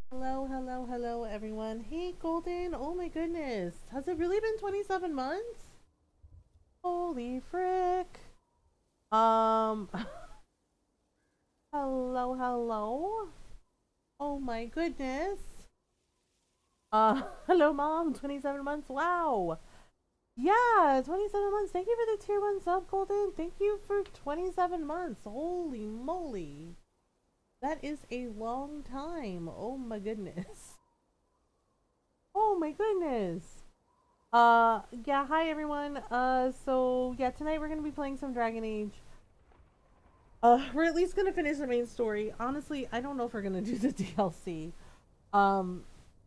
Hello, hello, hello, everyone. Hey, Golden. Oh my goodness. Has it really been 27 months? Holy frick. Um, hello, hello. Oh my goodness. hello, Mom. 27 months. Wow. Yeah, 27 months. Thank you for the tier 1 sub, Golden. Thank you for 27 months. Holy moly. That is a long time. Oh my goodness. Oh my goodness. Yeah, hi everyone. So yeah, tonight we're gonna be playing some Dragon Age. We're at least gonna finish the main story. Honestly, I don't know if we're gonna do the DLC. Um,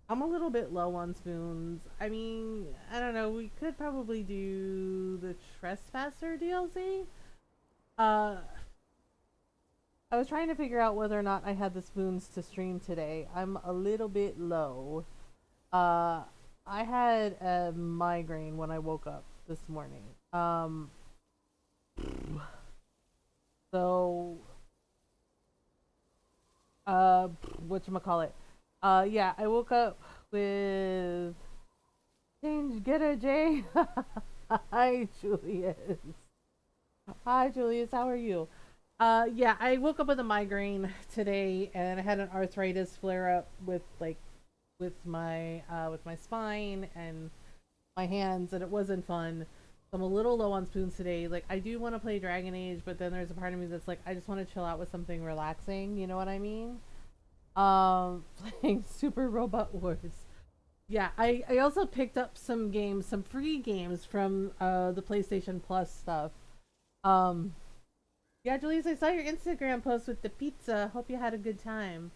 I'm a little bit low on spoons. I mean, I don't know. We could probably do the Trespasser DLC. Uh, I was trying to figure out whether or not I had the spoons to stream today. I'm a little bit low. Uh, I had a migraine when I woke up this morning. So uh whatchamacallit. Yeah, I woke up with change get a J. Hi Julius. Hi Julius, how are you? Yeah, I woke up with a migraine today and I had an arthritis flare up with my spine and my hands, and it wasn't fun. So I'm a little low on spoons today. Like, I do want to play Dragon Age, but then there's a part of me that's like, I just want to chill out with something relaxing. You know what I mean? Playing Super Robot Wars. Yeah, I also picked up some games, some free games from the PlayStation Plus stuff. Um, yeah, Julius, I saw your Instagram post with the pizza. Hope you had a good time.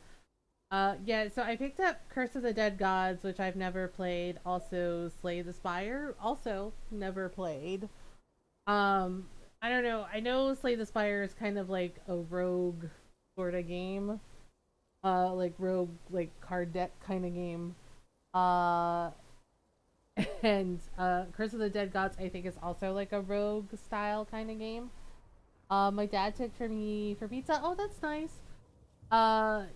Yeah, so I picked up Curse of the Dead Gods, which I've never played. Also, Slay the Spire, also never played. Um, I don't know. I know Slay the Spire is kind of like a rogue sort of game. Like rogue, like card deck kind of game. Uh, and Curse of the Dead Gods, I think, is also like a rogue style kind of game. My dad took for me for pizza. Oh, that's nice.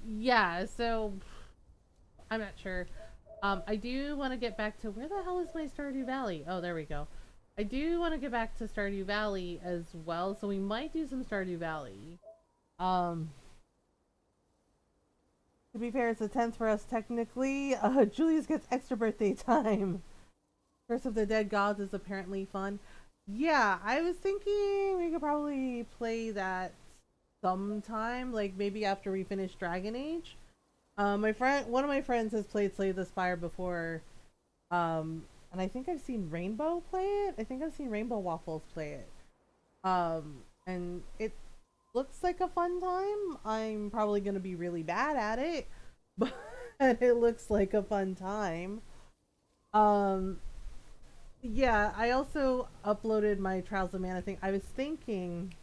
Yeah. So I'm not sure. I do want to get back to where the hell is my Stardew Valley? Oh, there we go. I do want to get back to Stardew Valley as well, so we might do some Stardew Valley. Um, to be fair, it's the 10th for us technically. Julius gets extra birthday time. Curse of the Dead Gods is apparently fun. Yeah, I was thinking we could probably play that sometime, like maybe after we finish Dragon Age. One of my friends has played Slay the Spire before, and I think I've seen Rainbow play it. I think I've seen Rainbow Waffles play it. And it looks like a fun time. I'm probably gonna be really bad at it, but it looks like a fun time. Um, yeah, I also uploaded my Trials of Mana thing. I was thinking,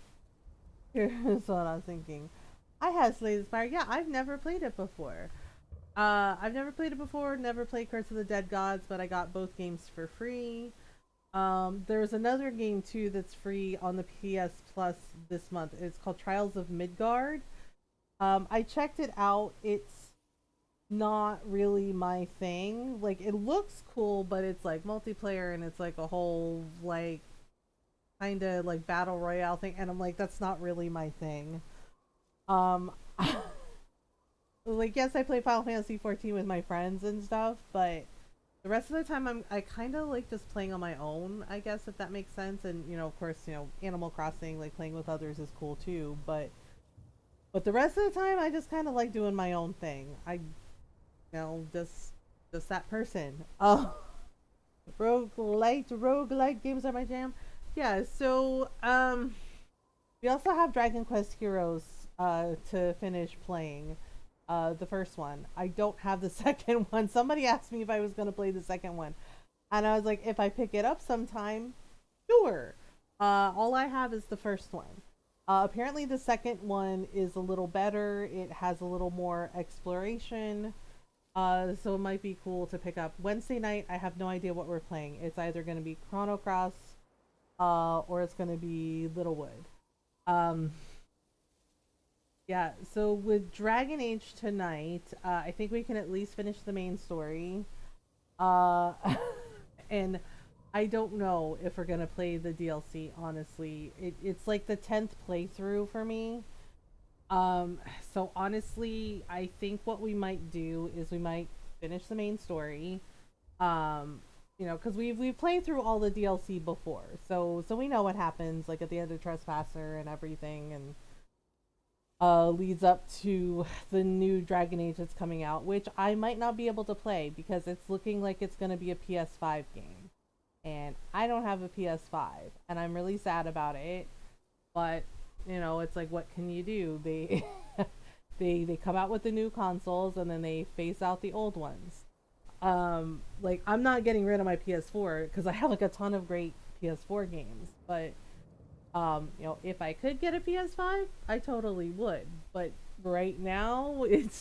here's what I was thinking. I had Slay the Spire. Yeah, I've never played it before. I've never played it before. Never played Curse of the Dead Gods, but I got both games for free. There's another game too that's free on the PS Plus this month. It's called Trials of Midgard. I checked it out. It's not really my thing. Like, it looks cool, but it's like multiplayer and it's like a whole like kind of like battle royale thing, and I'm like, that's not really my thing. Um, like, yes, I play Final Fantasy 14 with my friends and stuff, but the rest of the time I kind of like just playing on my own, I guess, if that makes sense. And of course, Animal Crossing, like playing with others is cool too, but the rest of the time I just kind of like doing my own thing. Just that person. Oh, roguelite games are my jam. Yeah, so we also have Dragon Quest Heroes to finish playing. The first one. I don't have the second one. Somebody asked me if I was going to play the second one. And I was like, if I pick it up sometime, sure. All I have is the first one. Apparently, the second one is a little better. It has a little more exploration. So it might be cool to pick up. Wednesday night, I have no idea what we're playing. It's either going to be Chrono Cross, or it's going to be Littlewood. Um, Yeah, so with Dragon Age tonight, I think we can at least finish the main story. Uh, and I don't know if we're gonna play the DLC. Honestly, it's like the 10th playthrough for me. Um, so honestly, I think what we might do is we might finish the main story. Um, because we've played through all the DLC before, so we know what happens like at the end of Trespasser and everything, and leads up to the new Dragon Age that's coming out, which I might not be able to play because it's looking like it's going to be a PS5 game. And I don't have a PS5, and I'm really sad about it. But, it's like, what can you do? They they come out with the new consoles and then they phase out the old ones. Like, I'm not getting rid of my PS4 because I have like a ton of great PS4 games, but if I could get a PS5, I totally would. But right now, it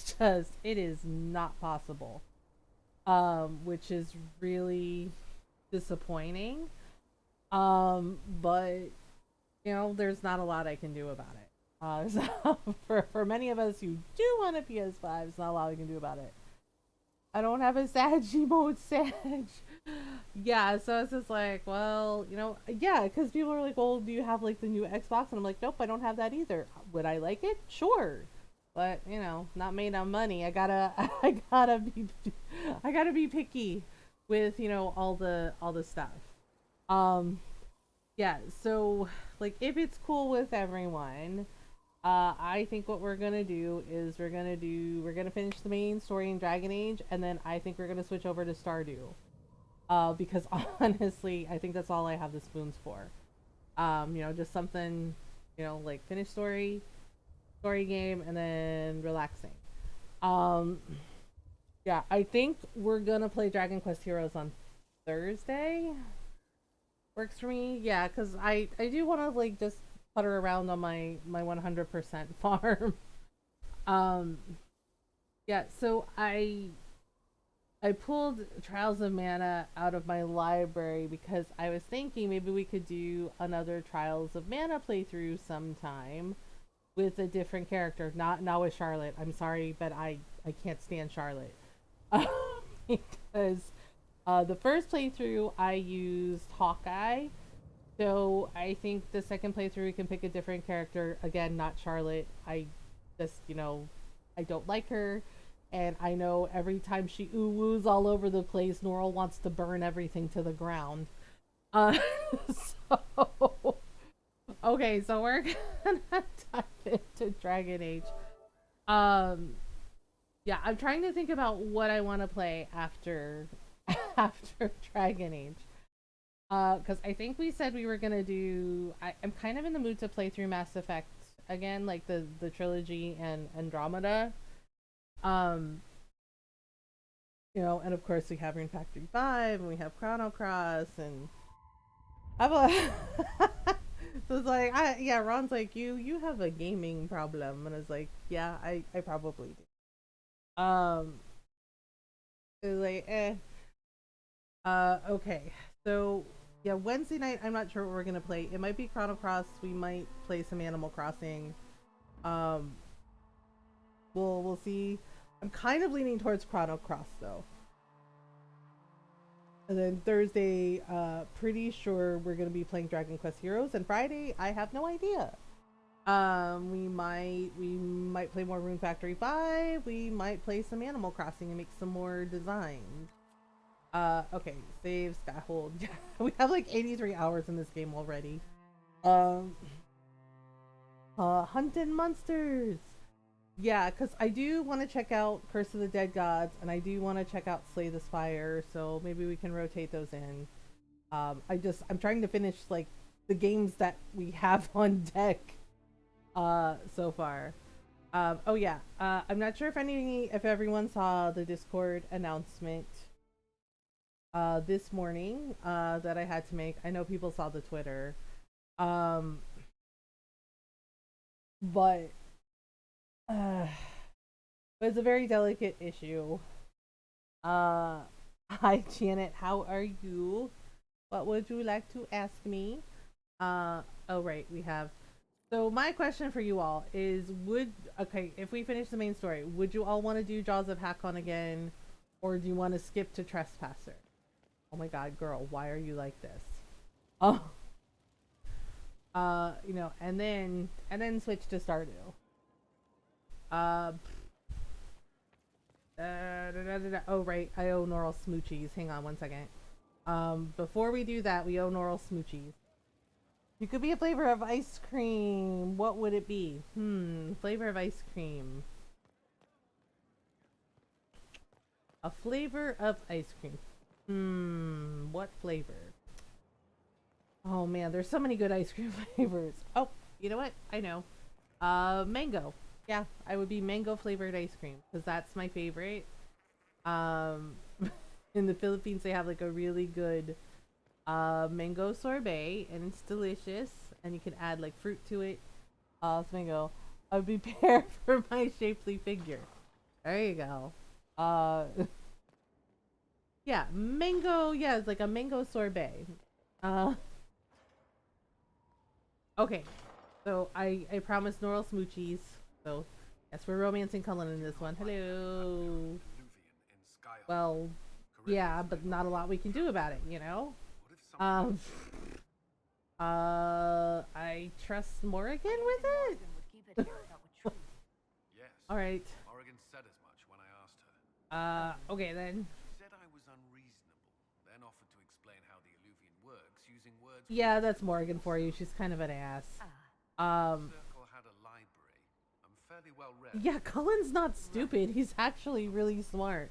is not possible. Which is really disappointing. But there's not a lot I can do about it. So for many of us who do want a PS5, there's not a lot we can do about it. I don't have a Sag mode Sag. Yeah, so it's just like, well, yeah, because people are like, well, do you have like the new Xbox? And I'm like, nope, I don't have that either. Would I like it? Sure, but not made on money. I gotta be picky with all the stuff. Um, yeah, so like if it's cool with everyone, I think what we're gonna do is we're gonna finish the main story in Dragon Age, and then I think we're gonna switch over to Stardew. Because honestly, I think that's all I have the spoons for. Just something, like finish story game, and then relaxing. Um, yeah, I think we're gonna play Dragon Quest Heroes on Thursday. Works for me, yeah, because I do want to like just putter around on my 100% farm. Um, yeah, so I pulled Trials of Mana out of my library because I was thinking maybe we could do another Trials of Mana playthrough sometime with a different character, not with Charlotte. I'm sorry, but I can't stand Charlotte. Because the first playthrough I used Hawkeye, so I think the second playthrough we can pick a different character. Again, not Charlotte. I just I don't like her, and I know every time she ooh woos all over the place, Norl wants to burn everything to the ground. Uh, so okay, so we're gonna dive into Dragon Age. Um, yeah, I'm trying to think about what I want to play after after Dragon Age. Because I think we said we were gonna do. I'm kind of in the mood to play through Mass Effect again, like the trilogy and Andromeda. Um, and of course we have Rune Factory 5, and we have Chrono Cross, and I've so it's like, yeah, Ron's like, you have a gaming problem, and I was like, yeah, I probably do. It was like, okay, so yeah, Wednesday night, I'm not sure what we're gonna play. It might be Chrono Cross. We might play some Animal Crossing. Um, we'll see. I'm kind of leaning towards Chrono Cross though. And then Thursday, pretty sure we're gonna be playing Dragon Quest Heroes. And Friday, I have no idea. We might play more Rune Factory 5. We might play some Animal Crossing and make some more designs. Okay, save Skyhold. We have like 83 hours in this game already. Um, Hunting Monsters. Yeah, because I do want to check out Curse of the Dead Gods, and I do want to check out Slay the Spire, so maybe we can rotate those in. I'm trying to finish like the games that we have on deck so far. Oh yeah, I'm not sure if everyone saw the Discord announcement this morning that I had to make. I know people saw the Twitter, um, but uh, it's a very delicate issue. Uh, Hi Janet, how are you? What would you like to ask me? Oh right, we have. So my question for you all is, okay, if we finish the main story, would you all want to do Jaws of Hakon again, or do you want to skip to Trespasser? Oh my god, girl, why are you like this? Oh, you know, and then switch to Stardew. Oh right, I owe Norl smoochies. Hang on one second. Before we do that, we owe Norl smoochies. You could be a flavor of ice cream. What would it be? Flavor of ice cream. A flavor of ice cream. What flavor? Oh man, there's so many good ice cream flavors. Oh, you know what? I know. Mango. Yeah, I would be mango flavored ice cream because that's my favorite. In the Philippines, they have like a really good mango sorbet, and it's delicious. And you can add like fruit to it. It's mango. I would be prepared for my shapely figure. There you go. Yeah, mango. Yeah, it's like a mango sorbet. Okay. So I promised Norl smoochies. So yes, we're romancing Cullen in this one. Hello. Well, yeah, but not a lot we can do about it, you know? I trust Morrigan with it? Alright. Morrigan said as much when I asked her. Okay then. Said I was unreasonable, then offered to explain how the Illuvian works using words. Yeah, that's Morrigan for you. She's kind of an ass. Circle had a library. I'm fairly well read. Yeah, Cullen's not stupid. He's actually really smart.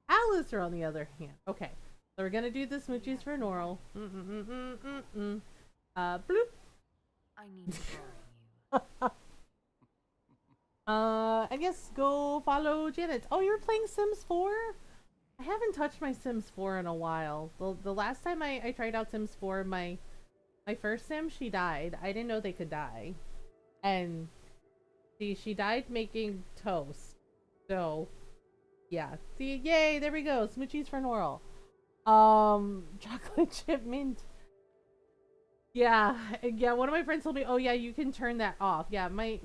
Alistair, on the other hand. Okay, so we're gonna do the smoochies for Norl. Bloop. I need to borrow you. And yes, go follow Janet. Oh, you're playing Sims 4? I haven't touched my Sims 4 in a while. The last time I tried out Sims 4, my first Sim, she died. I didn't know they could die. And she died making toast. So, yeah. See, yay, there we go. Smoochies for Norl. Chocolate chip mint. Yeah, one of my friends told me, oh yeah, you can turn that off. Yeah, my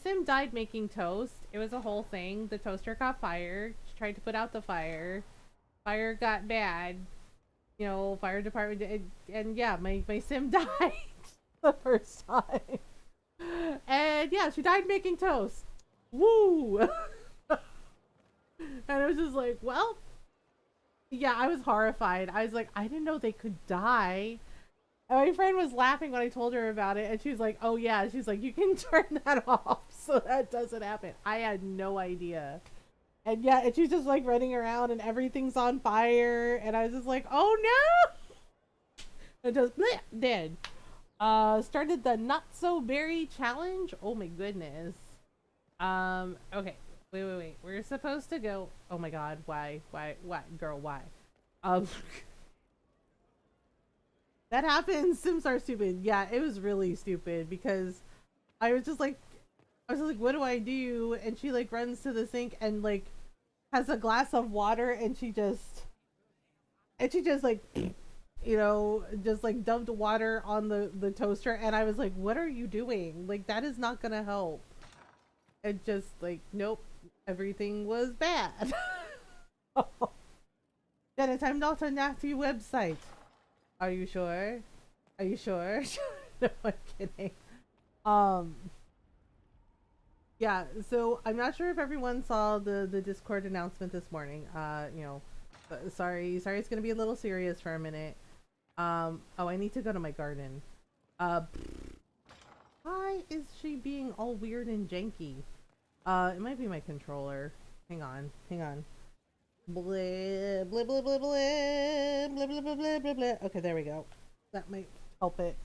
sim died making toast. It was a whole thing. The toaster caught fire. She tried to put out the fire. Fire got bad. You know, fire department, and yeah, my sim died the first time. And yeah, she died making toast. Woo! And it was just like, well, yeah, I was horrified. I was like, I didn't know they could die. And my friend was laughing when I told her about it, and she's like, oh yeah, she's like, you can turn that off so that doesn't happen. I had no idea. And yeah, and she's just like running around and everything's on fire, and I was just like, oh no! And just bleh, dead. Started the not so berry challenge. Oh my goodness. Okay. Wait. We're supposed to go. Oh my god, why, girl, why? That happens. Sims are stupid. Yeah, it was really stupid because I was just like, what do I do? And she like runs to the sink and like has a glass of water, and she just like, you know, just like dumped water on the toaster, and I was like, what are you doing? Like, that is not gonna help. And just like, nope, everything was bad. Dennis, I'm not a nasty website. Are you sure? Are you sure? No, I'm kidding. Yeah, so I'm not sure if everyone saw the Discord announcement this morning. You know, sorry, it's gonna be a little serious for a minute. Oh, I need to go to my garden. Why is she being all weird and janky? It might be my controller. Hang on. Bleh, bleh, bleh, bleh, bleh, bleh, bleh, bleh, bleh, bleh, bleh. Okay, there we go. That might help it.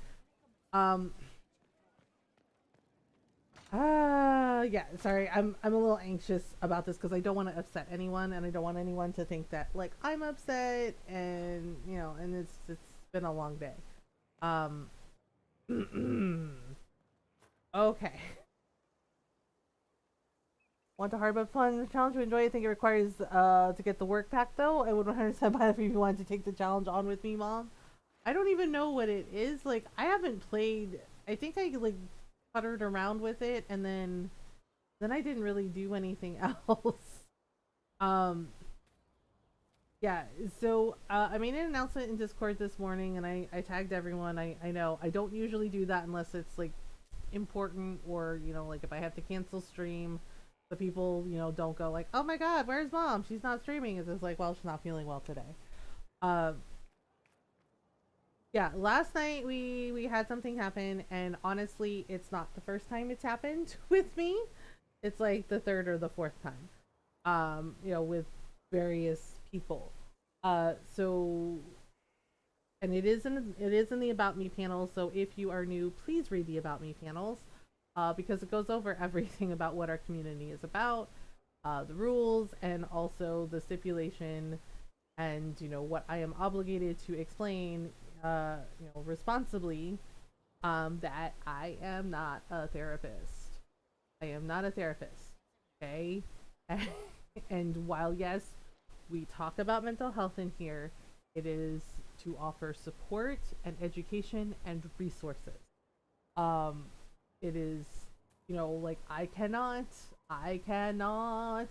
Yeah, sorry, I'm a little anxious about this because I don't want to upset anyone, and I don't want anyone to think that like I'm upset, and you know, and it's been a long day. Okay. Want a hard but fun challenge to enjoy? I think it requires to get the work pack though. I would 100% buy it if you wanted to take the challenge on with me, Mom. I don't even know what it is. Like, I haven't played. I think I like puttered around with it, and then I didn't really do anything else. um yeah, so I made an announcement in Discord this morning, and I tagged everyone. I know I don't usually do that unless it's like important, or like if I have to cancel stream, the people don't go like, oh my god, where's mom, she's not streaming. It's just like, well, she's not feeling well today. uh yeah, last night we had something happen, and honestly, it's not the first time it's happened with me. It's like the third or the fourth time, with various people. So, and it is in the About Me panel. So if you are new, please read the About Me panels, because it goes over everything about what our community is about, the rules, and also the stipulation, and what I am obligated to explain, responsibly, that I am not a therapist. I am not a therapist. Okay? And while, yes, we talk about mental health in here, it is to offer support and education and resources. Um, it is, like, I cannot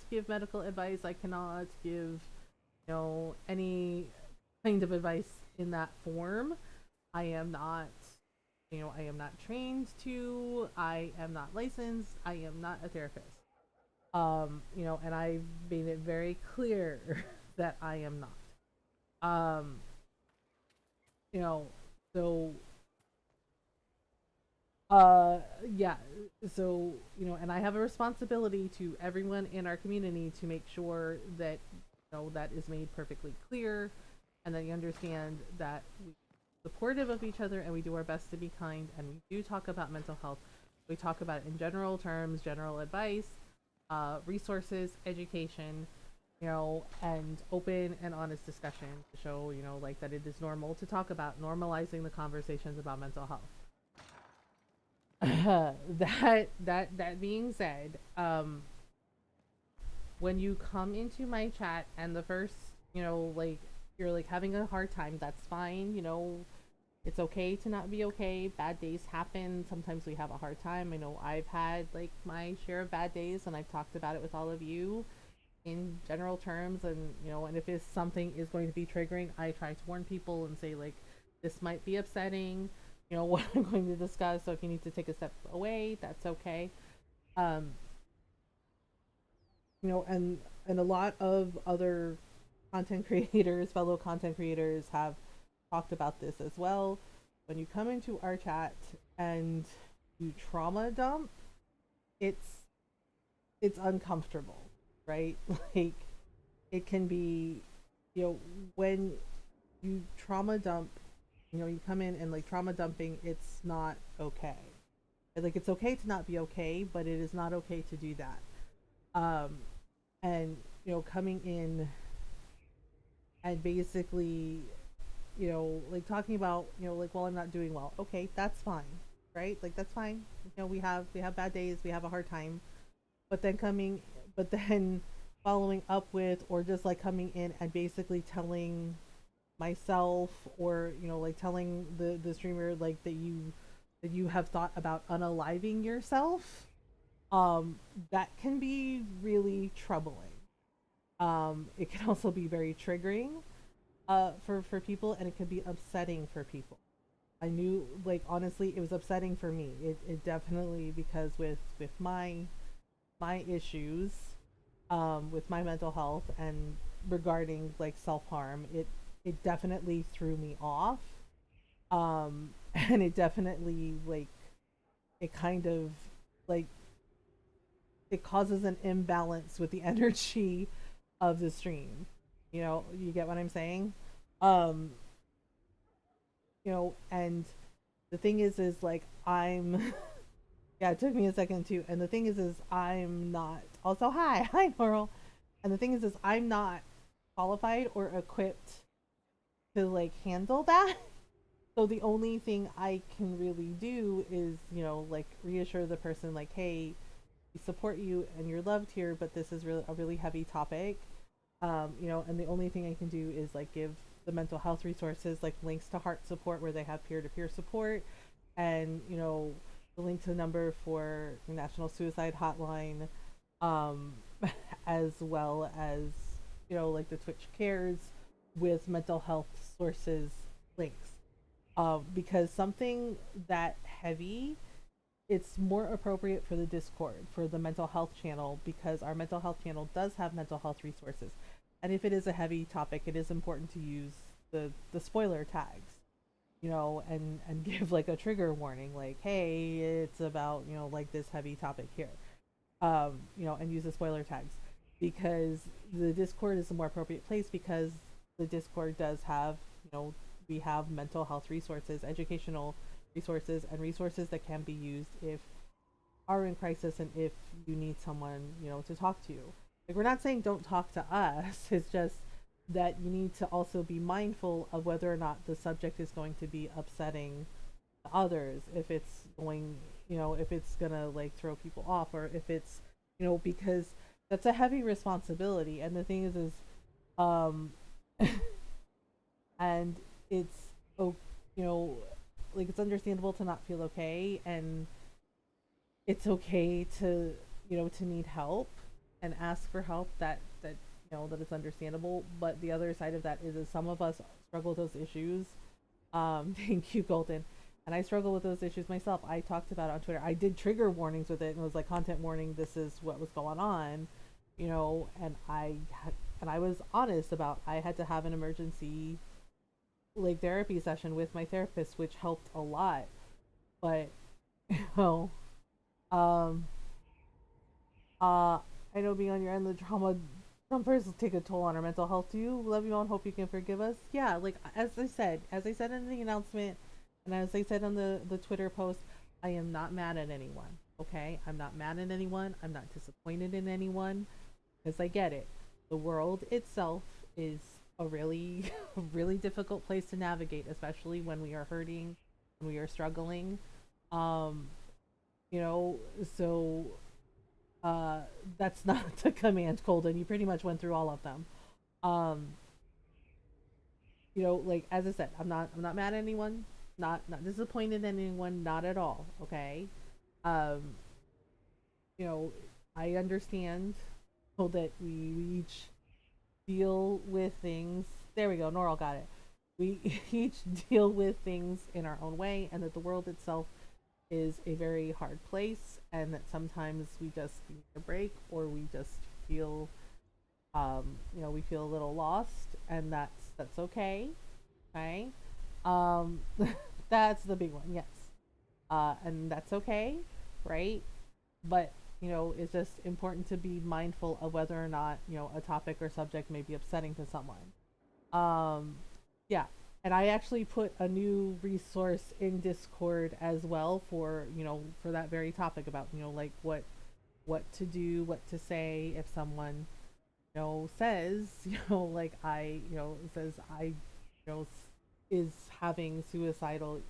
give medical advice. I cannot give, any kind of advice in that form. I am not, I am not trained to, I am not licensed, I am not a therapist. And I've made it very clear that I am not. Um, you know, so yeah, so and I have a responsibility to everyone in our community to make sure that that is made perfectly clear, and that you understand that we supportive of each other, and we do our best to be kind, and we do talk about mental health. We talk about it in general terms, general advice, resources, education, and open and honest discussion to show, like, that it is normal to talk about, normalizing the conversations about mental health. That being said, when you come into my chat and the first, like, you're like having a hard time, that's fine. It's okay to not be okay. Bad days happen. Sometimes we have a hard time. I know I've had like my share of bad days, and I've talked about it with all of you in general terms. And and if it's something is going to be triggering, I try to warn people and say, like, this might be upsetting, what I'm going to discuss. So if you need to take a step away, that's okay. um and a lot of other content creators, fellow content creators, have talked about this as well. When you come into our chat and you trauma dump, it's uncomfortable, right? Like, it can be, when you trauma dump, you come in and, like, trauma dumping, it's not okay. Like, it's okay to not be okay, but it is not okay to do that. And coming in and basically, like, talking about, like, well, I'm not doing well. Okay, that's fine, right? Like, that's fine. We have bad days, we have a hard time, but then following up with, or just like coming in and basically telling myself, or like telling the streamer, like, that you have thought about unaliving yourself, that can be really troubling. It can also be very triggering, for people, and it can be upsetting for people. I knew, like, honestly, it was upsetting for me. It definitely, because with my issues, with my mental health, and regarding, like, self-harm, it definitely threw me off. And it definitely, like, it kind of, like, it causes an imbalance with the energy of the stream. You get what I'm saying? um and the thing is like, I'm yeah, it took me a second too. And the thing is I'm not, also, hi Laurel. And the thing is I'm not qualified or equipped to, like, handle that. So the only thing I can really do is, like, reassure the person, like, hey, we support you and you're loved here, but this is really a really heavy topic. And the only thing I can do is, like, give the mental health resources, like links to heart support where they have peer-to-peer support, and the link to the number for the National Suicide Hotline, um, as well as, you know, like the Twitch Cares with mental health sources links. Because something that heavy, it's more appropriate for the Discord, for the mental health channel, because our mental health channel does have mental health resources. And if it is a heavy topic, it is important to use the spoiler tags, you know, and give like a trigger warning, like, hey, it's about, you know, like this heavy topic here, you know, and use the spoiler tags, because the Discord is a more appropriate place, because the Discord does have, you know, we have mental health resources, educational resources, and resources that can be used if are in crisis and if you need someone, you know, to talk to. Like, we're not saying don't talk to us. It's just that you need to also be mindful of whether or not the subject is going to be upsetting to others, if it's going, you know, if it's gonna like throw people off, or if it's, you know, because that's a heavy responsibility. And the thing is um and it's, oh, you know, like, it's understandable to not feel okay, and it's okay to, you know, to need help and ask for help, that you know, that it's understandable. But the other side of that is some of us struggle with those issues. Thank you, Golden. And I struggle with those issues myself. I talked about it on Twitter. I did trigger warnings with it, and it was like, content warning, this is what was going on, you know. And I was honest about, I had to have an emergency like therapy session with my therapist, which helped a lot. But you know, um I know being on your end, the trauma jumpers take a toll on our mental health. Do you love you all and hope you can forgive us? Yeah, like, as I said in the announcement, and as I said on the Twitter post, I am not mad at anyone. Okay, I'm not mad at anyone. I'm not disappointed in anyone, because I get it. The world itself is a really really difficult place to navigate, especially when we are hurting, when we are struggling. Um, you know, so that's not the command, Colden. You pretty much went through all of them. Um, you know, like, as I said, I'm not mad at anyone, not disappointed in anyone, not at all. Okay. Um, you know, I understand, so that we each deal with things. There we go. Noral got it. We each deal with things in our own way, and that the world itself is a very hard place, and that sometimes we just need a break, or we just feel, you know, we feel a little lost, and that's okay. Okay. um that's the big one, yes. And that's okay, right? But, you know, it's just important to be mindful of whether or not, you know, a topic or subject may be upsetting to someone. Yeah. And I actually put a new resource in Discord as well, for, you know, for that very topic, about, you know, like, what to do, what to say if someone, you know, says, you know, like, says I, you know, is having suicidal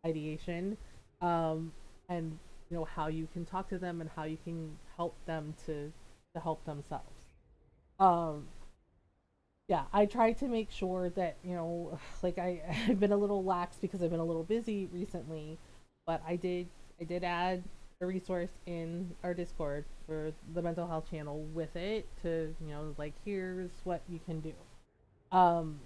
ideation, and, you know, how you can talk to them, and how you can help them to help themselves. Um, yeah, I try to make sure that, you know, like, I've been a little lax because I've been a little busy recently, but I did add a resource in our Discord for the mental health channel with it, to, you know, like, here's what you can do. Um,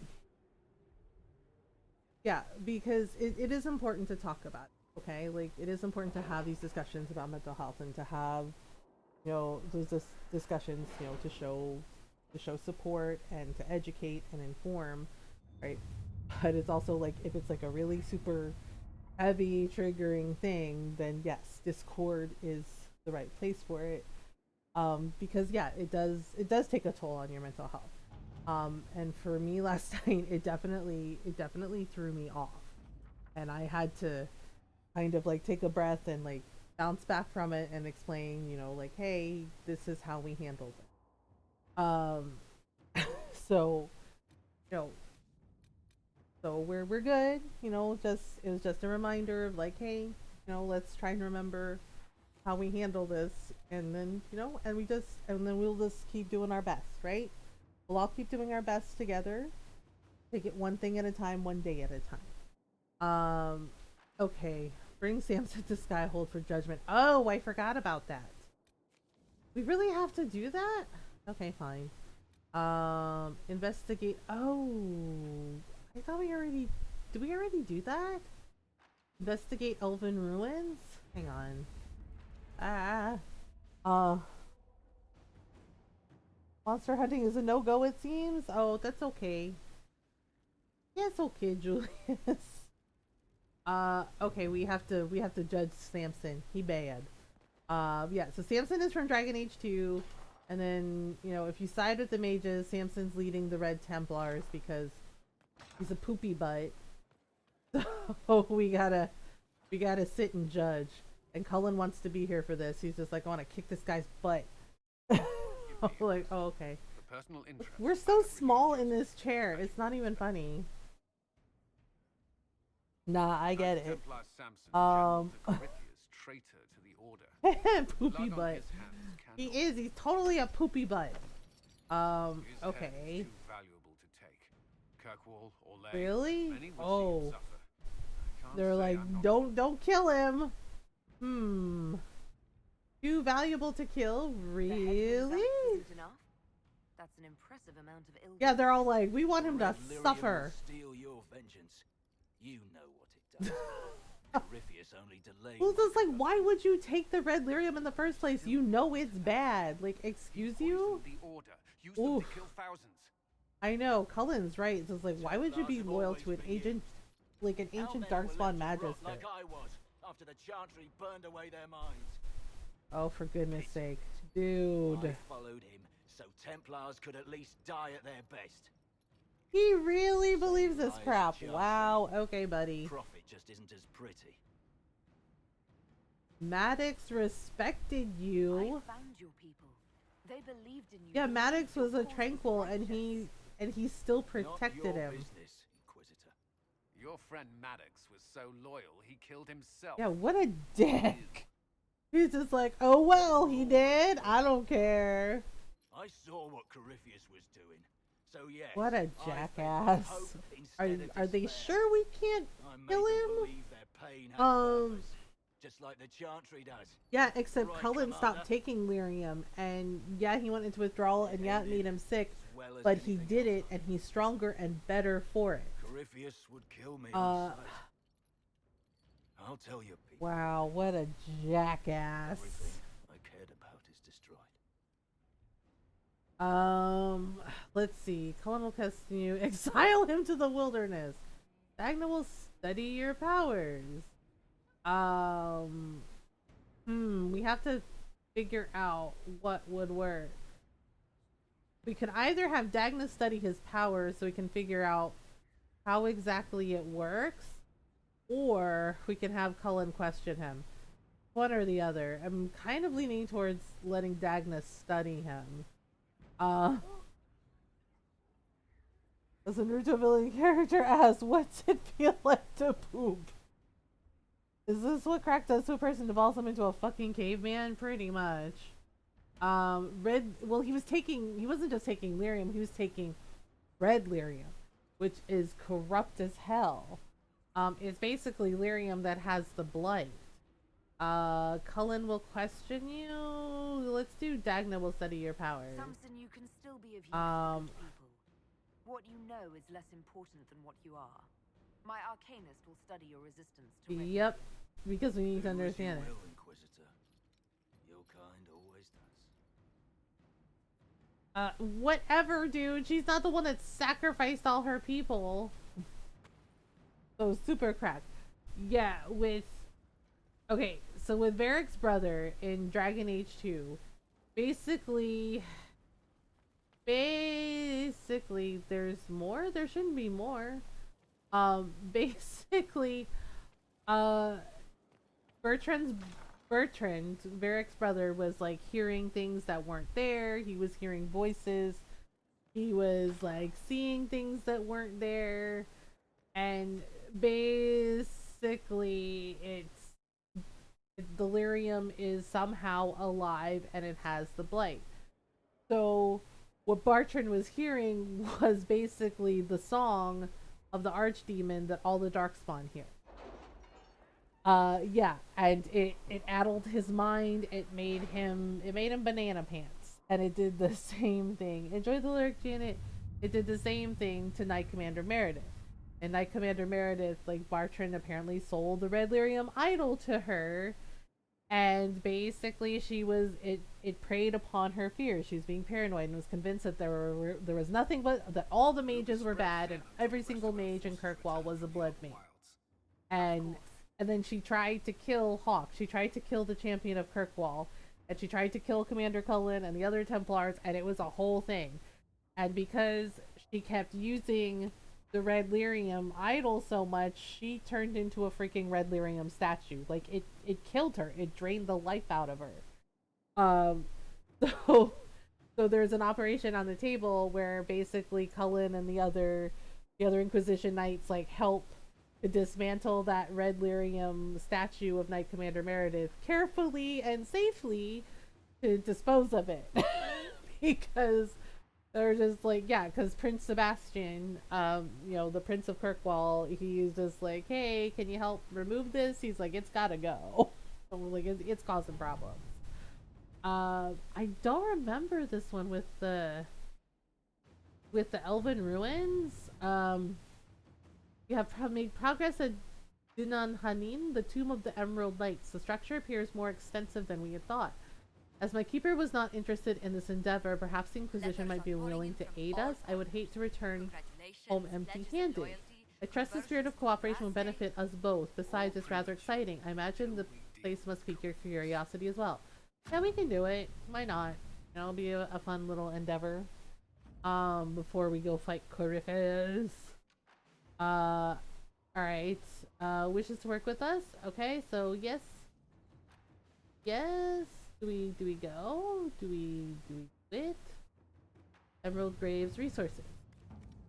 yeah, because it is important to talk about it, okay? Like, it is important to have these discussions about mental health, and to have, you know, those discussions, you know, to show support, and to educate and inform, right? But it's also like, if it's like a really super heavy triggering thing, then yes, Discord is the right place for it. Because yeah, it does take a toll on your mental health. And for me last night, it definitely threw me off, and I had to kind of like take a breath, and like bounce back from it, and explain, you know, like, hey, this is how we handled it. So, you know, so we're good. You know, just, it was just a reminder of like, hey, you know, let's try and remember how we handle this, and then, you know, and then we'll just keep doing our best, right? We'll all keep doing our best together. Take it one thing at a time, one day at a time. Okay, Bring Samson to Skyhold for judgment. Oh, I forgot about that. We really have to do that? Okay, fine. Investigate. Oh, I thought we already. Did we already do that? Investigate Elven Ruins? Hang on. Monster hunting is a no-go, it seems. Oh, that's okay. Yeah, it's okay, Julius. Okay, we have to judge Samson. He bad. Yeah, so Samson is from Dragon Age 2, and then, you know, if you side with the mages, Samson's leading the Red Templars because he's a poopy butt. So we gotta sit and judge. And Cullen wants to be here for this. He's just like, I want to kick this guy's butt. Like, oh, okay. We're so small in this chair. It's not even funny. Nah, I get it. Poopy butt. He is. He's totally a poopy butt. Okay. Really? Oh. They're like, don't kill him. Too valuable to kill? Really? That's an impressive amount of ill. Yeah, they're all like, we want him to suffer. Steal your vengeance. You know what it does. Corypheus only delayed. Well, it's like, why would you take the red lyrium in the first place? You know it's bad. Like, excuse you? Oof. I know, Cullen's right. So it's like, why would you be loyal to an ancient, like an ancient darkspawn magistrate? Like I was, after the Chantry burned away their minds. Oh, for goodness sake, dude. I followed him, so Templars could at least die at their best. He really believes this crap. Wow. Okay, buddy. Profit just isn't as pretty. Maddox respected you. I found your people. They believed in you. Yeah, Maddox was a tranquil, and he still protected him. Business, Inquisitor. Your friend Maddox was so loyal he killed himself. Yeah, what a dick. He's just like, oh well, he did. I don't care. I saw what Corypheus was doing. So yes. What a jackass. Are they sure we can't kill him? Just like the Chantry does. Yeah, except Cullen stopped taking lyrium, and yeah, he went into withdrawal, and yeah, it made him sick, but he did it, and he's stronger and better for it. Corypheus would kill me. I'll tell you, people. Wow, what a jackass. Everything I cared about is destroyed. Let's see. Cullen will continue. Exile him to the wilderness. Dagna will study your powers. We have to figure out what would work. We could either have Dagna study his powers so we can figure out how exactly it works, or we can have Cullen question him. One or the other. I'm kind of leaning towards letting Dagna study him. As a Naruto villain character asks, what's it feel like to poop? Is this what crack does to a person? Devolves them into a fucking caveman? Pretty much. Well, he wasn't just taking lyrium, he was taking red lyrium, which is corrupt as hell. It's basically lyrium that has the blight. Cullen will question you. Let's do Dagna will study your powers. Samson, you can still be of use to people. What you know is less important than what you are. My Arcanist will study your resistance to Yep, because we need to understand it. Inquisitor. Your kind always does. Whatever, dude. She's not the one that sacrificed all her people. So super crack. Yeah, okay, so with Varric's brother in Dragon Age 2, basically there's more. There shouldn't be more. Basically, Bertrand, Varric's brother, was like hearing things that weren't there. He was hearing voices. He was like seeing things that weren't there, and basically delirium is somehow alive and it has the blight. So what Bertrand was hearing was basically the song of the archdemon that all the darkspawn hear. Yeah, and it addled his mind. It made him banana pants, and it did the same thing. Enjoy the lyric, Janet. It did the same thing to Knight Commander Meredith. And Knight Commander Meredith, like Bartrand apparently sold the Red Lyrium idol to her, and basically it preyed upon her fears. She was being paranoid and was convinced that there was nothing but that all the mages were bad and every single mage in Kirkwall was a blood mage. And then she tried to kill Hawk. She tried to kill the champion of Kirkwall, and she tried to kill Commander Cullen and the other Templars, and it was a whole thing. And because she kept using the Red Lyrium idol so much, she turned into a freaking Red Lyrium statue. Like it killed her. It drained the life out of her. Um, so so there's an operation on the table where basically Cullen and the other Inquisition knights like help to dismantle that Red Lyrium statue of Knight Commander Meredith carefully and safely to dispose of it. Because they're just like, yeah, because Prince Sebastian, the Prince of Kirkwall, he's just like, hey, can you help remove this? He's like, it's gotta go. So, like, it's causing problems. I don't remember this one with the Elven Ruins. You have made progress at Dinan Hanin, the Tomb of the Emerald Knights. The structure appears more extensive than we had thought. As my keeper was not interested in this endeavor, perhaps the Inquisition might be willing to aid us. I would hate to return home empty-handed. I trust the spirit of cooperation will benefit us both. Besides, it's rather exciting. I imagine the place must pique your curiosity as well. Yeah, we can do it. Why not? It'll be a fun little endeavor. Before we go fight Coryphus. Alright. Wishes to work with us? Okay, so yes. Yes. Do we go? Do we do it? Emerald Graves resources.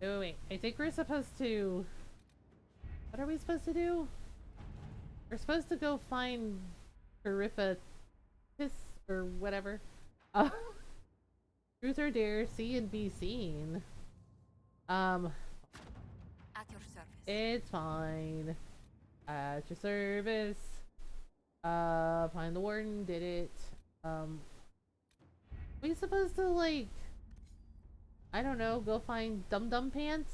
Oh wait, I think we're supposed to... What are we supposed to do? We're supposed to go find Coryphus or whatever. Truth or dare, see and be seen. At your service. It's fine. At your service. Find the warden, did it. We supposed to, like, I don't know, go find Dum Dum Pants?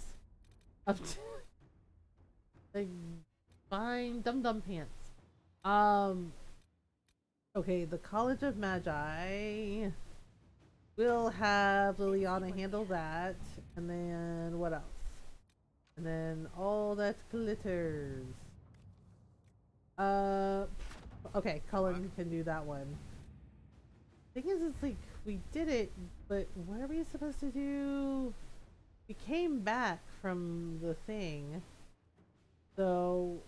Like, find Dum Dum Pants. Okay, the College of Magi. We'll have Liliana handle that. And then, what else? And then, all that glitters. Okay, Cullen can do that one. Thing is, it's like, we did it, but what are we supposed to do? We came back from the thing. So,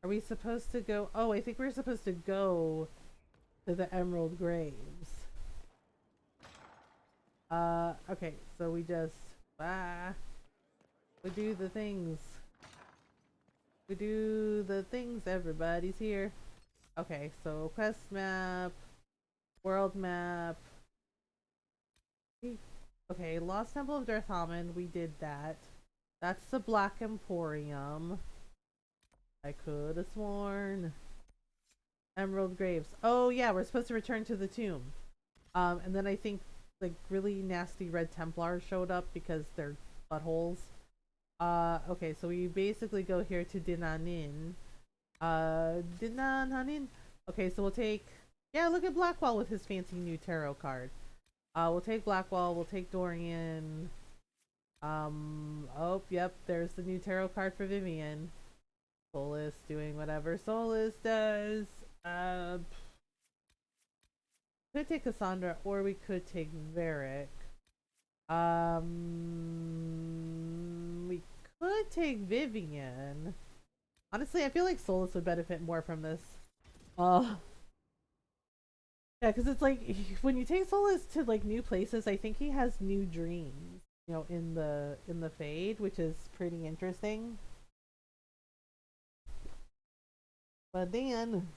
are we supposed to go? Oh, I think we're supposed to go to the Emerald Graves. Okay, so we just, we do the things. We do the things, everybody's here. Okay, so quest map, world map. Okay, Lost Temple of Darthamen, we did that. That's the Black Emporium. I could have sworn. Emerald Graves. Oh yeah, we're supposed to return to the tomb. And then I think like really nasty Red Templars showed up because they're buttholes. Okay, so we basically go here to Dinanin. Dinanin. Okay, so we'll take... Yeah, look at Blackwall with his fancy new tarot card. We'll take Blackwall, we'll take Dorian. Oh, yep, there's the new tarot card for Vivian. Solus doing whatever Solus does. Could take Cassandra, or we could take Varric. We could take Vivian. Honestly, I feel like Solus would benefit more from this. Yeah, because it's like when you take Solus to like new places, I think he has new dreams, you know, in the Fade, which is pretty interesting. But then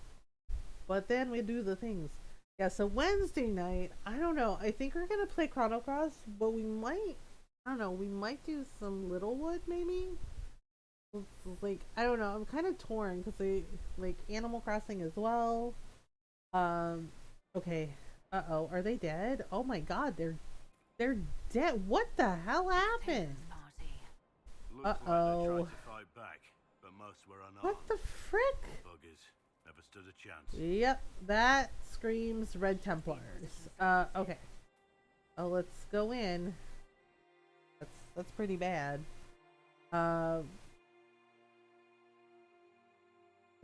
we do the things. Yeah, so Wednesday night, I don't know. I think we're gonna play Chrono Cross, but we might, I don't know, we might do some Littlewood maybe. It's like, I don't know, I'm kind of torn because they like Animal Crossing as well. Okay. Uh-oh, are they dead? Oh my god, they're dead. What the hell happened? Looks like they Uh-oh. tried to fight back, but most were unarmed. What the frick? Poor buggers. Never stood a chance. Yep, that screams Red Templars. Okay. Oh, let's go in. That's pretty bad.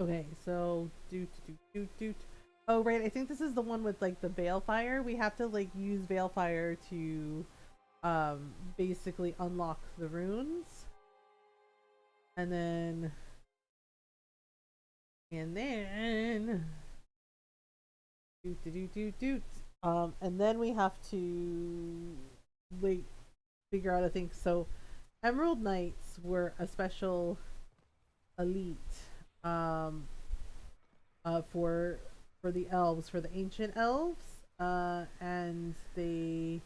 Okay, so doot. Oh right, I think this is the one with like the balefire. We have to like use balefire to basically unlock the runes. And then doot. And then we have to like figure out, I think so. Emerald Knights were a special elite for the elves, for the ancient elves, and they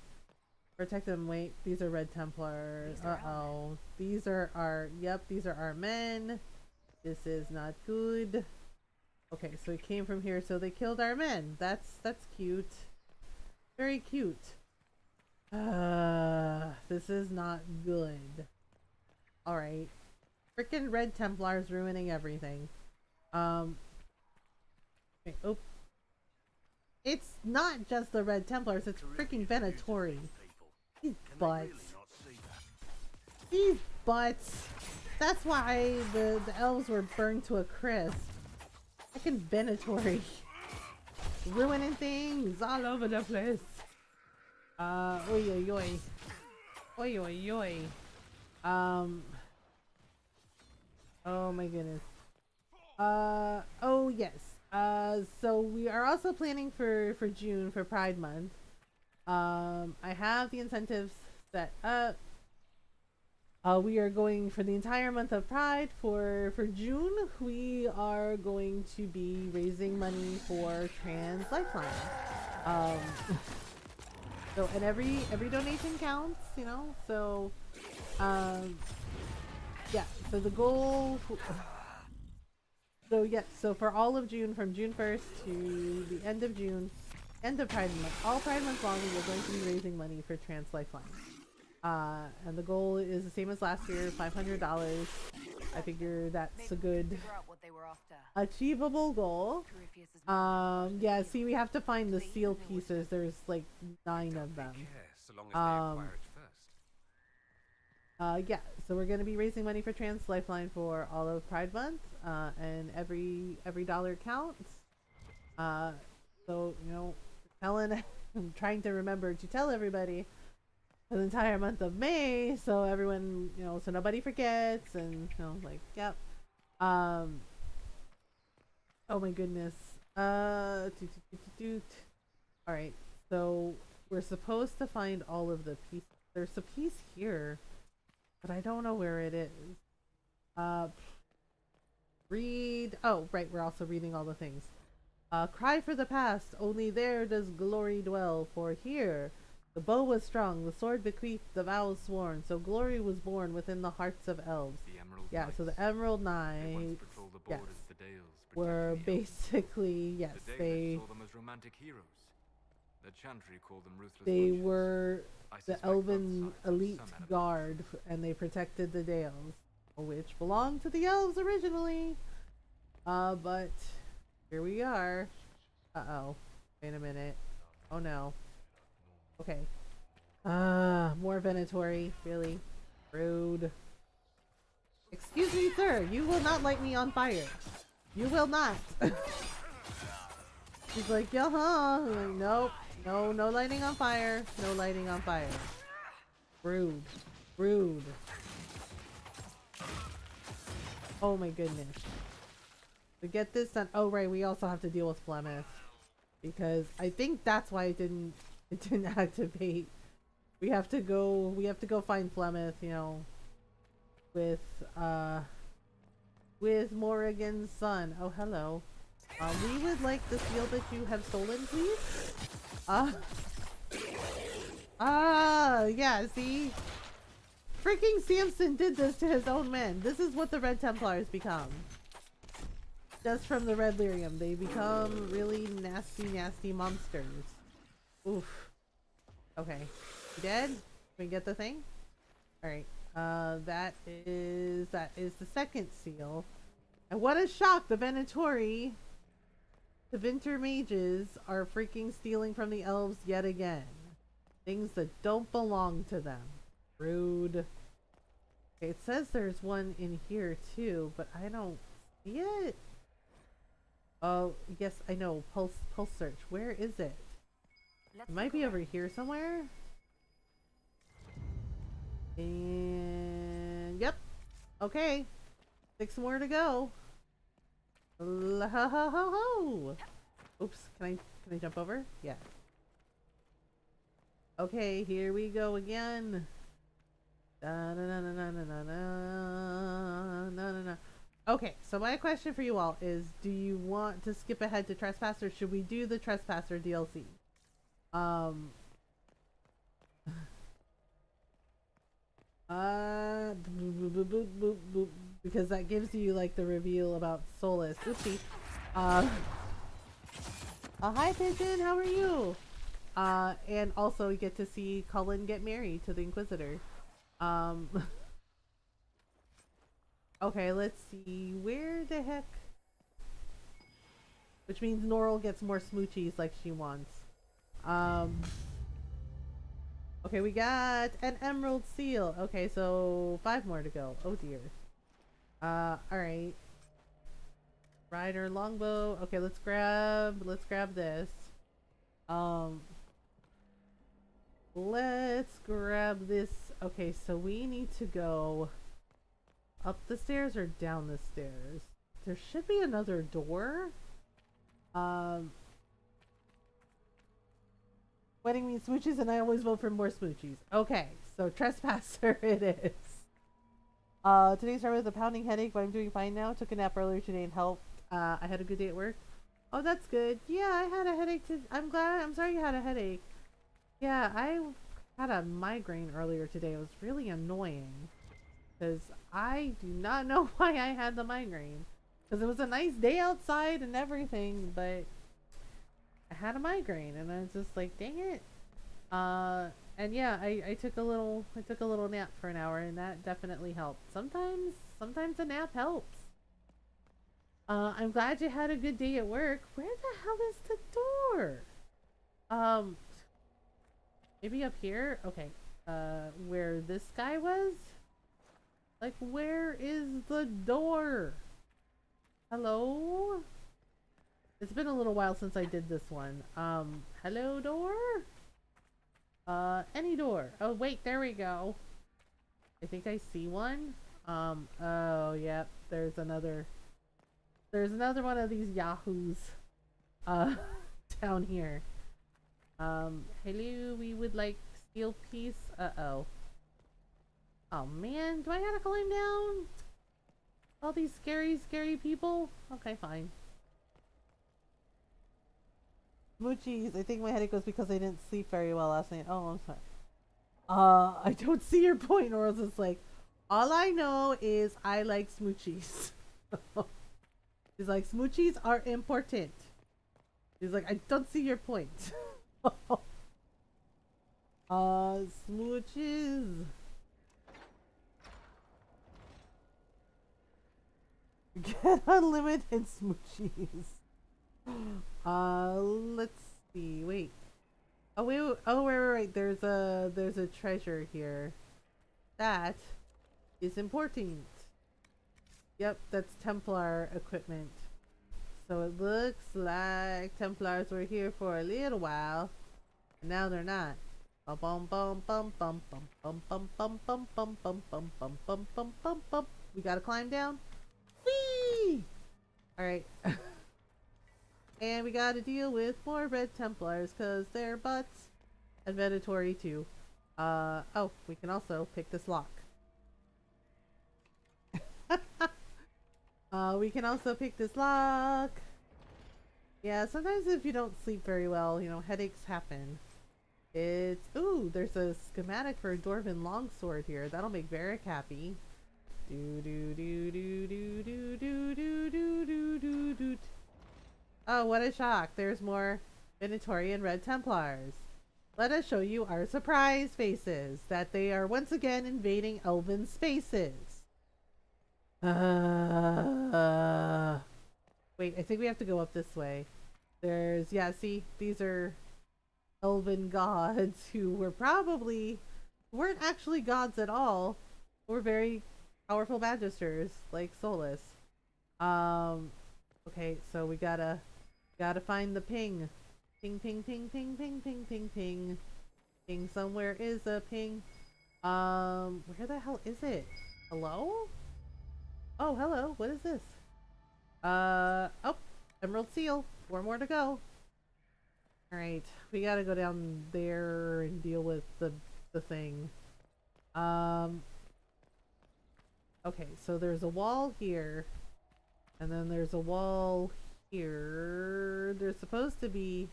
protect them. Wait, these are Red Templars. Uh-oh. These are our men. This is not good. Okay, so it came from here, so they killed our men. That's cute. Very cute. This is not good. Alright. Frickin' Red Templars ruining everything. Okay, oh. It's not just the Red Templars, it's freaking Venatori. These butts. These butts. That's why the elves were burned to a crisp. Frickin' Venatori. Ruining things all over the place. Oi oi oi. Oi oi oi. Oh my goodness. Oh yes. So we are also planning for June, for Pride Month. I have the incentives set up. We are going for the entire month of Pride. For June, we are going to be raising money for Trans Lifeline. So and every donation counts, you know. So, yeah. So the goal. So yeah. So for all of June, from June 1st to the end of June, end of Pride Month, all Pride Month long, we're going to be raising money for Trans Lifeline. And the goal is the same as last year, $500. I figure that's a good achievable goal. Yeah, see, we have to find the seal pieces. There's like 9 of them. So long as they acquire it first. Yeah, so we're gonna be raising money for Trans Lifeline for all of Pride Month, and every dollar counts. So you know, I'm trying to remember to tell everybody for the entire month of May, so everyone, you know, so nobody forgets, and you know, like, yep. Oh my goodness. All right, so we're supposed to find all of the pieces. There's a piece here, but I don't know where it is. Read. Oh, right. We're also reading all the things. Cry for the past. Only there does glory dwell. For here, the bow was strong, the sword bequeathed, the vows sworn. So glory was born within the hearts of elves. The Emerald Yeah. Knights. So the Emerald They once Knights. patrolled the Yes. borders of the Dales, Were protecting the elves. basically, yes, The Dales they saw them as romantic heroes. The Chantry called them ruthless they butchers. were I the suspect both elven sides have elite some element. guard, and they protected the Dales, which belonged to the elves originally. But here we are. Uh-oh. Wait a minute. Oh no. Okay. More Venatori. Really? Rude. Excuse me, sir. You will not light me on fire. You will not. He's like, yeah-huh. Like, nope. No lighting on fire. No lighting on fire. Rude. Rude. Oh my goodness. To get this done. Oh right, we also have to deal with Flemeth. Because I think that's why it didn't activate. We have to go find Flemeth, you know, with Morrigan's son. Oh hello. We would like the seal that you have stolen, please. Yeah, see? Freaking Samson did this to his own men. This is what the Red Templars become. Just from the Red Lyrium. They become really nasty, nasty monsters. Oof. Okay. You dead? Can we get the thing? Alright. That is the second seal. And what a shock! The Venatori, the Winter Mages, are freaking stealing from the elves yet again. Things that don't belong to them. Rude. Okay, it says there's one in here too, but I don't see it. Oh, yes, I know. Pulse search. Where is it? It might be over here somewhere. And yep. Okay. 6 more to go. Ho ho ho ho. Oops, can I jump over? Yeah. Okay, here we go again. Da, na, na, na, na, na, na, na, na, na. Okay, so my question for you all is, do you want to skip ahead to Trespass, or should we do the Trespasser DLC? Because that gives you like the reveal about Solus. Oopsie. Hi Pigeon, how are you? And also we get to see Cullen get married to the Inquisitor. Okay, let's see. Where the heck? Which means Norrell gets more smoochies like she wants. Okay, we got an emerald seal. Okay, so 5 more to go. Oh dear. Alright. Rider longbow. Okay, let's grab this. Let's grab this. Okay, so we need to go up the stairs or down the stairs. There should be another door. Wedding means smoochies, and I always vote for more smoochies. Okay, so Trespasser it is. Today started with a pounding headache, but I'm doing fine now. Took a nap earlier today and helped. I had a good day at work. Oh, that's good. Yeah, I had a headache too. I'm sorry you had a headache. Yeah, I had a migraine earlier today. It was really annoying. Because I do not know why I had the migraine. Because it was a nice day outside and everything, but I had a migraine and I was just like, dang it. And yeah, I took a little nap for an hour, and that definitely helped. Sometimes a nap helps. I'm glad you had a good day at work. Where the hell is the door? Maybe up here? Okay. Where this guy was? Like, where is the door? Hello? It's been a little while since I did this one. Hello, door? Any door. Oh, wait, there we go. I think I see one. Oh, yep. There's another one of these yahoos, down here. Hello, we would like steel piece. Uh-oh. Oh, man. Do I gotta climb down? All these scary, scary people? Okay, fine. Smoochies. I think my headache was because I didn't sleep very well last night. Oh, I'm sorry. I don't see your point, or else it's like, all I know is I like smoochies. He's like, smoochies are important. He's like, I don't see your point. Smoochies. Get unlimited smoochies. Let's see. Wait. Oh wait. Oh wait. There's a treasure here. That is important. Yep, that's Templar equipment. So it looks like Templars were here for a little while, and now they're not. Bum bum bum bum bum bum bum bum bum bum bum bum bum bum bum bum bum. We gotta climb down. Whee! All right. And we gotta deal with more Red Templars, because they're butts. And Venatori too. Oh, we can also pick this lock. We can also pick this lock. Yeah, sometimes if you don't sleep very well, you know, headaches happen. It's, ooh, there's a schematic for a dwarven longsword here. That'll make Varric happy. Do do do do do do do do do do do do. Oh, what a shock. There's more Minotaurian Red Templars. Let us show you our surprise faces, that they are once again invading elven spaces. Wait, I think we have to go up this way. There's, yeah, see, these are elven gods who weren't actually gods at all. Were very powerful magisters, like Solus. Okay, so we gotta find the ping. Ping, ping, ping, ping, ping, ping, ping, ping. Ping, somewhere is a ping. Where the hell is it? Hello? Oh, hello, what is this? Oh, Emerald Seal. 4 more to go. Alright, we gotta go down there and deal with the thing. Okay, so there's a wall here. And then there's a wall here. There's supposed to be...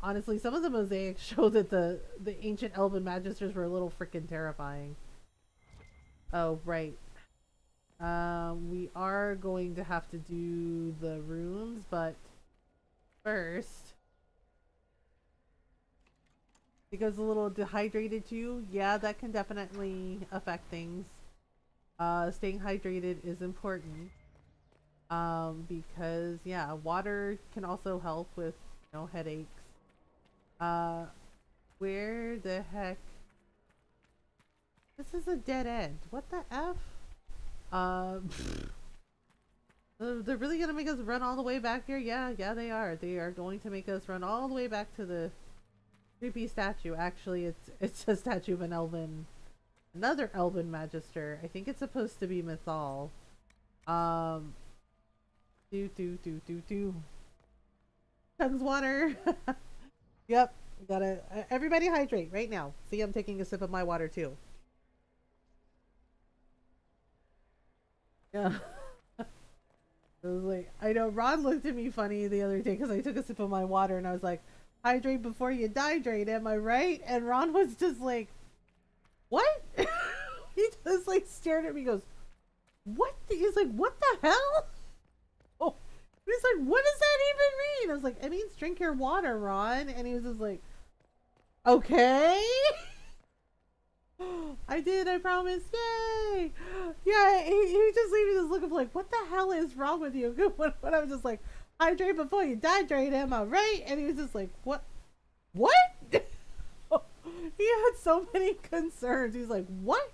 Honestly, some of the mosaics show that the ancient elven magisters were a little freaking terrifying. Oh, right. We are going to have to do the runes, but first... Because a little dehydrated too, yeah, that can definitely affect things. Staying hydrated is important. Because, yeah, water can also help with, you know, headaches. Where the heck? This is a dead end. What the F? They're really gonna make us run all the way back here? Yeah, they are. They are going to make us run all the way back to the creepy statue. Actually, it's a statue of another elven magister. I think it's supposed to be Mythal. Chugs water. Yep, we gotta everybody hydrate right now. See, I'm taking a sip of my water too. Yeah. I was like, I know Ron looked at me funny the other day because I took a sip of my water and I was like, hydrate before you dehydrate, am I right? And Ron was just like, what? He just like stared at me, goes, what? He's like, what the hell? Oh, he's like, what does that even mean? I was like, it means drink your water, Ron. And he was just like, okay. I did, I promise. Yay! Yeah, he just leave me this look of like, what the hell is wrong with you? When I was just like, hydrate before you dehydrate, am I right? And he was just like, what? What? He had so many concerns. He's like, what?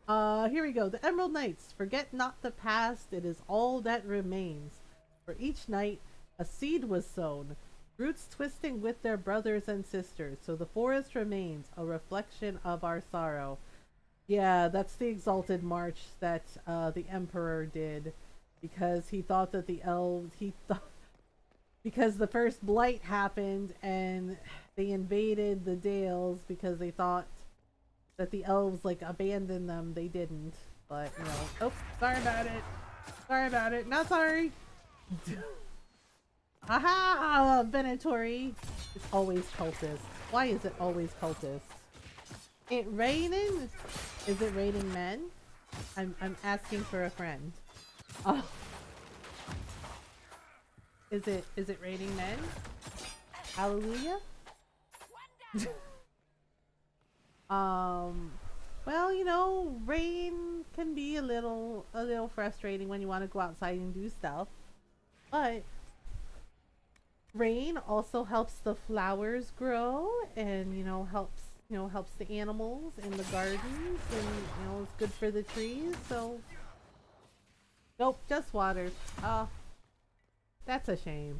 Here we go. The Emerald Knights. Forget not the past. It is all that remains. For each night, a seed was sown. Roots twisting with their brothers and sisters. So the forest remains a reflection of our sorrow. Yeah, that's the exalted march that the Emperor did. Because he thought that the elves... Because the first blight happened and they invaded the Dales because they thought that the elves like abandoned them. They didn't. But, you know. Oh, sorry about it. Sorry about it. Not sorry. Aha! Venatori. It's always cultist. Why is it always cultist? It raining? Is it raining men? I'm asking for a friend. Oh. Is it raining men? Hallelujah? Well, you know, rain can be a little frustrating when you want to go outside and do stuff. But rain also helps the flowers grow and, you know, helps the animals in the gardens, and, you know, it's good for the trees. So nope, just water. Oh, that's a shame.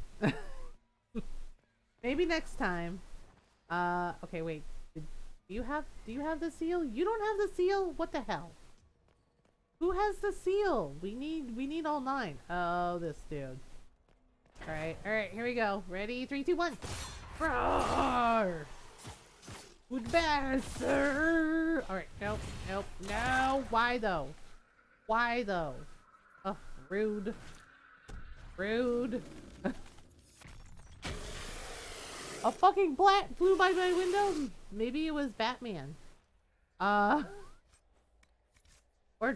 Maybe next time. Okay, wait. Do you have the seal? You don't have the seal? What the hell? Who has the seal? We need all 9. Oh, this dude. Alright, here we go. Ready? 3, 2, 1. Roar! Woodbasser! Alright, nope. No! Why though? Oh, rude. A fucking bat flew by my window? Maybe it was Batman. Or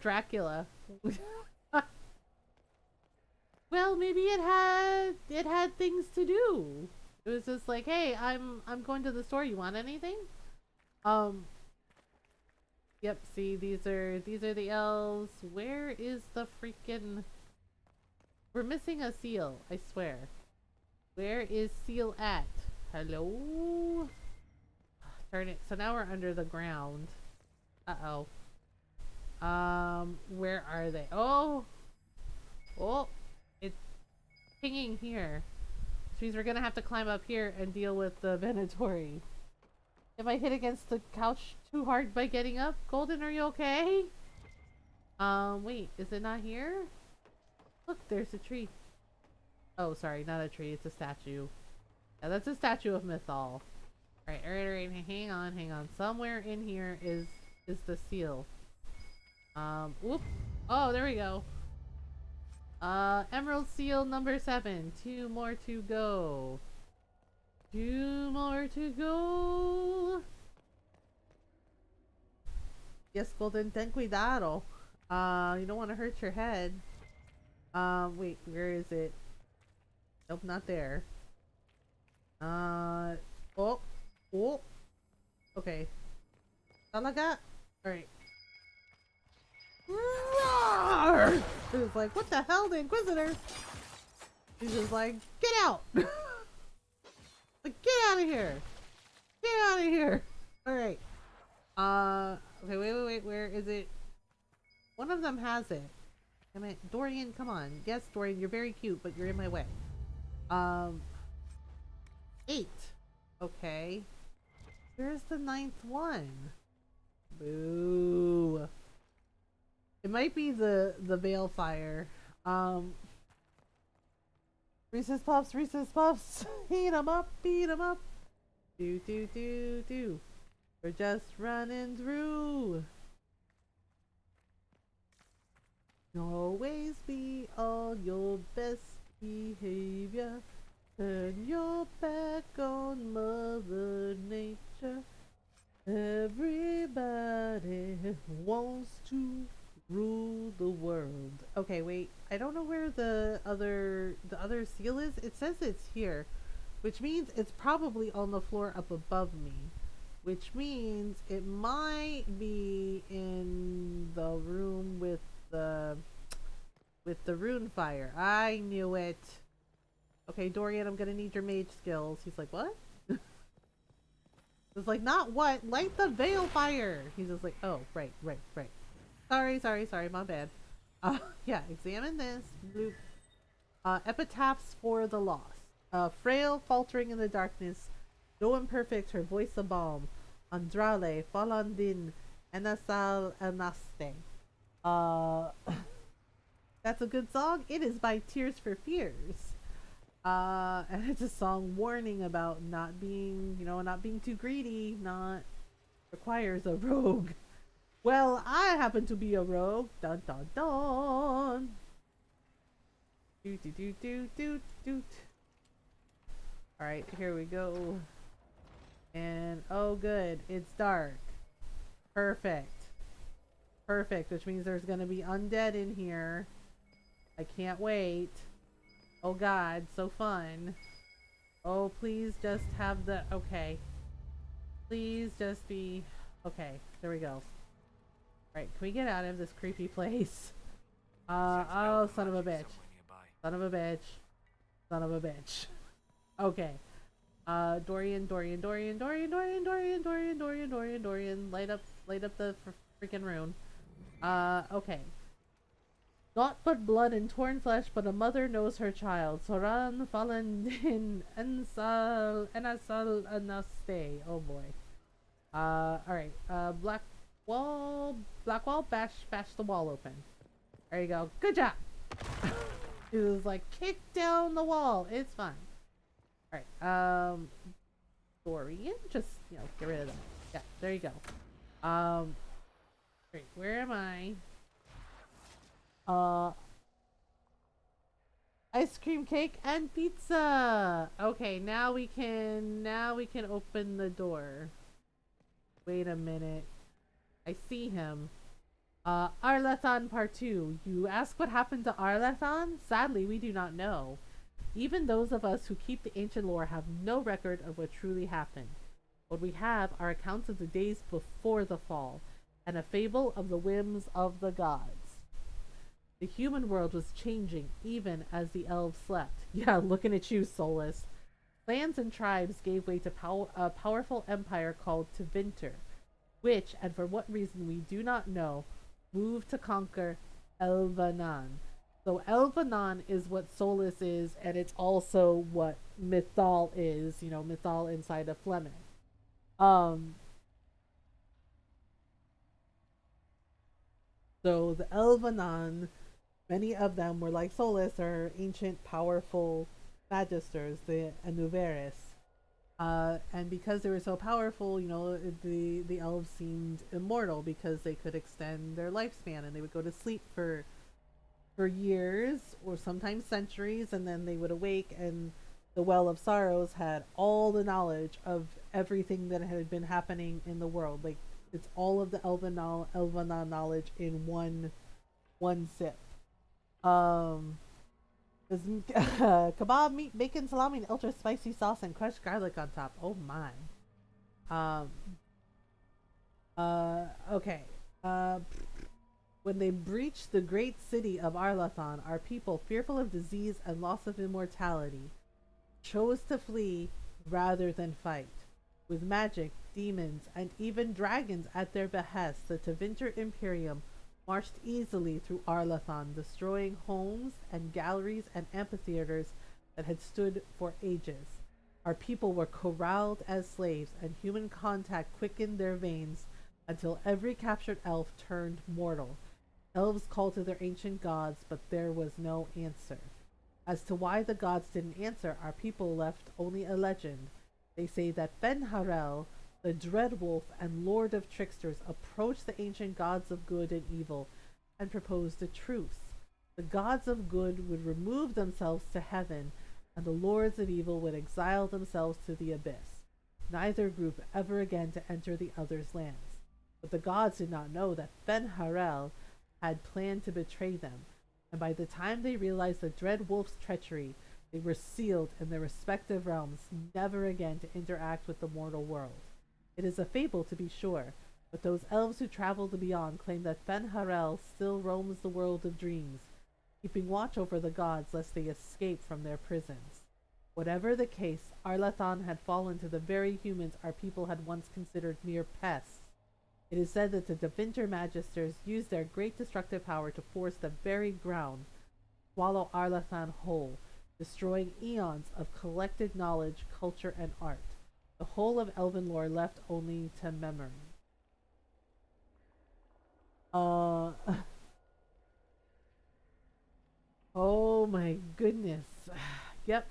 Dracula. Well, maybe it had things to do. It was just like, hey, I'm going to the store. You want anything? Yep. See, these are the elves. Where is the freaking? We're missing a seal. I swear. Where is seal at? Hello. Turn it. So now we're under the ground. Uh-oh. Where are they? Oh, it's pinging here. Which means we're gonna have to climb up here and deal with the Venatori. If I hit against the couch too hard by getting up? Golden, are you okay? Wait, is it not here? Look, there's a tree. Oh, sorry, not a tree, it's a statue. Yeah, that's a statue of Mythal. Alright, hang on. Somewhere in here is the seal. Whoop. Oh, there we go. Emerald seal number 7. 2 more to go. 2 more to go. Yes, Golden, ten cuidado. You don't want to hurt your head. Wait, where is it? Nope, not there. Oh. Okay. Talaga? Alright. Roar! It was like, what the hell, the Inquisitors? He's just like, get out! Like, get out of here! Get out of here! Alright. Okay, wait, where is it? One of them has it. Damn it. Dorian, come on. Yes, Dorian, you're very cute, but you're in my way. 8. Okay. Where's the 9th one? Boo. It might be the veil fire. Reese's Puffs. Heat 'em up. Do. We're just running through. Always be on your best behavior. Turn your back on Mother Nature. Everybody wants to rule the world. Okay, wait. I don't know where the other seal is. It says it's here, which means it's probably on the floor up above me, which means it might be in the room with the rune fire. I knew it. Okay, Dorian, I'm gonna need your mage skills. He's like, what? It's like, not what? Light the veil fire. He's just like, oh, right. Sorry, my bad. Yeah, examine this. Bloop. Epitaphs for the lost. Frail, faltering in the darkness, though imperfect, her voice a balm. Andrale, Falandin, Enasal, Anaste. That's a good song. It is by Tears for Fears. And it's a song warning about not being too greedy, requires a rogue. Well, I happen to be a rogue. Dun dun dun. Doot. Alright, here we go. And oh good, it's dark. Perfect, which means there's gonna be undead in here. I can't wait. Oh god, so fun. Oh, please just have the... Okay. Please just be... Okay, there we go. Alright, can we get out of this creepy place? Oh, son of a bitch. Son of a bitch. Okay. Dorian. Light up the freaking rune. Okay. Naught but blood and torn flesh, but a mother knows her child. Soran Falandin Ensal Enasal Anaste. Oh boy. Alright. Black wall, bash the wall open. There you go. Good job. It was like, kick down the wall. It's fine. Alright. Dorian, just, get rid of that. Yeah, there you go. Wait, where am I? Ice cream cake and pizza. Okay, now we can open the door. Wait a minute. I see him. Arlethan Part 2. You ask what happened to Arlethan? Sadly, we do not know. Even those of us who keep the ancient lore have no record of what truly happened. What we have are accounts of the days before the fall, and a fable of the whims of the gods. The human world was changing even as the elves slept. Yeah, looking at you, Solus. Clans and tribes gave way to a powerful empire called Tevinter, which, and for what reason we do not know, moved to conquer Elvanan. So Elvanan is what Solus is, and it's also what Mythal is, you know, Mythal inside of Fleming. So the Elvanan, many of them were like Solus, are ancient, powerful magisters, the Anuveris. And because they were so powerful, you know, the elves seemed immortal because they could extend their lifespan, and they would go to sleep for years or sometimes centuries, and then they would awake, and the Well of Sorrows had all the knowledge of everything that had been happening in the world. Like, it's all of the Elvanan knowledge in one sip. There's kebab meat, bacon, salami, and ultra spicy sauce, and crushed garlic on top. Oh my. Okay. When they breached the great city of Arlathan, our people, fearful of disease and loss of immortality, chose to flee rather than fight. With magic, demons, and even dragons at their behest, the Tevinter Imperium marched easily through Arlathan, destroying homes and galleries and amphitheaters that had stood for ages. Our people were corralled as slaves, and human contact quickened their veins until every captured elf turned mortal. Elves called to their ancient gods, but there was no answer. As to why the gods didn't answer, our people left only a legend. They say that Ben-Harel, the Dread Wolf and Lord of Tricksters, approached the ancient gods of good and evil and proposed a truce. The gods of good would remove themselves to heaven, and the lords of evil would exile themselves to the abyss, neither group ever again to enter the other's lands. But the gods did not know that Ben-Harel had planned to betray them, and by the time they realized the Dread Wolf's treachery, they were sealed in their respective realms, never again to interact with the mortal world. It is a fable, to be sure, but those elves who traveled beyond claim that Ben-Harel still roams the world of dreams, keeping watch over the gods lest they escape from their prisons. Whatever the case, Arlathan had fallen to the very humans our people had once considered mere pests. It is said that the Tevinter Magisters used their great destructive power to force the very ground, swallow Arlathan whole, destroying eons of collected knowledge, culture, and art. The whole of elven lore left only to memory. Oh my goodness. Yep.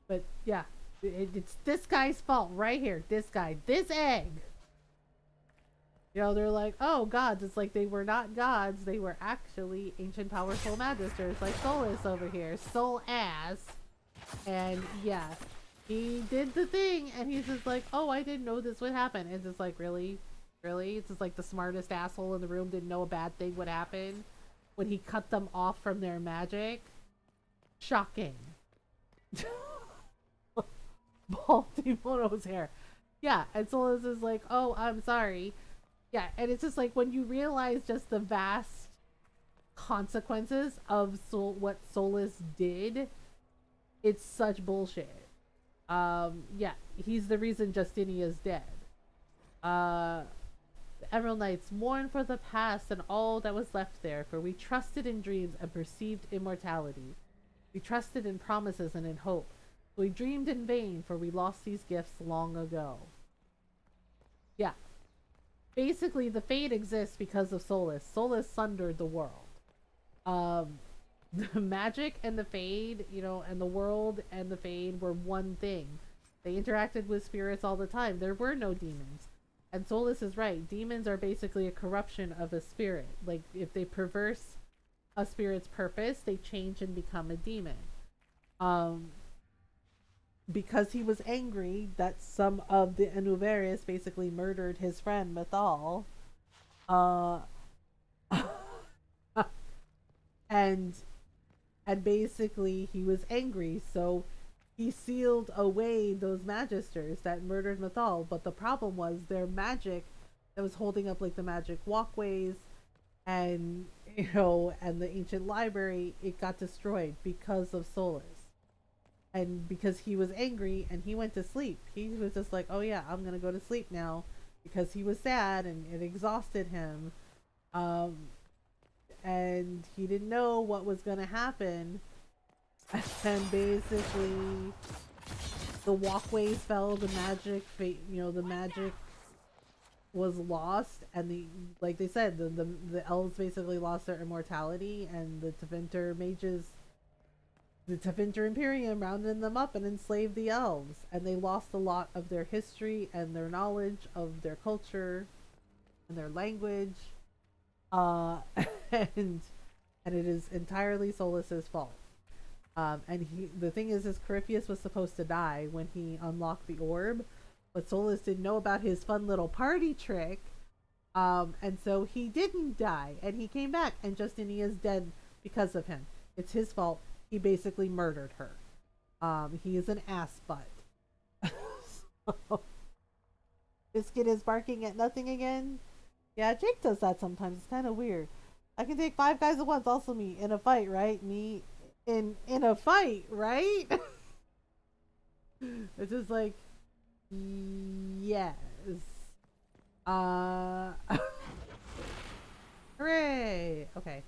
But yeah, it's this guy's fault right here. This guy. This egg. You know, they're like, oh, gods. It's like they were not gods. They were actually ancient powerful magisters like Solus over here. Soul ass. And yeah, he did the thing, and he's just like, oh, I didn't know this would happen. It's just like, really? Really? It's just like the smartest asshole in the room didn't know a bad thing would happen when he cut them off from their magic. Shocking. Baltimore's hair. Yeah, and Solus is like, oh, I'm sorry. Yeah, and it's just like when you realize just the vast consequences of what Solus did, it's such bullshit. Yeah, he's the reason Justinia's dead. The Emerald Knights mourn for the past and all that was left there, for we trusted in dreams and perceived immortality. We trusted in promises and in hope. We dreamed in vain, for we lost these gifts long ago. Yeah. Basically, the Fade exists because of Solus. Solus sundered the world. The magic and the Fade, you know, and the world and the Fade were one thing. They interacted with spirits all the time. There were no demons. And Solus is right. Demons are basically a corruption of a spirit. Like, if they perverse a spirit's purpose, they change and become a demon. Um, because he was angry that some of the Anuvaris basically murdered his friend Mithal. Uh, and basically he was angry, so he sealed away those magisters that murdered Mithal. But the problem was their magic that was holding up like the magic walkways and and the ancient library, it got destroyed because of Solus. And because he was angry and he went to sleep, he was just like, oh yeah, I'm gonna go to sleep now, because he was sad and it exhausted him. And he didn't know what was gonna happen. And basically the walkways fell, the magic the magic was lost, and like they said, the elves basically lost their immortality, and the Tevinter mages, the Tevinter Imperium rounded them up and enslaved the elves, and they lost a lot of their history and their knowledge of their culture and their language. And it is entirely Solus's fault. And the thing is Corypheus was supposed to die when he unlocked the orb, but Solus didn't know about his fun little party trick. And so he didn't die, and he came back, and Justinia is dead because of him. It's his fault. He basically murdered her. He is an ass butt. So, Biscuit is barking at nothing again. Yeah, Jake does that sometimes. It's kind of weird. I can take 5 guys at once. Also me in a fight, right? Me in a fight, right? It's just like, yes. Hooray! Okay.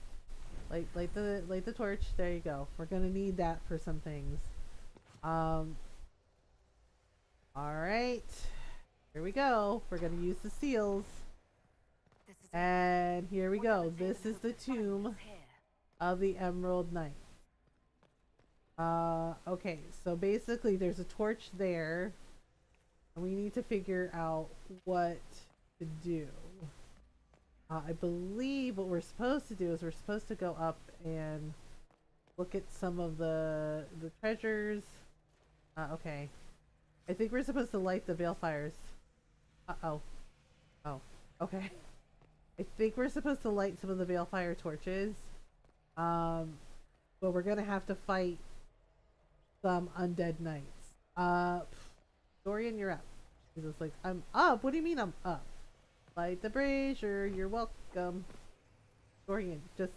Light the torch. There you go. We're gonna need that for some things. Alright. Here we go. We're gonna use the seals. And here we go. This is the tomb of the Emerald Knight. Okay, so basically there's a torch there, and we need to figure out what to do. I believe what we're supposed to do is we're supposed to go up and look at some of the treasures. Okay. I think we're supposed to light the balefires. Uh-oh. Oh, okay. I think we're supposed to light some of the balefire torches. But we're gonna have to fight some undead knights. Dorian, you're up. He's just like, I'm up? What do you mean I'm up? Light the brazier, you're welcome. Dorian, just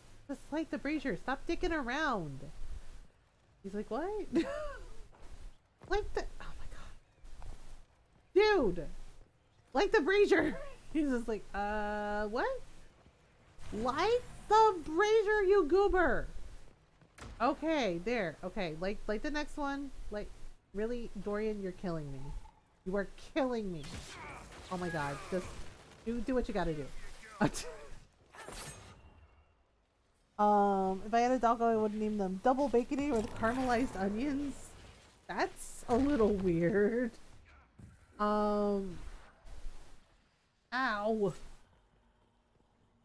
light the brazier. Stop dicking around. He's like, what? Like the, oh my god. Dude! Light the brazier! He's just like, what? Light the brazier, you goober! Okay, there. Okay, light the next one. Like, really? Dorian, you're killing me. You are killing me. Oh my god, just do what you gotta do. If I had a doggo, I would name them Double Bacony with caramelized onions. That's a little weird. Ow.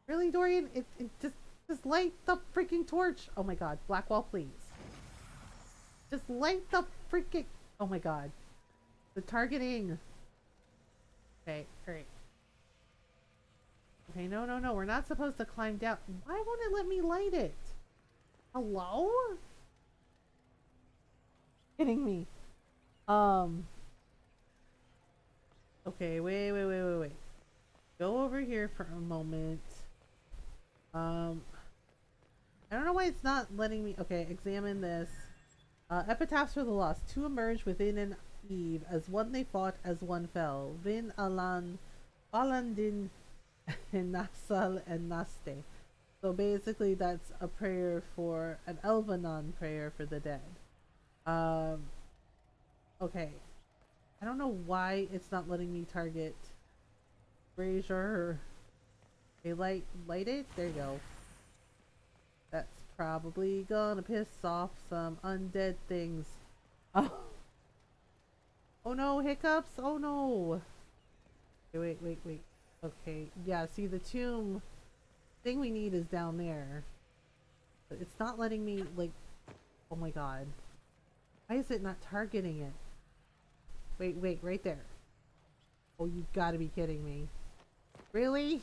Really, Dorian? It just light the freaking torch. Oh my god, Blackwall, please. Just light the freaking, oh my god. The targeting. Okay, great. Okay, no, we're not supposed to climb down. Why won't it let me light it? Hello? Kidding me. Okay, wait. Go over here for a moment. I don't know why it's not letting me. Okay, examine this. Epitaphs for the lost. 2 emerged within an eve. As one they fought, as one fell. Vin Alan, Alandin, and Nasal and Naste. So basically that's a prayer for an Elvanon prayer for the dead. Okay. I don't know why it's not letting me target brazier. Okay, light it. There you go. That's probably gonna piss off some undead things. Oh, oh no, hiccups. Oh no. Okay, wait. Okay, yeah, see the tomb thing we need is down there. But it's not letting me, like, oh my god. Why is it not targeting it? Wait, right there. Oh, you gotta be kidding me. Really?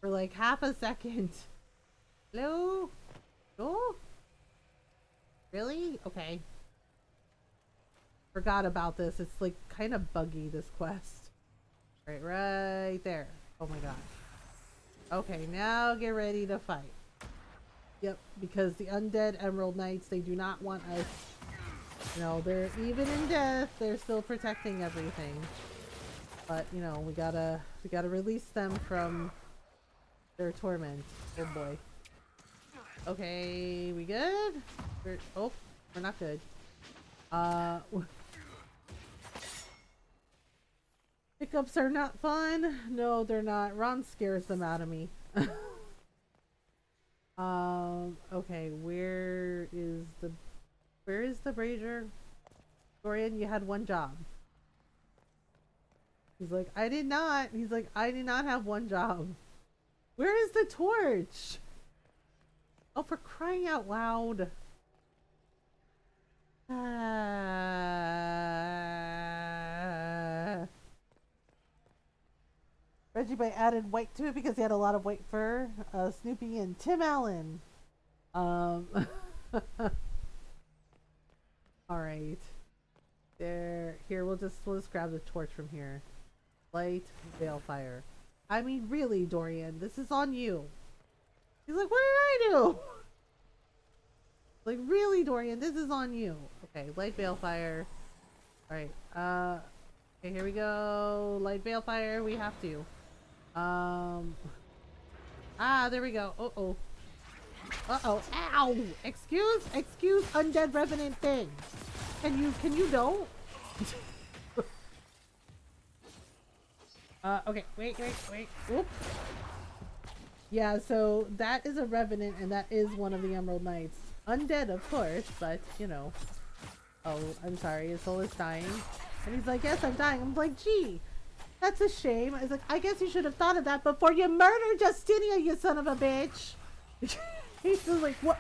For like half a second. Hello? Oh? Really? Okay. Forgot about this. It's like kind of buggy, this quest. Right there. Oh my god. Okay, now get ready to fight. Yep, because the undead Emerald Knights, they do not want us. You know, they're even in death, they're still protecting everything. But, you know, we gotta release them from their torment. Oh boy. Okay, we good? We're not good. Hiccups are not fun. No, they're not. Ron scares them out of me. Okay, where is the brazier? Dorian, you had one job. He's like, I did not. He's like, I did not have one job. Where is the torch? Oh, for crying out loud. Reggie Boy added white to it because he had a lot of white fur. Snoopy and Tim Allen. Alright. There. Here, we'll just grab the torch from here. Light, balefire. I mean, really, Dorian, this is on you. He's like, what did I do? Like, really, Dorian, this is on you. Okay, light balefire. Alright, okay, here we go. Light balefire, we have to. There we go. Uh-oh. Uh-oh. Ow! Excuse, undead revenant thing. Can you don't? Okay, wait. Oop. Yeah, so that is a revenant, and that is one of the Emerald Knights. Undead, of course, but, you know. Oh, I'm sorry, his soul is dying. And he's like, yes, I'm dying. I'm like, gee, that's a shame. I was like, I guess you should have thought of that before you murdered Justinia, you son of a bitch. He's just like, what?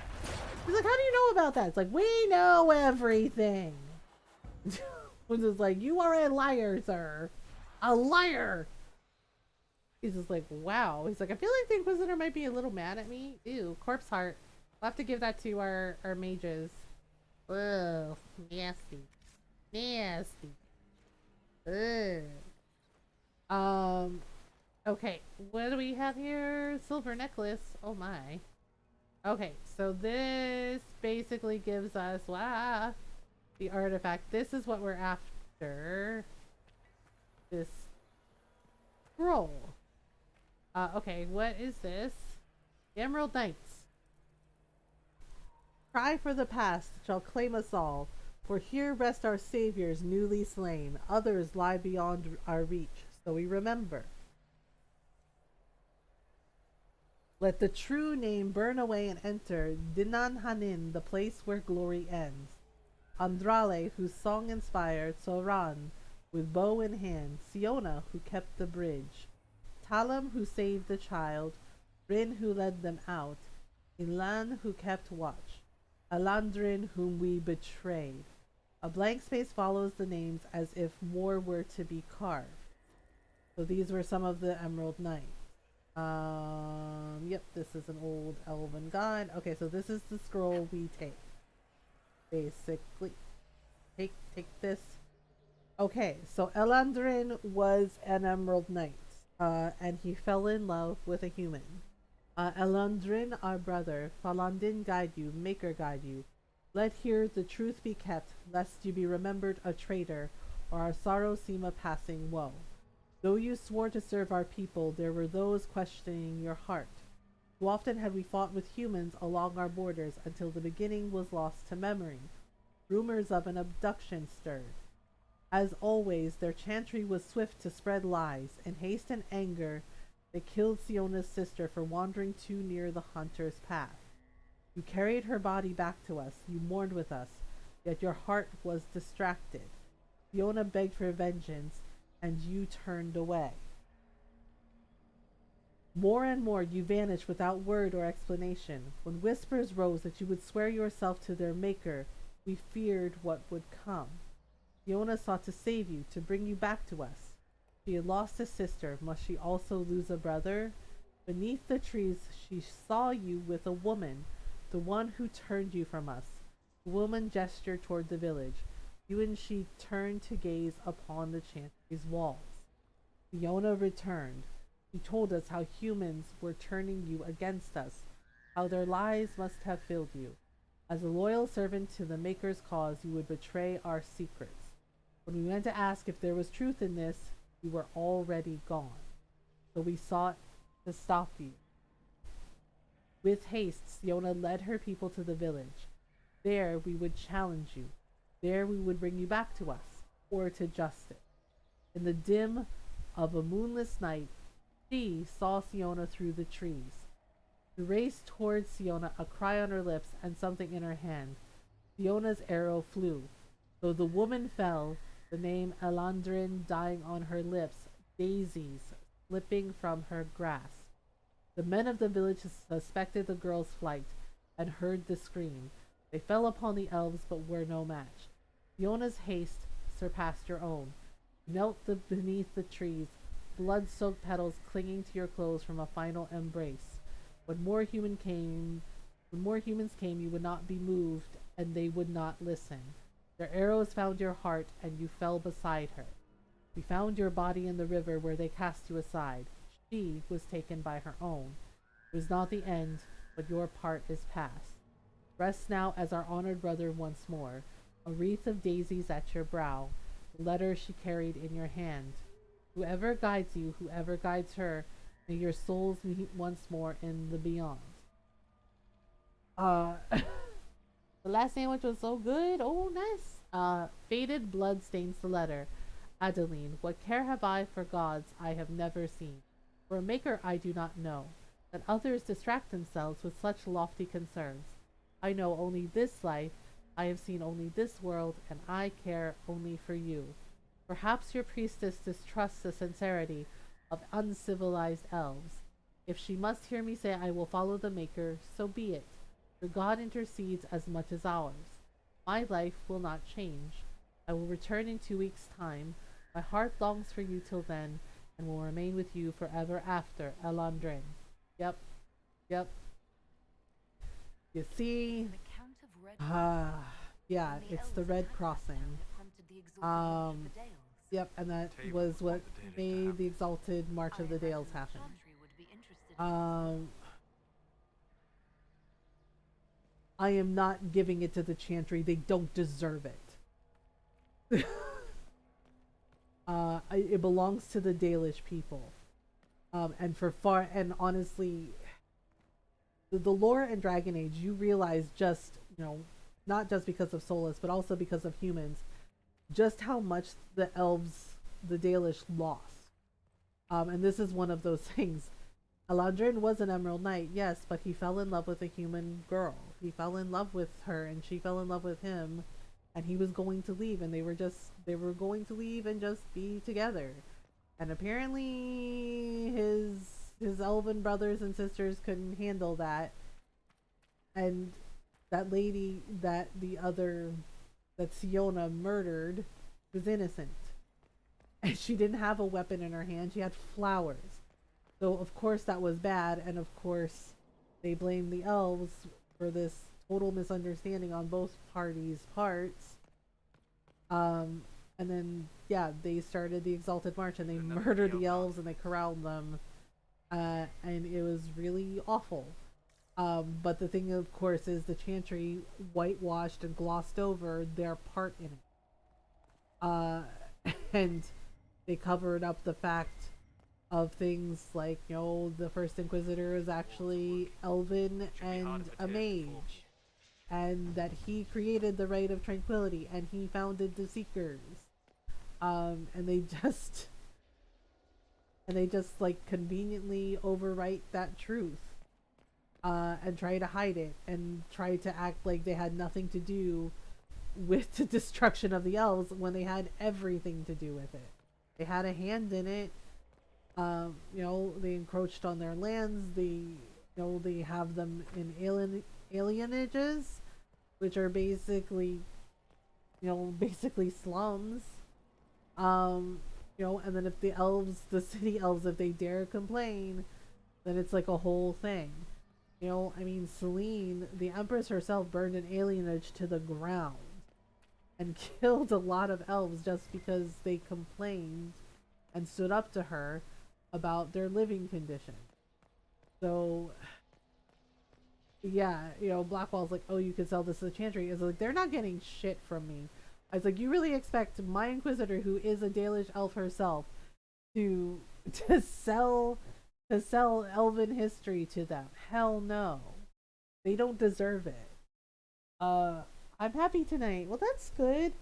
He's like, how do you know about that? It's like, we know everything. Which is like, you are a liar, sir. A liar. He's just like, wow. He's like, I feel like the Inquisitor might be a little mad at me. Ew, corpse heart. We'll have to give that to our mages. Ugh, nasty. Nasty. Ugh. Okay, what do we have here? Silver necklace. Oh my. Okay, so this basically gives us, the artifact. This is what we're after. This scroll. Okay, what is this? The Emerald Knights. Cry for the past shall claim us all, for here rest our saviors newly slain. Others lie beyond our reach, so we remember. Let the true name burn away and enter Dinan Hanin, the place where glory ends. Andrale, whose song inspired Soran, with bow in hand, Siona, who kept the bridge, Talam, who saved the child, Rin, who led them out, Inlan, who kept watch, Alandrin, whom we betrayed. A blank space follows the names as if more were to be carved. So these were some of the Emerald Knights. Yep, this is an old elven god. Okay, so this is the scroll we take. Basically. Take this. Okay, so Elandrin was an Emerald Knight. And he fell in love with a human. Elandrin, our brother, Falandin guide you, Maker guide you. Let here the truth be kept, lest you be remembered a traitor, or our sorrow seem a passing woe. Though you swore to serve our people, there were those questioning your heart. Too often had we fought with humans along our borders until the beginning was lost to memory. Rumors of an abduction stirred. As always, their chantry was swift to spread lies. In haste and anger, they killed Siona's sister for wandering too near the hunter's path. You carried her body back to us, you mourned with us, yet your heart was distracted. Siona begged for vengeance, and you turned away. More and more you vanished without word or explanation. When whispers rose that you would swear yourself to their maker, We feared what would come. Fiona sought to save you, to bring you back to us. She had lost a sister. Must she also lose a brother? Beneath the trees, she saw you with a woman, the one who turned you from us. The woman gestured toward the village. You and she turned to gaze upon the chantry's walls. Fiona returned. She told us how humans were turning you against us, how their lies must have failed you. As a loyal servant to the Maker's cause, you would betray our secrets. When we went to ask if there was truth in this, you were already gone. So we sought to stop you. With haste, Siona led her people to the village. There we would challenge you. There we would bring you back to us, or to justice. In the dim of a moonless night, she saw Siona through the trees. She raced towards Siona, a cry on her lips and something in her hand. Siona's arrow flew. Though the woman fell, the name Elandrin dying on her lips, daisies slipping from her grasp. The men of the village suspected the girl's flight and heard the scream. They fell upon the elves but were no match. Fiona's haste surpassed your own. Knelt beneath the trees, blood-soaked petals clinging to your clothes from a final embrace. When more humans came, you would not be moved, and they would not listen. Their arrows found your heart, and you fell beside her. We found your body in the river where they cast you aside. She was taken by her own. It was not the end, but your part is past. Rest now as our honored brother once more. A wreath of daisies at your brow, the letter she carried in your hand. Whoever guides you, whoever guides her, may your souls meet once more in the beyond. The last sandwich was so good. Oh, nice. Faded blood stains the letter. Adeline, what care have I for gods I have never seen? For a maker I do not know. That others distract themselves with such lofty concerns. I know only this life, I have seen only this world, and I care only for you. Perhaps your priestess distrusts the sincerity of uncivilized elves. If she must hear me say I will follow the Maker, so be it. For God intercedes as much as ours. My life will not change. I will return in 2 weeks' time. My heart longs for you till then, and will remain with you forever after, Elandrin. Yep. Yep. You see? The Count of Red Yeah, and the it's elves the Red attacked that Crossing. town that prompted the exalted March of the Dales. Yep, and that Table was what on the daily made tab. the Exalted March of the Dales happen. Chantry would be interested in I am not giving it to the Chantry. They don't deserve it. It belongs to the Dalish people. And honestly, the lore in Dragon Age, you realize just, not just because of Solus, but also because of humans, just how much the elves, the Dalish, lost. And this is one of those things. Elandrin was an Emerald Knight, yes, but he fell in love with a human girl. He fell in love with her, and she fell in love with him, and he was going to leave, and they were going to leave and just be together. And apparently his elven brothers and sisters couldn't handle that. And that lady that Siona murdered was innocent. And she didn't have a weapon in her hand, she had flowers. So of course that was bad, and of course they blamed the elves for this total misunderstanding on both parties' parts. And then, yeah, they started the Exalted March, and they murdered the elves, and they corralled them. And it was really awful. But the thing, of course, is the Chantry whitewashed and glossed over their part in it. And they covered up the fact of things like, the first Inquisitor is actually elven and a mage. And that he created the Rite of Tranquility, and he founded the Seekers. And they just like conveniently overwrite that truth, and try to hide it, and try to act like they had nothing to do with the destruction of the elves when they had everything to do with it. They had a hand in it. They encroached on their lands. They have them in alienages, which are basically you know, basically slums. You know, and then if the elves, the city elves, if they dare complain, then it's like a whole thing. You know, I mean, Celine, the Empress herself, burned an alienage to the ground and killed a lot of elves just because they complained and stood up to her about their living conditions. So, yeah, you know, Blackwall's like, oh, you can sell this to the Chantry. It's like, they're not getting shit from me. I was like, you really expect my Inquisitor, who is a Dalish elf herself, to sell elven history to them? Hell no. They don't deserve it. I'm happy tonight. Well, that's good.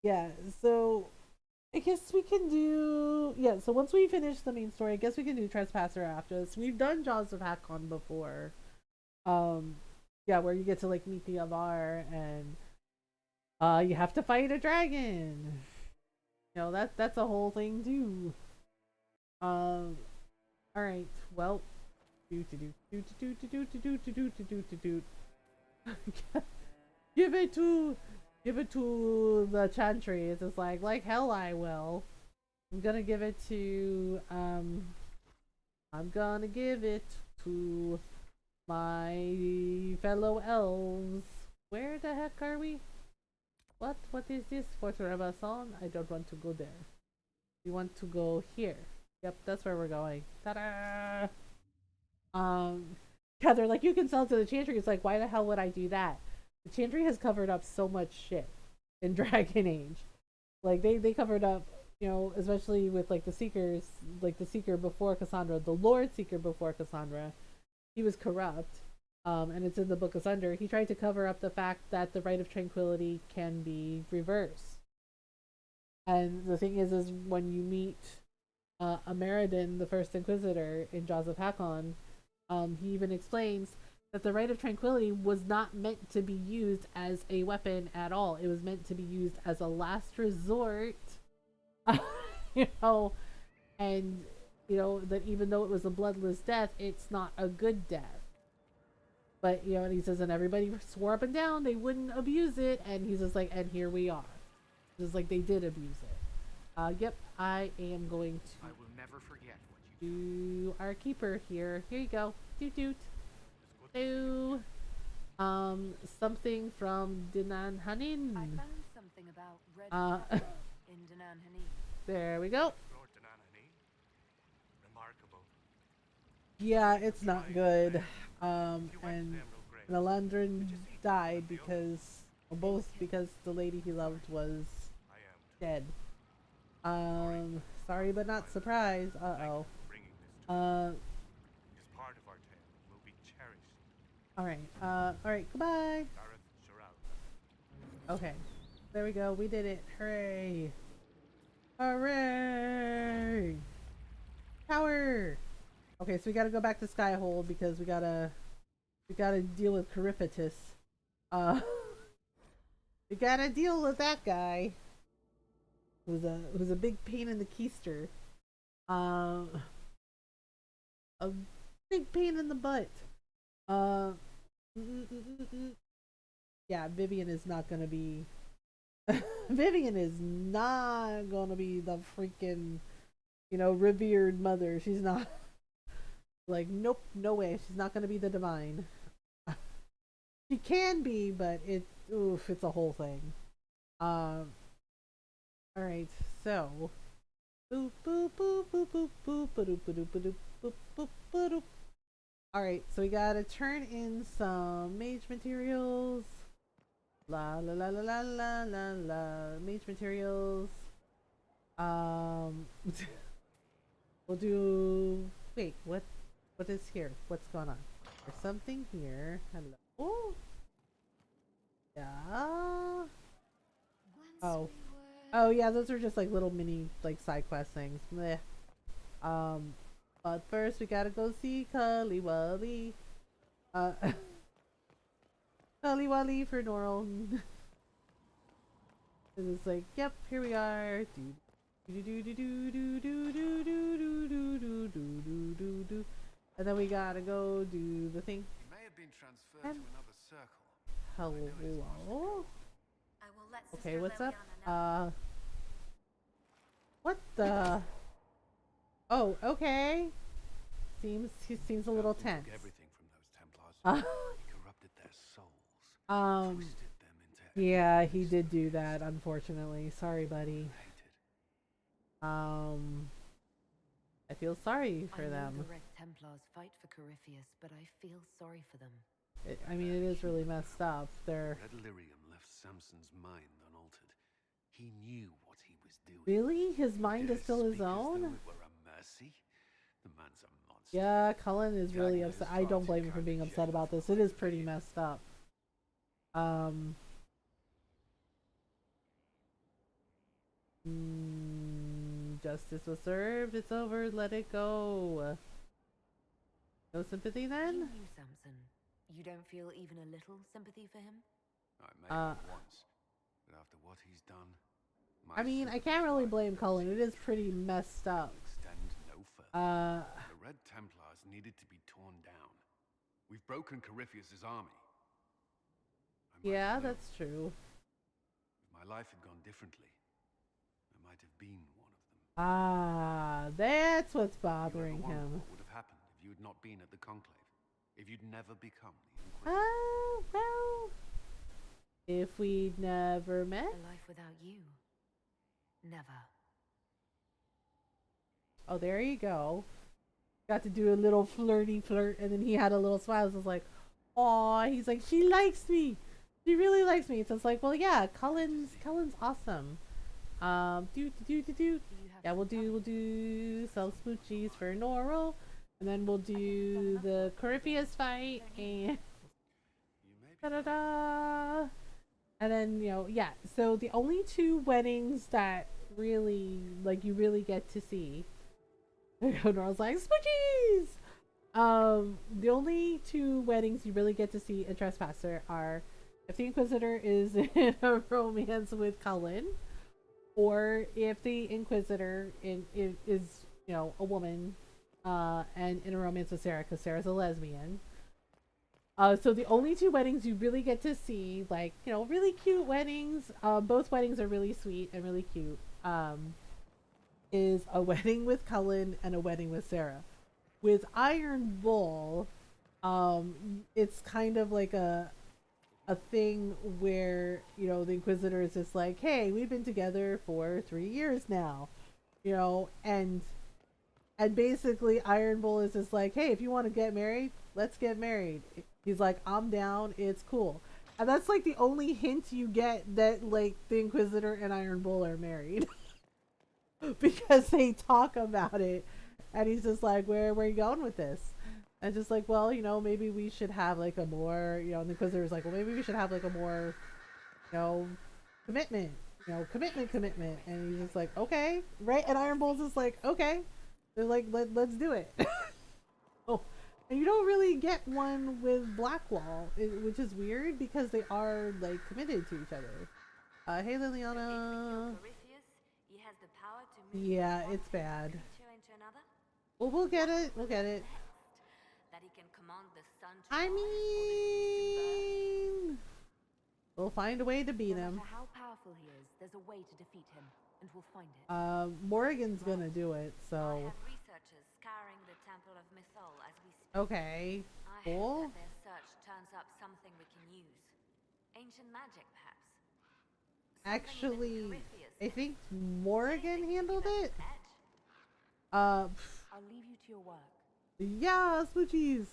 Yeah, so I guess we can do, yeah, so once we finish the main story, I guess we can do Trespasser after this. We've done Jaws of Hakon before. Yeah, where you get to like meet the Avar and you have to fight a dragon. You know, that's a whole thing too. Alright, well, give it to the Chantry. It's just like hell I will. I'm gonna give it to my fellow elves. Where the heck are we? What is this? Fort Rebasson? I don't want to go there. We want to go here. Yep, that's where we're going. Ta-da! Yeah, they're like, you can sell to the Chantry. It's like, why the hell would I do that? The Chantry has covered up so much shit in Dragon Age. Like, they covered up, you know, especially with, like, the Seekers, like, the Seeker before Cassandra, the Lord Seeker before Cassandra. He was corrupt, and it's in the Book of Thunder. He tried to cover up the fact that the Rite of Tranquility can be reversed. And the thing is when you meet Ameridin, the First Inquisitor, in Jaws of Hakon, he even explains that the Rite of Tranquility was not meant to be used as a weapon at all. It was meant to be used as a last resort, you know, and, you know, that even though it was a bloodless death, it's not a good death. But, you know, and he says, and everybody swore up and down they wouldn't abuse it, and he's just like, and here we are. Just like they did abuse it. Yep, I am going to. I will never forget what you do our keeper here. Here you go. Doot doot. Do something from Dinan Hanin. I found something about red pepper in Dinan Hanin. There we go. Lord Dananani. Remarkable. Yeah, it's not good. And Nalandrin died because, or both because the lady he loved was dead. Sorry but not surprised. Uh-oh. Part of our tale will be cherished. Alright, goodbye. Okay. There we go. We did it. Hooray. Hooray! Tower! Okay, so we gotta go back to Skyhold because we gotta deal with Coryphatus. We gotta deal with that guy. Who's a big pain in the keister. A big pain in the butt. Yeah, Vivian is not gonna be Vivian is not gonna be the freaking, you know, revered mother. She's not. Like, nope, no way. She's not gonna be the divine. She can be, but it's a whole thing. Alright, so boop boop boop boop boop boop boop boop boop boop boop boop. Alright, so we gotta turn in some mage materials. La la la la la la la la. Mage materials. We'll do. Wait, what is here? What's going on? There's something here. Hello. Yeah. Oh yeah, those are just like little mini like side quest things. Meh. But first we gotta go see Cully Wally. Cully Wally for Norl. It's like, yep, here we are. And then we gotta go do the thing. You may have been transferred to another circle. Hello. I will Okay, what's up? What the? Oh, okay. He seems a little Lawful tense. took everything from those Templars. He corrupted their souls. Twisted them into Yeah, he did do that, unfortunately. Sorry, buddy. hated. I feel sorry for I know them. the Red Templars fight for Corypheus, but I feel sorry for them. I mean, it is really messed up. They're Red lyrium left Samson's mind unaltered. He knew what he was doing. really his mind Dare is still his speak as though own. it were a mercy? The man's a monster. Yeah, Cullen is really Gagne upset. is I far don't too blame him for kind being of upset Jade about for this. the It is like pretty of messed up. Um. Justice was served. It's over. Let it go. No sympathy You then? knew Samson. You don't feel even a little sympathy for him? I may have once, but after what he's done, my I mean, I sympathies can't really lie blame with Cullen. those It is pretty messed who up. extend no further. Uh, The Red Templars needed to be torn down. We've broken Corypheus's army. I might yeah, have known. that's true. If my life had gone differently, I might have been one of them. Ah, that's what's You ever bothering wonder him. what would have happened if you had not been at the conclave? If you'd never become the Inquisitor? Oh, well, if we'd never met. A life without you. Never. Oh, there you go. Got to do a little flirty flirt, and then he had a little smile. So it's like, aw, he's like, she likes me. She really likes me. So it's like, well, yeah, Cullen's awesome. Yeah, we'll do some smoochies for Norrell, and then we'll do the Corypheus fight, and You may be da-da-da. And then, yeah, so the only two weddings that really, like, you really get to see. Norrell's like, smoochies! The only two weddings you really get to see a Trespasser are if the Inquisitor is in a romance with Cullen, or if the Inquisitor is a woman, and in a romance with Sarah, because Sarah's a lesbian. So the only two weddings you really get to see, like, really cute weddings, both weddings are really sweet and really cute, is a wedding with Cullen and a wedding with Sarah. With Iron Bull, it's kind of like a thing where, the Inquisitor is just like, hey, we've been together for 3 years now, and basically Iron Bull is just like, hey, if you want to get married, let's get married. He's like, I'm down, it's cool. And that's like the only hint you get that, like, the Inquisitor and Iron Bull are married. Because they talk about it, and he's just like, where are you going with this? And just like, well, maybe we should have like a more, and the Inquisitor's like, well, maybe we should have like a more, commitment, commitment. And he's just like, okay, right? And Iron Bull's just like, okay. They're like, let's do it. Oh, and you don't really get one with Blackwall, which is weird because they are like committed to each other. Hey, Liliana. Yeah, it's bad. Well, we'll get it. We'll get it. I mean, we'll find a way to beat him. No matter how powerful he is, there's a way to defeat him, and we'll find it. Morrigan's gonna do it, I so have researchers scouring the Temple of Mythol as we speak. okay, I cool. hope that their search turns up something we can use. Ancient magic, perhaps. Something Actually, that Corypheus I think Morrigan handled it. edge. I'll leave you to your work. Yeah, smoochies.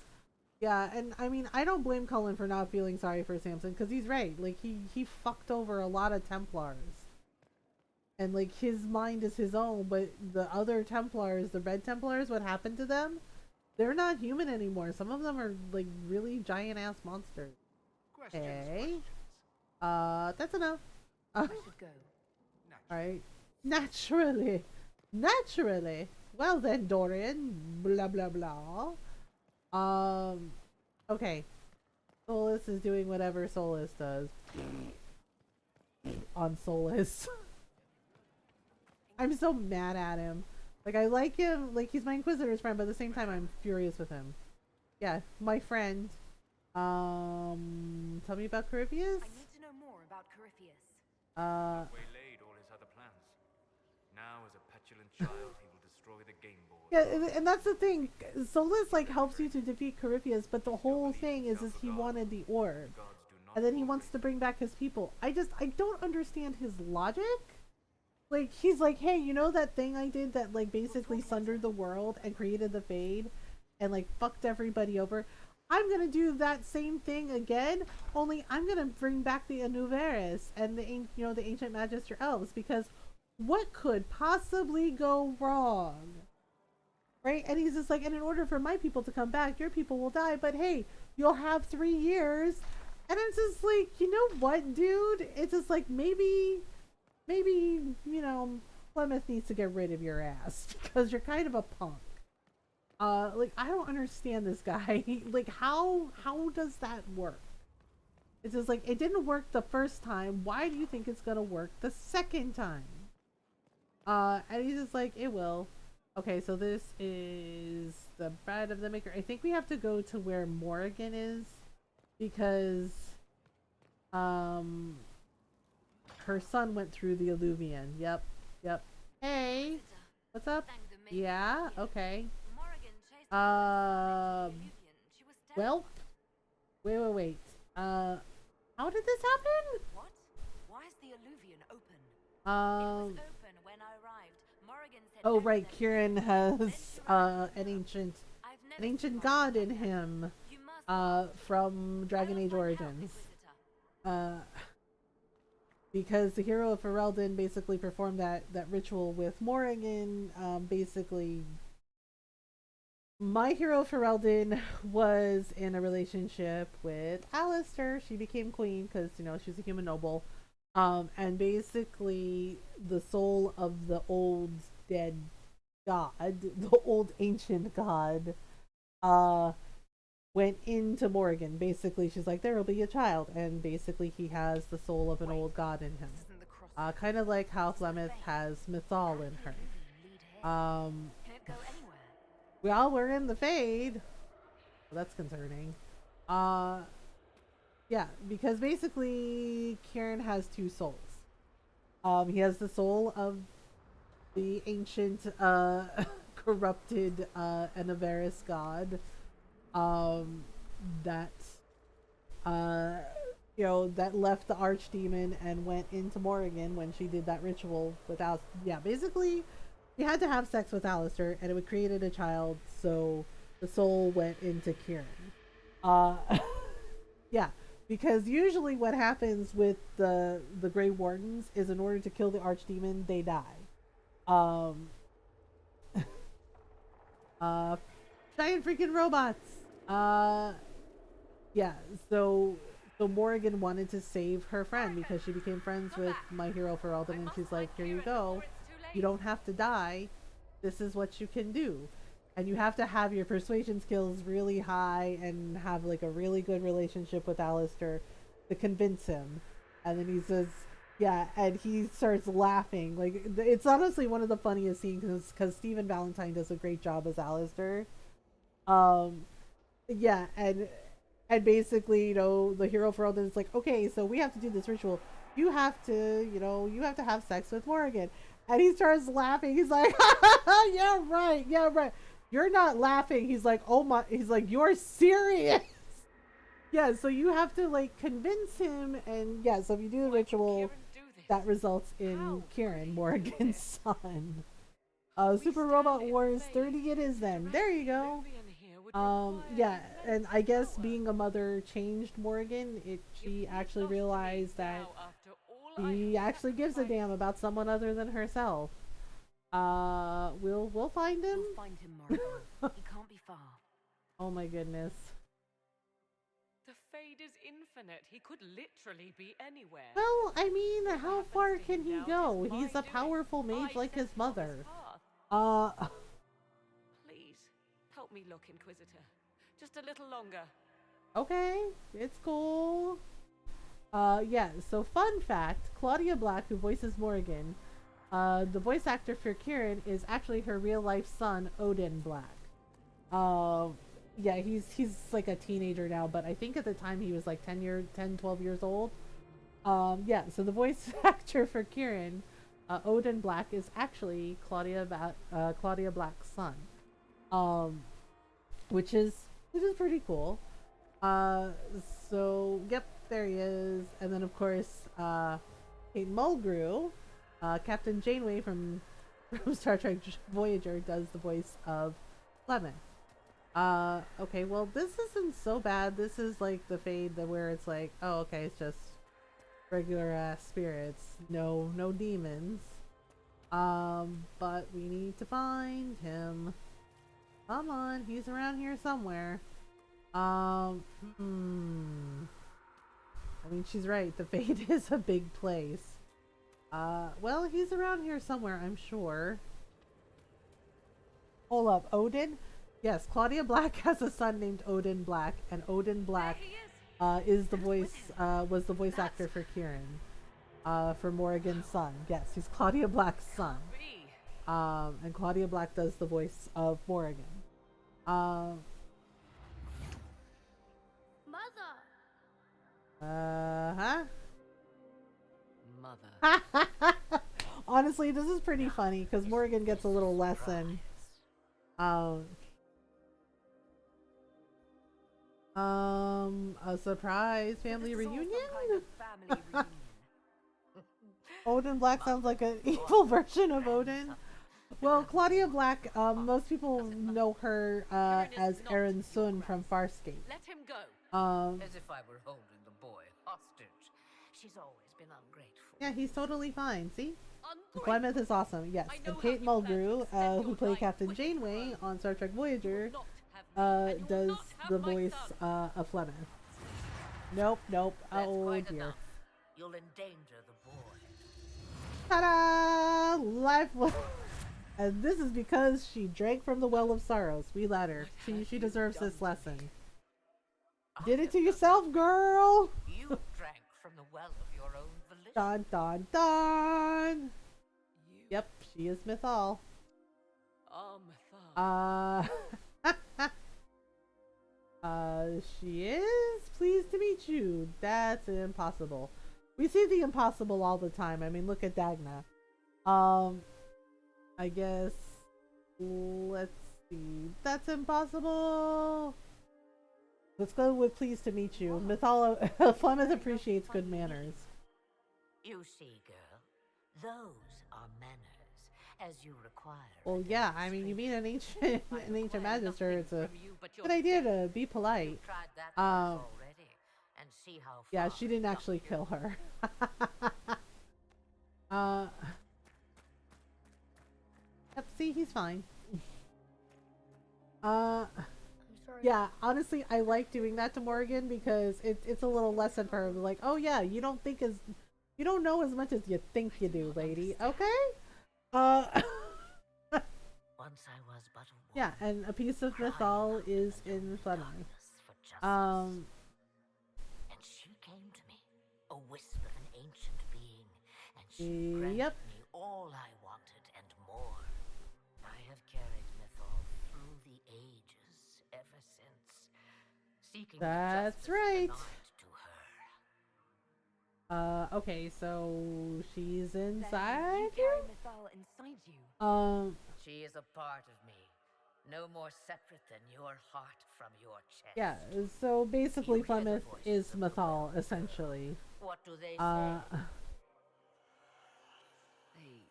Yeah, and I mean, I don't blame Cullen for not feeling sorry for Samson, because he's right. Like, he fucked over a lot of Templars. And, like, his mind is his own, but the other Templars, the Red Templars, what happened to them? They're not human anymore. Some of them are, like, really giant-ass monsters. questions. Okay. That's enough. I should go. Alright. Naturally. Naturally. Well then, Dorian. Blah, blah, blah. Okay. Solus is doing whatever Solus does. On Solus. I'm so mad at him. Like, I like him. Like, he's my Inquisitor's friend, but at the same time, I'm furious with him. Yeah, my friend. Tell me about Corypheus? I need to know more about Corypheus. Waylaid all his other plans. Now, as a petulant child, he will destroy the game board. Yeah, and that's the thing. Solus like helps you to defeat Corypheus, but the whole thing is he wanted the orb, Gods do not and then he cooperate. wants to bring back his people. I don't understand his logic. Like he's like, hey, you know that thing I did that like basically sundered the world and created the Fade, and like fucked everybody over. I'm gonna do that same thing again. Only I'm gonna bring back the Anuveris and the ancient Magister elves, because what could possibly go wrong? Right? And he's just like, and in order for my people to come back, your people will die, but hey, you'll have 3 years. And it's just like, you know what, dude? It's just like, maybe, Plymouth needs to get rid of your ass because you're kind of a punk. Like, I don't understand this guy. Like, how does that work? It's just like, it didn't work the first time. Why do you think it's gonna work the second time? And he's just like, it will. Okay, so this is the Bride of the Maker. I think we have to go to where Morrigan is, because her son went through the Illuvian. Yep. Hey, what's up? Yeah, okay. Well, wait. How did this happen? What? Why is the Illuvian open? It was open when I arrived. Morrigan said Oh no right, to Kieran has an ancient god in him from Dragon Age Origins. Because the hero of Ferelden basically performed that ritual with Morrigan. Basically, my hero Ferelden was in a relationship with Alistair. She became queen because she's a human noble. And basically the soul of the old dead god, the old ancient god, went into Morrigan. Basically, she's like, there will be a child, and basically he has the soul of an old god in him. Kind of like how Flemeth has Mythal in her. Can it go anywhere? Well, we're in the Fade. Well, that's concerning. Yeah, because basically Kieran has 2 souls. He has the soul of the ancient corrupted Anaveris god, that that left the archdemon and went into Morrigan when she did that ritual without. Yeah, basically she had to have sex with Alistair and it created a child, so the soul went into Kieran. Yeah, because usually what happens with the Grey Wardens is, in order to kill the archdemon, they die. Giant freaking robots. Yeah, so Morrigan wanted to save her friend because she became friends with my hero Ferelden, and she's like, here you go. You don't have to die. This is what you can do. And you have to have your persuasion skills really high and have like a really good relationship with Alistair to convince him. And then he says, yeah, and he starts laughing. Like, it's honestly one of the funniest scenes because Stephen Valentine does a great job as Alistair. Yeah, and basically, the hero Ferelden is like, okay, so we have to do this ritual. You have to have sex with Morrigan. And he starts laughing. He's like, yeah, right. You're not laughing. He's like, oh my, he's like, you're serious. Yeah, so you have to like convince him, and yeah, so if you do the ritual, that results in Kieran, Morrigan's son. Super Robot Wars 30 it is then. There you go. Yeah, and I guess being a mother changed Morrigan. She actually realized that she actually gives a damn about someone other than herself. We'll find him. We'll find him, Morrigan. He can't be far. Oh my goodness. The Fade is infinite. He could literally be anywhere. Well, I mean, how far can he go? He's a powerful mage like his mother. Please, help me look, Inquisitor. Just a little longer. Okay, it's cool. Yeah, so fun fact, Claudia Black, who voices Morrigan, the voice actor for Kieran is actually her real life son, Odin Black. Yeah, he's like a teenager now, but I think at the time he was like 12 years old. Yeah, so the voice actor for Kieran, Odin Black, is actually Claudia Black's son. Um, which is pretty cool. Uh, so yep, there he is, and then of course, Kate Mulgrew, Captain Janeway from Star Trek Voyager, does the voice of Lemon. Okay, well this isn't so bad. This is like the fade that where it's like, oh okay, it's just regular ass spirits, no demons. But we need to find him. Come on, he's around here somewhere. I mean, she's right. The Fade is a big place. Well, he's around here somewhere, I'm sure. Hold up, Odin? Yes, Claudia Black has a son named Odin Black, and Odin Black is the voice was the voice actor for Kieran, for Morrigan's son. Yes, he's Claudia Black's son. And Claudia Black does the voice of Morrigan. Mother! Huh? Mother. Honestly, this is pretty funny because Morrigan gets a little lesson. A surprise family reunion? Kind of family reunion. Odin Black sounds like an evil version of Odin. Well, Claudia Black, most people know her as Erin Sun from Farscape. Let him go. As if I were holding the boy hostage. She's always been ungrateful. Yeah, he's totally fine. See? Ungrateful. Plymouth is awesome. Yes, I know and how Kate you plan to Mulgrew, spend who your played life Captain with Janeway her. on Star Trek You will Voyager, not have me, and you will does not have the my voice son. of Plymouth. Nope. That's Oh quite dear. enough. You'll endanger the boy. Ta-da! Life was... And this is because she drank from the well of sorrows. We let her. She deserves this lesson. Did it to yourself, girl! You drank from the well of your own volition. Dun dun dun! You Yep, she is Mythal. are Mythal. She is pleased to meet you. That's impossible. We see the impossible all the time. I mean, look at Dagna. I guess, let's see. That's impossible. Let's go with pleased to meet you. Plymouth appreciates good manners. You see, girl, those are manners, as you require. Well, yeah, I mean, you mean an ancient magister. It's a From you, but good you're idea dead. to be polite. You've tried that once already, and see how Yeah, far she didn't it's actually got kill you. her. Yep, see, he's fine. I'm sorry. Yeah, honestly, I like doing that to Morgan because it's a little lesson for her. Like, oh yeah, you don't know as much as you think you do, lady. Okay? Once I was but a woman, Yeah, and a piece of crying Mythal out is the in front of me. darkness for justice. Um, And she came to me, a wisp of an ancient being, and she granted Yep. me all I wanted and more. I have carried Mythal through the ages ever since, seeking the That's justice right. denied to her. Okay, so she's Then inside you you? carry Mythal inside you. She is a part of me, no more separate than your heart from your chest. Yeah, so basically You hear the Plymouth voices is of the Mythal, well. essentially. What do they say? They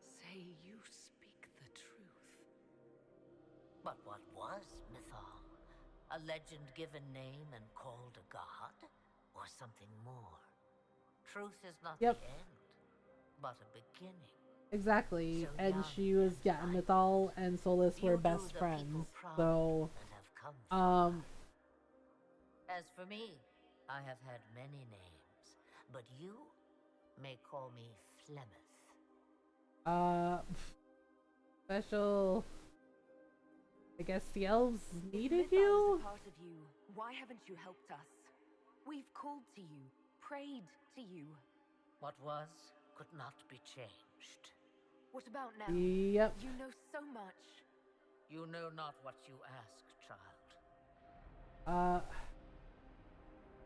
say you speak the truth. But what was Mythal? A legend given name and called a god? Or something more? Truth is not Yep. the end, but a beginning. Exactly, So and young she was, yeah, and Mythal and Solus You were do best the friends, people proud so, and have come far. as As for me, I have had many names, but you may call me Flemeth. special, I guess the elves needed Mythal is you? a part of you. Why haven't you helped us? We've called to you, prayed to you. What was could not be changed. What about now? Yep. You know so much. You know not what you ask, child.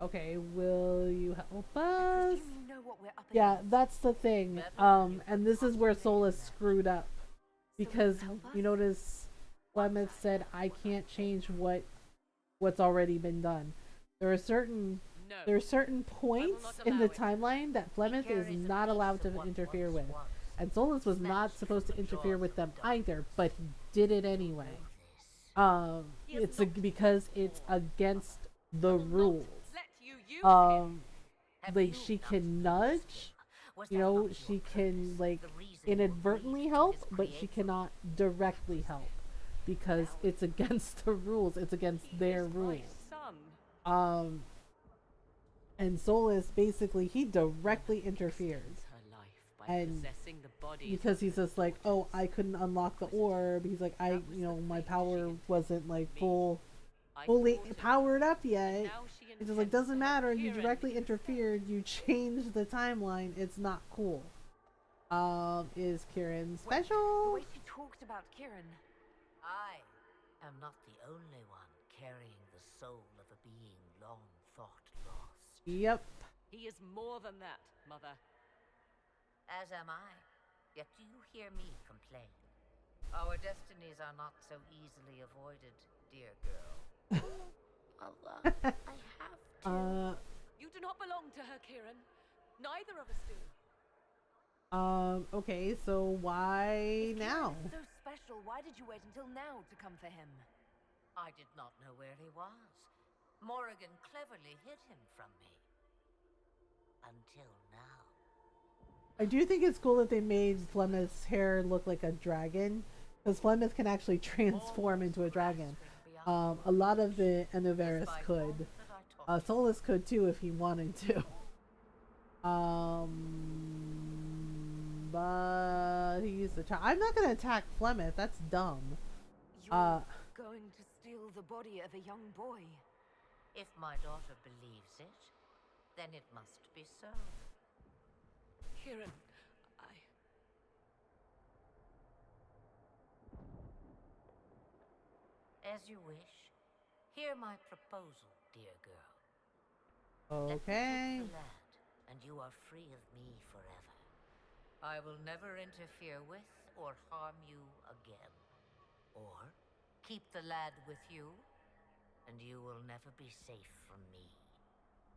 Okay, will you help I us? presume you know what we're up Yeah, against. that's the thing. And this is where Solus screwed up. Because help us? you notice Plymouth said, I can't change what's already been done. There are certain points in the timeline that Plymouth is not allowed to interfere with. And Solus was not supposed to interfere with them either, but he did it anyway. Because it's against the rules. Like she can nudge, she can like inadvertently help, but she cannot directly help because it's against the rules. It's against their rules. And Solus basically he directly interferes. And because he's just like, oh, I couldn't unlock the orb. He's like, my power wasn't like fully powered up yet. It's just like, doesn't matter. You directly interfered. You changed the timeline. It's not cool. Is Kieran special? The way she talked about Kieran. I am not the only one carrying the soul of a being long thought lost. Yep. He is more than that, Mother. As am I. Yet do you hear me complain? Our destinies are not so easily avoided, dear girl. Allah, I have to. You do not belong to her, Kieran. Neither of us do. Okay, so why now? If Kieran is so special, why did you wait until now to come for him? I did not know where he was. Morrigan cleverly hid him from me. Until now. I do think it's cool that they made Flemeth's hair look like a dragon, because Flemeth can actually transform into a dragon. A lot of the Enoveris could. Solus could too if he wanted to. But he's the child. I'm not gonna attack Flemeth. That's dumb. You're going to steal the body of a young boy. If my daughter believes it, then it must be so. Kieran, As you wish. Hear my proposal, dear girl. Okay. Let me take the lad, and you are free of me forever. I will never interfere with or harm you again. Or keep the lad with you, and you will never be safe from me.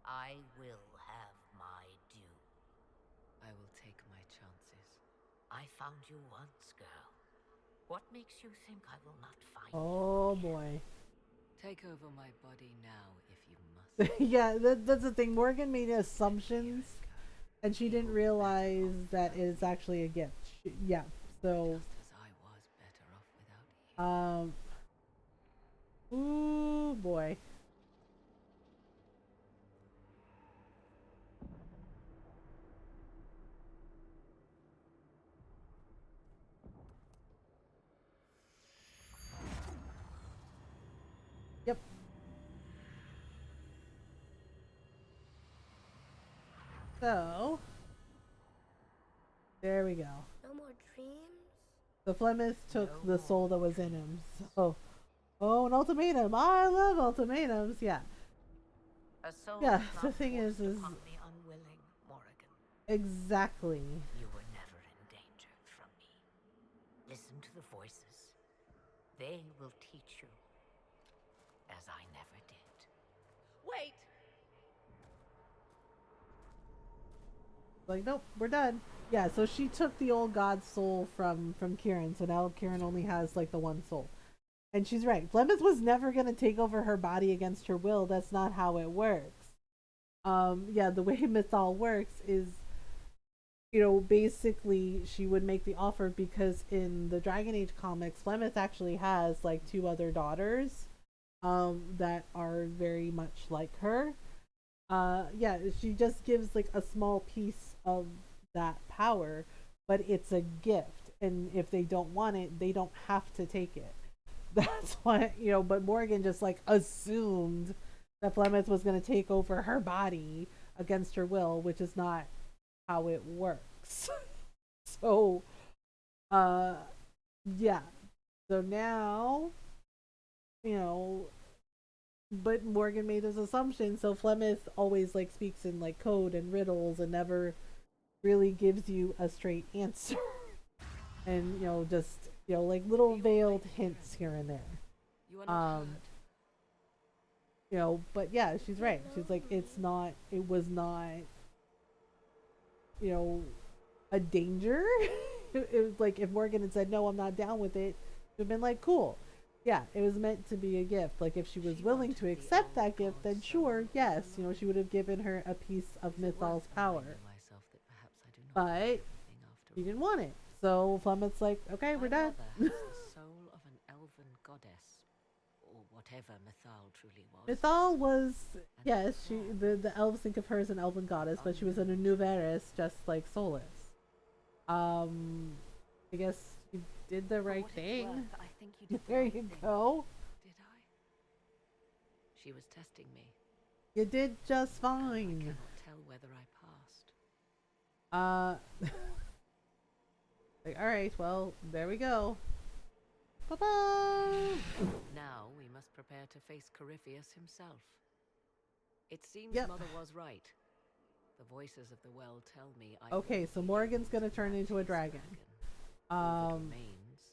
I will have my due. I will take my chances. I found you once, girl. What makes you think I will not find you? Oh boy. Take over my body now if you must. Yeah, that's the thing. Morgan made assumptions, and she didn't realize that it is actually a gift. Yeah, so. Just as I was better off without you. Ooh boy. Yep. So, there we go. No more dreams? The Flemeth took the soul that was in him. So, oh, an ultimatum. I love ultimatums. Yeah. Yeah, the thing is the unwilling, Morrigan. Exactly. You were never in danger from me. Listen to the voices. They will teach you, as I never did. Wait! Like, nope, we're done. Yeah, so she took the old god's soul from Kieran, so now Kieran only has like the one soul. And she's right. Flemeth was never gonna take over her body against her will. That's not how it works. Yeah, the way Mythal works is, basically she would make the offer because in the Dragon Age comics, Flemeth actually has like 2 other daughters, that are very much like her. Yeah, she just gives like a small piece of that power, but it's a gift, and if they don't want it, they don't have to take it. That's why, but Morgan just like assumed that Flemeth was going to take over her body against her will, which is not how it works. So, yeah. So now, but Morgan made this assumption, so Flemeth always like speaks in like code and riddles and never really gives you a straight answer. And you know, just like little veiled hints here and there. You are not hurt. You know, but yeah, she's right. She's like, it was not, a danger. It was like, if Morgan had said, no, I'm not down with it, it would have been like, cool. Yeah, it was meant to be a gift. Like, if she was willing to accept that gift, then sure, yes, she would have given her a piece of Mythal's power. But he didn't want it. So Flemeth's like, okay, we're done. The soul of an elven goddess, or whatever Mythal truly was. Mythal was, yes, the elves think of her as an elven goddess, but she was an Unuveris, just like Solus. I guess you did the right thing. I think you did the There right you thing. go. Did I? She was testing me. You did just I fine. cannot tell whether I passed. Like, alright, well, there we go. Bye-bye! Now we must prepare to face Corypheus himself. It seems Yep. Mother was right. The voices of the well tell me I Okay, will so be Morgan's able gonna to turn match into a this dragon. All that remains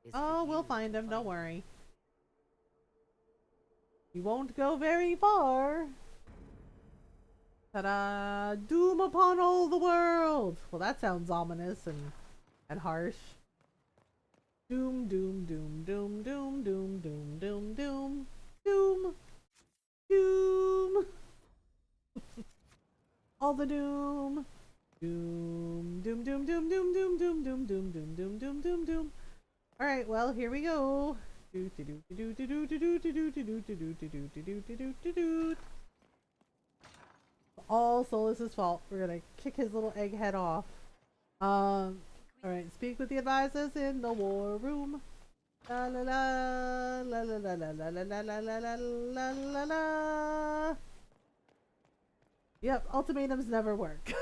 is for Oh, we'll you find to him, don't find worry. You won't go very far. Ta-da! Doom upon all the world! Well, that sounds ominous and harsh. Doom, doom, doom, doom, doom, doom, doom, doom, doom, doom, doom. All the doom. Doom, doom, doom, doom, doom, doom, doom, doom, doom, doom, doom, doom, doom, doom. All right, well, here we go. Do do do do do do do do do do do do do do do do do do do. All Solus's fault. We're gonna kick his little egg head off. All right. Speak with the advisors in the war room. La la la la la la la la la la la la la la la. Yep. Ultimatums never work.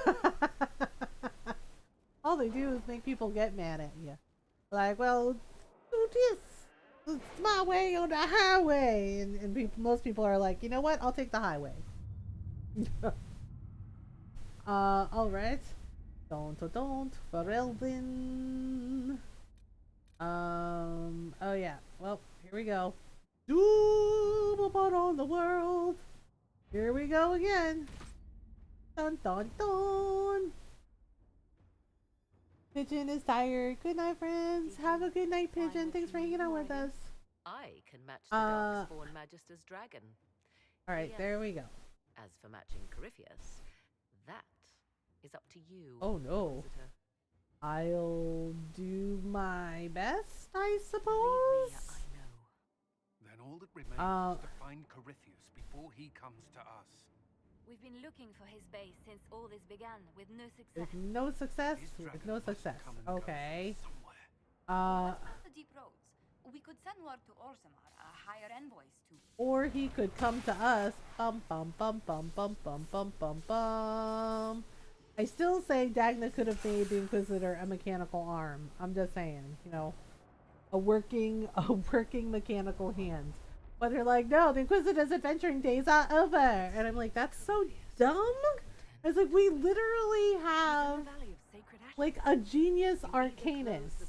All they do is make people get mad at you. Like, well, do this. It's my way on the highway, and most people are like, you know what? I'll take the highway. Alright. Don't, Ferelden. Oh yeah. Well, here we go. Doom upon all the world. Here we go again. Dun dun dun. Pigeon is tired. Good night, friends. Have a good night, Pigeon. Thanks for hanging out with us. I can match the Darkspawn Magister's dragon. Alright, there we go. As for matching Corypheus, that is up to you. Oh no. Visitor. I'll do my best, I Believe suppose. me, I know. Then all that remains is to find Corypheus before he comes to us. We've been looking for his base since all this began, with no success. With no success? His With dragon no must success. come and go Okay. somewhere. What about the deep roads? We could send word to Orzammar, hire envoys to. Or he could come to us. Bum bum bum bum bum bum bum bum bum. I still say Dagna could have made the Inquisitor a mechanical arm. I'm just saying, a working mechanical hand. But they're like, no, the Inquisitor's adventuring days are over. And I'm like, that's so dumb. It's like, we literally have like a genius arcanist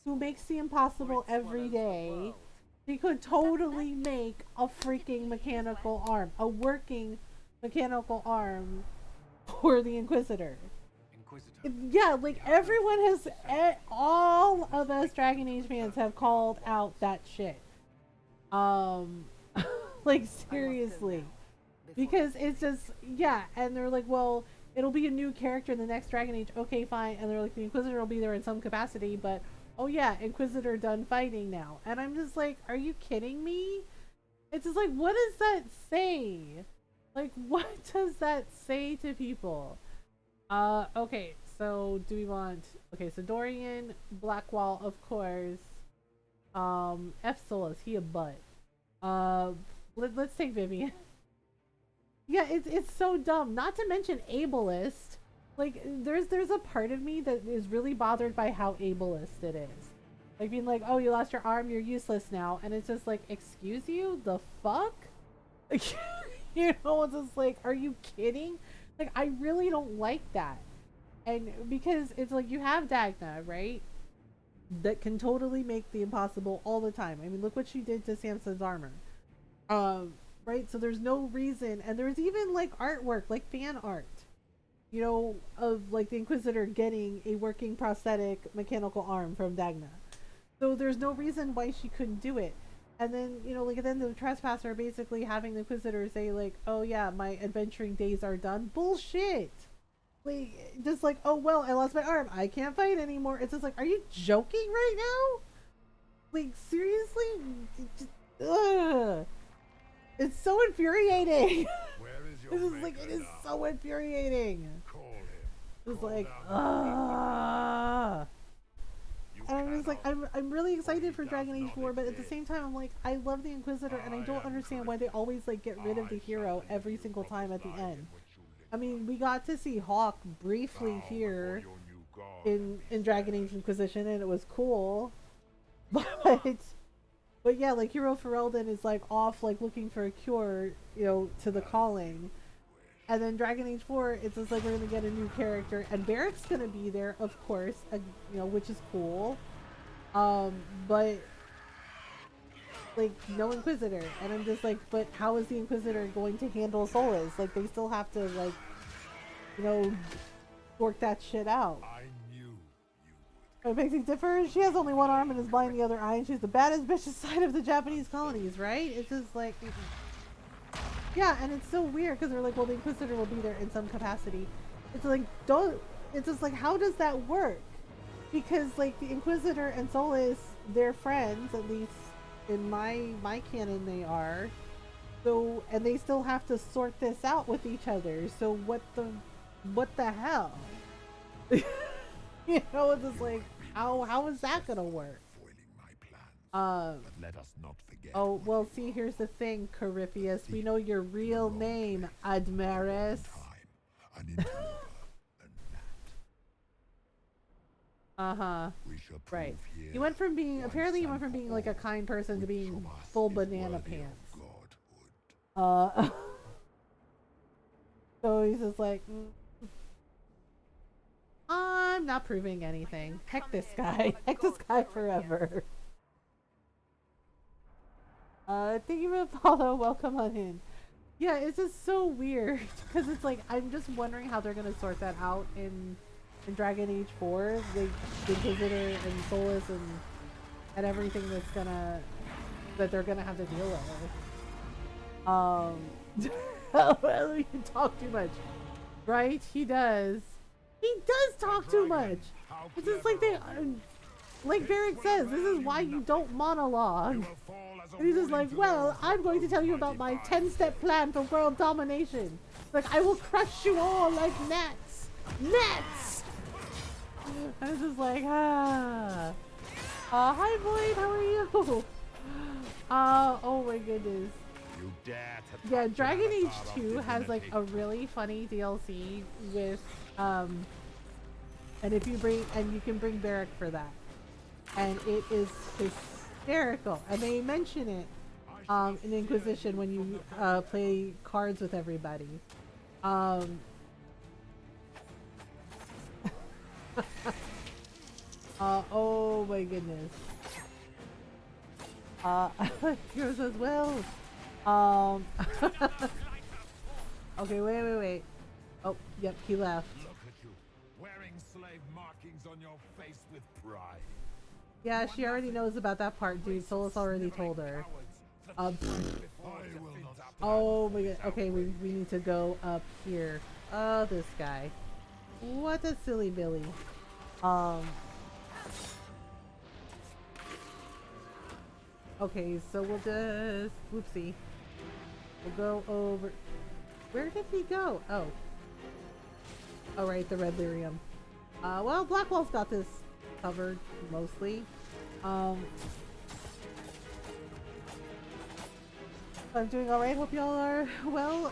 who makes the impossible every day. He could totally make a freaking mechanical arm, a working mechanical arm for the Inquisitor. Yeah, like everyone has, all of us Dragon Age fans have called out that shit. Like seriously, because it's just, yeah, and they're like, well, it'll be a new character in the next Dragon Age. Okay, fine. And they're like, the Inquisitor will be there in some capacity, but oh yeah, Inquisitor done fighting now. And I'm just like, are you kidding me? It's just like, what does that say? Like, what does that say to people? Okay, so do we want, okay, so Dorian, Blackwall, of course. F Solus, he a butt. Let's take Vivian. Yeah, it's so dumb. Not to mention ableist. Like, there's a part of me that is really bothered by how ableist it is. Like being like, oh, you lost your arm, you're useless now. And it's just like, excuse you? The fuck? You know, it's just like, are you kidding? Like, I really don't like that. And because it's like, you have Dagna, right? That can totally make the impossible all the time. I mean, look what she did to Samson's armor. Right? So there's no reason. And there's even like artwork, like fan art, you know, of like the Inquisitor getting a working prosthetic mechanical arm from Dagna. So there's no reason why she couldn't do it. And then, you know, like then the Trespasser basically having the Inquisitor say like, oh yeah, my adventuring days are done. Bullshit. Like, just like, oh well, I lost my arm, I can't fight anymore. It's just like, are you joking right now? Like, seriously? Ugh. It's so infuriating. Where is your This is like, it is so infuriating. Call him. It's like, and I'm just like, I'm really excited for Dragon Age 4, but at the same time, I'm like, I love the Inquisitor, and I don't understand why they always like get rid of the hero every single time at the end. I mean, we got to see Hawk briefly here in Dragon Age Inquisition, and it was cool. But yeah, like Hero Ferelden is like off like looking for a cure, you know, to the calling. And then Dragon Age 4, it's just like we're gonna get a new character, and Barrick's gonna be there, of course, you know, which is cool. But like no Inquisitor, and I'm just like, but how is the Inquisitor going to handle Solus? Like they still have to like, you know, work that shit out. I knew you What makes it differ? She has only one arm and is blind in the other eye, and she's the baddest bitch side of the Japanese colonies, right? It's just like, yeah, and it's so weird because they're like, well, the Inquisitor will be there in some capacity. It's like, it's just like, how does that work? Because like the Inquisitor and Solus, they're friends, at least in my canon they are. So, and they still have to sort this out with each other. So what the hell? You know, it's just like, how is that gonna work? but let us not forget. Oh, well, see, here's the thing, Corypheus. We know your real name, Admaris. An interloper, and Uh-huh. we shall prove Right. here You went from being, apparently you once went from and being for like a all kind person to which being of us full is banana worthy of pants. godhood. So he's just like, I'm not proving anything. Heck this guy. Heck this guy forever. Thank you for the follow. Welcome on in. Yeah, it's just so weird because it's like I'm just wondering how they're gonna sort that out in Dragon Age 4, like the Inquisitor and Solus and everything that they're gonna have to deal with. Well, you talk too much, right? He does. He does talk too much. It's just like they, like Varric says, this is why you don't monologue. And he's just like, well, I'm going to tell you about my 10-step plan for world domination. Like, I will crush you all like gnats. Gnats! And it's just like, hi Void, how are you? Oh my goodness. You dare to Yeah, touch Dragon an Age avatar of 2 has like divinity. a really funny DLC with, and if you can bring Barrick for that. And it is hysterical. And they mention it in Inquisition when you play cards with everybody. Oh my goodness. Yours as well. Okay, wait. Oh, yep, he left. Look at you, wearing slave markings on your face with pride. Yeah, she already knows about that part, dude. Solus already told her. Oh my god. Okay, we need to go up here. Oh, this guy. What a silly Billy. Okay, so we'll just... Whoopsie. We'll go over... Where did he go? Oh. Oh, right, the Red Lyrium. Well, Blackwell's got this covered, mostly. I'm doing alright, hope y'all are well.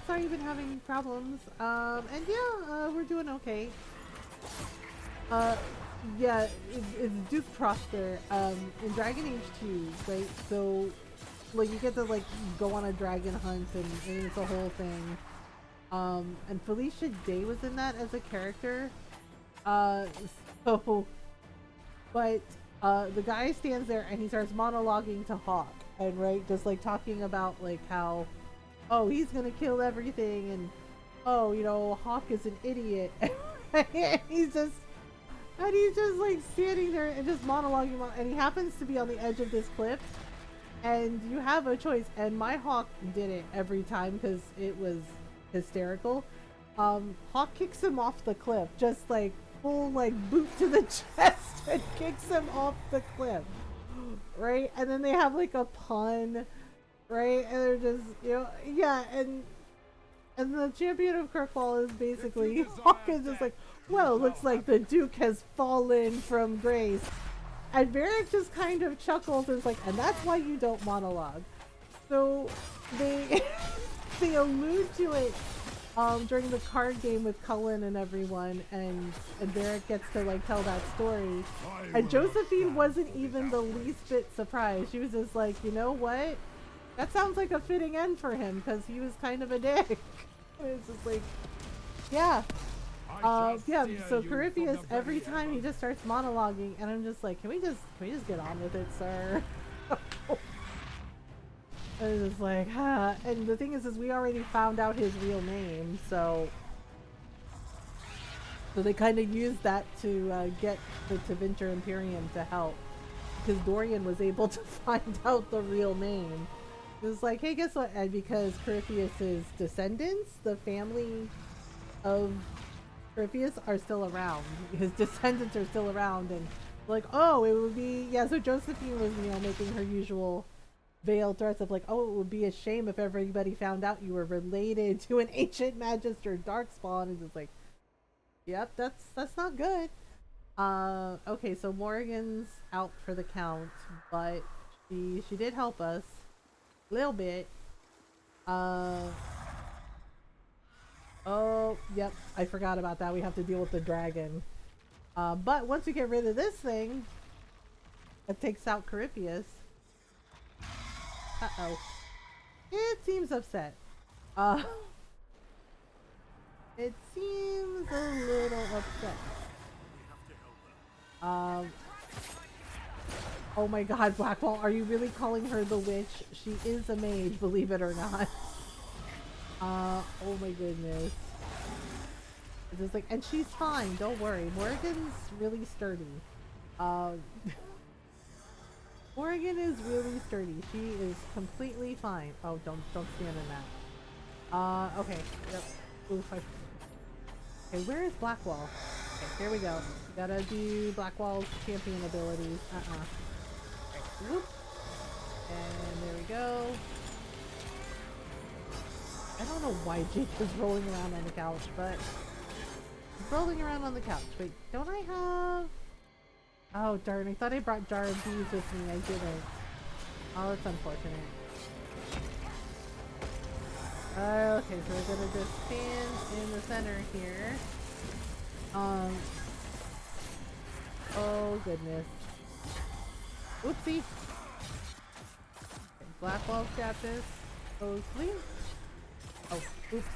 Sorry you've been having problems. And yeah, we're doing okay. yeah, it's Duke Prosper. In Dragon Age 2, right? So, like, you get to like go on a dragon hunt, and it's a whole thing. And Felicia Day was in that as a character. So, but the guy stands there and he starts monologuing to Hawk, and right, just like talking about like how, oh, he's gonna kill everything, and oh, you know, Hawk is an idiot. he's just like standing there and just monologuing, and he happens to be on the edge of this cliff, and you have a choice, and my Hawk did it every time because it was hysterical. Hawk kicks him off the cliff, just like full like boot to the chest, and kicks him off the cliff, right? And then they have like a pun, right? And they're just, you know, yeah, and the champion of Kirkwall is basically, Hawk is just like, well, looks like the Duke has fallen from grace. And Varric just kind of chuckles and is like, and that's why you don't monologue. So they they allude to it during the card game with Cullen and everyone, and Varric gets to like tell that story. And Josephine wasn't even the least bit surprised. She was just like, you know what? That sounds like a fitting end for him because he was kind of a dick. It's just like, yeah. Yeah, so Corypheus, every time he just starts monologuing, and I'm just like, can we just get on with it, sir? And it's just like, and the thing is we already found out his real name, so they kind of used that to get the Tevinter Imperium to help, because Dorian was able to find out the real name. It was like, hey, guess what? And because Corypheus's descendants, the family of Corypheus, are still around. His descendants are still around, and like, oh, it would be, yeah, so Josephine was, you know, making her usual veiled threats of like, oh, it would be a shame if everybody found out you were related to an ancient Magister Darkspawn, and it's like, yep, that's not good. Okay, so Morrigan's out for the count, but she did help us a little bit. Oh, yep, I forgot about that. We have to deal with the dragon. But once we get rid of this thing, it takes out Corypheus. Uh-oh. It seems upset. It seems a little upset. Oh my god, Blackwall, are you really calling her the witch? She is a mage, believe it or not. Oh my goodness. It's just like, and she's fine, don't worry. Morrigan's really sturdy. Morrigan is really sturdy. She is completely fine. Oh, don't stand in that. Okay. Yep. Oof, okay, where is Blackwall? Okay, here we go. Gotta do Blackwall's champion abilities. Okay, whoop. And there we go. I don't know why Jake is rolling around on the couch, but he's rolling around on the couch. Wait, don't I have... Oh darn, I thought I brought Jar of Bees with me. I didn't. Oh, that's unfortunate. Okay, so we're gonna just stand in the center here. Oh goodness. Oopsie. Okay, Blackwall's got this. Hopefully. Oh, oops.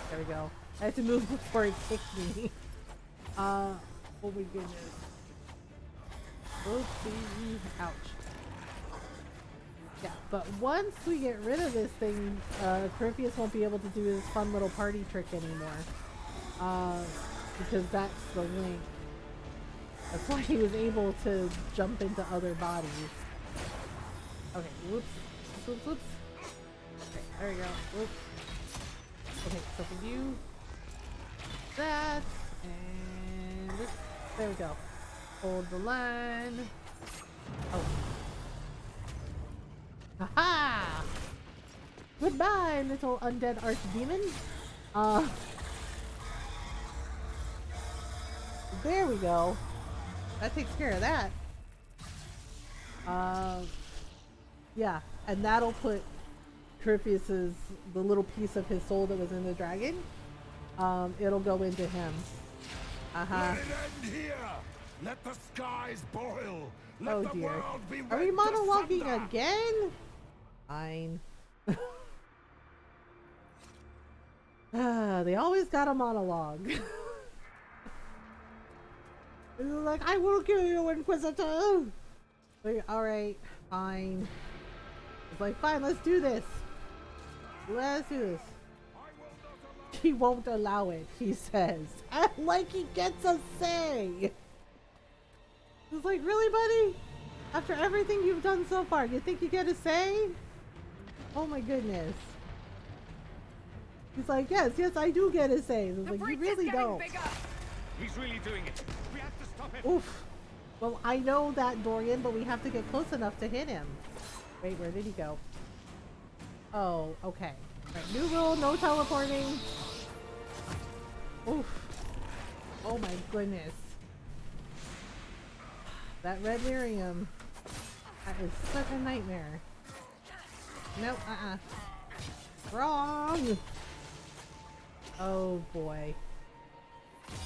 There we go. I had to move before it kicked me. Oh my goodness. Oopsie. Ouch. Yeah, but once we get rid of this thing, Corypheus won't be able to do his fun little party trick anymore. Because that's the link. That's why he was able to jump into other bodies. Okay, whoops. Whoops, whoops. Okay, there we go. Whoops. Okay, so for you, that, and this, there we go. Hold the line. Oh. Haha! Goodbye, little undead archdemon. There we go. That takes care of that. Yeah, and that'll put Corypheus's, the little piece of his soul that was in the dragon, it'll go into him. Let it end here. Let the skies boil. Let Oh the dear. world be Are we rent monologuing asunder. again? Fine. They always got a monologue. It's like, I will kill you, Inquisitor! Like, alright, fine. It's like, fine, let's do this. Let's do this. He won't allow it, he says. Like he gets a say! It's like, really, buddy? After everything you've done so far, you think you get a say? Oh my goodness. He's like, yes, I do get a say. It's like, you really don't. He's really doing it. We have to stop him. Oof. Well, I know that, Dorian, but we have to get close enough to hit him. Wait, where did he go? Oh, okay. Right, new rule, no teleporting. Oof. Oh my goodness. That red lyrium. That is such a nightmare. Nope, Wrong! Oh boy.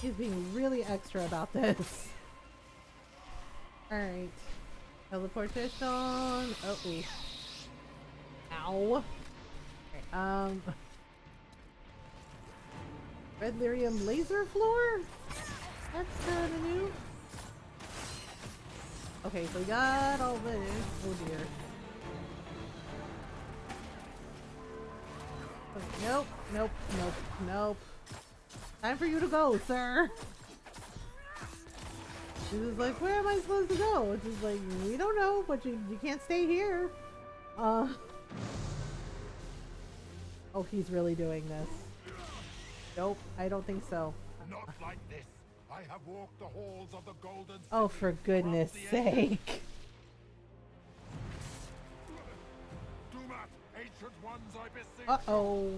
He's being really extra about this. Alright. Teleportation. Oh, ooh. Ow. Okay, red lyrium laser floor? That's kinda new. Okay, so we got all this. Oh dear. Okay, nope, nope, nope, nope. Time for you to go, sir. He's just like, where am I supposed to go? It's just like, we don't know, but you can't stay here. Oh, he's really doing this. Nope, I don't think so. Not like this. I have walked the halls of the Golden City. Oh, for goodness sake. Do not, ancient ones, I beseech. Uh-oh.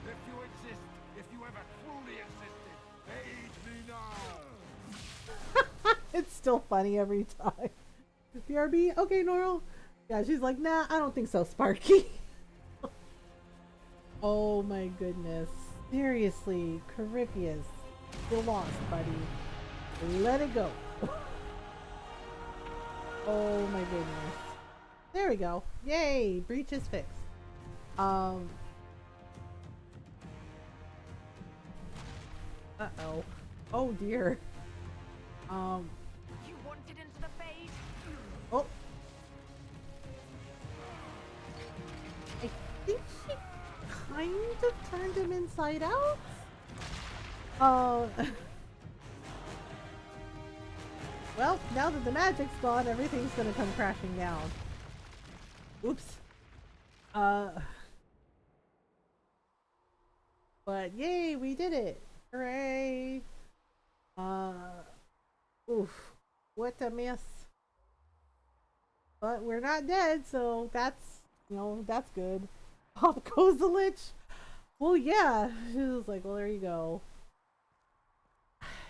If you exist, if you ever truly existed, aid me now. It's still funny every time. BRB? Okay, Norl. Yeah, she's like, nah, I don't think so, Sparky. Oh my goodness. Seriously, Corypheus. You're lost, buddy. Let it go. Oh my goodness. There we go. Yay! Breach is fixed. Uh-oh. Oh dear. You wanted into the fade? Oh. I think she kind of turned him inside out. Well, now that the magic's gone, everything's gonna come crashing down. Oops. But yay, we did it! Hooray! Oof. What a mess. But we're not dead, so that's, you know, that's good. Off goes the lich. Well, yeah. She was like, well, there you go.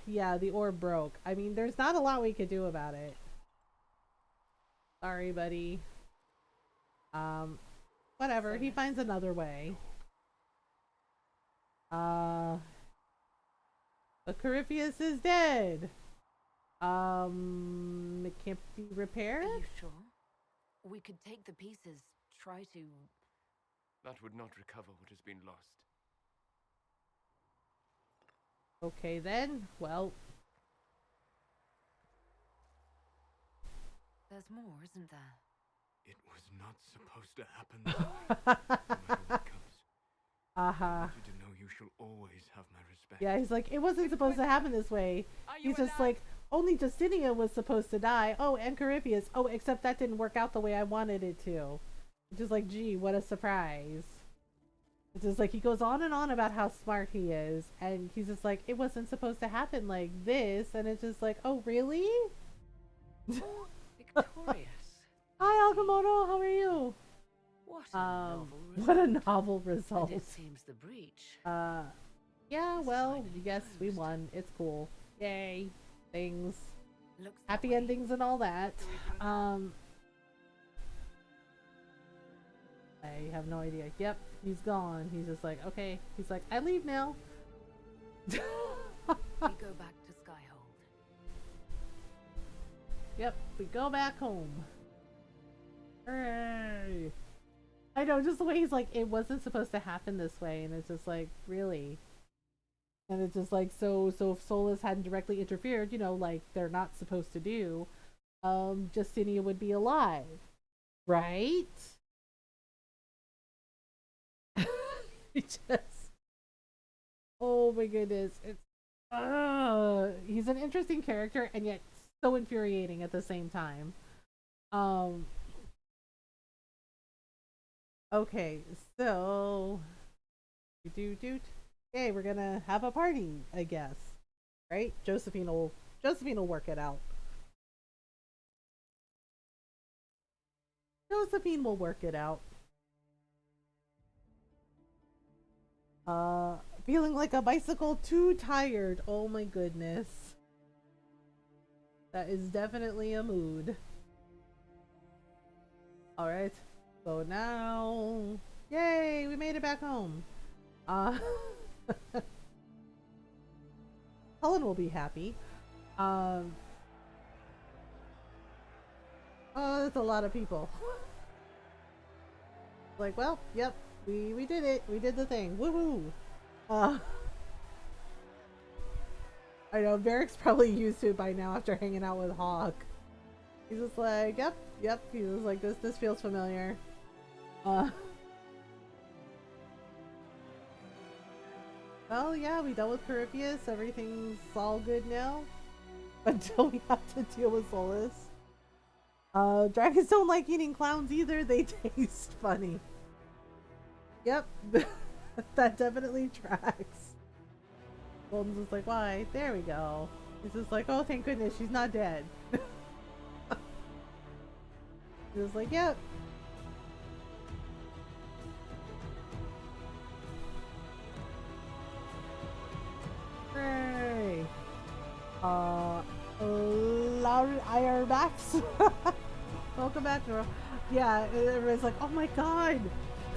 Yeah, the orb broke. I mean, there's not a lot we could do about it. Sorry, buddy. Whatever. He finds another way. But Corypheus is dead. It can't be repaired? Are you sure? We could take the pieces, try to... That would not recover what has been lost. Okay then. Well, There's more, isn't there? It was not supposed to happen this way. No matter what comes. I want you to know you shall always have my respect. Yeah, he's like, it wasn't supposed to happen this way. He's just like, only Justinia was supposed to die. Oh, and Corypheus. Oh, except that didn't work out the way I wanted it to. It's just like, gee, what a surprise. It's just like, he goes on and on about how smart he is. And he's just like, it wasn't supposed to happen like this. And it's just like, oh, really? Victorious. Hi, Algamoto. How are you? What a novel result. What a novel result. And it seems the breach. Yeah, well, yes, we won. It's cool. Yay. Things. Looks Happy that way. endings and all that. I have no idea. Yep, he's gone. He's just like, okay. He's like, I leave now. We go back to Skyhold. Yep, we go back home. Hooray! I know, just the way he's like, it wasn't supposed to happen this way, and it's just like, really? And it's just like, so if Solus hadn't directly interfered, you know, like they're not supposed to do, Justinia would be alive. Right? It just, oh my goodness. It's he's an interesting character and yet so infuriating at the same time. Okay, so okay, we're gonna have a party, I guess. Right? Josephine will work it out. Josephine will work it out. Feeling like a bicycle, too tired. Oh my goodness. That is definitely a mood. Alright. So now, yay, we made it back home. Helen will be happy. Oh, that's a lot of people. Like, well, yep, we did it. We did the thing. Woohoo! I know Varric's probably used to it by now after hanging out with Hawk. He's just like, yep. He's just like, this feels familiar. Well, yeah, we dealt with Corypheus. Everything's all good now. Until we have to deal with Solus. Dragons don't like eating clowns either. They taste funny. Yep. That definitely tracks. Golden's just like, why? There we go. He's just like, oh, thank goodness she's not dead. He's just like, yep. Hooray! Ironbacks. Welcome back, Nora. Yeah, everybody's like, oh my god,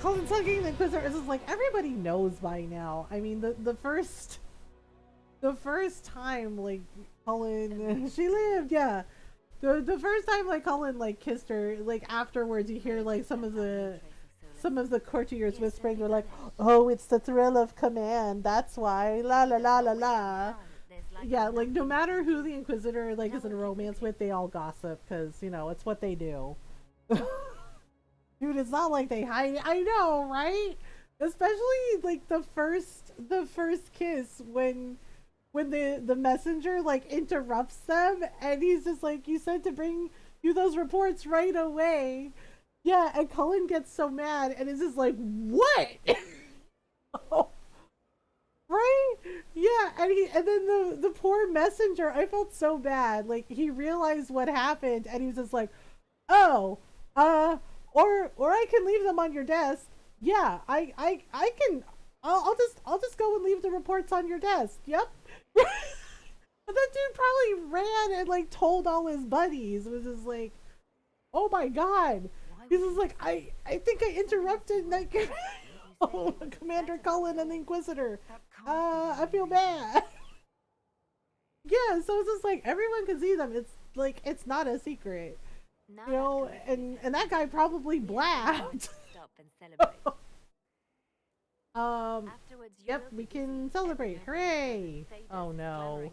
Colin's hugging the Inquisitor. It's just like, everybody knows by now. I mean, the first time, like, Colin, she lived, yeah. The first time, like, Colin, like, kissed her, like, afterwards you hear, like, some of the courtiers whispering, they're like, oh, it's the thrill of command, that's why, la la la la la. Yeah, like, no matter who the Inquisitor, like, is in a romance with, they all gossip, because, you know, it's what they do. Dude, it's not like they hide. I know, right? Especially, like, the first kiss when the messenger, like, interrupts them, and he's just like, you said to bring you those reports right away. Yeah, and Cullen gets so mad, and is just like, what? Oh. Right? Yeah, and then the poor messenger, I felt so bad. Like, he realized what happened, and he was just like, oh, or I can leave them on your desk. Yeah, I can. I'll just go and leave the reports on your desk. Yep. But that dude probably ran and, like, told all his buddies. It was just like, oh my god. He was like, I think I interrupted that Commander Cullen and the Inquisitor. I feel bad. Yeah, so it's just like, everyone can see them. It's like, it's not a secret. You know, and that guy probably blabbed. Yep, we can celebrate. Hooray! Oh no.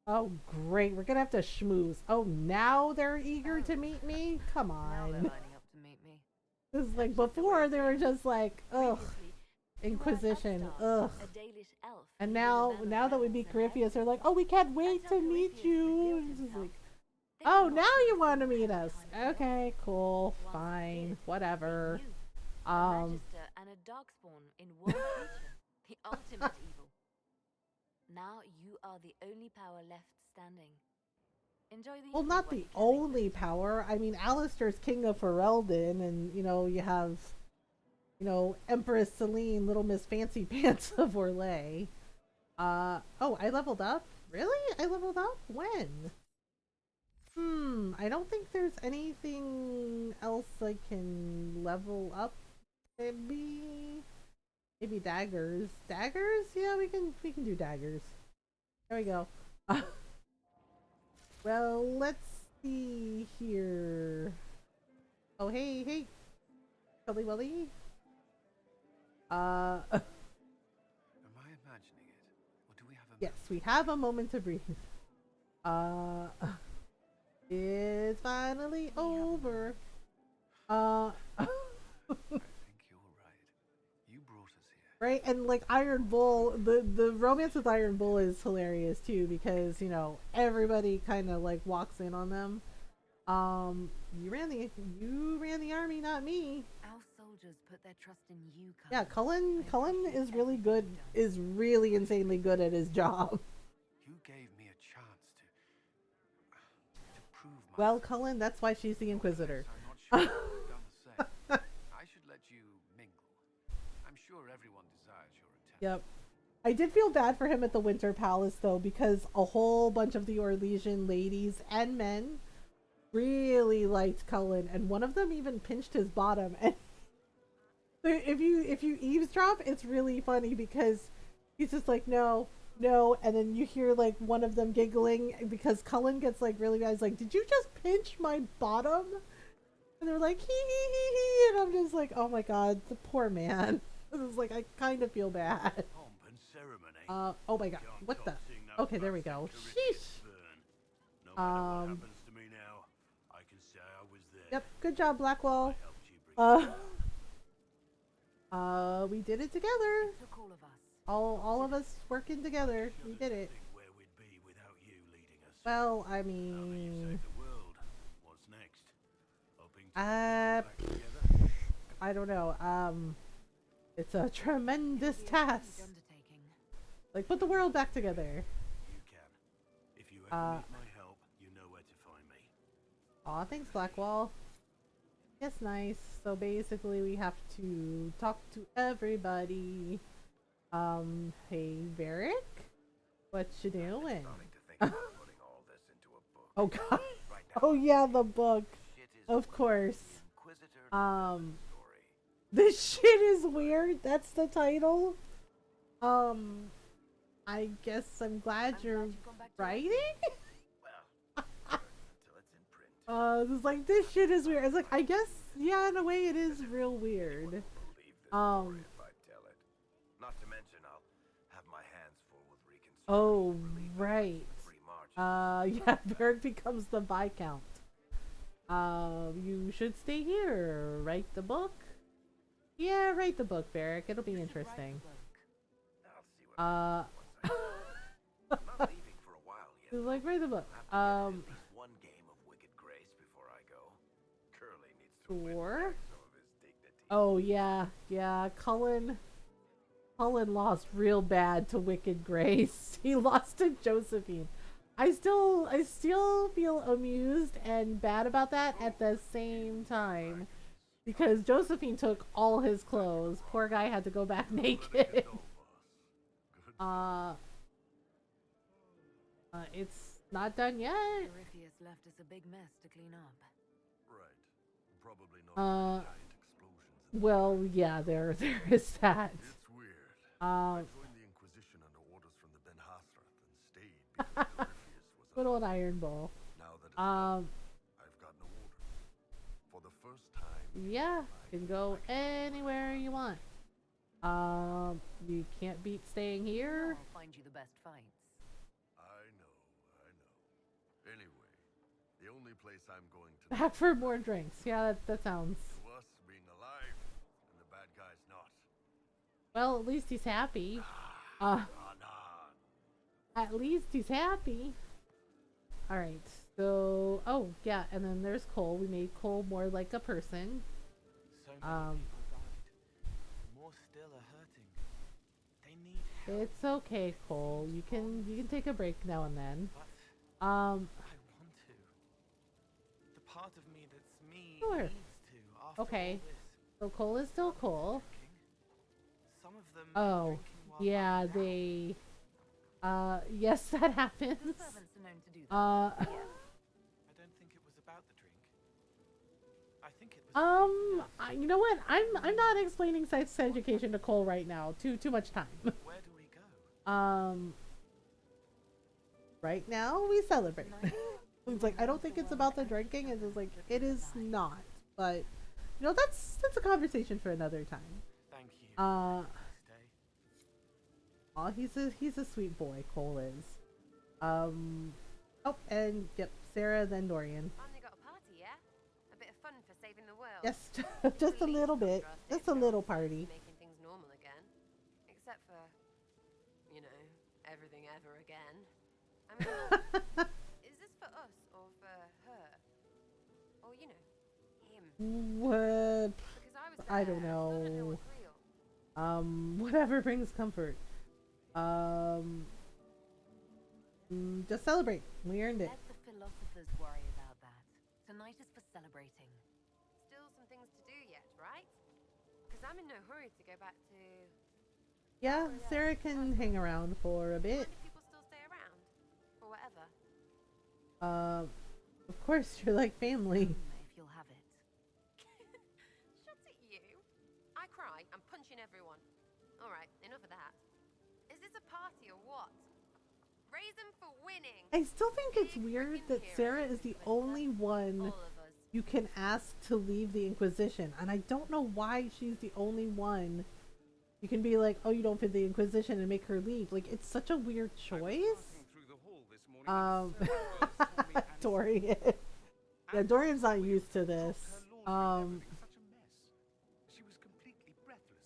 Oh great, we're gonna have to schmooze. Oh, now they're eager to meet me? Come on. This is like, before they were just like, ugh, Inquisition, ugh. And now that we beat Corypheus, they're like, oh, we can't wait to meet you. It's just like, oh, now you want to meet us. Okay, cool, fine, whatever. And a darkspawn in one creature, the ultimate evil. Now you are the only power left standing. Enjoy the well, not the only power. I mean, Alistair's king of Ferelden, and, you know, you have, you know, Empress Celine, Little Miss Fancy Pants of Orlais. Oh, I leveled up? Really? I leveled up? When? I don't think there's anything else I can level up. Maybe daggers. Daggers? Yeah, we can do daggers. There we go. Well, let's see here. Oh, hey, hey. Welly, welly. Am I imagining it? Or do we have a Yes, we have a moment to breathe. It's finally over. I think you're right. You brought us here. Right, and like Iron Bull, the romance with Iron Bull is hilarious too because you know everybody kind of like walks in on them. You ran the army, not me. Our soldiers put their trust in you, Cullen. Yeah, Cullen is really good, is really insanely good at his job. You gave me a chance to prove myself. Well, Cullen, that's why she's the Inquisitor. I'm not sure I've done the same. I should let you mingle. I'm sure everyone desires your attention. Yep. I did feel bad for him at the Winter Palace though, because a whole bunch of the Orlesian ladies and men really liked Cullen, and one of them even pinched his bottom. And if you eavesdrop, it's really funny because he's just like, no, and then you hear like one of them giggling because Cullen gets like really bad. He's like, did you just pinch my bottom? And they're like, hee, and I'm just like, oh my god, the poor man. This is like, I kind of feel bad. Oh my god, what the? Okay, there we go. Sheesh. Yep, good job, Blackwall. We did it together. It took all of us. All of us working together. We did it. Well, I mean, I don't know. It's a tremendous task. Like, put the world back together. You can. If you ever need my help, you know where to find me. Aw, thanks, Blackwall. Yes, nice. So basically, we have to talk to everybody. Hey, Varric? What you doing? Oh god. Oh yeah, the book. Of course. This shit is weird. That's the title. I guess I'm glad you're writing. It's like, this shit is weird. It's like, I guess, yeah, in a way it is real weird. Not to mention, I'll have my hands full with reconstruction. Oh, right. Yeah, Varric becomes the Viscount. You should stay here. Write the book. Yeah, write the book, Varric. It'll be interesting. I'm not leaving for a while yet. He's like, write the book. At least one game of Wicked Grace before I go. Curly needs to win back some of his dignity. Oh yeah, Cullen lost real bad to Wicked Grace. He lost to Josephine. I still feel amused and bad about that at the same time, because Josephine took all his clothes. Poor guy had to go back naked. It's not done yet. Corypheus left us a big mess to clean up. Right. Probably not giant explosions. Well, yeah, there is that. It's weird. I joined the Inquisition under orders from the Ben Hasrath and stayed because Corypheus was Good old Iron Bull. Now that it's done, I've got no orders. For the first time. Yeah, you can go anywhere you want. You can't beat staying here. I'll find you the best fights. I know. Anyway, the only place I'm going to Back for more drinks. Yeah, that sounds. to us being alive and the bad guy's not. Well, at least he's happy. At least he's happy. Alright, so... Oh, yeah, and then there's Cole. We made Cole more like a person. So many people died. More still are hurting. They need help. It's okay, Cole. You can take a break now and then. But I want to. The part of me that's me Sure. needs to. After Okay. all this. So Cole is still Cole. Some of them Oh, drinking while yeah, lying down. they... yes, that happens. The servants are known to do that. I don't think it was about the drink. I think it was. You know what? I'm not explaining sex education to Cole right now. Too much time. Where do we go? Right now we celebrate. It's like, I don't think it's about the drinking. It's just like, it is not. But, you know, that's a conversation for another time. Thank you. Aw, he's a sweet boy, Cole is. Oh, and yep, Sarah, then Dorian. Finally got a party, yeah? A bit of fun for saving the world. Yes, just a little bit. Just a little party. Making things normal again. Except for, you know, everything ever again. I mean, is this for us or for her? Or, you know, him? What? Because I was I don't there, still don't know know. what's real. Whatever brings comfort. Just celebrate. We earned it. Let the philosophers worry about that. Tonight is for celebrating. Still some things to do yet, right? Because I'm in no hurry to go back to... Yeah, Sarah can hang around for a bit. Mind if people still stay around? Or whatever. Of course, you're like family. If you'll have it. Shut it, you. I cry, I'm punching everyone. Alright, enough of that. Is this a party or what? Raise them for winning. I still think it's weird that Sarah is the only one you can ask to leave the Inquisition. And I don't know why she's the only one you can be like, oh, you don't fit the Inquisition, and make her leave. Like, it's such a weird choice. Dorian. Yeah, Dorian's not used to this. She was completely breathless.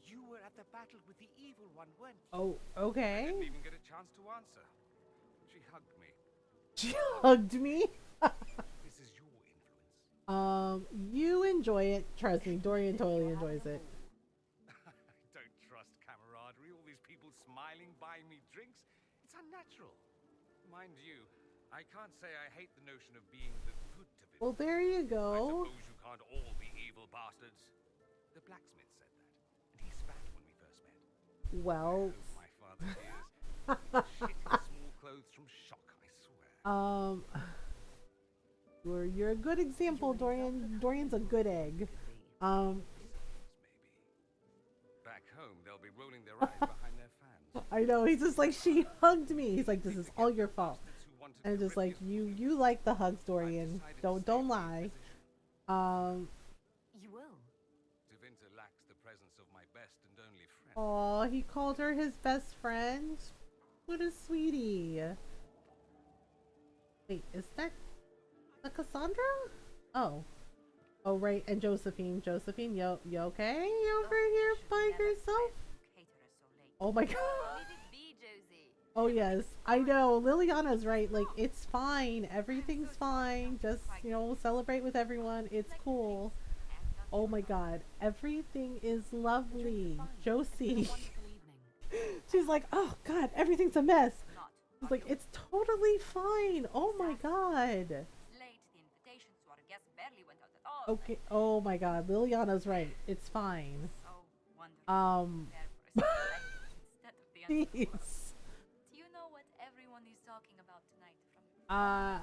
You were at the battle with the evil one, weren't you? Oh, okay. I didn't even get a chance to answer. She hugged me. She hugged me? This is your influence. You enjoy it. Trust me, Dorian totally enjoys it. I don't trust camaraderie. All these people smiling, buying me drinks. It's unnatural. Mind you, I can't say I hate the notion of being the good to villains. Well, there you go. I suppose you can't all be evil bastards. The blacksmith said that, and he spat when we first met. Well, My father hears. Shit in small clothes from shock, I swear. You're a good example, Dorian. Dorian's a good egg. Back home, they'll be rolling their eyes behind their fans. I know. He's just like, she hugged me. He's like, this is all your fault. And just like, you like the hugs, Dorian. Don't lie. You will. Devinter lacks the presence of my best and only friend. Aw, he called her his best friend. What a sweetie. Wait, is that the Cassandra? Oh. Oh, right. And Josephine. Josephine, you okay? You over here by yourself? Oh my god. Oh yes, I know. Liliana's right. Like, it's fine. Everything's fine. Just, you know, celebrate with everyone. It's cool. Oh my god. Everything is lovely. Josie. She's like, oh god, everything's a mess. It's like, it's totally fine. Oh my god. Okay. Oh my god. Liliana's right. It's fine. Jeez. I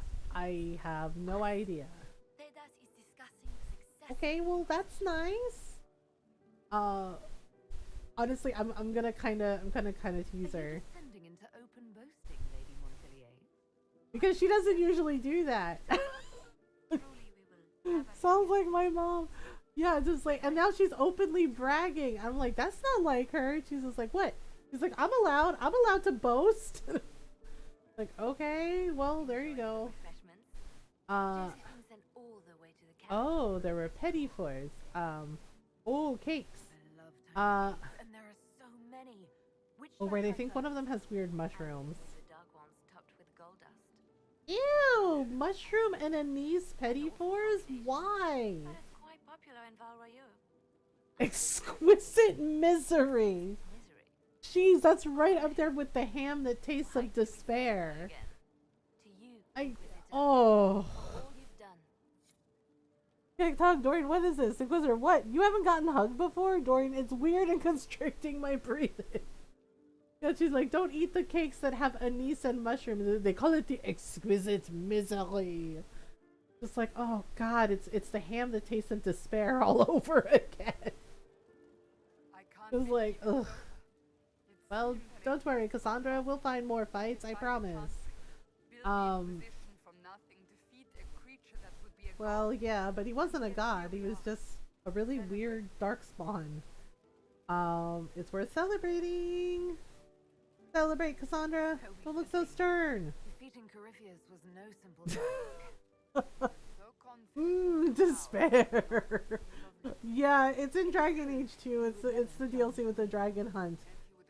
have no idea. Okay, well that's nice. Honestly, I'm gonna kind of tease her Into open boasting, Lady Montpellier. because she doesn't usually do that. Sounds like my mom. Yeah, just like, and now she's openly bragging. I'm like, that's not like her. She's just like, what? She's like, I'm allowed to boast. Like, okay, well, there you go. Oh, there were petty fours. Oh, cakes. And there are so many. Which Oh, right, I think one of them has weird mushrooms. the dark ones topped with gold dust. Ew, mushroom and anise petty fours? Why? That is quite popular in Val Royeaux. Exquisite misery. Jeez, that's right up there with the ham that tastes of despair. Oh. TikTok, Dorian, what is this? Inquisitor, what? You haven't gotten hugged before? Dorian, it's weird and constricting my breathing. Yeah, she's like, don't eat the cakes that have anise and mushrooms. They call it the exquisite misery. Just like, oh god, it's the ham that tastes of despair all over again. It's like, ugh. Well, don't worry, Cassandra. We'll find more fights, I promise. creature that would be a Well, yeah, but he wasn't a god. He was just a really weird darkspawn. It's worth celebrating. Celebrate, Cassandra. Don't look so stern. Defeating Corypheus was no simple task. Despair. Yeah, it's in Dragon Age 2. It's the DLC with the dragon hunt.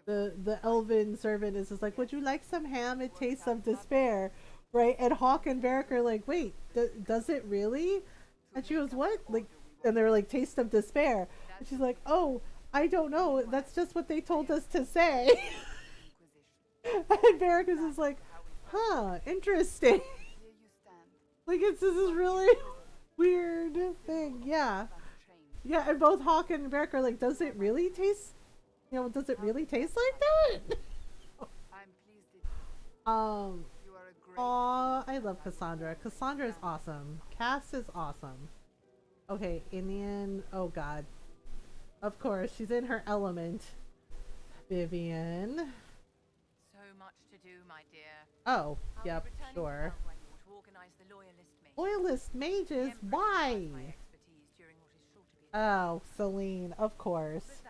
The elven servant is just like, would you like some ham? It tastes of despair, right? And Hawk and Varric are like, wait, does it really? And she goes, what? Like, and they're like, taste of despair. And she's like, oh, I don't know. That's just what they told us to say. And Varric is just like, huh, interesting. Like, this is really weird thing. Yeah. Yeah, and both Hawk and Varric are like, does it really taste, does it really taste like that? Aw, I love Cassandra. Cassandra is awesome. Cass is awesome. Okay, Indian, oh god. Of course, she's in her element. Vivian. So much to do, my dear. Oh, yep, sure. Loyalist mages? Why? Oh, Celine, of course.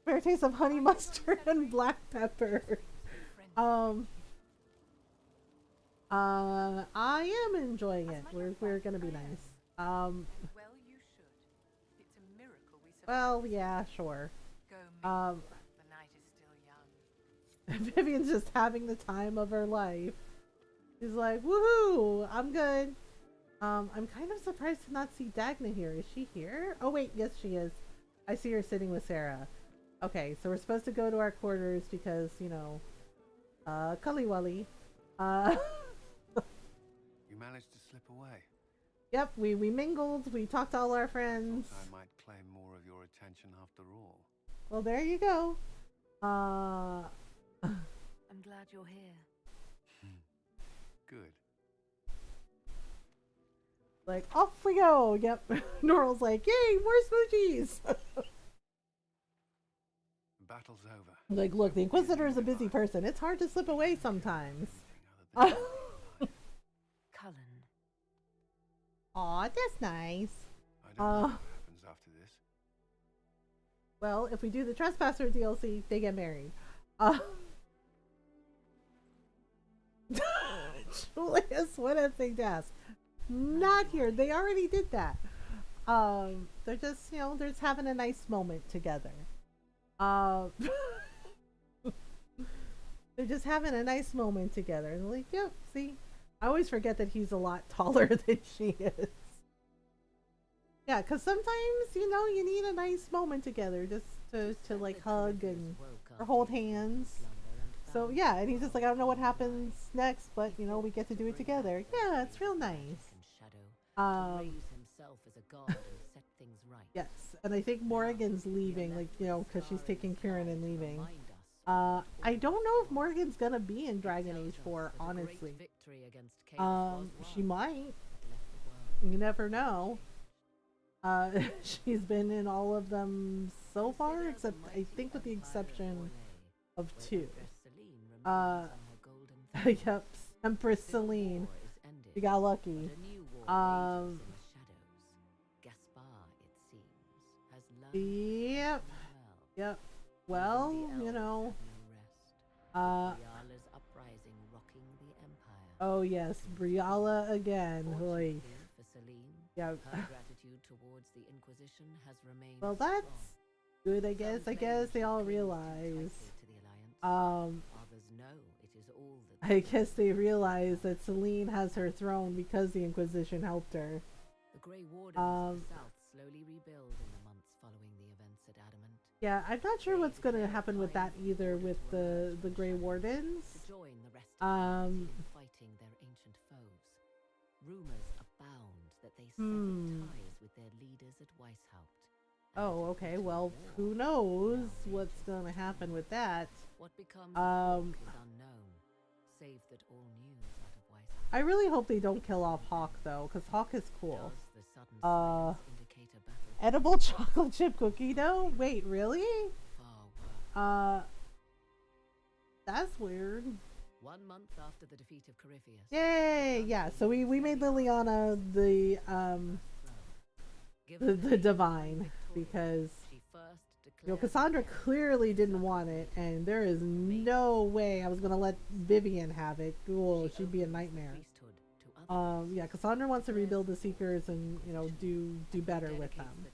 Fair taste of honey mustard and black pepper. I am enjoying it. We're gonna be nice. Well, you should. It's a miracle we survived. Well, yeah, sure. The night is still young. Vivian's just having the time of her life. She's like, woohoo! I'm good. I'm kind of surprised to not see Dagna here. Is she here? Oh wait, yes she is. I see her sitting with Sarah. Okay, so we're supposed to go to our quarters because, Kaliwali. You managed to slip away. Yep, we mingled, we talked to all our friends. I might claim more of your attention after all. Well, there you go. I'm glad you're here. Good. Like, off we go! Yep. Noral's like, yay, more smoochies! Battle's over. Like, look, the Inquisitor is a busy person. It's hard to slip away sometimes. Cullen. Aw, that's nice. I don't know what happens after this. Well, if we do the Trespasser DLC, they get married. Julius, what a thing to ask. Not here. They already did that. They're just, they're just having a nice moment together. They're just having a nice moment together. And they're like, yep, see? I always forget that he's a lot taller than she is. Yeah, because sometimes, you need a nice moment together just to like hug and or hold hands. So yeah, and he's just like, I don't know what happens next, but we get to do it together. Yeah, it's real nice. Yes, and I think Morrigan's leaving, like, because she's taking Kieran and leaving. I don't know if Morrigan's gonna be in Dragon Age 4, honestly. She might. You never know. She's been in all of them so far, except I think with the exception of 2. Yep, Empress Celine. We got lucky. Yep. Yep. Well, oh yes, Briala again. Like, yeah. Well, that's good, I guess. I guess they all realize. I guess they realize that Celine has her throne because the Inquisition helped her. The Grey Wardens of the South slowly rebuild in the months following the events at Adamant. Yeah, I'm not sure what's going to happen with that either, with the Grey Wardens. Join the rest of the in fighting their ancient foes. Rumors abound that they severed ties with their leaders at Weishaupt. Oh, okay. Well, who knows what's going to happen with that? What becomes of Hawk is unknown, save that all news out of Weishaupt. I really hope they don't kill off Hawk though, because Hawk is cool. Edible chocolate chip cookie dough? Wait, really? That's weird. 1 month after the defeat of Corypheus. Yay! Yeah, so we made Liliana the divine because Cassandra clearly didn't want it, and there is no way I was gonna let Vivian have it. Cool, she'd be a nightmare. Yeah, Cassandra wants to rebuild the Seekers and do better with them.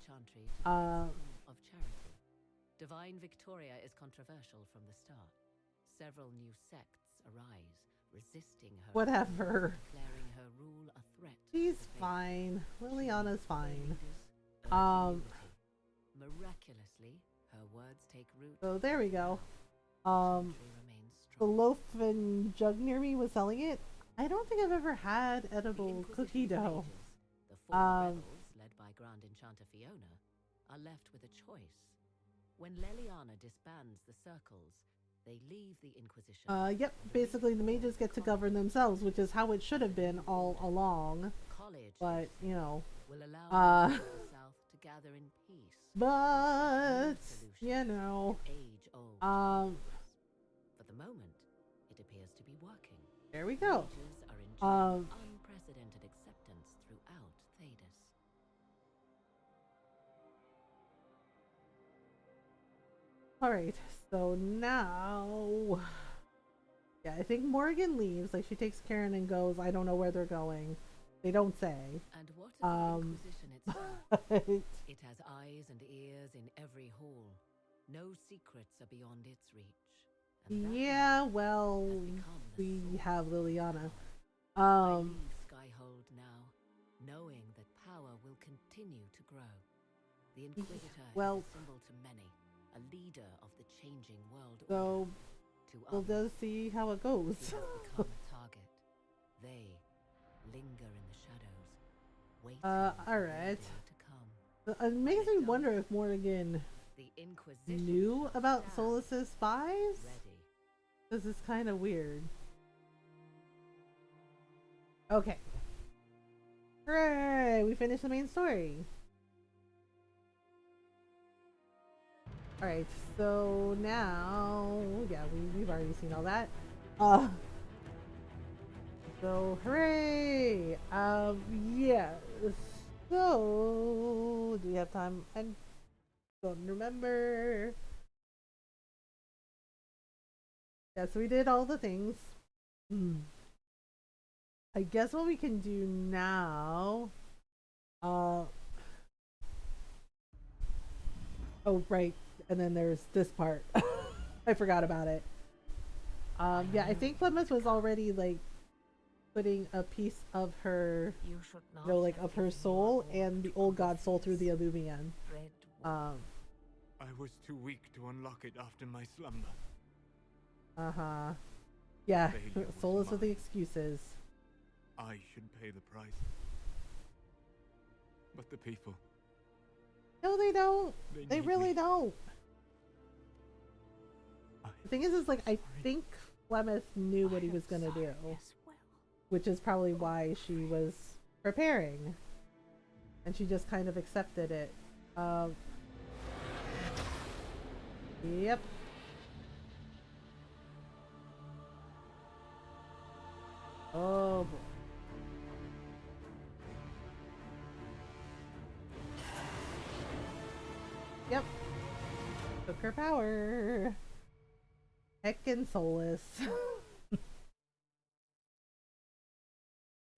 Of charity. Divine Victoria is controversial from the start. Several new sects arise, resisting her. Whatever. Declaring her rule a threat. She's fine. Liliana's fine. Miraculously, her words take root. So there we go. The loaf and jug near me was selling it. I don't think I've ever had edible cookie dough. The four rebels, led by Grand Enchanter Fiona, are left with a choice. When Liliana disbands the circles, they leave the Inquisition. Yep, basically the mages get to govern themselves, which is how it should have been all along. College, but, will allow the South to gather in peace. But, Age old. For the moment, it appears to be working. There we go. Mages are enjoying unprecedented acceptance throughout Thedas. Alright, so now... Yeah, I think Morgan leaves. Like, she takes Karen and goes, I don't know where they're going. They don't say. And what of the Inquisition itself? It has eyes and ears in every hall. No secrets are beyond its reach. Yeah, well, we have Liliana. I leave Skyhold now, knowing that power will continue to grow. The Inquisitor is a symbol to many, a leader of the changing world. So, we'll just see how it goes. He has become a target. They linger in the shadows, waiting for their day to come. It makes me wonder if Morgan knew about Solas's spies? This is kind of weird. Okay. Hooray! We finished the main story. Alright, so now... Yeah, we've already seen all that. So, hooray! Yeah. So... Do we have time? I don't remember. Yeah, so we did all the things. I guess what we can do now... Oh, right. And then there's this part. I forgot about it. Yeah, I think Plymouth was already, like, putting a piece of her, like, of her soul and the old god soul through the Illuvian. I was too weak to unlock it after my slumber. Uh-huh. Yeah, soul is with the excuses. I should pay the price. But the people... No, they don't. They really don't. The thing is like, I think Plymouth knew what he was gonna do. Which is probably why she was preparing. And she just kind of accepted it. Yep. Oh boy. Yep. Took her power. Heckin' soulless.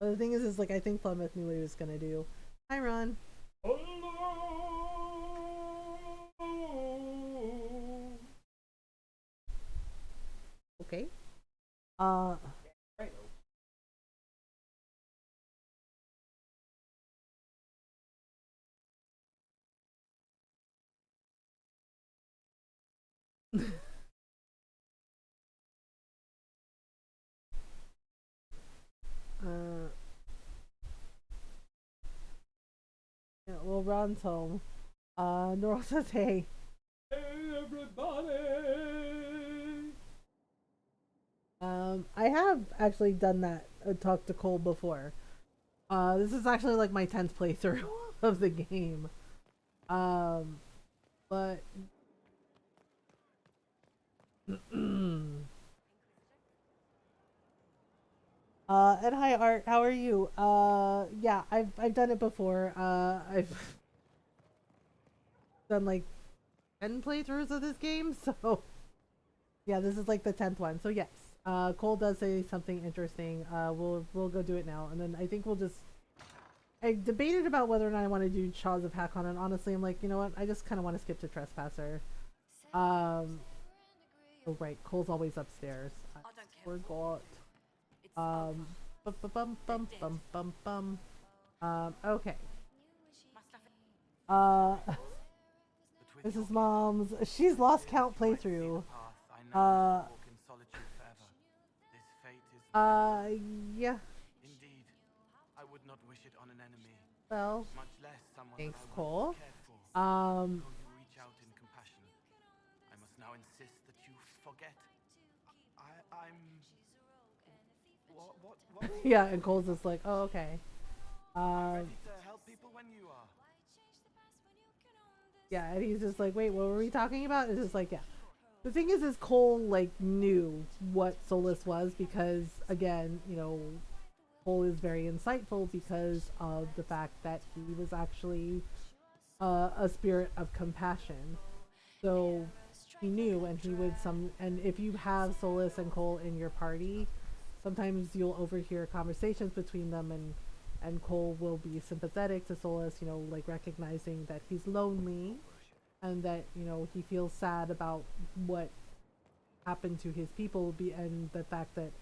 But the thing is like, I think Plymouth knew what he was gonna do. Hi, Ron. Okay. Yeah, well, Ron's home. Nora says, hey. Hey, everybody! I have actually done that, talked to Cole before. This is actually like my 10th playthrough of the game. But... And hi Art, how are you? Yeah, I've done it before. I've done like 10 playthroughs of this game, so yeah, this is like the 10th one. So yes, Cole does say something interesting. We'll go do it now, and then I think we'll just. I debated about whether or not I want to do Shaws of Hakon, and honestly, I'm like, you know what? I just kind of want to skip to Trespasser. Oh right, Cole's always upstairs. I forgot. Okay. This is Mom's. She's lost count playthrough. Yeah. Indeed, I would not wish it on an enemy. Well, much less someone thanks, that I Cole. Though you reach out in compassion, I must now insist that you forget. I'm. What? Yeah, and Cole's just like, oh, okay. Ready to help people when you are. Yeah, and he's just like, wait, what were we talking about? It's just like, yeah. The thing is Cole, like, knew what Solus was because, again, you know, Cole is very insightful because of the fact that he was actually a spirit of compassion. So he knew, and he would and if you have Solus and Cole in your party, sometimes you'll overhear conversations between them, and Cole will be sympathetic to Solus, you know, like recognizing that he's lonely and that, you know, he feels sad about what happened to his people, and the fact that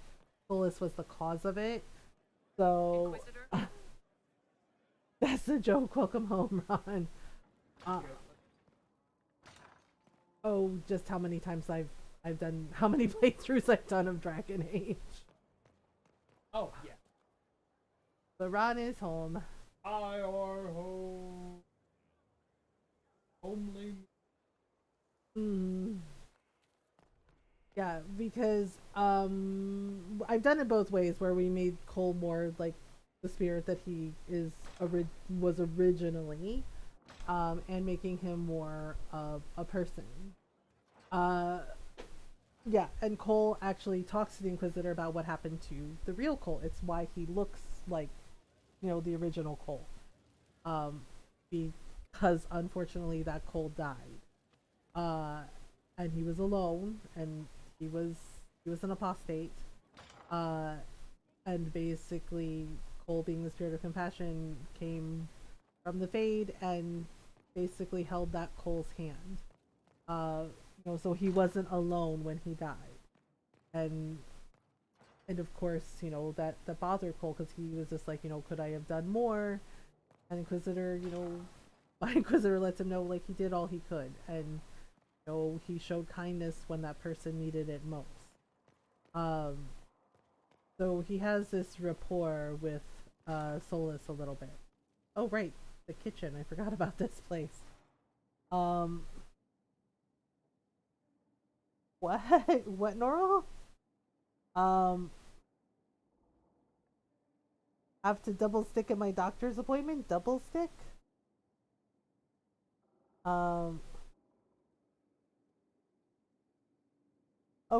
Solus was the cause of it. So that's the joke. Welcome home, Ron. Oh, just how many times I've done, how many playthroughs I've done of Dragon Age. Oh yeah. So Ron is home. I are home. Homely. Yeah, because I've done it both ways, where we made Cole more like the spirit that he was originally, and making him more of a person. Yeah, and Cole actually talks to the Inquisitor about what happened to the real Cole. It's why he looks like, you know, the original Cole. Because unfortunately that Cole died. And he was alone, and he was an apostate. And basically Cole, being the spirit of compassion, came from the Fade and basically held that Cole's hand. You know, so he wasn't alone when he died. And of course, you know, that bothered Cole, because he was just like, you know, could I have done more? And Inquisitor, you know, my Inquisitor lets him know, like, he did all he could, and you know, he showed kindness when that person needed it most. So he has this rapport with Solus a little bit. Oh right, the kitchen. I forgot about this place. What? What, Normal? Have to double stick at my doctor's appointment? Double stick? Oh,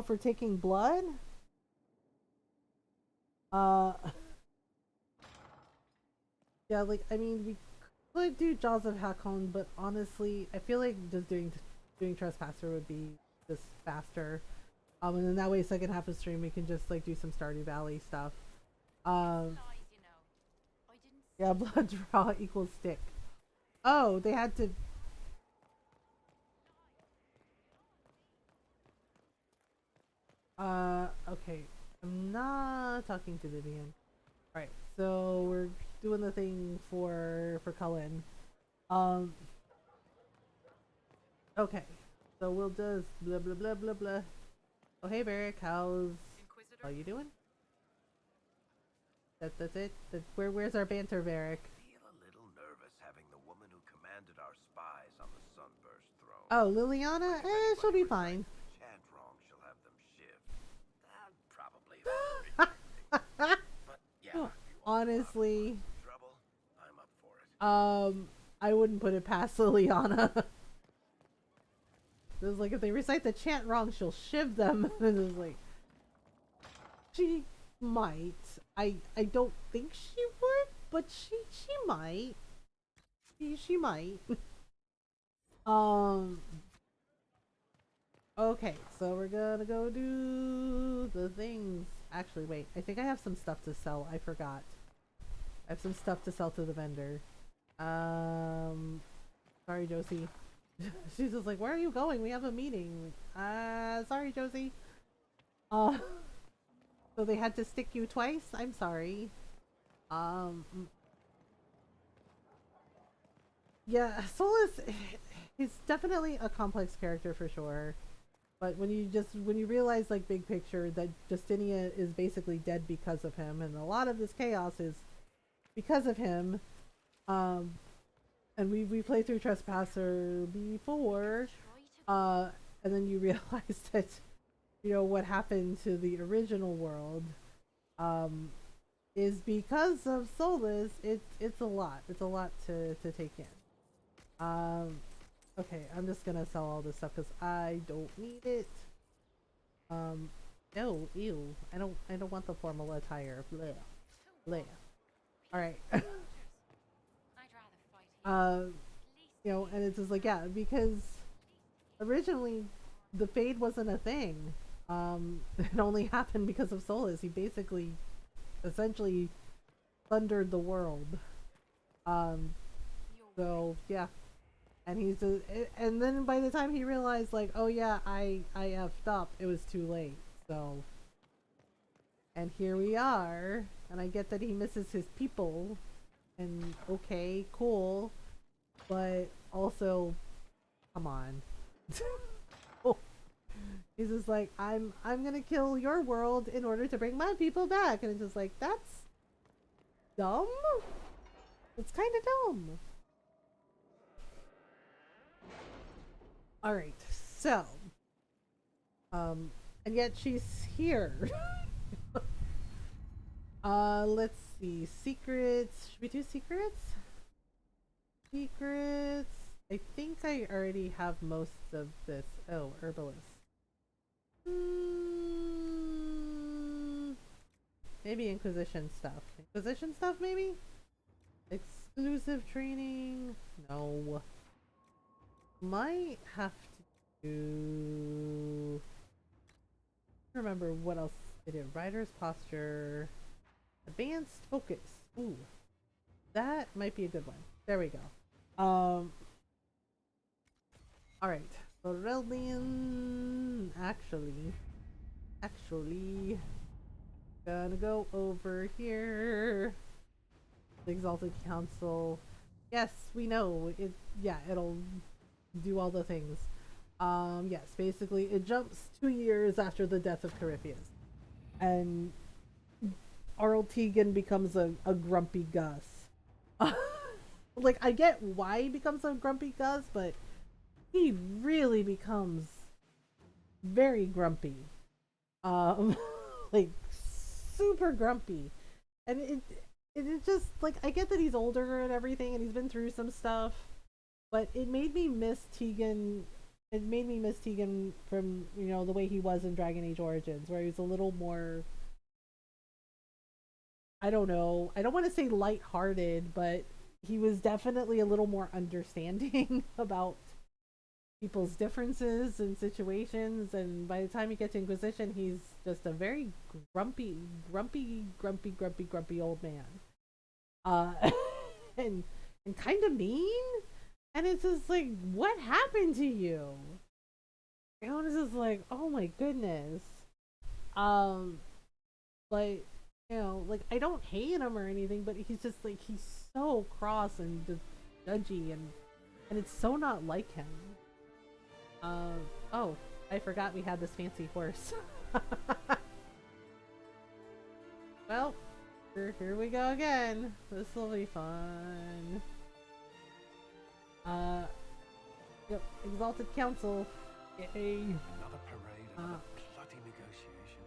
for taking blood? Yeah, like, I mean, we could do Jaws of Hakon, but honestly, I feel like just doing Trespasser would be just faster. And then that way, second half of stream, we can just, like, do some Stardew Valley stuff. Yeah, blood draw equals stick. Oh, they had to... Okay. I'm not talking to Vivian. Alright, so we're doing the thing for Cullen. Okay. So we'll just blah blah blah blah blah. Oh hey Barrick, how you doing? That's it? Where's our banter, Barrick? Feel a little nervous having the woman who commanded our spies on the Sunburst throne. Oh, Liliana? She'll be fine. Chant wrong, she'll have them shivved. Probably. But yeah, honestly, trouble, I'm up for it. I wouldn't put it past Liliana. It was like, if they recite the chant wrong, she'll shiv them. And it was like, she might. I don't think she would, but she might. She might. Okay, so we're gonna go do the things. Actually, wait. I think I have some stuff to sell. I forgot. I have some stuff to sell to the vendor. Sorry, Josie. She's just like, where are you going? We have a meeting. Sorry, Josie. So they had to stick you twice? I'm sorry. Yeah, Solus, he's definitely a complex character for sure. But when you realize, like, big picture, that Justinia is basically dead because of him, and a lot of this chaos is because of him, and we played through Trespasser before, and then you realize that, you know, what happened to the original world, is because of Solus. It's a lot. It's a lot to take in. Okay, I'm just gonna sell all this stuff because I don't need it. No, ew. I don't want the formal attire. Bleh. Bleh. Alright. You know, and it's just like, yeah, because originally the Fade wasn't a thing. It only happened because of Solus. He basically, essentially, thundered the world. So, yeah. And and then by the time he realized, like, oh yeah, I effed up, it was too late. So, and here we are, and I get that he misses his people, and okay, cool, but also, come on. Oh. He's just like, I'm gonna kill your world in order to bring my people back, and it's just like, that's dumb. It's kind of dumb. Alright, so, and yet she's here. Let's see, secrets, should we do secrets? Secrets, I think I already have most of this. Oh, herbalist. Maybe Inquisition stuff. Inquisition stuff, maybe? Exclusive training, no. Might have to do. Remember what else I did. Rider's posture, advanced focus. Ooh, that might be a good one. There we go. All right. So Reldian, actually, gonna go over here. The Exalted Council. Yes, we know it. Yeah, it'll do all the things. Yes, basically it jumps 2 years after the death of Corypheus, and Arl Tegan becomes a grumpy Gus. Like, I get why he becomes a grumpy Gus, but he really becomes very grumpy. Like, super grumpy, and it just, like, I get that he's older and everything, and he's been through some stuff. But it made me miss Tegan. It made me miss Tegan from, you know, the way he was in Dragon Age Origins, where he was a little more, I don't know, I don't want to say lighthearted, but he was definitely a little more understanding about people's differences and situations. And by the time you get to Inquisition, he's just a very grumpy old man. And kind of mean. And it's just like, what happened to you? And it's just like, oh my goodness. Like, you know, like, I don't hate him or anything, but he's just like, he's so cross and just judgy, and it's so not like him. Oh, I forgot we had this fancy horse. Well, here we go again. This will be fun. Yep, Exalted Council. Yay. Another parade, another bloody negotiation.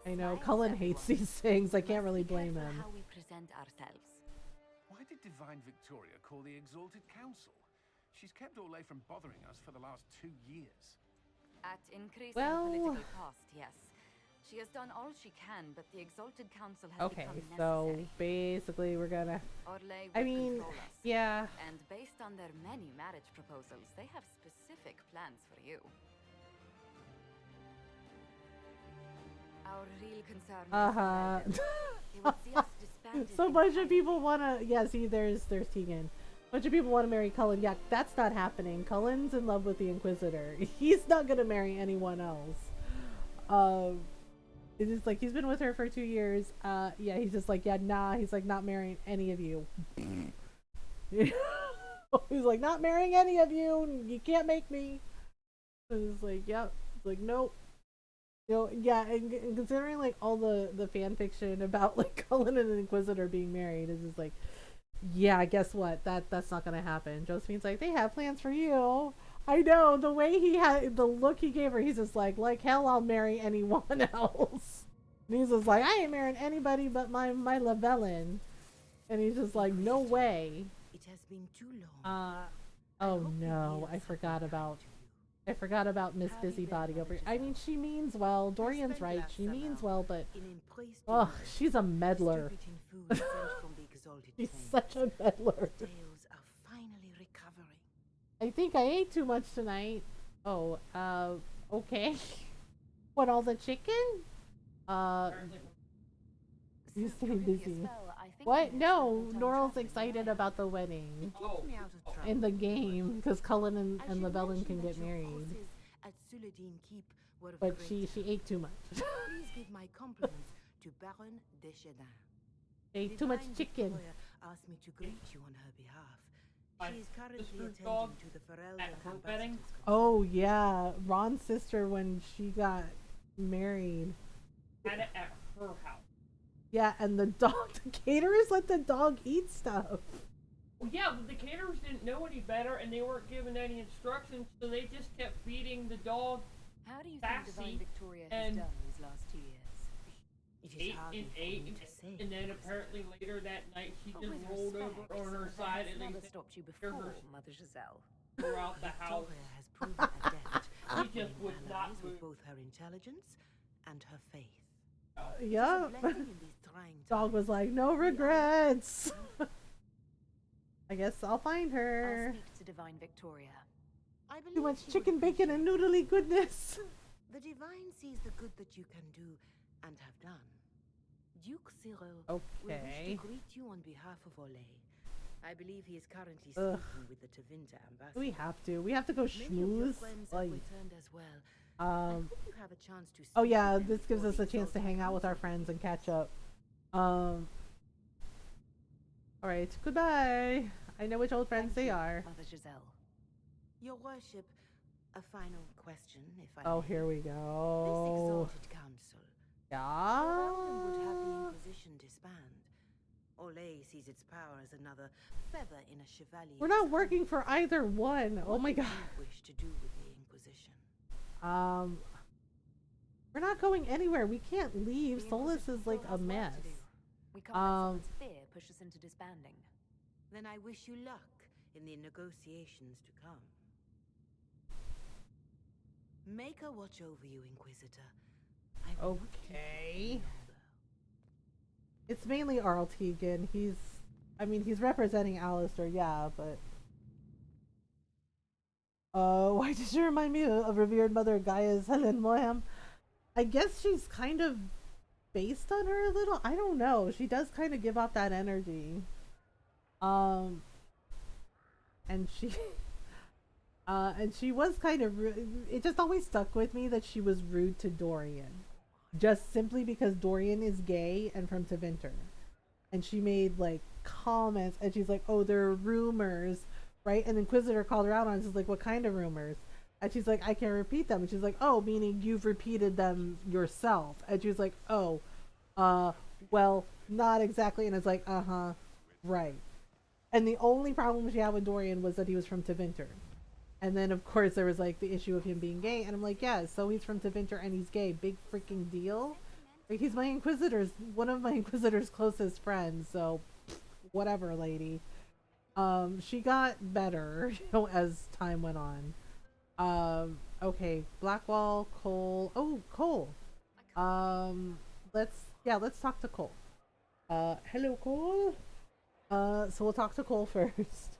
I know, Cullen hates these things. I can't really blame him. How we present ourselves. Why did Divine Victoria call the Exalted Council? She's kept Orlais from bothering us for the last 2 years. At increasing Well, political cost, yes. She has done all she can, but the Exalted Council has Okay, become so necessary. basically we're gonna... Orlais I will mean, control us. yeah. And based on their many marriage proposals, they have specific plans for you. Our real concern is they would see us disbanded So a bunch of people wanna... Yeah, see, there's Tegan. A bunch of people want to marry Cullen. Yeah, that's not happening. Cullen's in love with the Inquisitor. He's not gonna marry anyone else. It's just like, he's been with her for 2 years. Yeah, he's just like, yeah, nah. He's like, not marrying any of you. He's like, not marrying any of you. You can't make me. So it's like, yep. It's like, nope. You know, yeah, and considering like all the fan fiction about like Cullen and the Inquisitor being married is just like, yeah, guess what? That's not gonna happen. Josephine's like, they have plans for you. I know, the way he had, the look he gave her, he's just like hell, I'll marry anyone else. And he's just like, I ain't marrying anybody but my Lavellin. And he's just like, no way. It has been too long. Oh no, I forgot about Miss Busybody over here. I mean, she means well. Dorian's right. She means well, but oh, she's a meddler. She's such a meddler. I think I ate too much tonight. Oh, okay. What, all the chicken? You stay busy. What? No, Noral's excited about the wedding. In the game, because Cullen and Lavellin can get married. But she ate too much. Please give my compliments to Baron Deschedin. Ate too much chicken. Asked me to greet you on her behalf. She is currently attending to the Ferelden wedding. Oh yeah, Ron's sister when she got married. Had it at her house. Yeah, and the caterers let the dog eat stuff. Well, yeah, but the caterers didn't know any better, and they weren't given any instructions, so they just kept feeding the dog. How do you think Divine Victoria has done these last 2 years? Ate, and then apparently later that night she just rolled over on her side and they stopped you before, Mother Giselle. Throughout the house. Has proven adept. She just would not move. With both her intelligence and her faith. Yeah. Dog was like, no regrets. I guess I'll find her. I'll speak to Divine Victoria. Too much chicken bacon and noodly goodness. The Divine sees the good that you can do and have done. Duke Cyril will wish to greet you on behalf of Orlais. I believe he is currently speaking with the Tevinter ambassador. We have to go schmooze. Like, as well. I hope you have a chance to oh yeah, this gives us a chance to hang out with our friends and catch up. Alright, goodbye. I know which old friends they are. Mother Giselle. Your worship, a final question, if I Oh, may. here we go. This exalted council. Yeah. Would have the Inquisition disband. Orlais sees its power as another feather in a chevalier. We're not working for either one. Oh my god. What do you wish to do with the Inquisition? We're not going anywhere. We can't leave. Solus is like a mess. We can't let someone's fear push us into disbanding. Then I wish you luck in the negotiations to come. Make her watch over you, Inquisitor. Okay. It's mainly Arl Tegan. He's representing Alistair, yeah, but... Oh, why did you remind me of revered Mother Gaia's Helen Moham? I guess she's kind of based on her a little. I don't know. She does kind of give off that energy. And she was kind of rude. It just always stuck with me that she was rude to Dorian. Just simply because Dorian is gay and from Tevinter. And she made like comments and she's like, oh, there are rumors, right? And Inquisitor called her out on it. She's like, what kind of rumors? And she's like, I can't repeat them. And she's like, oh, meaning you've repeated them yourself. And she was like, oh, well, not exactly. And it's like, right. And the only problem she had with Dorian was that he was from Tevinter. And then, of course, there was, like, the issue of him being gay. And I'm like, yeah, so he's from Tevinter and he's gay. Big freaking deal. Like, he's my Inquisitor's, one of my Inquisitor's closest friends. So, whatever, lady. She got better, you know, as time went on. Okay, Blackwall, Cole. Oh, Cole. Let's talk to Cole. Hello, Cole. So we'll talk to Cole first.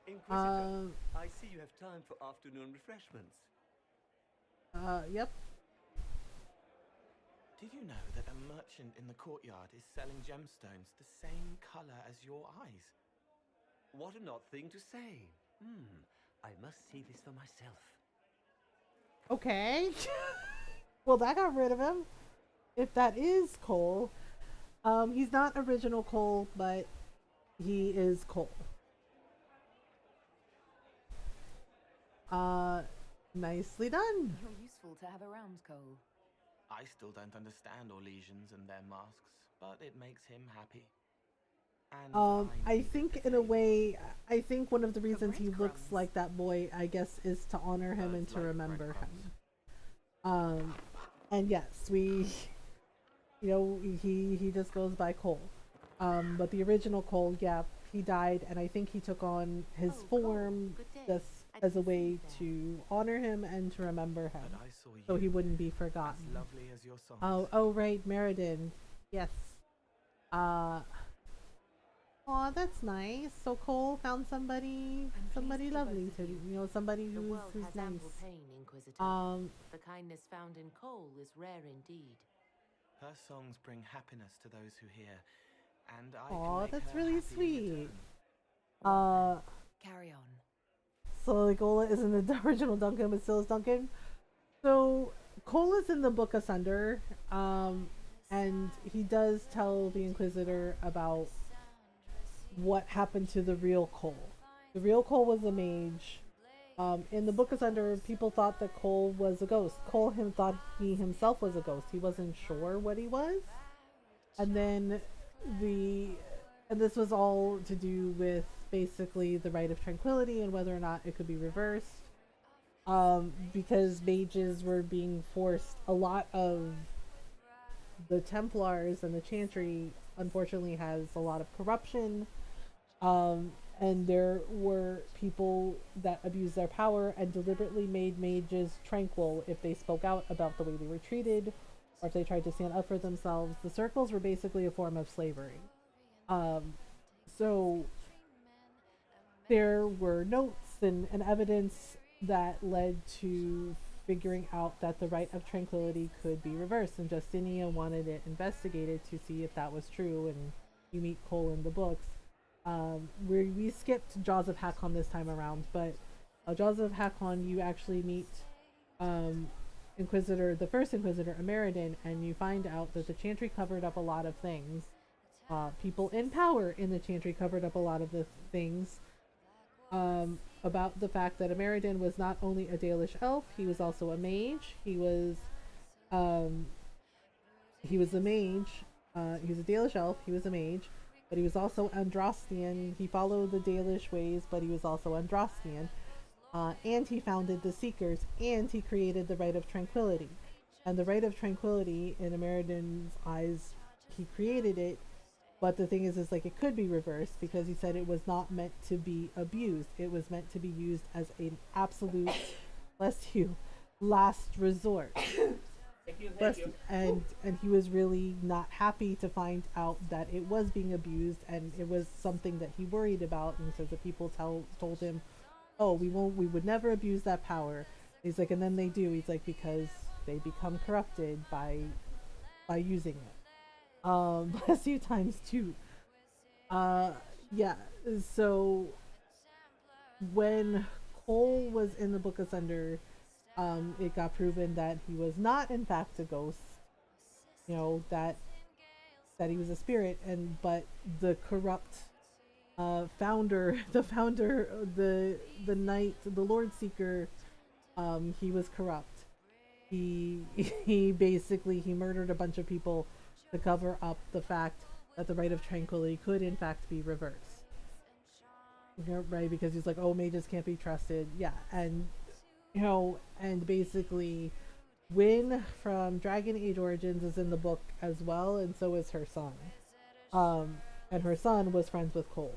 Inquisitor, I see you have time for afternoon refreshments. Yep. Did you know that a merchant in the courtyard is selling gemstones the same color as your eyes? What an odd thing to say. I must see this for myself. Okay. Well, that got rid of him. If that is Cole, he's not original Cole, but he is Cole. Nicely done. You're useful to have around, Cole. I still don't understand Orlesians and their masks, but it makes him happy. And I think in a way, I think one of the reasons he looks like that boy, I guess, is to honor him and to remember him. And yes, he just goes by Cole. But the original Cole, yeah, he died, and I think he took on his form just as a way to honor him and to remember him, so he wouldn't be forgotten. As lovely as your songs. Oh, right, Meriden. Yes. Aw, that's nice. So Cole found somebody lovely to, somebody who's nice. Pain, Inquisitor. The kindness found in Cole is rare indeed. Her songs bring happiness to those who hear, and I Aw, that's really sweet. Carry on. So like Ola isn't the original Duncan, but still is Duncan. So Cole is in the Book Asunder, and he does tell the Inquisitor about what happened to the real Cole. The real Cole was a mage. In the Book Asunder, people thought that Cole was a ghost. Cole thought he himself was a ghost. He wasn't sure what he was. And then this was all to do with basically the Rite of Tranquility and whether or not it could be reversed. Because mages were being forced. A lot of the Templars and the Chantry unfortunately has a lot of corruption. And there were people that abused their power and deliberately made mages tranquil if they spoke out about the way they were treated or if they tried to stand up for themselves. The circles were basically a form of slavery. So there were notes and evidence that led to figuring out that the Rite of Tranquility could be reversed, and Justinia wanted it investigated to see if that was true, and you meet Cole in the books. We skipped Jaws of Hakon this time around, but Jaws of Hakon, you actually meet the first Inquisitor, Ameridin, and you find out that the Chantry covered up a lot of things. People in power in the Chantry covered up a lot of the things about the fact that Ameridin was not only a Dalish elf, he was also a mage. He was a mage. He was a Dalish elf. He was a mage. But he was also Andrastian. He followed the Dalish ways, but he was also Andrastian. And he founded the Seekers, and he created the Rite of Tranquility. And the Rite of Tranquility, in Ameridin's eyes, he created it, but the thing is like it could be reversed because he said it was not meant to be abused. It was meant to be used as an absolute, bless you, last resort. Thank you. And he was really not happy to find out that it was being abused, and it was something that he worried about. And so the people told him, "Oh, we would never abuse that power." He's like, and then they do. He's like, because they become corrupted by using it. Bless you times two. Yeah. So when Cole was in the Book of Thunder, it got proven that he was not in fact a ghost. That he was a spirit, but the corrupt founder, the knight, the Lord Seeker, he was corrupt. He basically murdered a bunch of people to cover up the fact that the Rite of Tranquility could in fact be reversed. Right, because he's like, oh, mages can't be trusted. Yeah, and and basically Wynn from Dragon Age Origins is in the book as well, and so is her son. And her son was friends with Cole.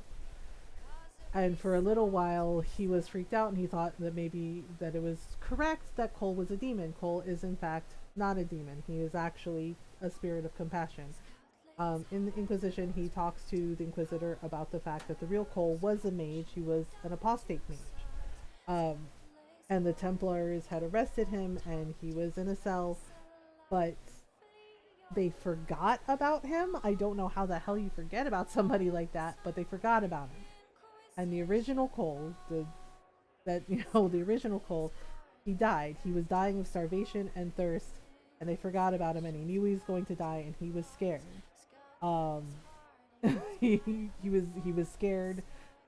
And for a little while, he was freaked out, and he thought that maybe that it was correct that Cole was a demon. Cole is in fact not a demon. He is actually a spirit of compassion. In the Inquisition, he talks to the Inquisitor about the fact that the real Cole was a mage. He was an apostate mage. And the Templars had arrested him, and he was in a cell, but they forgot about him. I don't know how the hell you forget about somebody like that, but they forgot about him. And the original Cole, the original Cole, he died. He was dying of starvation and thirst, and they forgot about him, and he knew he was going to die, and he was scared. He was scared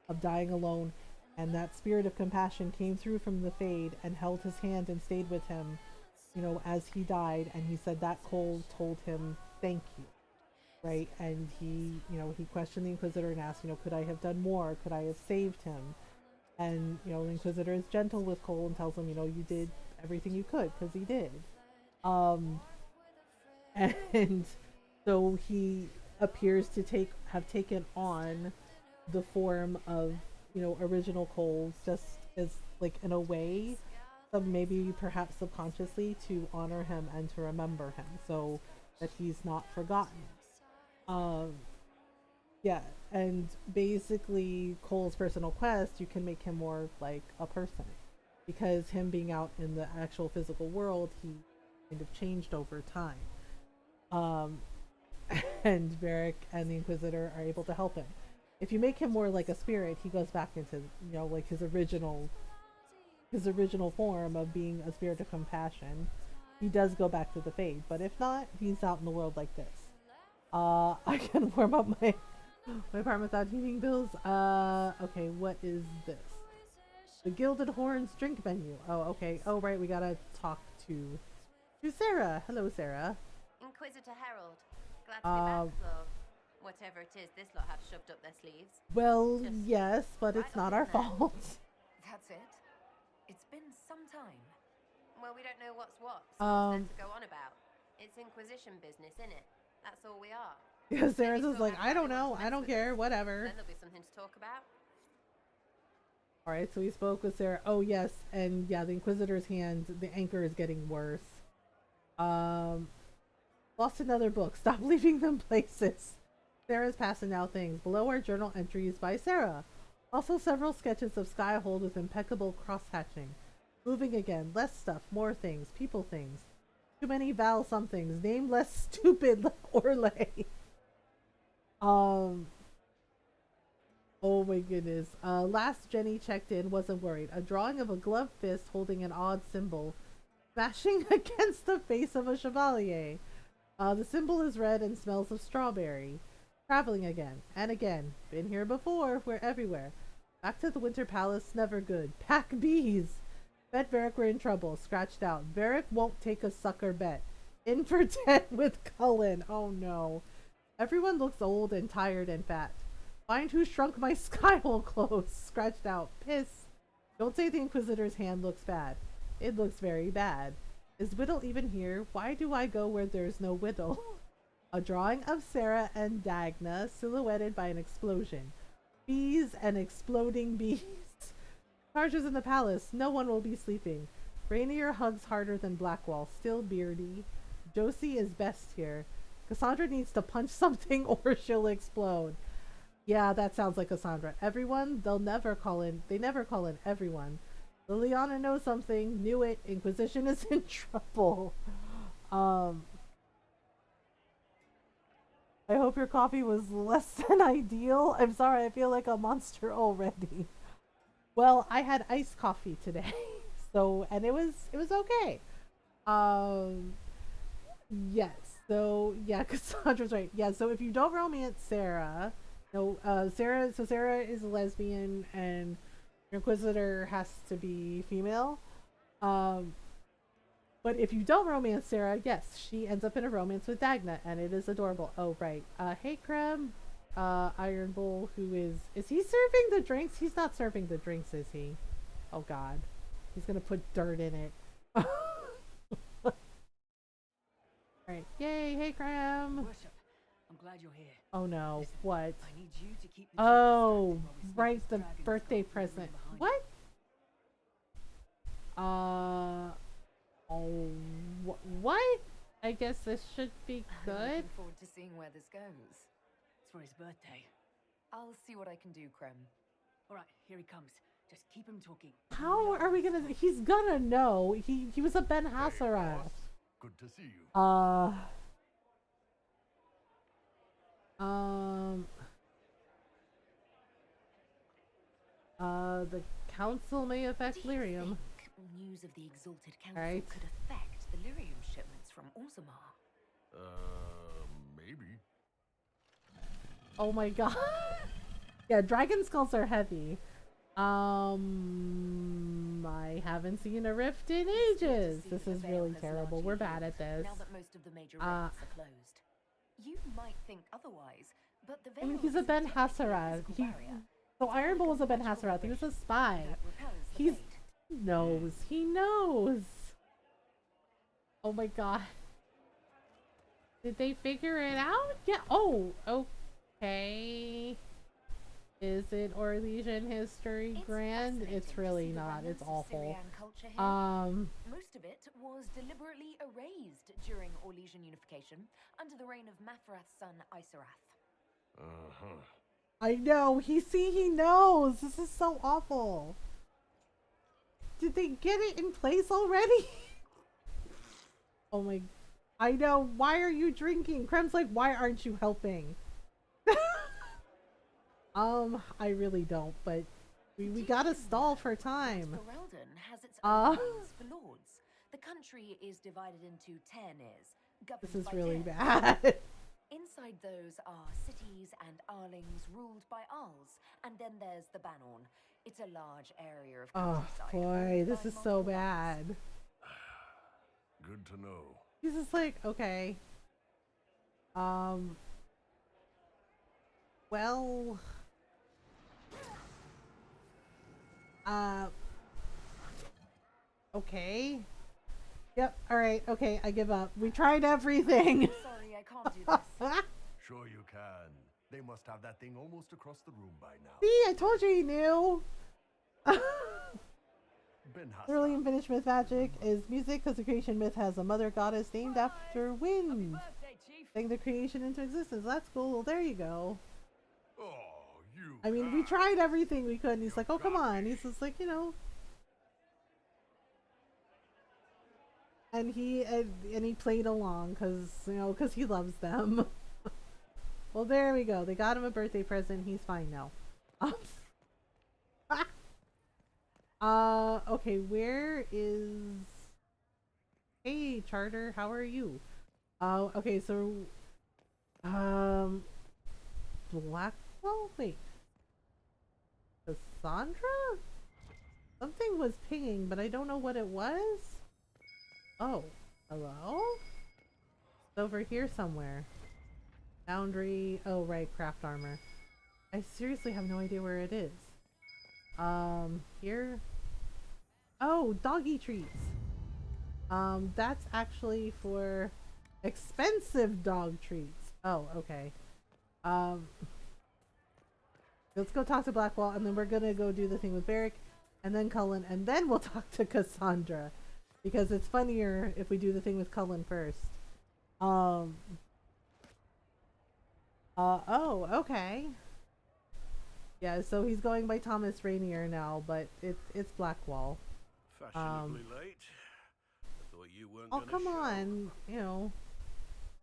of dying alone, and that spirit of compassion came through from the Fade and held his hand and stayed with him, you know, as he died. And he said that Cole told him thank you, right? And he, you know, he questioned the Inquisitor and asked, you know, could I have done more? Could I have saved him? And, you know, the Inquisitor is gentle with Cole and tells him, you know, you did everything you could, because he did. And so he appears to have taken on the form of, you know, original Cole, just as, like, in a way, maybe perhaps subconsciously, to honor him and to remember him, so that he's not forgotten. Yeah, and basically Cole's personal quest, you can make him more like a person, because him being out in the actual physical world, he kind of changed over time. And Varric and the Inquisitor are able to help him. If you make him more like a spirit, he goes back into, you know, like his original form of being a spirit of compassion. He does go back to the Fade, but if not, he's out in the world like this. I can warm up my apartment without heating bills. Okay, what is this? The Gilded Horns drink menu. Oh, okay. Oh, right, we gotta talk to Sarah. Hello, Sarah. Inquisitor Herald. Glad to be back, or whatever it is this lot have shoved up their sleeves. Well, yes, but it's not our fault. That's it? It's been some time. Well, we don't know what's what, so what's there to go on about? It's Inquisition business, innit? That's all we are. Yeah, Sarah's just like, I don't know, I don't care, whatever. Then there'll be something to talk about. Alright, so we spoke with Sarah. Oh, yes, and yeah, the Inquisitor's hand, the anchor is getting worse. Lost another book. Stop leaving them places. Sarah's passing out things. Below are journal entries by Sarah. Also several sketches of Skyhold with impeccable cross-hatching. Moving again. Less stuff. More things. People things. Too many vowel somethings. Name less stupid Orlay. Oh my goodness. Last Jenny checked in, wasn't worried. A drawing of a gloved fist holding an odd symbol, smashing against the face of a chevalier. The symbol is red and smells of strawberry. Traveling again and again. Been here before. We're everywhere. Back to the Winter Palace. Never good. Pack bees. Bet Varric we're in trouble. Scratched out. Varric won't take a sucker bet. In for 10 with Cullen. Oh no. Everyone looks old and tired and fat. Find who shrunk my Skyhole clothes. Scratched out. Piss. Don't say the Inquisitor's hand looks bad. It looks very bad. Is Whittle even here? Why do I go where there's no Whittle? A drawing of Sarah and Dagna silhouetted by an explosion. Bees and exploding bees. Charges in the palace. No one will be sleeping. Rainier hugs harder than Blackwall. Still beardy. Josie is best here. Cassandra needs to punch something or she'll explode. Yeah, that sounds like Cassandra. Everyone, they never call in everyone. Liliana knows something. Knew it. Inquisition is in trouble. I hope your coffee was less than ideal. I'm sorry, I feel like a monster already. Well, I had iced coffee today. So, and it was okay. Yes. So, yeah, Cassandra's right. Yeah, so if you don't romance Sarah, Sarah is a lesbian and your Inquisitor has to be female. But if you don't romance Sarah, yes, she ends up in a romance with Dagna, and it is adorable. Oh, right. Hey, Krem, Iron Bull, who is he serving the drinks? He's not serving the drinks, is he? Oh, God. He's gonna put dirt in it. Alright. Yay, hey, Krem. Worship, I'm glad you're here. Oh, no. Listen, What? I need you to keep the Oh, right, the birthday present. What? Oh, what? I guess this should be I'm good. looking forward to seeing where this goes. It's for his birthday. I'll see what I can do, Krem. All right, here he comes. Just keep him talking. How are we gonna? He's gonna know. He was a Ben Hassarath. Good to see you. The council may affect lyrium. News of the Exalted Council Right. could affect the lyrium shipments from Orzammar. Maybe. Oh my god. Yeah, dragon skulls are heavy. I haven't seen a rift in ages. This is really terrible. We're bad at this. Now that most of the major rifts are closed. You might think otherwise, but the I mean, he's a Ben Hassarath. So Iron Bull was a Ben Hassarath. He was a spy. He knows. He knows. Oh my god. Did they figure it out? Yeah. Oh, okay. Is it Orlesian history grand? It's really not. It's awful. Most of it was deliberately erased during Orlesian unification under the reign of Mathrath's son Isarath. I know. He knows. This is so awful. Did they get it in place already? Oh my. I know. Why are you drinking? Krem's like, why aren't you helping? I really don't, but we gotta stall for time. Ferelden has its own rules for lords. The country is divided into ternes, governed This is by really ternes. bad. Inside those are cities and Arlings ruled by Arls, and then there's the Banorn. It's a large area of Oh countryside. boy, this is so bad. Good to know. He's just like, okay. Well. Okay. Yep, alright, okay, I give up. We tried everything. Sorry, I can't do this. Sure you can. They must have that thing almost across the room by now. See, I told you he knew. Ben Hassarath. Cerulean Finnish myth magic is music because the creation myth has a mother goddess named after wind. Bring the creation into existence. That's cool. Well, there you go. Oh, you. I mean, we tried everything we could, and he's like, oh, come on. He's just like, you know. And he played along because, you know, because he loves them. Well, there we go. They got him a birthday present. He's fine now. Okay, where is... Hey, Charter, how are you? Okay, so... Blackwell? Wait. Cassandra? Something was pinging, but I don't know what it was. Oh, hello? It's over here somewhere. Foundry. Oh, right, craft armor. I seriously have no idea where it is. Here. Oh, doggy treats. That's actually for expensive dog treats. Oh, okay. Let's go talk to Blackwall, and then we're gonna go do the thing with Barrick, and then Cullen, and then we'll talk to Cassandra. Because it's funnier if we do the thing with Cullen first. Oh, okay. Yeah, so he's going by Thomas Rainier now, but it's Blackwall. Fashionably late. I thought you weren't Oh, gonna come show. on. You know.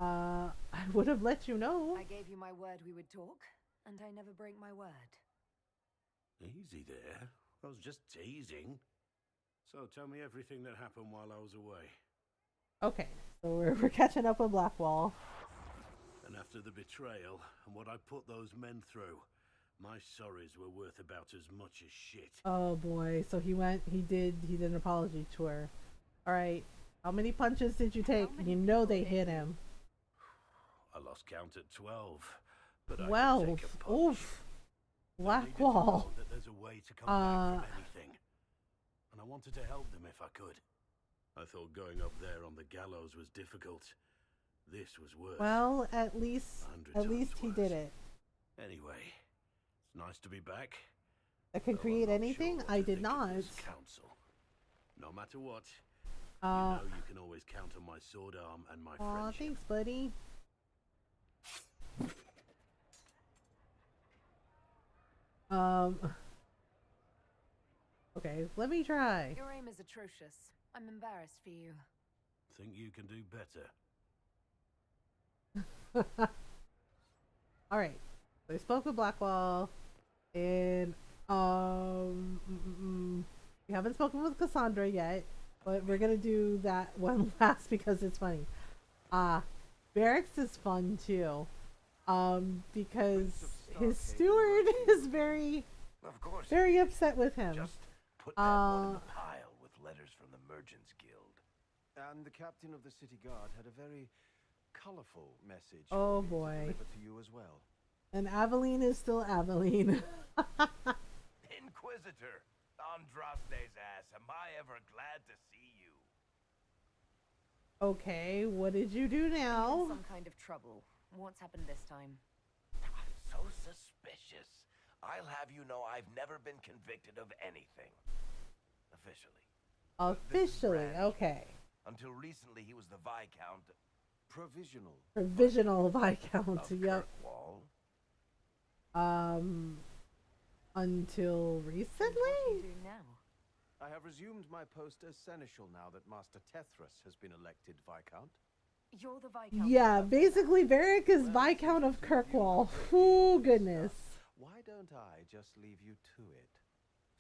I would have let you know. I gave you my word we would talk, and I never break my word. Easy there. I was just teasing. So tell me everything that happened while I was away. Okay, so we're catching up with Blackwall. And after the betrayal and what I put those men through, my sorries were worth about as much as shit. Oh boy, so he did an apology tour. Alright, how many punches did you take? You know they hit him. I lost count at 12, but I 12. could take a punch. Oof. I needed to Blackwall. know that there's a way to come back from anything. And I wanted to help them if I could. I thought going up there on the gallows was difficult. This was worse. Well, at least he did it. Anyway, it's nice to be back. That can create anything? I did not. Council. No matter what, You know you can always count on my sword arm and my friendship. Thanks, buddy. Okay, let me try. Your aim is atrocious. I'm embarrassed for you. Think you can do better? All right. So I spoke with Blackwall, and we haven't spoken with Cassandra yet, but we're gonna do that one last because it's funny. Barracks is fun too, because his steward is very upset with him. Just put that one in the pile with letters from the Merchants Guild. And the captain of the city guard had a very colorful message. Oh for me to boy. deliver to you as well. And Aveline is still Aveline. Inquisitor, Andraste's ass, am I ever glad to see you? Okay, what did you do now? Some kind of trouble. What's happened this time? So suspicious. I'll have you know I've never been convicted of anything. Officially. Officially, okay. Until recently he was the Viscount. Provisional. Provisional Viscount, yep. Kirkwall. Until recently? What are you doing now? I have resumed my post as seneschal now that Master Tethras has been elected Viscount. You're the Viscount. Yeah, basically Varric is Viscount of Kirkwall. Oh goodness. Why don't I just leave you to it?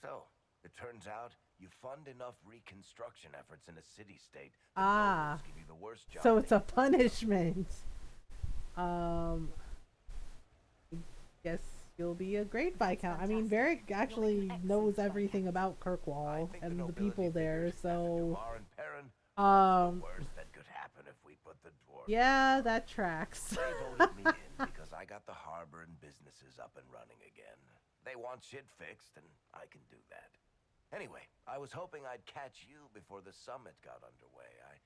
So, it turns out you fund enough reconstruction efforts in a city-state. Give you the worst job So it's a punishment. I guess you'll be a great Viscount. I mean, Varric actually knows everything about Kirkwall and the people there, so worst that could happen if we put the dwarves. yeah, that tracks. They voted me in because I got the harbor and businesses up and running again. They want shit fixed, and I can do that. Anyway, I was hoping I'd catch you before the summit got underway. I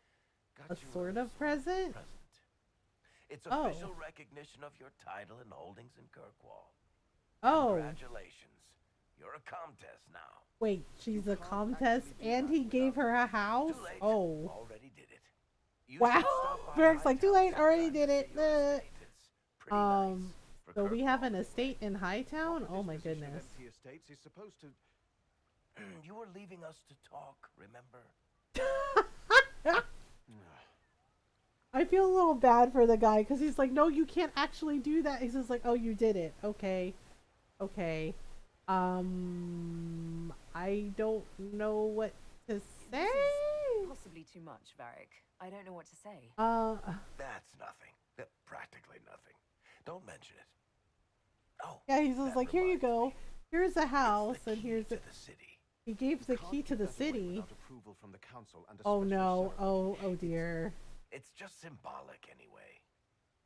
got A you sort of present? It's official recognition of your title and holdings in Kirkwall. Oh. Congratulations. You're a comtesse now. Wait, she's a comtesse and he gave her a house? Oh. Already did it. Wow. Varric's like, too late, already did it. So we have an estate in Hightown? Oh my goodness. Empty estates is supposed to... You were leaving us to talk, remember? I feel a little bad for the guy because he's like, no, you can't actually do that. He's just like, oh, you did it. Okay. Okay. I don't know what to say. Possibly too much, Varric. I don't know what to say. That's nothing. Practically nothing. Don't mention it. Oh. Yeah, he's just like, here you go. Here's a house, and here's the city. He gave the key to the city. Approval from the council and a Oh special no. ceremony. Oh dear. It's just symbolic anyway.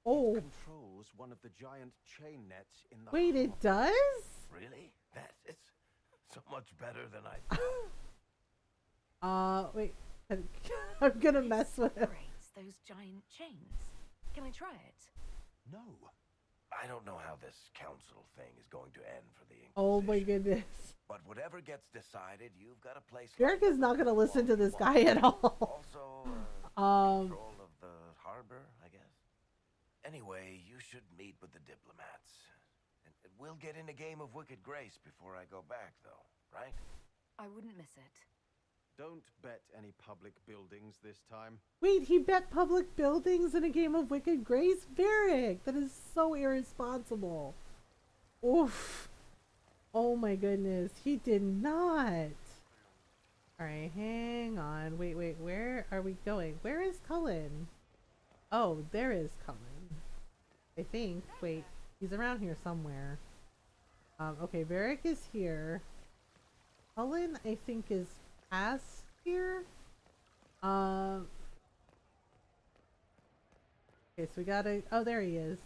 Oh. It controls one of the giant chain nets in the Wait, it does? Really? That is so much better than I... Wait. I'm gonna mess with it. Those giant chains. Can I try it? No. I don't know how this council thing is going to end for the Inquisition. Oh my goodness. But whatever gets decided, you've got a place... Varric is not gonna listen to this guy at all. Also, control of the harbor, I guess. Anyway, you should meet with the diplomats. And we'll get in a game of Wicked Grace before I go back, though, right? I wouldn't miss it. Don't bet any public buildings this time. Wait, he bet public buildings in a game of Wicked Grace? Varric, that is so irresponsible. Oof. Oh my goodness, he did not. Alright, hang on. Wait, where are we going? Where is Cullen? Oh, there is Cullen. I think. Wait, he's around here somewhere. Okay, Varric is here. Cullen, I think, is past here. Okay, so we gotta... Oh, there he is.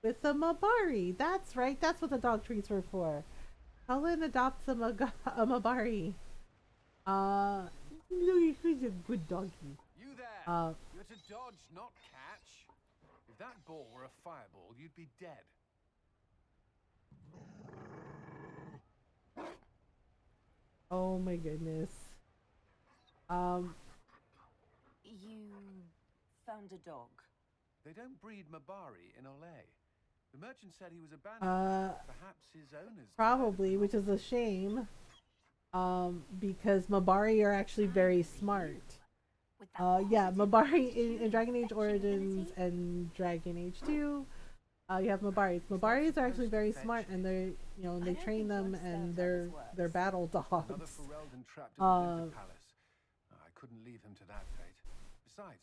With the Mabari. That's right. That's what the dog treats were for. Cullen adopts a Mabari. He's a good doggy. You there! You're to dodge, not catch. If that ball were a fireball, you'd be dead. Oh my goodness. found a dog? They don't breed Mabari in Olay. The merchant said he was abandoned. Perhaps his owners. Probably, which is a shame. Because Mabari are actually very smart. Yeah, Mabari in Dragon Age Origins and Dragon Age 2, you have Mabaris. Mabaris are actually very smart, and they, you know, they train them, and they're battle dogs. Another Ferelden trapped in the Winter Palace. I couldn't leave him to that fate. Besides,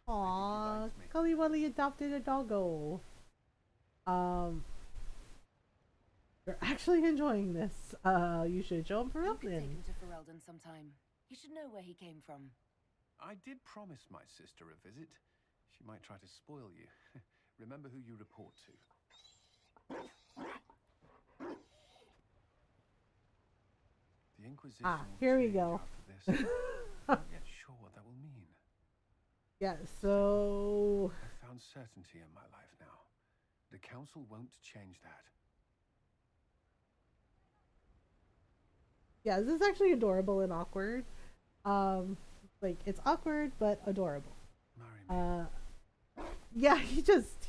Aww, Kaliwali adopted a doggo. They're actually enjoying this. You should show him You could take Ferelden. him to Ferelden sometime. He should know where he came from. I did promise my sister a visit. She might try to spoil you. Remember who you report to. The Inquisition. Here we go. I'm not yet sure what that will mean. Yeah, so I found certainty in my life now. The council won't change that. yeah, this is actually adorable and awkward. Like it's awkward but adorable. Yeah, he just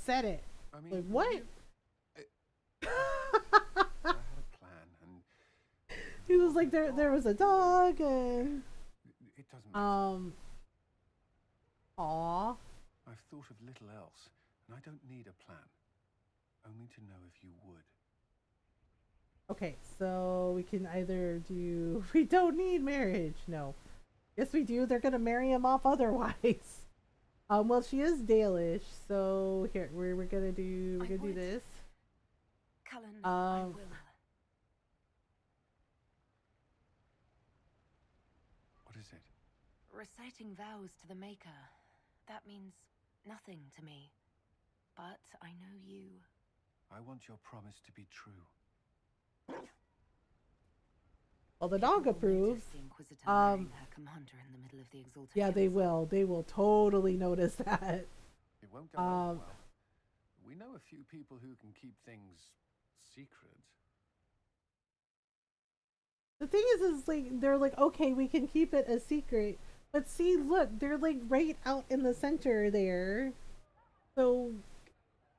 said it. I mean, like what? I had a plan, and He was like there was a dog and it doesn't matter. Aw. I've thought of little else, and I don't need a plan. Only to know if you would. Okay, so we can either do we don't need marriage. No. Yes we do. They're gonna marry him off otherwise. Well she is Dalish, so here we're gonna do this. Cullen, I will. What is it? Reciting vows to the Maker. That means nothing to me. But I know you. I want your promise to be true. Well, the dog approves. Her commander in the middle of the exalted Yeah, they will. They will totally notice that. It won't go over well. We know a few people who can keep things secret. The thing is like they're like, okay, we can keep it a secret, but see, look, they're like right out in the center there, so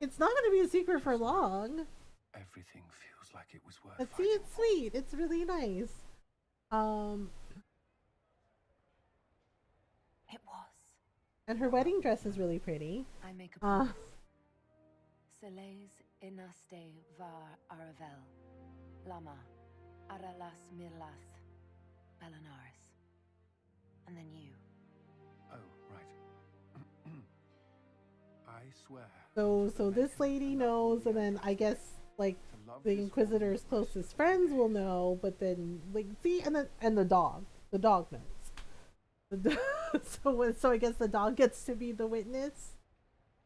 it's not going to be a secret for long. Everything feels like it was worth. But see, it's sweet. It's really nice. It was. And her wedding dress is really pretty. I make a promise. Soleils inaste var aravel, lama, aralas mirlath, belanaris, and then you. Oh, right. I swear. So this lady knows, and then I guess like the Inquisitor's closest friends will know, but then like see, and the dog knows. So I guess the dog gets to be the witness.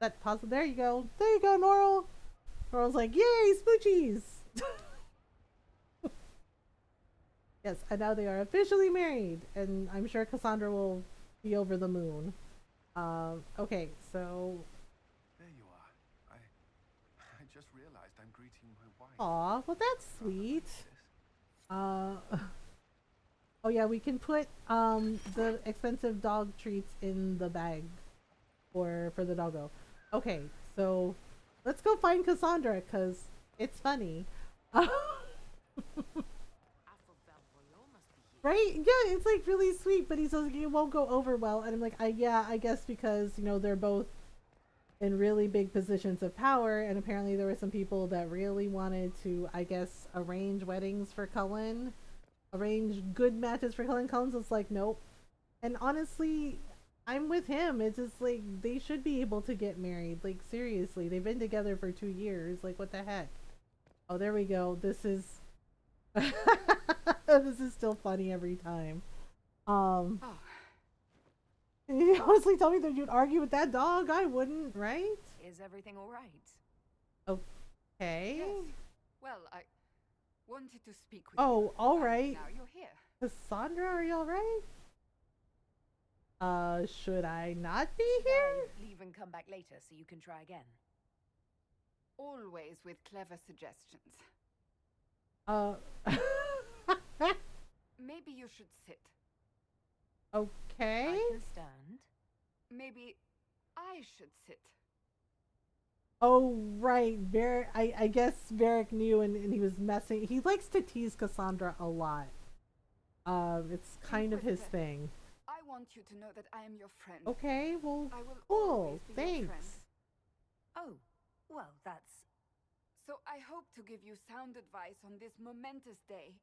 That possible? There you go, Norl. Norl's like, yay, smoochies. Yes, and now they are officially married, and I'm sure Cassandra will be over the moon. Okay, so. There you are. I just realized I'm greeting my wife. Aw, well that's sweet. Oh yeah, we can put the expensive dog treats in the bag for the doggo. Okay, so let's go find Cassandra because it's funny. Right? Yeah, it's like really sweet, but he says it won't go over well, and I'm like, yeah, I guess because you know they're both in really big positions of power, and apparently there were some people that really wanted to, I guess, arrange weddings for Cullen, arrange good matches for Cullen. Cullen's just like, nope. And honestly, I'm with him. It's just like they should be able to get married. Like seriously, they've been together for 2 years. Like what the heck? Oh, there we go. This is this is still funny every time. You honestly tell me that you'd argue with that dog? I wouldn't, right? Is everything all right? Okay. Yes. Well, I wanted to speak with you. Oh, all right. Now you're here. Cassandra, are you all right? Should I not be Should here? I leave and come back later so you can try again? Always with clever suggestions. Maybe you should sit. Okay. I can stand. Maybe I should sit. Oh, right. I guess Varric knew and he was messing. He likes to tease Cassandra a lot. It's kind of his thing. I want you to know that I am your friend. Okay, well, I will cool. always be your friend. Thanks. Oh, well, that's... So I hope to give you sound advice on this momentous day.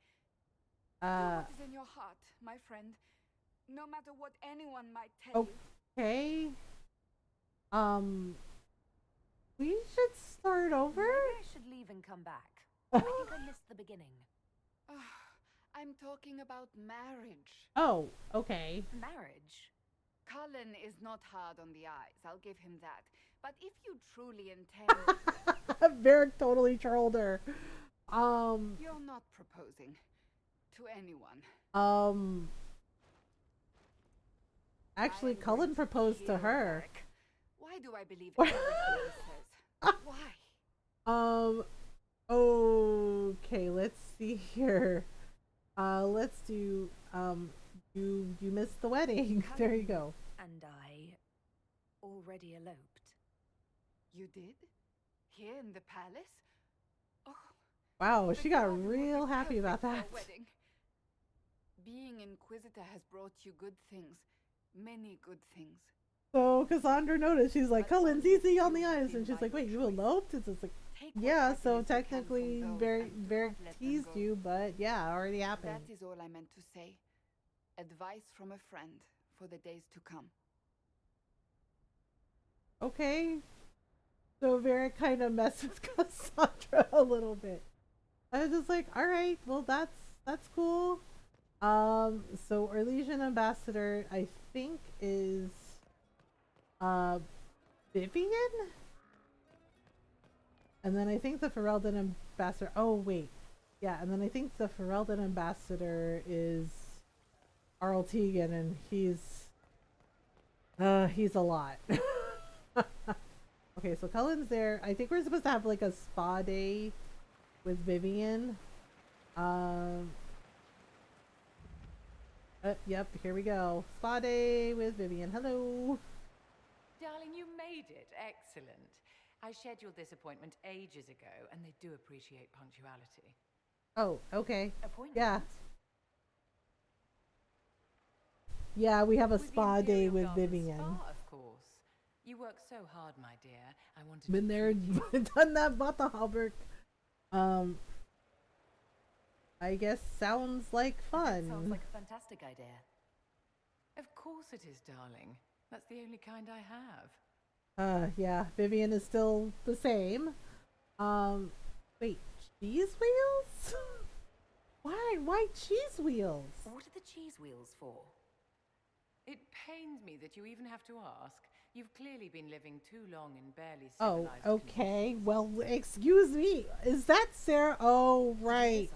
Do Uh, what is in your heart, my friend. No matter what anyone might tell you. okay. We should start over? Maybe I should leave and come back. I think I missed the beginning. I'm talking about marriage. Oh, okay. Marriage? Cullen is not hard on the eyes, I'll give him that. But if you truly intend... Varric totally trolled her. You're not proposing to anyone. Actually, Cullen proposed to her. Why do I believe everything he says? Why? Okay, let's see here. Let's do, you missed the wedding. There you go. And I already eloped. You did? Here in the palace? Oh. Wow, she got real happy about that. Wedding. Being Inquisitor has brought you good things. Many good things. So Cassandra noticed, she's like, Cullen's easy on the eyes, and she's like, wait, you eloped? It's just like, yeah, so technically Varric teased you, but yeah, already happened. That is all I meant to say. Advice from a friend for the days to come. Okay. So Varric kind of messed with Cassandra a little bit. I was just like, alright, well that's cool. So Orlesian Ambassador, I think, is Vivian? And then I think the Ferelden Ambassador, oh wait. Yeah, and then I think the Ferelden Ambassador is Arl Tegan, and he's a lot. Okay, so Cullen's there. I think we're supposed to have like a spa day with Vivian. Yep, here we go. Spa day with Vivian. Hello. Darling, you made it. Excellent. I scheduled this appointment ages ago, and they do appreciate punctuality. Oh, okay. Appointment? Yeah. Yeah, we have a spa day with Vivian. Spa, of course. You work so hard, my dear. I wanted Been to there, done that, bought the Halberd. I guess sounds like fun. That sounds like a fantastic idea. Of course it is, darling. That's the only kind I have. Yeah, Vivian is still the same. Wait, cheese wheels? Why cheese wheels? What are the cheese wheels for? It pains me that you even have to ask. You've clearly been living too long in barely civilized okay. Well, excuse me. Is that Sarah? Oh, right.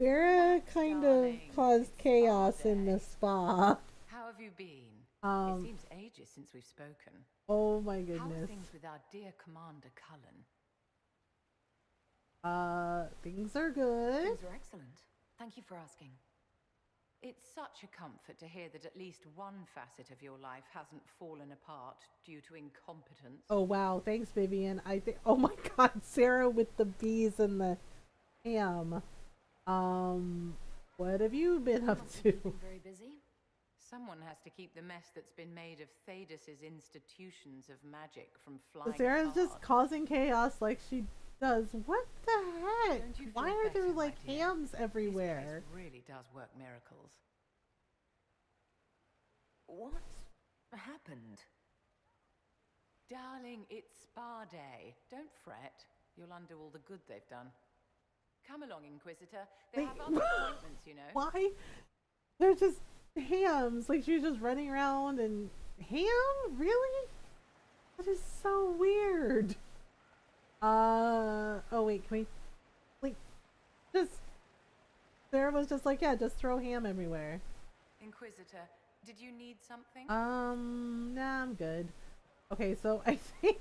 Sarah kind of caused chaos in the spa. How have you been? It seems ages since we've spoken. Oh my How are goodness. things with our dear Commander Cullen? Things are good. Things are excellent. Thank you for asking. It's such a comfort to hear that at least one facet of your life hasn't fallen apart due to incompetence. Oh wow, thanks Vivian. I think, oh my god, Sarah with the bees and the ham. What have you been up to? Very busy. Someone has to keep the mess that's been made of Thadis's institutions of magic from flying Sarah's apart. just causing chaos like she does. What the heck? Why are there like hams everywhere? This place really does work miracles. What happened? Darling, it's spa day. Don't fret. You'll undo all the good they've done. Come along, Inquisitor. They have other appointments, you know. Why? They're just hams. Like she's just running around and ham? Really? That is so weird. Oh wait, can we like just Sarah was just like, yeah, just throw ham everywhere. Inquisitor, did you need something? Nah, I'm good. Okay, so I think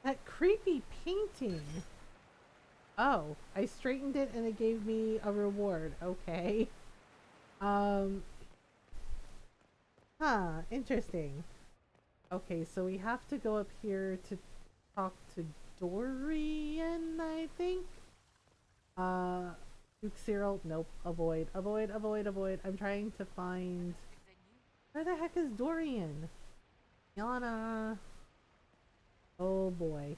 that creepy painting. Oh, I straightened it and it gave me a reward. Okay. Huh, interesting. Okay, so we have to go up here to talk to Dorian, I think. Duke Cyril, nope, avoid. I'm trying to find... Where the heck is Dorian? Yana. Oh boy.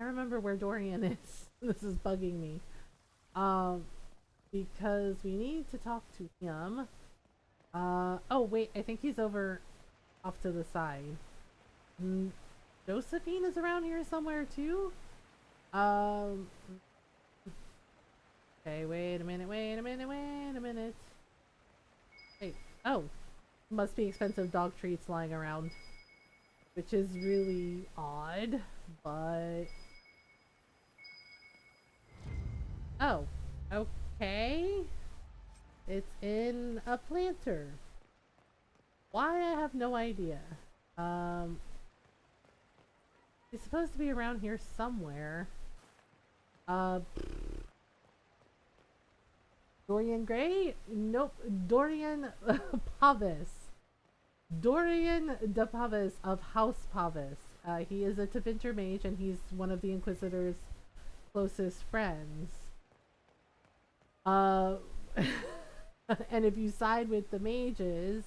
I remember where Dorian is. This is bugging me. Because we need to talk to him. Oh wait, I think he's over off to the side. Josephine is around here somewhere too? Okay, wait a minute. Wait, oh. Must be expensive dog treats lying around. Which is really odd, but... Oh, okay. It's in a planter. Why, I have no idea. He's supposed to be around here somewhere. Dorian Gray? Nope. Dorian Pavis. Dorian de Pavis of House Pavis. He is a Tevinter mage and he's one of the Inquisitor's closest friends. And if you side with the mages,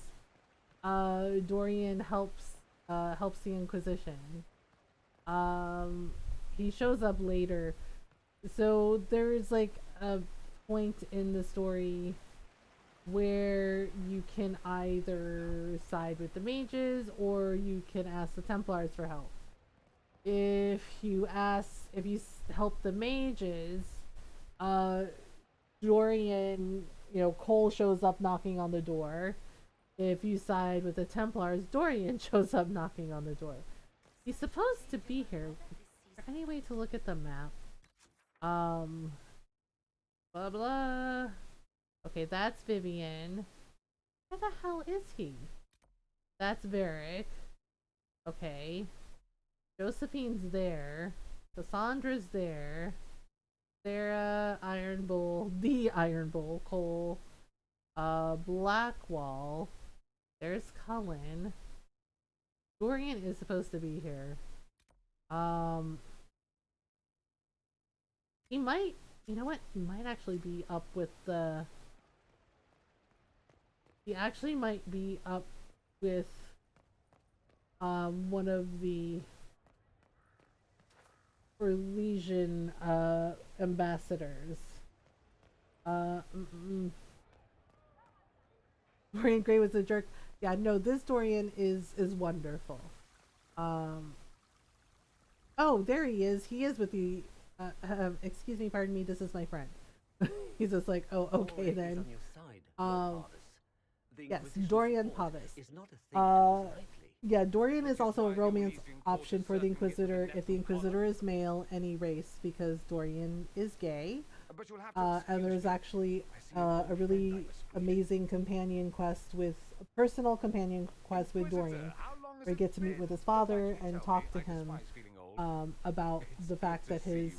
Dorian helps the Inquisition. He shows up later. So there's like a point in the story where you can either side with the mages or you can ask the Templars for help. If you help the mages, Dorian, Cole shows up knocking on the door. If you side with the Templars, Dorian shows up knocking on the door. He's supposed to be here. Is there any way to look at the map? Blah blah. Okay, that's Vivian. Where the hell is he? That's Varric. Okay. Josephine's there. Cassandra's there. Sarah, Iron Bull, the Iron Bull, Cole, Blackwall. There's Cullen. Dorian is supposed to be here. He might, you know what? He might actually be up with the... He actually might be up with one of the Legion ambassadors. Dorian Gray was a jerk. Yeah, no, this Dorian is wonderful. Oh, there he is. He is with the excuse me, pardon me, this is my friend. He's just like, oh, okay then. Yes, Dorian Pavis. Yeah, Dorian is also a romance option for the Inquisitor if the Inquisitor is male, any race, because Dorian is gay. And there's actually a really amazing companion quest with a personal companion quest with Dorian, where you get to meet with his father and talk to him about the fact that his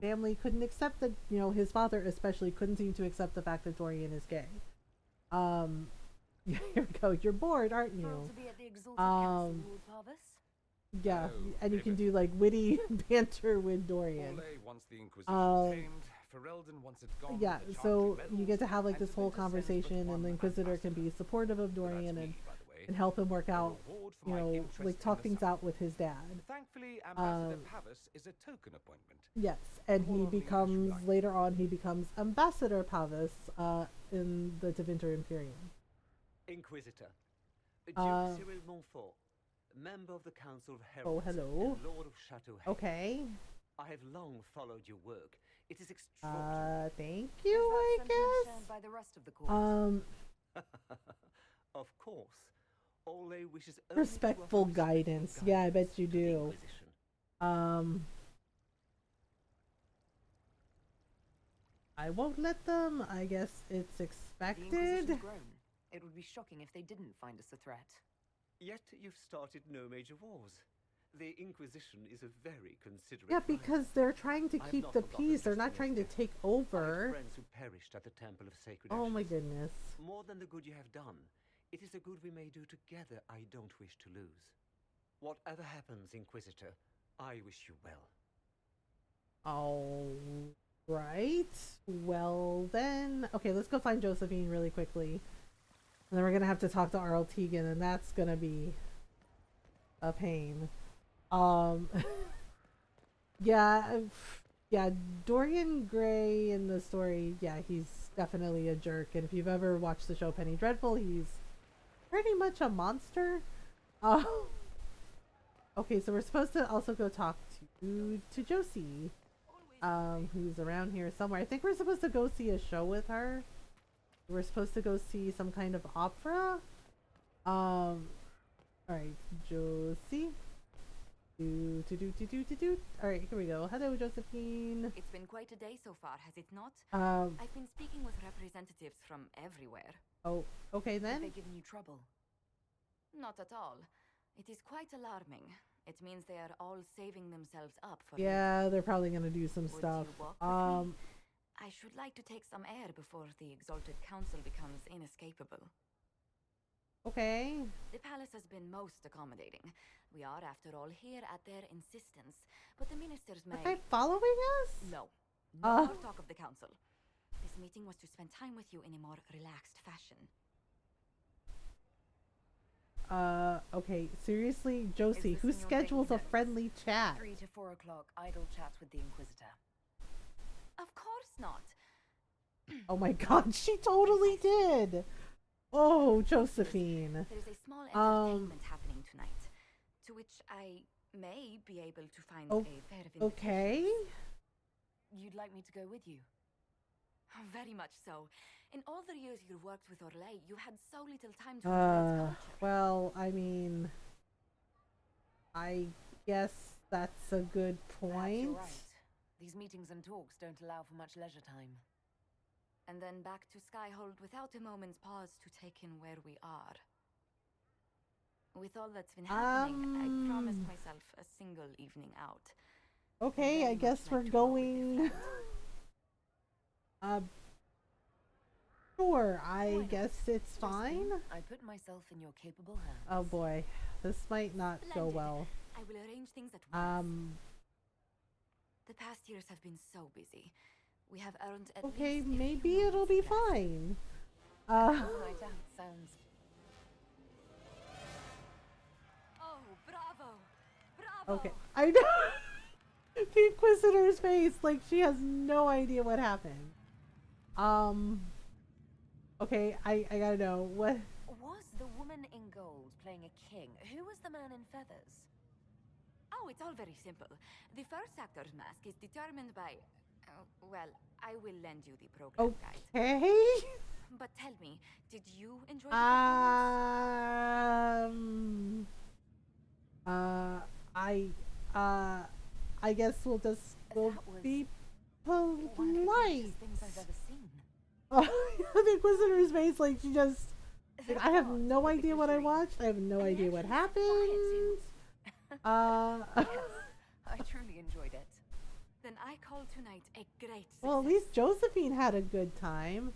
family couldn't accept that, his father especially couldn't seem to accept the fact that Dorian is gay. Here we go. You're bored, aren't you? Yeah, and you can do like witty banter with Dorian. Yeah, so you get to have like this whole conversation, and the Inquisitor can be supportive of Dorian and help him work out, like talk things out with his dad. Thankfully, Ambassador Pavis is a token appointment. Yes, and he becomes later on Ambassador Pavis in the Tevinter Imperium. Inquisitor, Duke Cyril Montfort, member of the Council of Heralds, hello. and Lord of Chateau. Okay. I have long followed your work. It is extraordinary. Thank you, I guess. By the rest of the court? Of course. Ole wishes only respectful guidance. Yeah, I bet you do. I won't let them. I guess it's expected. It would be shocking if they didn't find us a threat. Yet you've started no major wars. The Inquisition is a very considerate. Yeah, because they're trying to keep the peace. They're not trying to take over. I have friends who perished at the Temple of Sacred Oh Ashes. my goodness. More than the good you have done, It is a good we may do together I don't wish to lose. Whatever happens, Inquisitor, I wish you well. All right. Well then, okay, let's go find Josephine really quickly. And then we're gonna have to talk to R.L. Tegan, and that's gonna be a pain. Yeah, yeah, Dorian Gray in the story, yeah, he's definitely a jerk. And if you've ever watched the show Penny Dreadful, he's pretty much a monster. Okay, so we're supposed to also go talk to Josie, who's around here somewhere. I think we're supposed to go see a show with her. We're supposed to go see some kind of opera. Alright, Josie. Alright, here we go. Hello, Josephine. It's been quite a day so far, has it not? I've been speaking with representatives from everywhere. Oh, okay then. Have they given you trouble? Not at all. It is quite alarming. It means they are all saving themselves up for Yeah, they're probably gonna do some stuff. You walk with me? I should like to take some air before the Exalted Council becomes inescapable. Okay. The palace has been most accommodating. We are, after all, here at their insistence. But the ministers may... Are they following us? No. No more talk of the council. This meeting was to spend time with you in a more relaxed fashion. Okay, seriously, Josie, who schedules a friendly chat? 3 to 4 o'clock, idle chats with the Inquisitor. Of course not. Oh my god, she totally did! Oh, Josephine. There's a small entertainment happening tonight, to which I may be able to find a pair of invitations. Okay. You'd like me to go with you? Very much so. In all the years you worked with Orlais, you had so little time to enjoy its culture. Well, I mean, I guess that's a good point. You're right. These meetings and talks don't allow for much leisure time. And then back to Skyhold without a moment's pause to take in where we are. With all that's been happening, I promised myself a single evening out. Okay, I guess we're going... Sure, I guess it's fine. I put myself in your capable hands. Oh boy, this might not go well. I will arrange things at once. The past years have been so busy. We have earned at okay, least maybe it'll be fine. My dad sounds... Oh, bravo! Bravo! Okay, I know! The Inquisitor's face, like she has no idea what happened. Okay, I gotta know, what... Was the woman in gold playing a king? Who was the man in feathers? Oh, it's all very simple. The first actor's mask is determined by... well, I will lend you the program guide. Okay. But tell me, did you enjoy the performance? I guess we'll be polite. One of the craziest things I've ever seen. The Inquisitor's face, like she just... Like, I have no idea what I watched. I have no idea what happened. Yes, I truly enjoyed it. Then I call tonight a great success. Well, at least Josephine had a good time.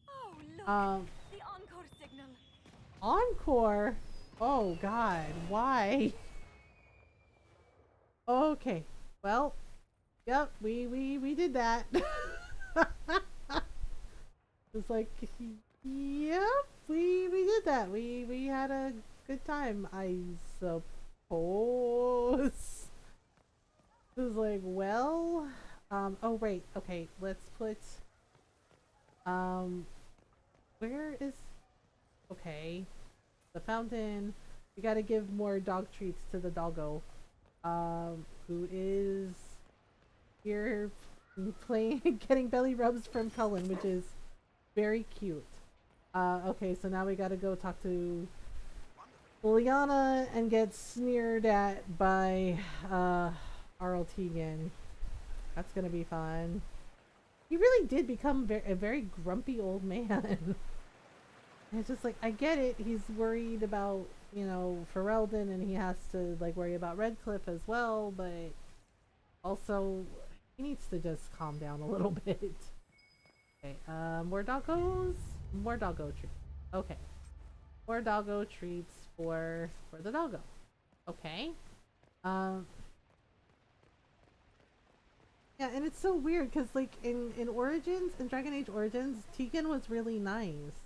Oh, look! The encore signal. Encore? Oh, God. Why? Okay. Well, yep, we did that. It's like, yep, we did that. We had a good time, I suppose. It was like, well, oh wait, okay, let's put, where is, okay, the fountain. We gotta give more dog treats to the doggo, who is here playing, getting belly rubs from Cullen, which is very cute. Okay, so now we gotta go talk to Liliana and get sneered at by, R.L. Tegan. That's gonna be fun. He really did become a very grumpy old man. And it's just like, I get it, he's worried about, you know, Ferelden, and he has to, like, worry about Redcliffe as well, but also, he needs to just calm down a little bit. Okay, more doggos? More doggo treats. Okay. 4 doggo treats for the doggo. Okay. Yeah, and it's so weird because like in Origins, in Dragon Age Origins, Tegan was really nice.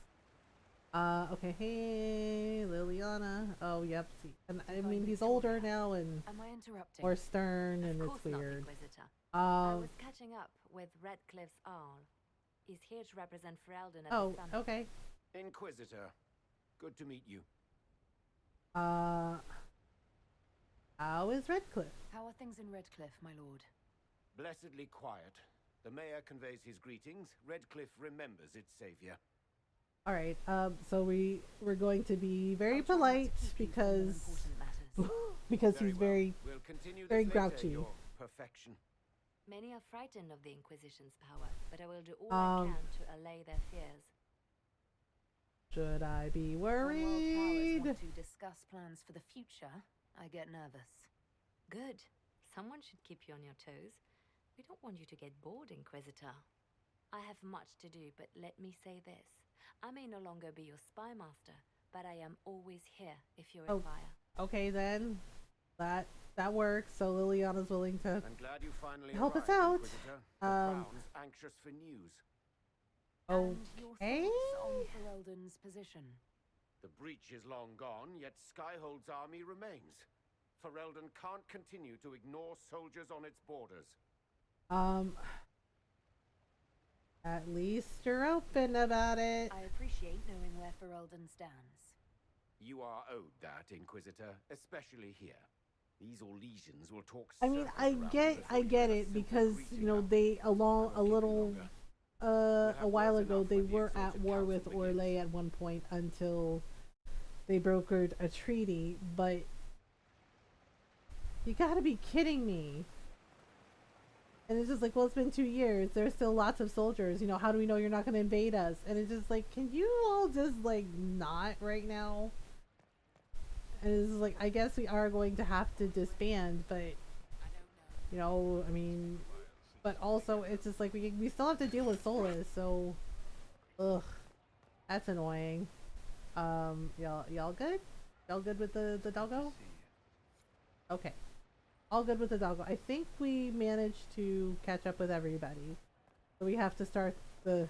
Okay, hey, Liliana. Oh, yep. See, and I mean he's older now and Am I interrupting? more stern, and it's Not, weird. Inquisitor. I was catching up with Redcliffe's Arl. He's here to represent Ferelden at the summit. Okay. Inquisitor, good to meet you. How is Redcliffe? How are things in Redcliffe, my lord? Blessedly quiet. The mayor conveys his greetings. Redcliffe remembers its savior. All right. So we're going to be very polite because because he's very very grouchy. Perfection. Many are frightened of the Inquisition's power, but I will do all I can to allay their fears. Should I be When world worried? powers want to discuss plans for the future, I get nervous. Good. Someone should keep you on your toes. We don't want you to get bored, Inquisitor. I have much to do, but let me say this. I may no longer be your spy master, but I am always here if you require. Okay then. That works. So Liliana's willing to I'm glad you finally help us arrived, out. Inquisitor. The Crown's anxious for news. And your Okay. thoughts on Ferelden's position? The breach is long gone, yet Skyhold's army remains. Ferelden can't continue to ignore soldiers on its borders. At least you're open about it. I appreciate knowing where Ferelden stands. You are owed that, Inquisitor, especially here. These Orlesians will talk. I mean, I get it because you know they a while ago they were at war with Orlais at one point until they brokered a treaty, but you gotta be kidding me. And it's just like, well, it's been 2 years. There's still lots of soldiers. You know, how do we know you're not going to invade us? And it's just like, can you all just like not right now? And it's like, I guess we are going to have to disband, but you know, I mean, but also it's just like we still have to deal with Solus, so ugh, that's annoying. Y'all good? Y'all good with the doggo? Okay. All good with the doggo. I think we managed to catch up with everybody. So we have to start the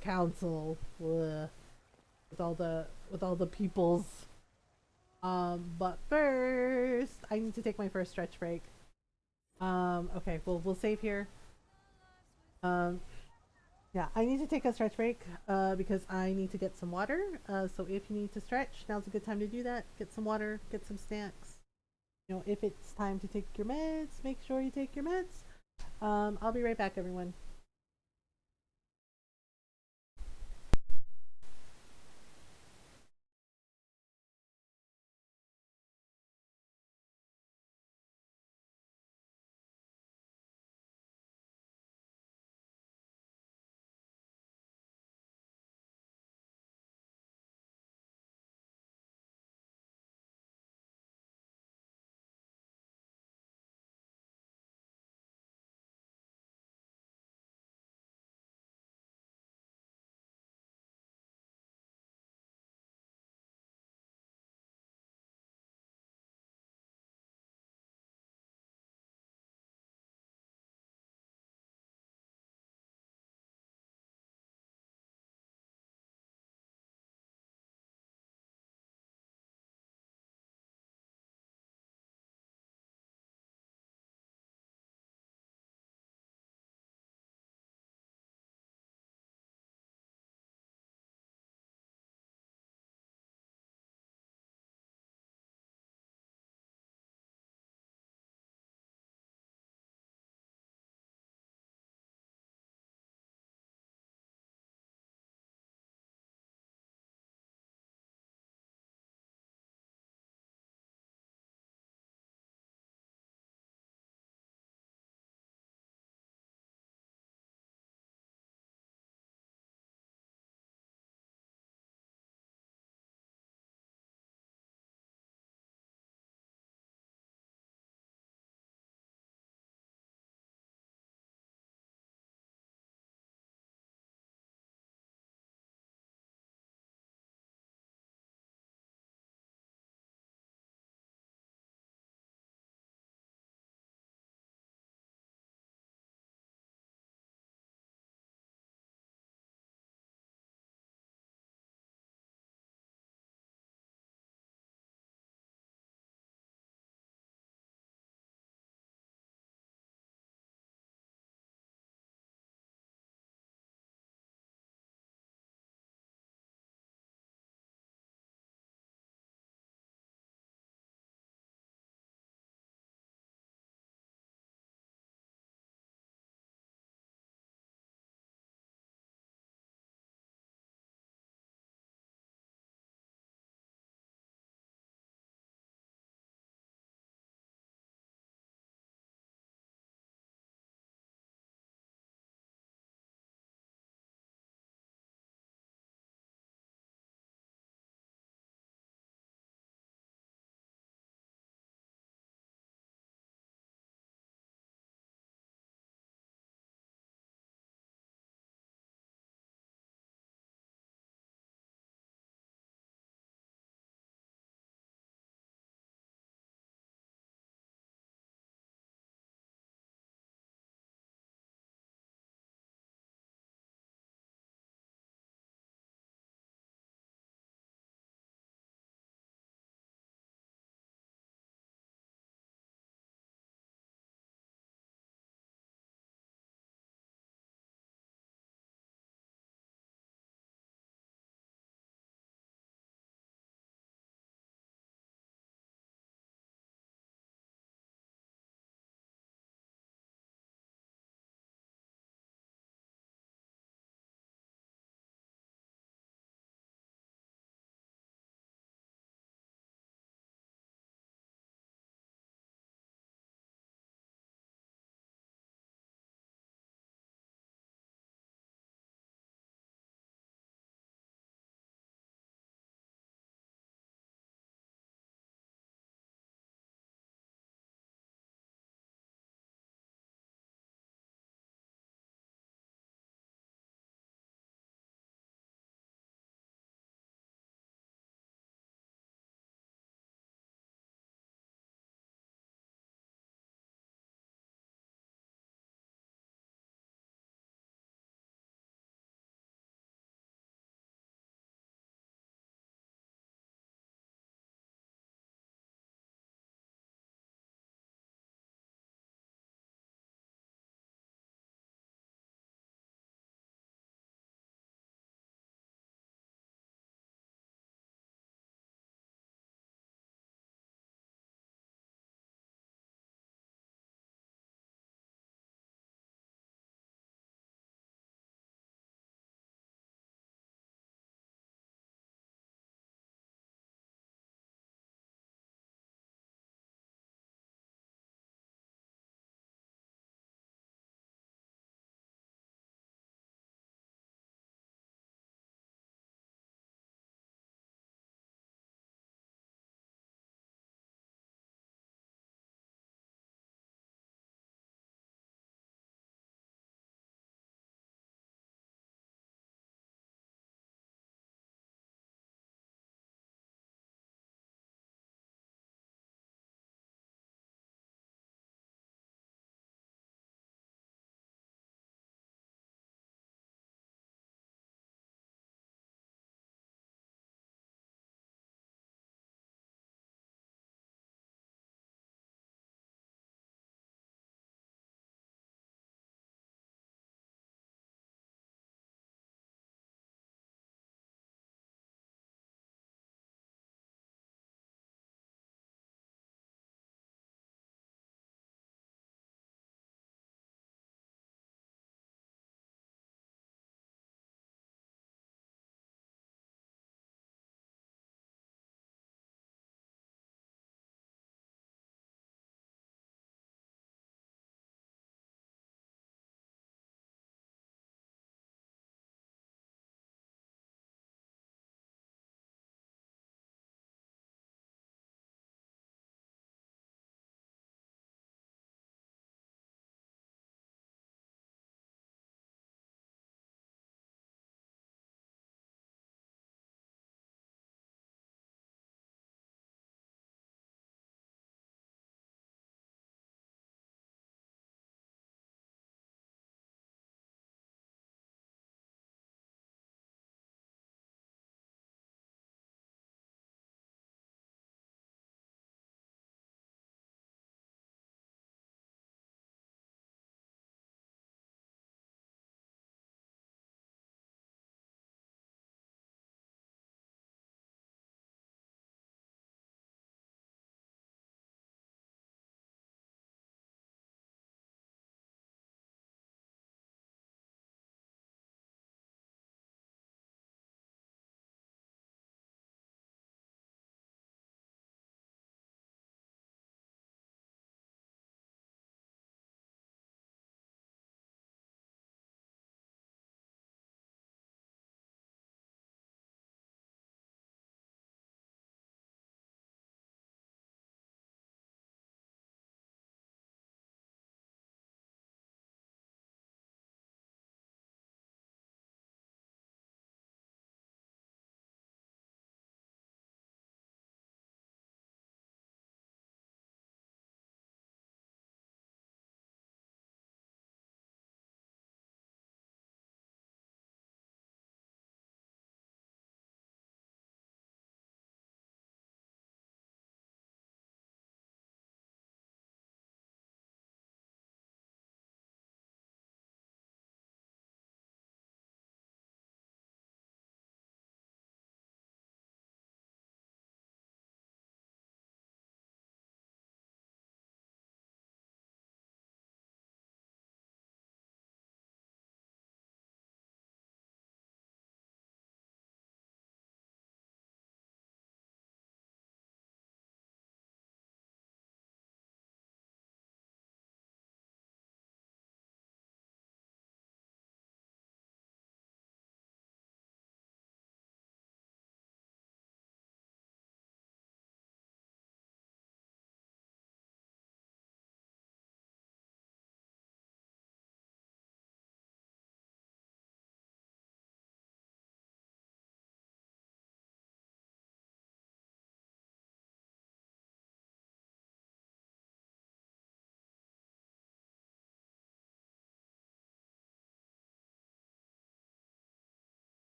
council with all the peoples. But first I need to take my first stretch break. Okay, we'll save here. Yeah, I need to take a stretch break because I need to get some water. So if you need to stretch, now's a good time to do that. Get some water, get some snacks. You know, if it's time to take your meds, make sure you take your meds. I'll be right back, everyone.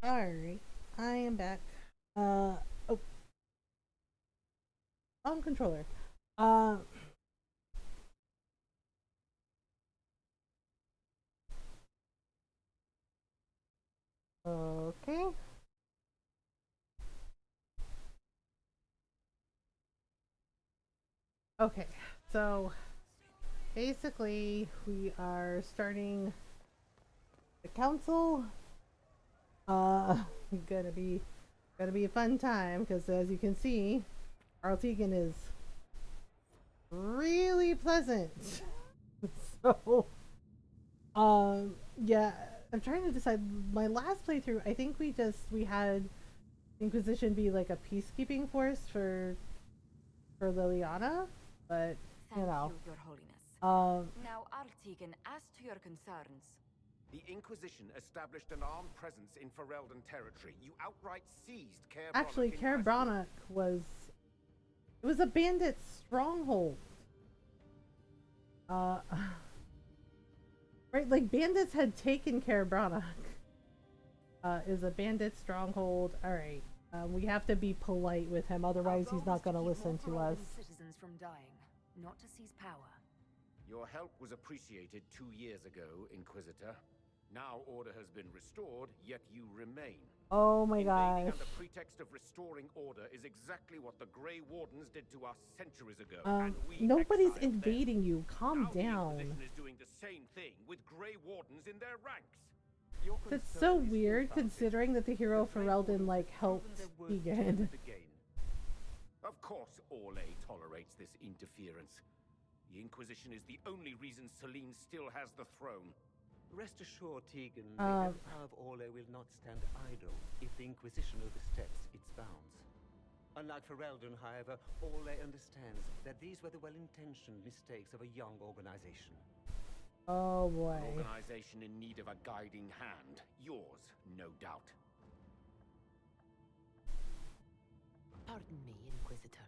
Alright, I am back. Oh, on controller. Okay. Okay, so basically we are starting the council. Gonna be a fun time because as you can see, Arltegan is really pleasant. So, yeah, I'm trying to decide. My last playthrough, I think we had Inquisition be like a peacekeeping force for Liliana, but you know. Your Holiness. Now, Arltegan, as to your concerns. The Inquisition established an armed presence in Ferelden territory. You outright seized Caer Bronach. Actually, Caer Bronach was a bandit stronghold. Right, like bandits had taken Caer Bronach. Is a bandit stronghold. All right, we have to be polite with him, otherwise he's not going to listen to us. Citizens from dying, not to seize power. Your help was appreciated 2 years ago, Inquisitor. Now order has been restored, yet you remain. Oh my gosh. Invading under pretext of restoring order is exactly what the Grey Wardens did to us centuries ago. And we nobody's invading you. Calm down. The Inquisition is doing the same thing with Grey Wardens in their ranks. That's so weird, considering that the hero Ferelden like helped Egan. Of course, Orlais tolerates this interference. The Inquisition is the only reason Selene still has the throne. Rest assured, Tegan, the Empire of Orlais will not stand idle if the Inquisition oversteps its bounds. Unlike Ferelden, however, Orlais understands that these were the well-intentioned mistakes of a young organization. Oh boy. An organization in need of a guiding hand. Yours, no doubt. Pardon me, Inquisitor.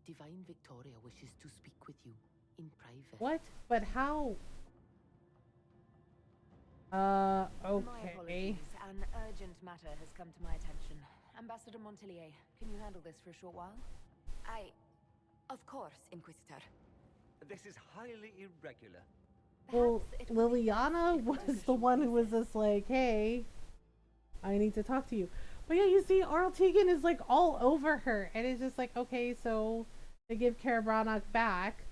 Divine Victoria wishes to speak with you in private. What? But how? My Okay. apologies. An urgent matter has come to my attention. Ambassador Montelier, can you handle this for a short while? Of course, Inquisitor. This is highly irregular. Well, Liliana was the one who was just like, hey, I need to talk to you. But yeah, you see, Arltegan is like all over her, and it's just like, okay, so they give Caer Bronach back.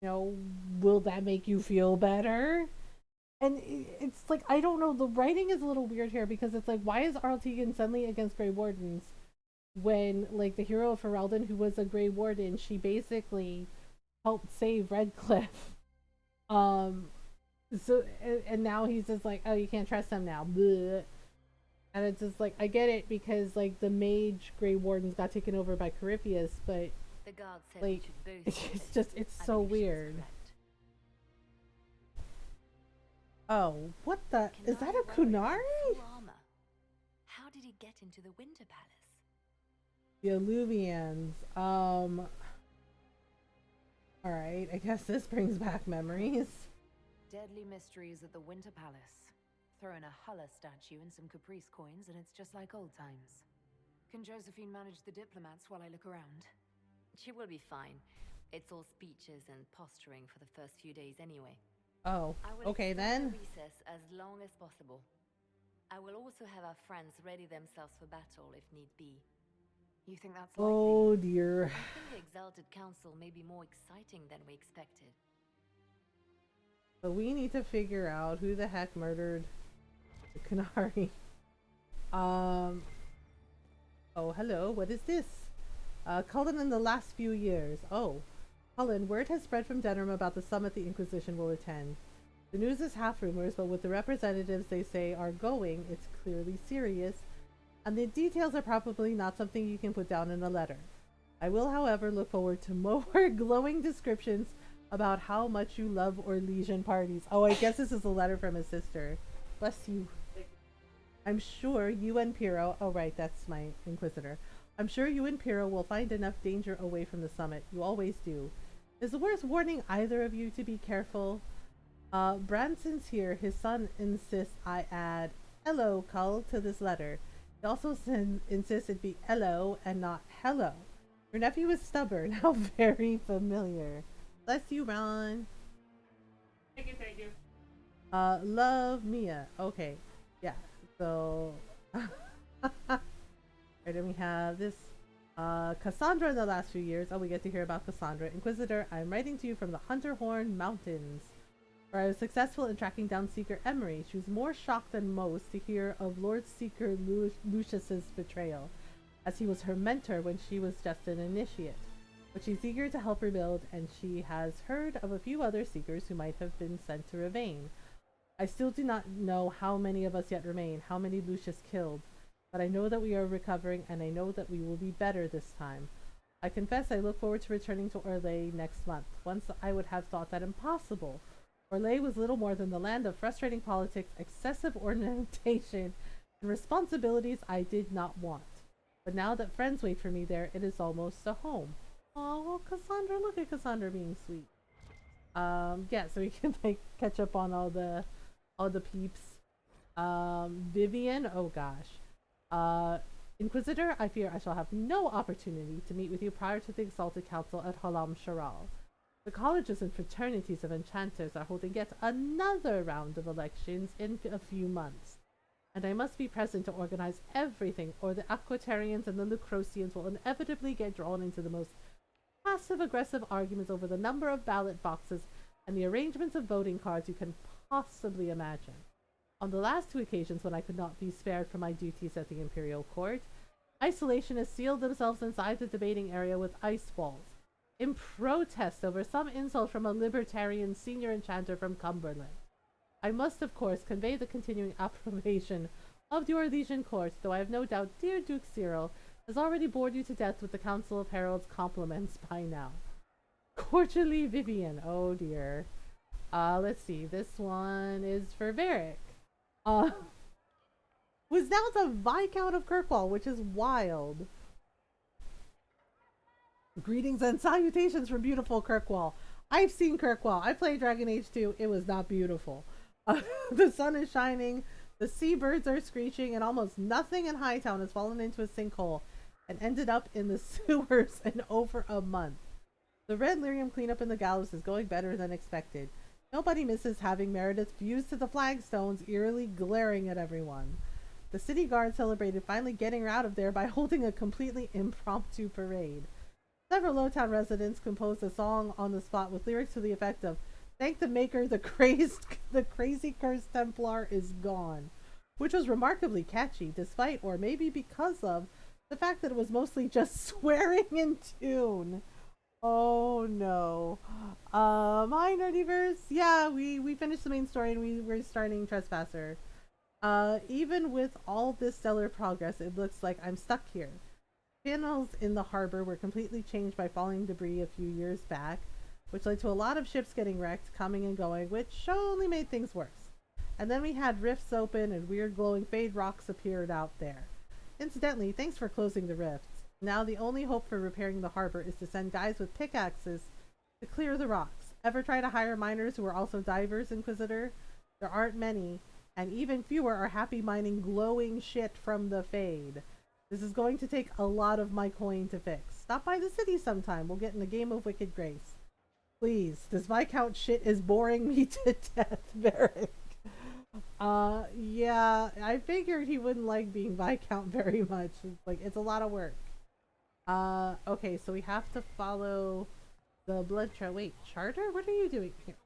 You know, will that make you feel better? And it's like, I don't know, the writing is a little weird here because it's like, why is Arltegan suddenly against Grey Wardens when, like, the hero of Ferelden, who was a Grey Warden, she basically helped save Redcliffe. So, and now he's just like, oh, you can't trust him now. Blech. And it's just like, I get it because, like, the mage Grey Wardens got taken over by Corypheus, but, the guard said like, it's just, it's so weird. Oh, what the? Is that a Kunari? How did he get into the Winter Palace? The Alluvians. Alright, I guess this brings back memories. Deadly mysteries at the Winter Palace. Throw in a Hulla statue and some caprice coins and it's just like old times. Can Josephine manage the diplomats while I look around? She will be fine. It's all speeches and posturing for the first few days anyway. Oh, okay then. Recess as long as possible. I will also have our friends ready themselves for battle if need be. You think that's likely? Oh dear. I think the Exalted Council may be more exciting than we expected. So we need to figure out who the heck murdered the Kunari. Oh, hello. What is this? Cullen in the last few years. Oh. Cullen, word has spread from Denham about the summit the Inquisition will attend. The news is half rumors, but with the representatives they say are going, it's clearly serious, and the details are probably not something you can put down in a letter. I will, however, look forward to more glowing descriptions about how much you love Orlesian parties. Oh, I guess this is a letter from his sister. Bless you. I'm sure you and Piero... Oh, right, that's my Inquisitor. I'm sure you and Piero will find enough danger away from the summit. You always do. Is it worth warning either of you to be careful? Branson's here. His son insists I add hello, Cull, to this letter. He also insists it be hello and not hello. Your nephew is stubborn. How very familiar. Bless you, Ron. Thank you, thank you. Love Mia. Okay. Yeah. So right, then we have this Cassandra in the last few years. Oh, we get to hear about Cassandra. Inquisitor, I'm writing to you from the Hunterhorn Mountains, where I was successful in tracking down Seeker Emery. She was more shocked than most to hear of Lord Seeker Lucius's betrayal, as he was her mentor when she was just an initiate. But she's eager to help rebuild, and she has heard of a few other Seekers who might have been sent to Ravane. I still do not know how many of us yet remain, how many Lucius killed, but I know that we are recovering, and I know that we will be better this time. I confess I look forward to returning to Orlais next month. Once I would have thought that impossible. Orlais was little more than the land of frustrating politics, excessive ornamentation, and responsibilities I did not want. But now that friends wait for me there, it is almost a home. Oh, well, Cassandra, look at Cassandra being sweet. Yeah, so we can like catch up on all the peeps. Vivian, oh gosh. Inquisitor, I fear I shall have no opportunity to meet with you prior to the Exalted Council at Halam Sharal. The colleges and fraternities of enchanters are holding yet another round of elections in a few months, and I must be present to organize everything, or the Aquatarians and the Lucrosians will inevitably get drawn into the most passive-aggressive arguments over the number of ballot boxes and the arrangements of voting cards you can possibly imagine. On the last two occasions when I could not be spared from my duties at the Imperial Court, isolationists sealed themselves inside the debating area with ice walls, in protest over some insult from a libertarian senior enchanter from Cumberland. I must, of course, convey the continuing approbation of the Orlesian Court, though I have no doubt dear Duke Cyril has already bored you to death with the Council of Heralds' compliments by now. Cordially, Vivian. Oh dear. Let's see. This one is for Varric. Was now the Viscount of Kirkwall, which is wild. Greetings and salutations from beautiful Kirkwall. I've seen Kirkwall. I played Dragon Age 2. It was not beautiful. The sun is shining, the seabirds are screeching, and almost nothing in Hightown has fallen into a sinkhole and ended up in the sewers in over a month. The Red Lyrium cleanup in the gallows is going better than expected. Nobody misses having Meredith fused to the flagstones, eerily glaring at everyone. The city guard celebrated finally getting her out of there by holding a completely impromptu parade. Several Lowtown residents composed a song on the spot with lyrics to the effect of, "Thank the maker, the crazy cursed Templar is gone," which was remarkably catchy, despite, or maybe because of, the fact that it was mostly just swearing in tune. Oh no. Hi Nerdiverse. Yeah, we finished the main story and we're starting Trespasser. Even with all this stellar progress, it looks like I'm stuck here. Channels in the harbor were completely changed by falling debris a few years back, which led to a lot of ships getting wrecked, coming and going, which only made things worse. And then we had rifts open and weird glowing fade rocks appeared out there. Incidentally, thanks for closing the rifts. Now the only hope for repairing the harbor is to send guys with pickaxes to clear the rocks. Ever try to hire miners who are also divers, Inquisitor? There aren't many, and even fewer are happy mining glowing shit from the fade. This is going to take a lot of my coin to fix. Stop by the city sometime. We'll get in a game of Wicked Grace. Please, this Viscount shit is boring me to death, Varric. Yeah, I figured he wouldn't like being Viscount very much. It's a lot of work. Okay, so we have to follow the blood trail. Wait, Charter? What are you doing here?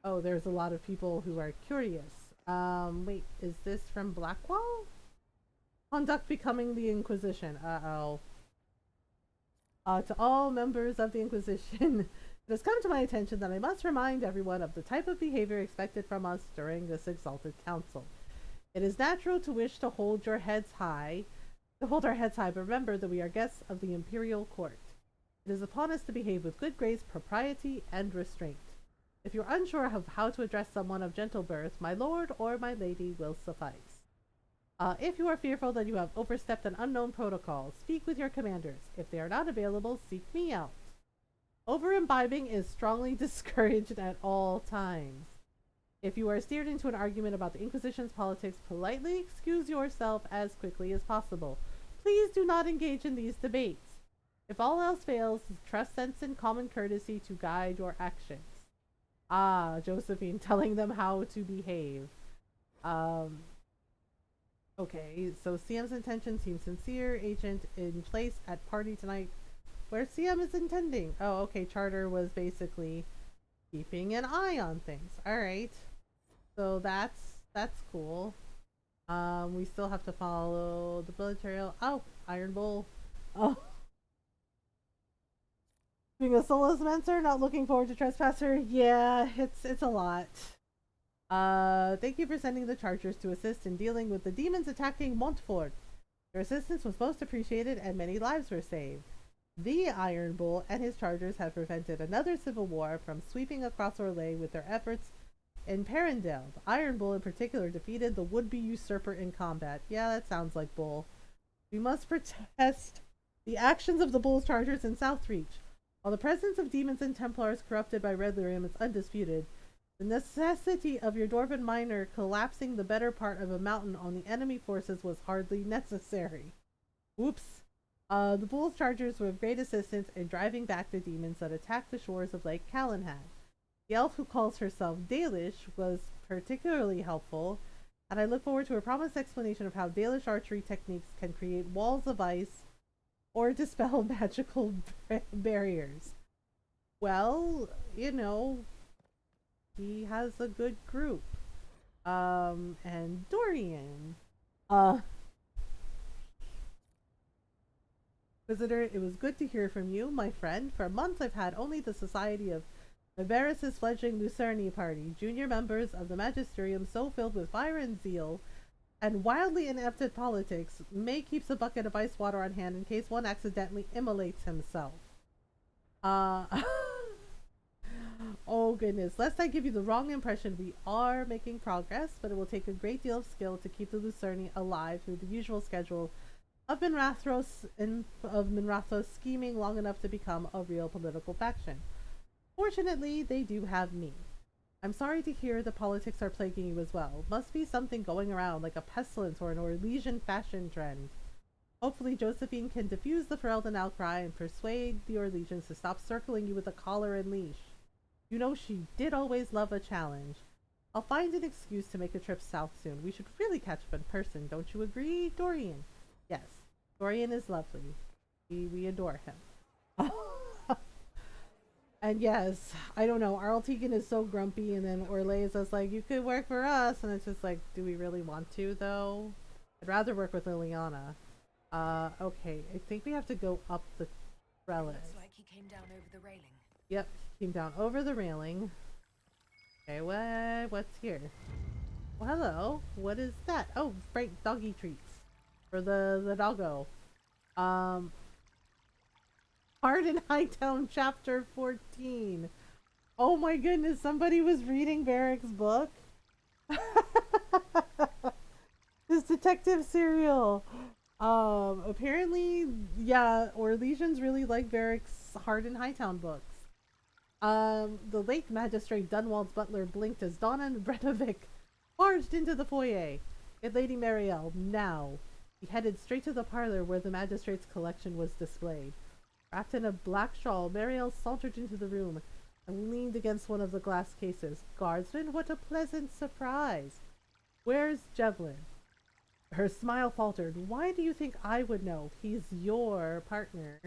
Oh, there's a lot of people who are curious. Wait, is this from Blackwall? Conduct becoming the Inquisition. Uh-oh. To all members of the Inquisition, it has come to my attention that I must remind everyone of the type of behavior expected from us during this exalted council. It is natural to wish to hold our heads high, but remember that we are guests of the Imperial Court. It is upon us to behave with good grace, propriety, and restraint. If you're unsure of how to address someone of gentle birth, my lord or my lady will suffice. If you are fearful that you have overstepped an unknown protocol, speak with your commanders. If they are not available, seek me out. Over-imbibing is strongly discouraged at all times. If you are steered into an argument about the Inquisition's politics, politely excuse yourself as quickly as possible. Please do not engage in these debates. If all else fails, trust sense and common courtesy to guide your actions. Ah, Josephine telling them how to behave. Okay, so CM's intention seems sincere. Agent in place at party tonight. Where CM is intending. Oh, okay, Charter was basically keeping an eye on things. Alright. So that's cool. We still have to follow the bullet trail. Oh, Iron Bull. Oh. Being a solo Spencer, not looking forward to Trespasser. Yeah, it's a lot. Thank you for sending the Chargers to assist in dealing with the demons attacking Montfort. Your assistance was most appreciated and many lives were saved. The Iron Bull and his Chargers have prevented another civil war from sweeping across Orlais with their efforts in Perendale. The Iron Bull in particular defeated the would-be usurper in combat. Yeah, that sounds like Bull. We must protest the actions of the Bull's Chargers in Southreach. While the presence of demons and Templars corrupted by Red Lyrium is undisputed, the necessity of your Dwarven miner collapsing the better part of a mountain on the enemy forces was hardly necessary. Whoops. The Bull's Chargers were of great assistance in driving back the demons that attacked the shores of Lake Calenhad. The elf who calls herself Dalish was particularly helpful, and I look forward to a promised explanation of how Dalish archery techniques can create walls of ice or dispel magical barriers. Well, you know, he has a good group. And Dorian. Visitor, it was good to hear from you, my friend. For months I've had only the society of Navarre's fledgling Lucerni party, junior members of the Magisterium so filled with fire and zeal, and wildly inept at politics. May keeps a bucket of ice water on hand in case one accidentally immolates himself. Oh goodness, lest I give you the wrong impression, we are making progress, but it will take a great deal of skill to keep the Lucerni alive through the usual schedule of Minrathos scheming long enough to become a real political faction. Fortunately, they do have me. I'm sorry to hear the politics are plaguing you as well. Must be something going around, like a pestilence or an Orlesian fashion trend. Hopefully Josephine can diffuse the Ferelden outcry and persuade the Orlesians to stop circling you with a collar and leash. You know she did always love a challenge. I'll find an excuse to make a trip south soon. We should really catch up in person, don't you agree, Dorian? Yes, Dorian is lovely. We adore him. And yes, I don't know, Arl Tegan is so grumpy, and then Orlais is just like, you could work for us, and it's just like, do we really want to, though? I'd rather work with Liliana. Okay, I think we have to go up the trellis. Looks like he came down over the railing. Yep, came down over the railing. Okay, what's here? Well, hello, what is that? Oh, Frank doggy treats for the doggo. Hardin Hightown chapter 14. Oh my goodness, somebody was reading Varric's book. His detective serial. Apparently, yeah, Orlesians really like Varric's Hardin Hightown books. The late magistrate Dunwald's butler blinked as Donna and Bretovic barged into the foyer. Get Lady Marielle, now. He headed straight to the parlor where the magistrate's collection was displayed. Wrapped in a black shawl, Marielle sauntered into the room and leaned against one of the glass cases. Guardsman, what a pleasant surprise! Where's Jevlin? Her smile faltered. Why do you think I would know? He's your partner.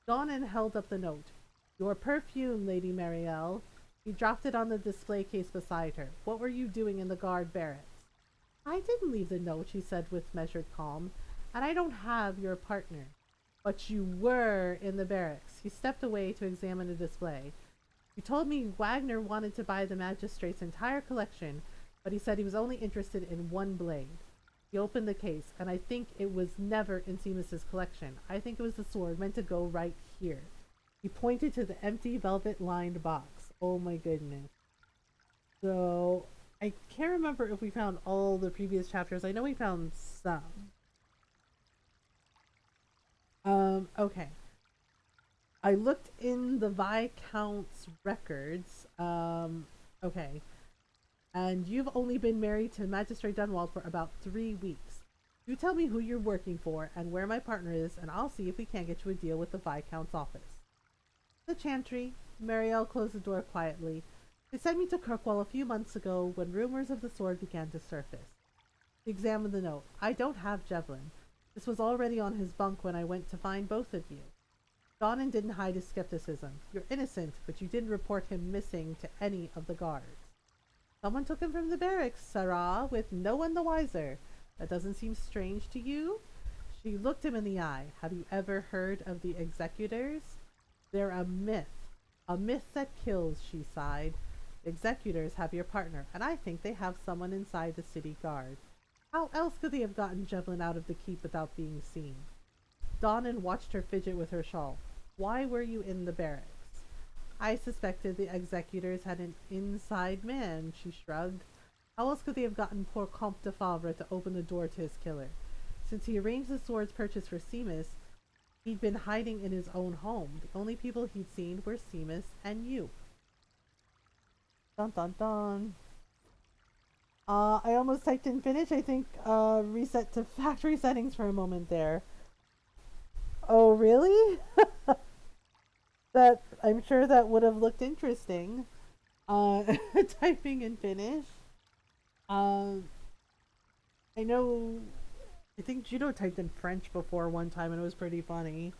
Donnan held up the note. Your perfume, Lady Marielle. He dropped it on the display case beside her. What were you doing in the guard barracks? I didn't leave the note, she said with measured calm, and I don't have your partner. But you were in the barracks. He stepped away to examine the display. You told me Wagner wanted to buy the magistrate's entire collection, but he said he was only interested in one blade. He opened the case, and I think it was never in Seamus's collection. I think it was the sword meant to go right here. He pointed to the empty velvet-lined box. Oh my goodness. So, I can't remember if we found all the previous chapters. I know we found some. Okay. I looked in the Viscount's records. Okay. And you've only been married to Magistrate Dunwald for about 3 weeks. You tell me who you're working for and where my partner is, and I'll see if we can't get you a deal with the Viscount's office. The Chantry. Marielle closed the door quietly. They sent me to Kirkwall a few months ago when rumors of the sword began to surface. He examined the note. I don't have Javelin. This was already on his bunk when I went to find both of you. Donnan didn't hide his skepticism. You're innocent, but you didn't report him missing to any of the guards. Someone took him from the barracks, Sarah, with no one the wiser. That doesn't seem strange to you? She looked him in the eye. Have you ever heard of the Executors? They're a myth. A myth that kills, she sighed. The Executors have your partner, and I think they have someone inside the city guard. How else could they have gotten Javelin out of the keep without being seen? Donnan watched her fidget with her shawl. Why were you in the barracks? I suspected the Executors had an inside man, she shrugged. How else could they have gotten poor Comte de Favre to open the door to his killer? Since he arranged the sword's purchase for Seamus, he'd been hiding in his own home. The only people he'd seen were Seamus and you. Dun dun dun. I almost typed in finish. I think reset to factory settings for a moment there. Oh, really? That I'm sure that would have looked interesting. Typing in finish. I know. I think Judo typed in French before one time, and it was pretty funny.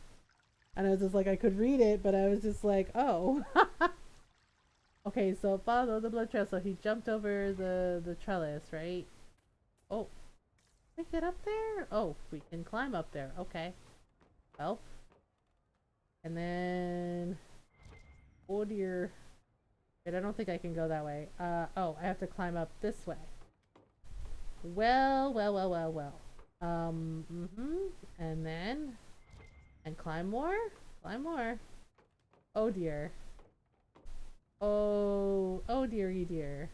And I was just like, I could read it, but I was just like, oh. Okay, so follow the blood trail. So he jumped over the trellis, right? Oh, can we get up there? Oh, we can climb up there. Okay. Well, and then, oh dear. Wait, I don't think I can go that way. Oh, I have to climb up this way. Well. And then, and climb more? Climb more. Oh dear. Oh dearie dear.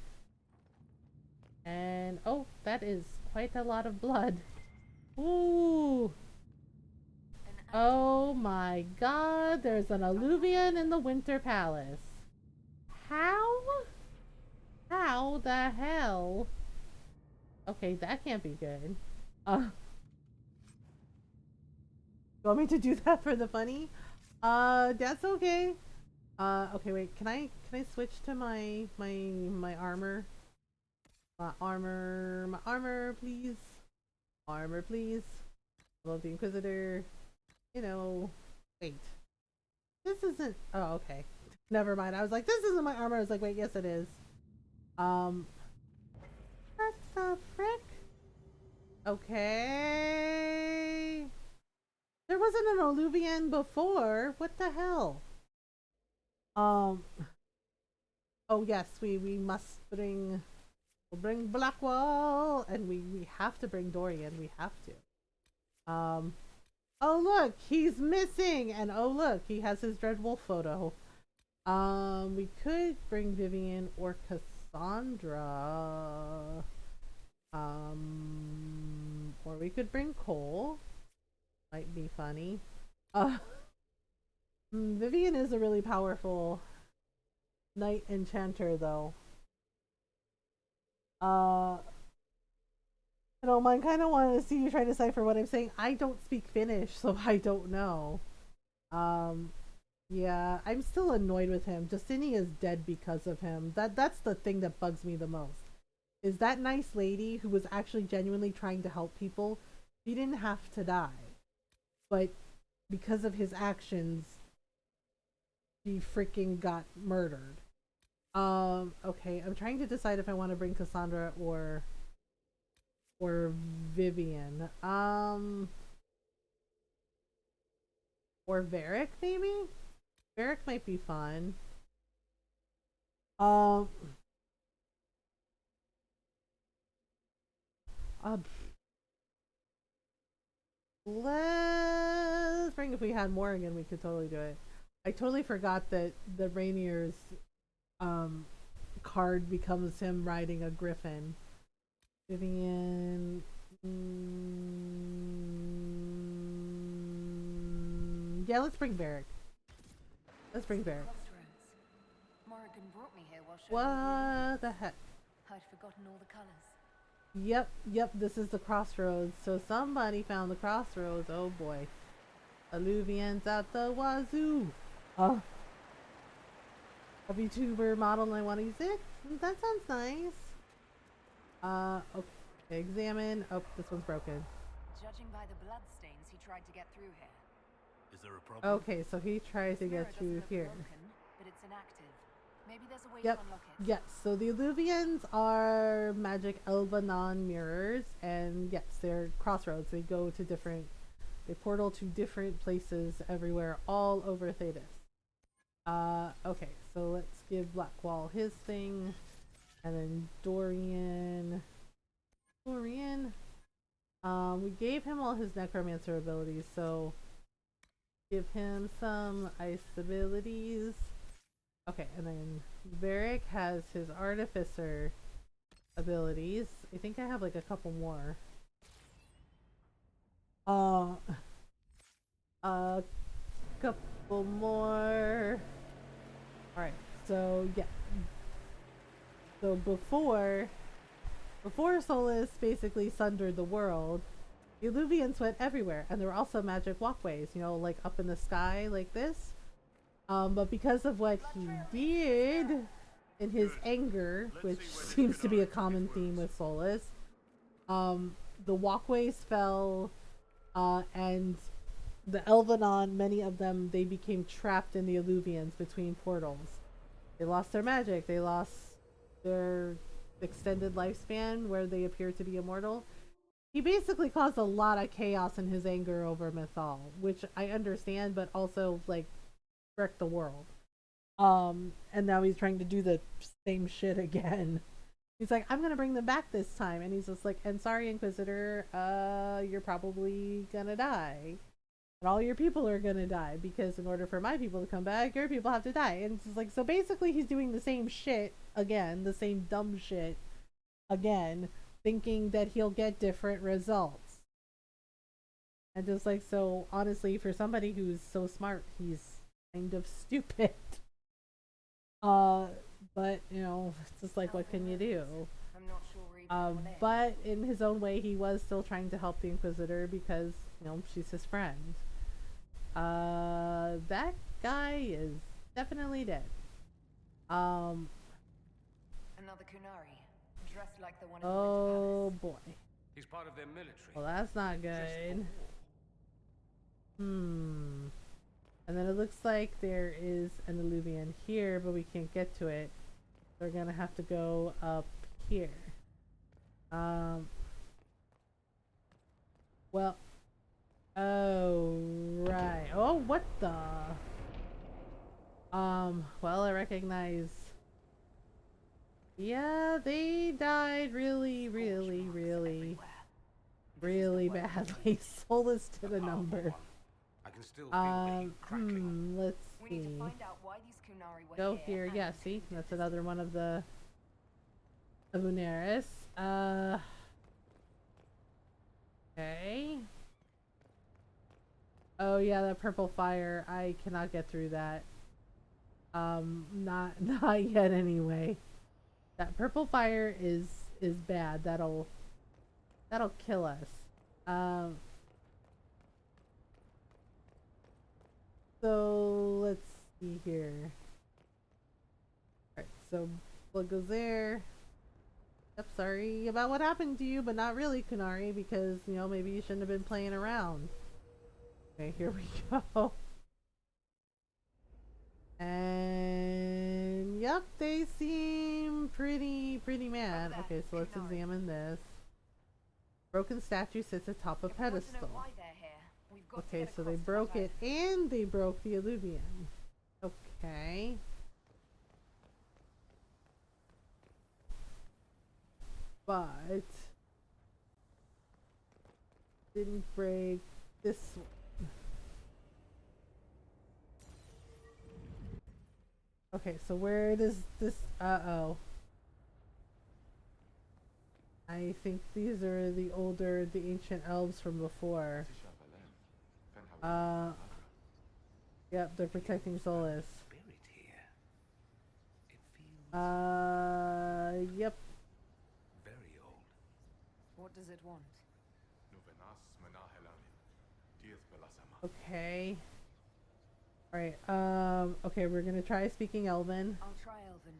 And, oh, that is quite a lot of blood. Ooh. Oh my god, there's an alluvion in the Winter Palace. How? How the hell? Okay, that can't be good. You want me to do that for the funny? That's okay. Okay, wait, can I switch to my armor? My armor, please. Armor, please. I love the Inquisitor. You know, wait. This isn't, oh, okay. Never mind. I was like, this isn't my armor. I was like, wait, yes it is. What the frick? Okay. There wasn't an alluvion before. What the hell? Oh yes, we must bring, we'll bring Blackwall, and we have to bring Dorian. We have to. Oh look, he's missing, and oh look, he has his Dreadwolf photo. We could bring Vivian or Cassandra. Or we could bring Cole. Might be funny. Vivian is a really powerful knight enchanter, though. I don't mind. Kind of wanted to see you try to decipher what I'm saying. I don't speak Finnish, so I don't know. Yeah, I'm still annoyed with him. Justini is dead because of him. That's the thing that bugs me the most. Is that nice lady who was actually genuinely trying to help people, she didn't have to die. But because of his actions, she freaking got murdered. Okay, I'm trying to decide if I want to bring Cassandra or Vivian. Or Varric, maybe? Varric might be fun. Let's bring, if we had Morrigan, we could totally do it. I totally forgot that the Rainier's card becomes him riding a griffin. Vivian. Yeah, let's bring Varric. Let's bring Varric. Morrigan brought me here while What the heck? I I'd forgotten all the colors. Yep, this is the crossroads. So somebody found the crossroads. Oh boy. Alluvians at the wazoo. A VTuber model 926? That sounds nice. Okay, examine. Oh, this one's broken. Judging by the bloodstains, he tried to get through here. Is there a problem? Okay, so he tried to get through here. Broken, but it's inactive. Maybe there's a way Yep. to unlock it. Yes, so the Alluvians are magic Elvanon mirrors, and yes, they're crossroads. They go to different, they portal to different places everywhere, all over Thetis. Okay, so let's give Blackwall his thing, and then Dorian, we gave him all his necromancer abilities, so give him some ice abilities. Okay, and then Varric has his artificer abilities. I think I have like a couple more. A couple more. Alright, so yeah. So before Solus basically sundered the world, the Alluvians went everywhere, and there were also magic walkways, you know, like up in the sky like this. But because of what he did in his anger, which seems to be a common theme with Solus, the walkways fell, and the Elvanon, many of them, they became trapped in the Alluvians between portals. They lost their magic, they lost their extended lifespan where they appear to be immortal. He basically caused a lot of chaos in his anger over Mythal, which I understand, but also, like, wreck the world. And now he's trying to do the same shit again. He's like, I'm gonna bring them back this time, and he's just like, and sorry, Inquisitor, you're probably gonna die, and all your people are gonna die, because in order for my people to come back, your people have to die. And it's just like, so basically he's doing the same shit again, the same dumb shit again, thinking that he'll get different results. And just like, so honestly, for somebody who's so smart, he's kind of stupid. But you know, it's just like, what can you do? I'm not sure but in his own way, he was still trying to help the Inquisitor because, you know, she's his friend. That guy is definitely dead. Another Kunari, dressed like the one in the Oh Winter Palace. boy. He's part of their military. Well, that's not good. And then it looks like there is an Alluvian here, but we can't get to it. We're gonna have to go up here. Well. Oh, right. Oh, what the? Well, I recognize. Yeah, they died really badly. Solus to the number. I can still feel the heat crackling. Let's We see. need to find out why these Kunari were Go here. here. Yeah, see? That's another one of the Avunaris. Okay. Oh yeah, that purple fire. I cannot get through that. Not yet anyway. That purple fire is bad. That'll kill us. So let's see here. Alright, so blood goes there. Yep, sorry about what happened to you, but not really, Kunari, because, you know, maybe you shouldn't have been playing around. Okay, here we go. And yep, they seem pretty mad. Okay, so let's examine this. Broken statue sits atop a pedestal. Okay, so they broke it and they broke the Alluvian. Okay. But didn't break this one. Okay, so where does this I think these are the ancient elves from before. Yep, they're protecting Solus. Yep. does it want? Okay. Alright, okay, we're gonna try speaking Elven. I'll try Elven.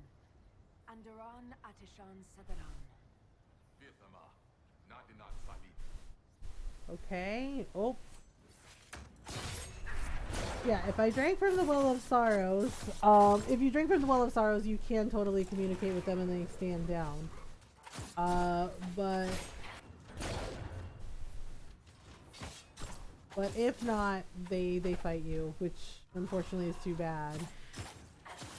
Andaran Atishan Sadaran. Okay. Oh. Yeah, if I drank from the Well of Sorrows, if you drink from the Well of Sorrows, you can totally communicate with them and they stand down. But if not, they fight you, which unfortunately is too bad.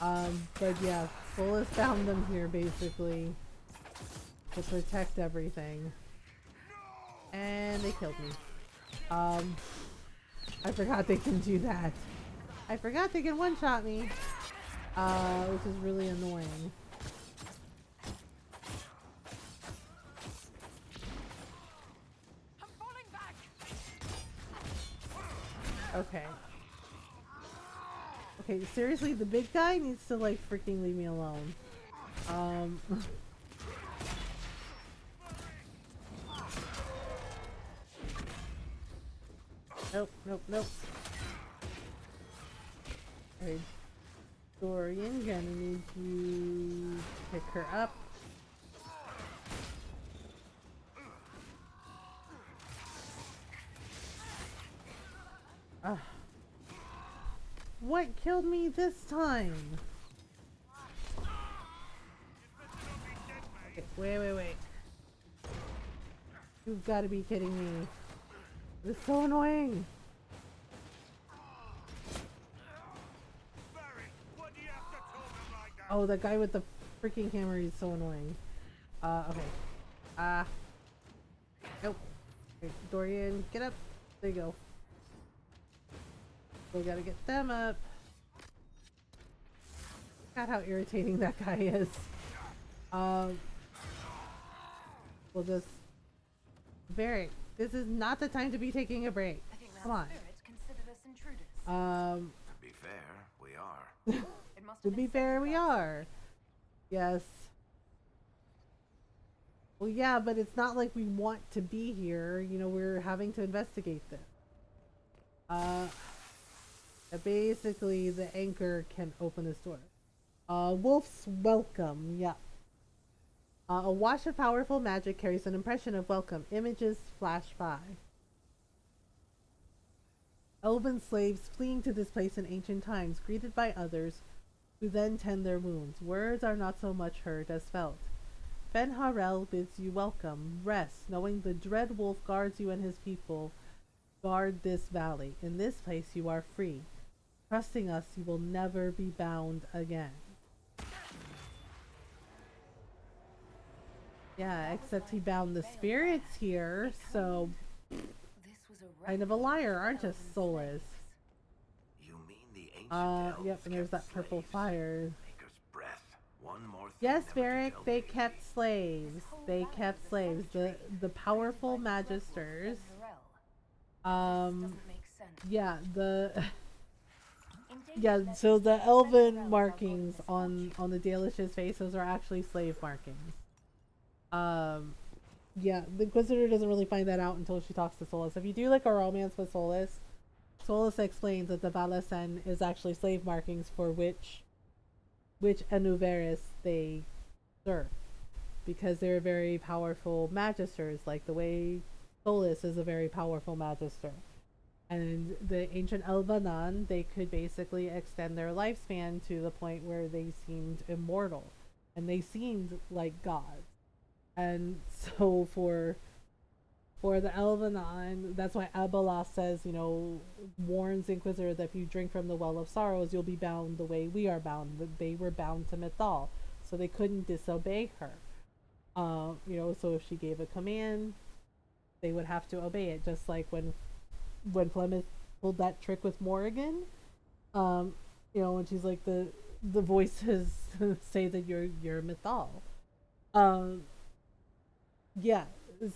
But yeah, Solus found them here basically to protect everything. And they killed me. I forgot they can do that. I forgot they can one-shot me. Which is really annoying. I'm falling back. Okay. Okay, seriously, the big guy needs to like freaking leave me alone. Nope, nope, nope. Okay, Dorian, gonna need you to pick her up. What killed me this time? Okay, wait. You've got to be kidding me. This is so annoying. Oh, that guy with the freaking hammer is so annoying. Okay. Nope. Okay, Dorian, get up. There you go. We gotta get them up. God, how irritating that guy is. We'll just... Varric, this is not the time to be taking a break. Come on. To be fair, we are. To be fair, we are. Yes. Well, yeah, but it's not like we want to be here. You know, we're having to investigate this. Basically, the anchor can open this door. Wolf's welcome. Yeah. A wash of powerful magic carries an impression of welcome. Images flash by. Elven slaves fleeing to this place in ancient times, greeted by others who then tend their wounds. Words are not so much heard as felt. Ben Harel bids you welcome. Rest, knowing the dread wolf guards you and his people. Guard this valley. In this place you are free. Trusting us, you will never be bound again. Yeah, except he bound the spirits here, so... Kind of a liar, aren't you, Solus? You mean the ancient Yep, and there's that purple fire. breath. One more thing Yes, Varric, they kept slaves. They kept slaves. The powerful magisters. Yeah, yeah, so the elven markings on the Dalish's face, those are actually slave markings. Yeah, the Inquisitor doesn't really find that out until she talks to Solus. If you do like a romance with Solus, Solus explains that the Valesen is actually slave markings for which Anuveris they serve. Because they're very powerful magisters, like the way Solus is a very powerful magister. And the ancient Elbanan, they could basically extend their lifespan to the point where they seemed immortal. And they seemed like gods. And so for the Elbanan, that's why Abelas says, you know, warns Inquisitor that if you drink from the Well of Sorrows, you'll be bound the way we are bound. They were bound to Mythal, so they couldn't disobey her. You know, so if she gave a command, they would have to obey it, just like when Flemeth pulled that trick with Morrigan, you know, and she's like the voices say that you're Mythal. Yeah,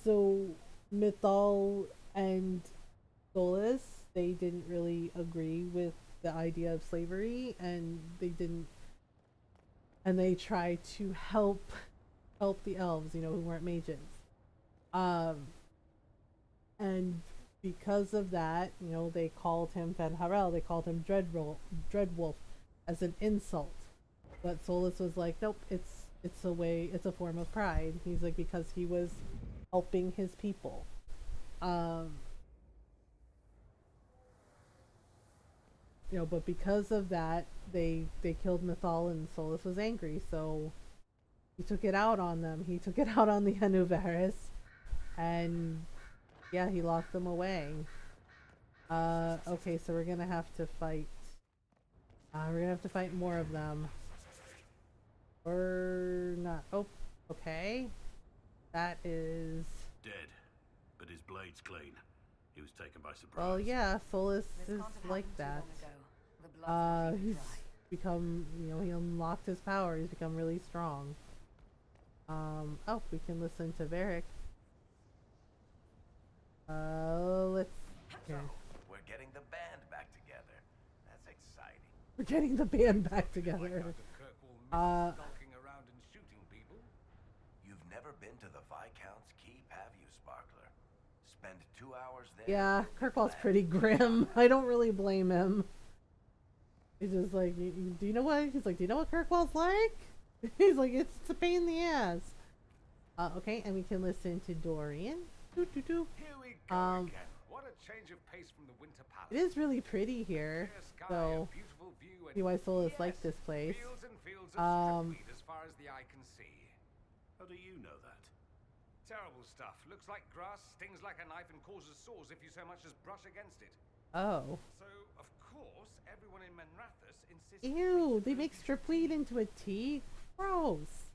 so Mythal and Solus, they didn't really agree with the idea of slavery, and they tried to help the elves, you know, who weren't mages. And because of that, you know, they called him Fen'Harel, they called him Dreadwolf as an insult. But Solus was like, nope, it's a form of pride. He's like, because he was helping his people. You know, but because of that, they killed Mythal, and Solus was angry, so he took it out on them. He took it out on the Anuvaris, and yeah, he locked them away. Okay, so we're gonna have to fight. We're gonna have to fight more of them. Or not. Oh, okay. That is... Dead, but his blade's clean. He was taken by surprise. Well, yeah, Solus is like that. He's become, you know, he unlocked his power. He's become really strong. Oh, we can listen to Varric. Let's... So, we're getting the band back together. That's exciting. We're getting the band back together. Skulking around and shooting people. You've never been to the Viscount's Keep, have you, Sparkler? Spend 2 hours there. Yeah, Kirkwall's pretty grim. I don't really blame him. He's just like, do you know what? He's like, do you know what Kirkwall's like? He's like, it's a pain in the ass. Okay, and we can listen to Dorian. Here we go again. What a change of pace from the Winter Palace. It is really pretty here, so see why Solus liked this place. Fields and fields of stripweed as far as the eye can see. How do you know that? Terrible stuff. Looks like grass, stings like a knife, and causes sores if you so much as brush against it. Oh. So, of course, everyone in Menrathus insists... Ew, they make stripweed into a tea? Gross.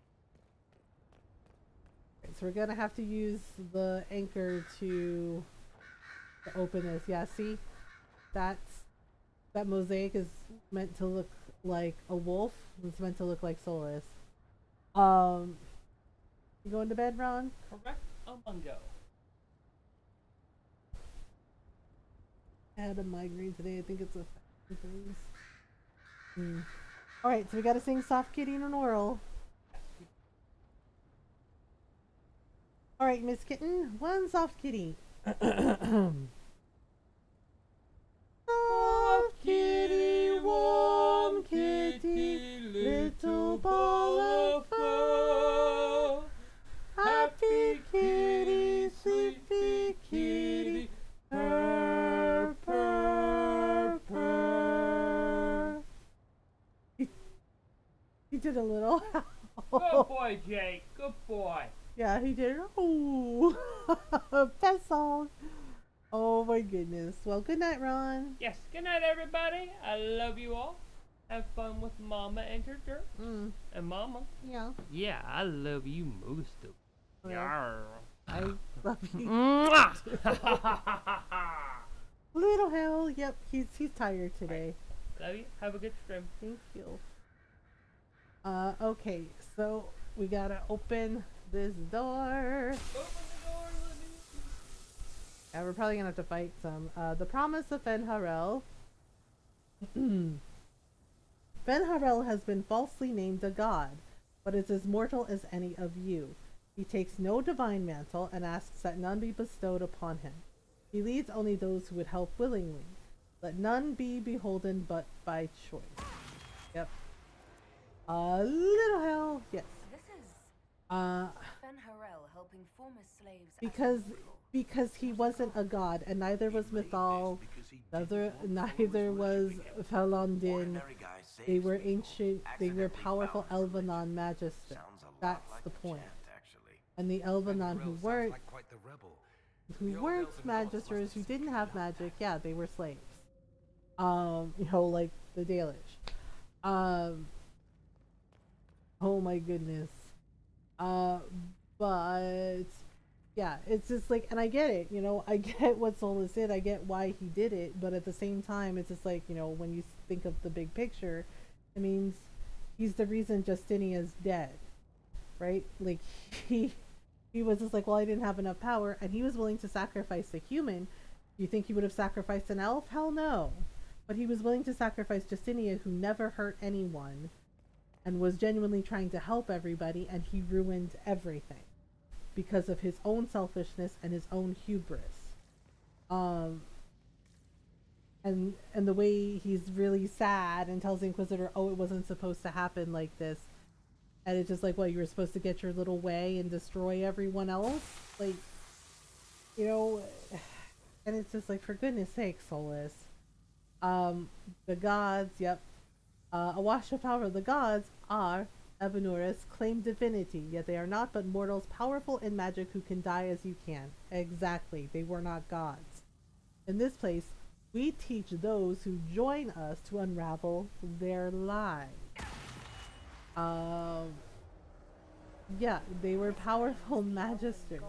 Okay, so we're gonna have to use the anchor to open this. Yeah, see? That mosaic is meant to look like a wolf. It's meant to look like Solus. You going to bed, Ron? Correct, Amungo. I had a migraine today. I think it's affecting things. Alright, so we gotta sing Soft Kitty and an oral. Alright, Miss Kitten, one Soft Kitty. Soft kitty, warm kitty, little ball of fur. Happy kitty, sleepy kitty, purr, purr, purr. He did a little. Good boy, Jake. Good boy. Yeah, he did. Oh, best song. Oh my goodness. Well, good night, Ron. Yes, good night, everybody. I love you all. Have fun with Mama and her dirt. And Mama. Yeah. Yeah, I love you most of. Yarr. I love you. Little hell. Yep, he's tired today. Love you. Have a good stream. Thank you. Okay, so we gotta open this door. Yeah, we're probably gonna have to fight some. The promise of Fen'Harel. Fen'Harel has been falsely named a god, but is as mortal as any of you. He takes no divine mantle and asks that none be bestowed upon him. He leads only those who would help willingly. Let none be beholden but by choice. Yep. Little hell, yes. This is Fen'Harel helping former slaves. Because he wasn't a god, and neither was Mythal, neither was Paladin. They were ancient, they were powerful Elvenon magisters. That's the point. And the Elvenon who weren't magisters, who didn't have magic, yeah, they were slaves. You know, like the Dalish. Oh my goodness. But yeah, it's just like, and I get it, you know, I get what Solus did, I get why he did it, but at the same time, it's just like, you know, when you think of the big picture, it means he's the reason Justinia's dead, right? Like, he was just like, well, I didn't have enough power, and he was willing to sacrifice a human. You think he would have sacrificed an elf? Hell no. But he was willing to sacrifice Justinia, who never hurt anyone, and was genuinely trying to help everybody, and he ruined everything. because of his own selfishness and his own hubris. And the way he's really sad and tells the Inquisitor, oh, it wasn't supposed to happen like this. And it's just like, well, you were supposed to get your little way and destroy everyone else? Like, you know, and it's just like, for goodness sake, Solus. The gods, yep. A wash of power, the gods are, Evanurus, claim divinity, yet they are not but mortals powerful in magic who can die as you can. Exactly, they were not gods. In this place, we teach those who join us to unravel their lives. Yeah, they were powerful magisters.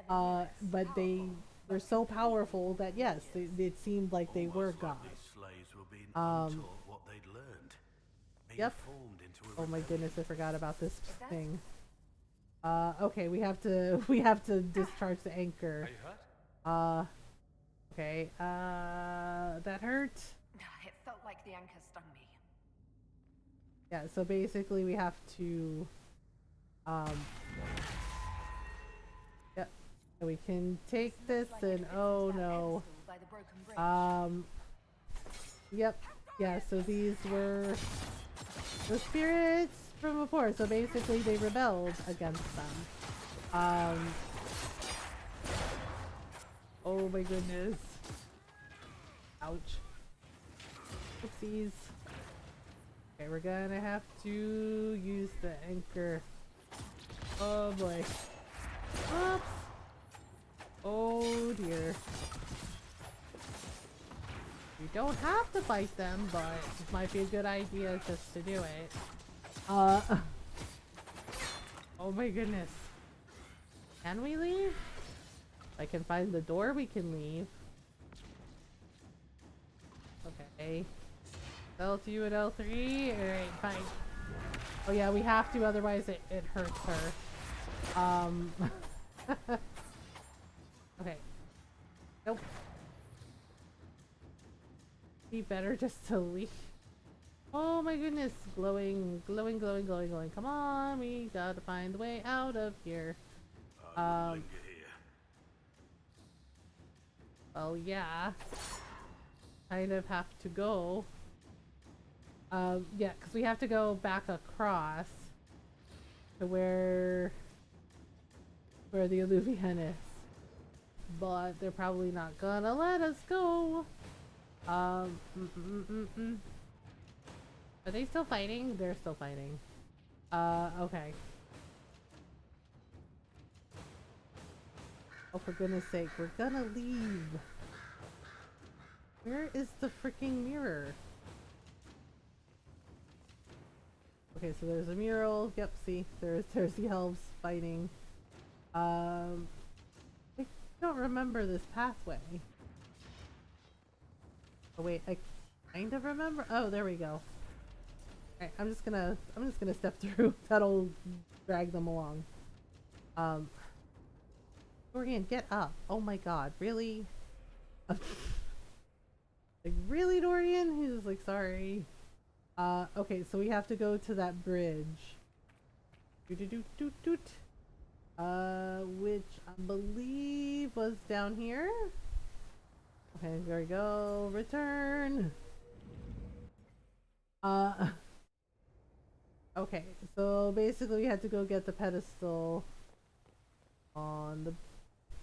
But they were so powerful that yes, it seemed like they were gods. Slaves were being untaught what they'd learned. Yep. Oh my goodness, I forgot about this thing. Okay, we have to discharge the anchor. Okay, that hurt. It felt like the anchor stung me. Yeah, so basically we have to, yep, so we can take this and, oh no, yep, yeah, so these were the spirits from before, so basically they rebelled against them. Oh my goodness. Ouch. Oopsies. Okay, we're gonna have to use the anchor. Oh boy. Oops. Oh dear. You don't have to fight them, but it might be a good idea just to do it. Oh my goodness. Can we leave? If I can find the door, we can leave. Okay. L2 and L3? Alright, fine. Oh yeah, we have to, otherwise it hurts her. Okay. Nope. Be better just to leave. Oh my goodness. Glowing, glowing, glowing, glowing, glowing. Come on, we gotta find the way out of here. Well, yeah. Kind of have to go. Yeah, because we have to go back across to where the Alluvian is. But they're probably not gonna let us go. Are they still fighting? They're still fighting. Okay. Oh, for goodness sake, we're gonna leave. Where is the freaking mirror? Okay, so there's a mural. Yep, see, there's the elves fighting. I don't remember this pathway. Oh wait, I kind of remember. Oh, there we go. Alright, I'm just gonna step through. That'll drag them along. Dorian, get up. Oh my god, really? Like, really, Dorian? He's just like, sorry. Okay, so we have to go to that bridge. Which I believe was down here. Okay, there we go. Return. Okay, so basically we had to go get the pedestal on the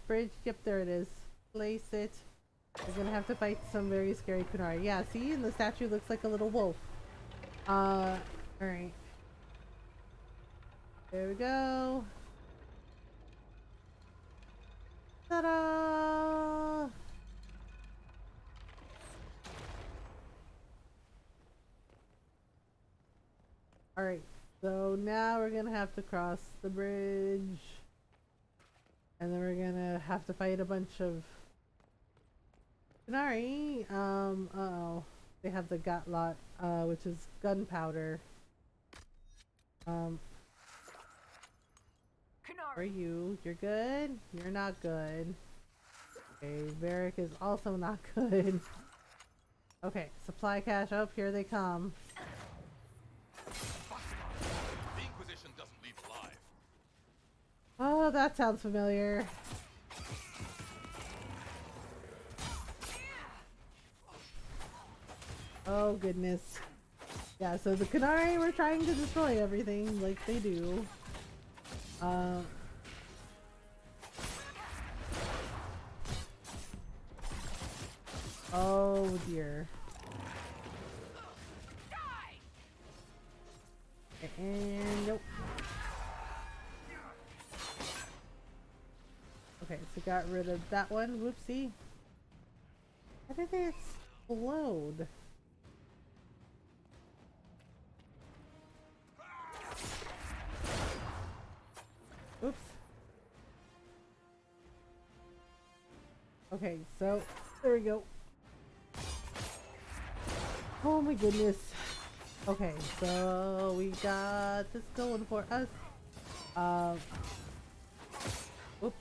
bridge. Yep, there it is. Place it. We're gonna have to fight some very scary Kunari. Yeah, see? And the statue looks like a little wolf. Alright. There we go. Ta-da! Alright, so now we're gonna have to cross the bridge. And then we're gonna have to fight a bunch of Kunari. Uh-oh. They have the Gatlot, which is gunpowder. Are you? You're good? You're not good. Okay, Varric is also not good. Okay, supply cache up. Here they come. The Inquisition doesn't leave alive. Oh, that sounds familiar. Oh goodness. Yeah, so the Canari were trying to destroy everything like they do. Oh dear. And nope. Okay, so got rid of that one. Whoopsie. How did they explode? Oops. Okay, so there we go. Oh my goodness. Okay, so we got this going for us. Oop.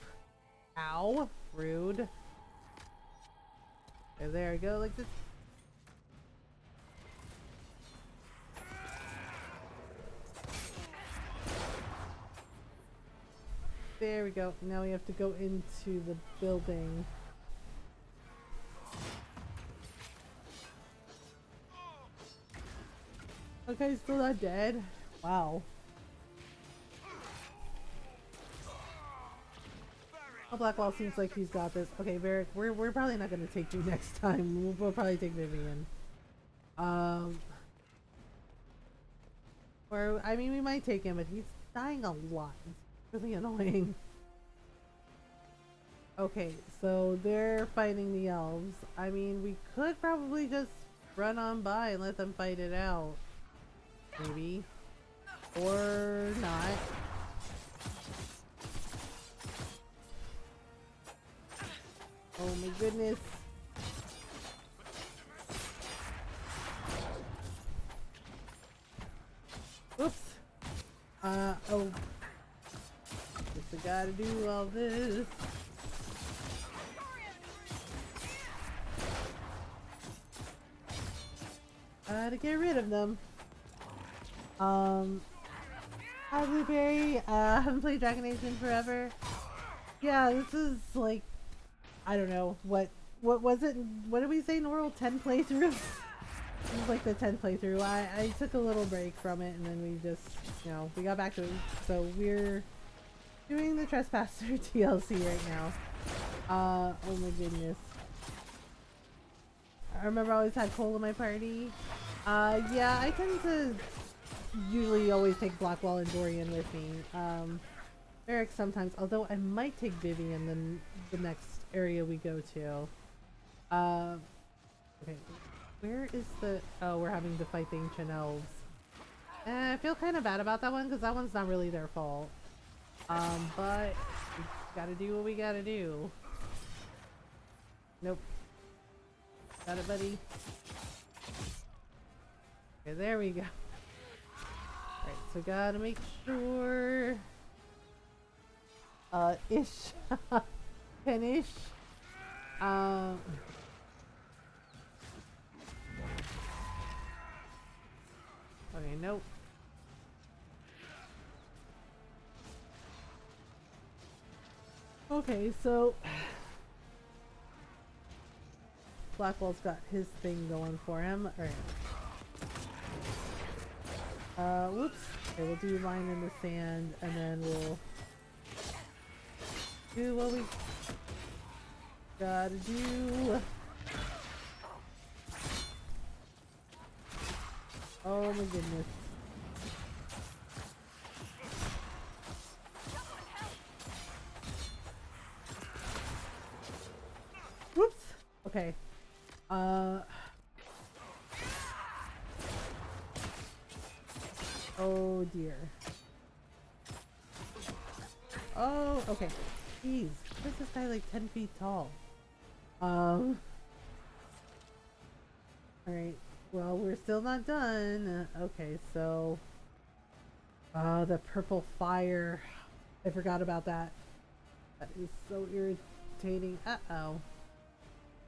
Ow. Rude. Okay, there we go, like this. There we go. Now we have to go into the building. Okay, still not dead. Wow. Oh, Blackwall seems like he's got this. Okay, Varric, we're probably not gonna take you next time. We'll probably take Vivian. Or I mean, we might take him, but he's dying a lot. It's really annoying. Okay, so they're fighting the elves. I mean, we could probably just run on by and let them fight it out. Maybe. Or not. Oh my goodness. Oops. Oh. Guess I gotta do all this. To get rid of them. Hi Blueberry, haven't played Dragon Age in forever. Yeah, this is like, I don't know, what was it, what did we say, Normal 10 playthrough? This is like the 10th playthrough. I took a little break from it and then we just, you know, we got back to it. So we're doing the Trespasser DLC right now. Oh my goodness. I remember I always had Cole in my party. Yeah, I tend to usually always take Blackwall and Dorian with me. Eric sometimes, although I might take Vivian the next area we go to. Okay, where is the... Oh, we're having to fight the Ancient Elves. I feel kind of bad about that one because that one's not really their fault. But we gotta do what we gotta do. Nope. Got it, buddy. Okay, there we go. Alright, so gotta make sure... ish. Finish. Okay, nope. Okay, so... Blackwall's got his thing going for him. Alright. Whoops. Okay, we'll do line in the sand, and then we'll do what we gotta do. Oh my goodness. Whoops. Okay. Oh dear. Oh, okay. Jeez. Why is this guy like 10 feet tall? Alright. Well, we're still not done. Okay, so... the purple fire. I forgot about that. That is so irritating. Uh-oh.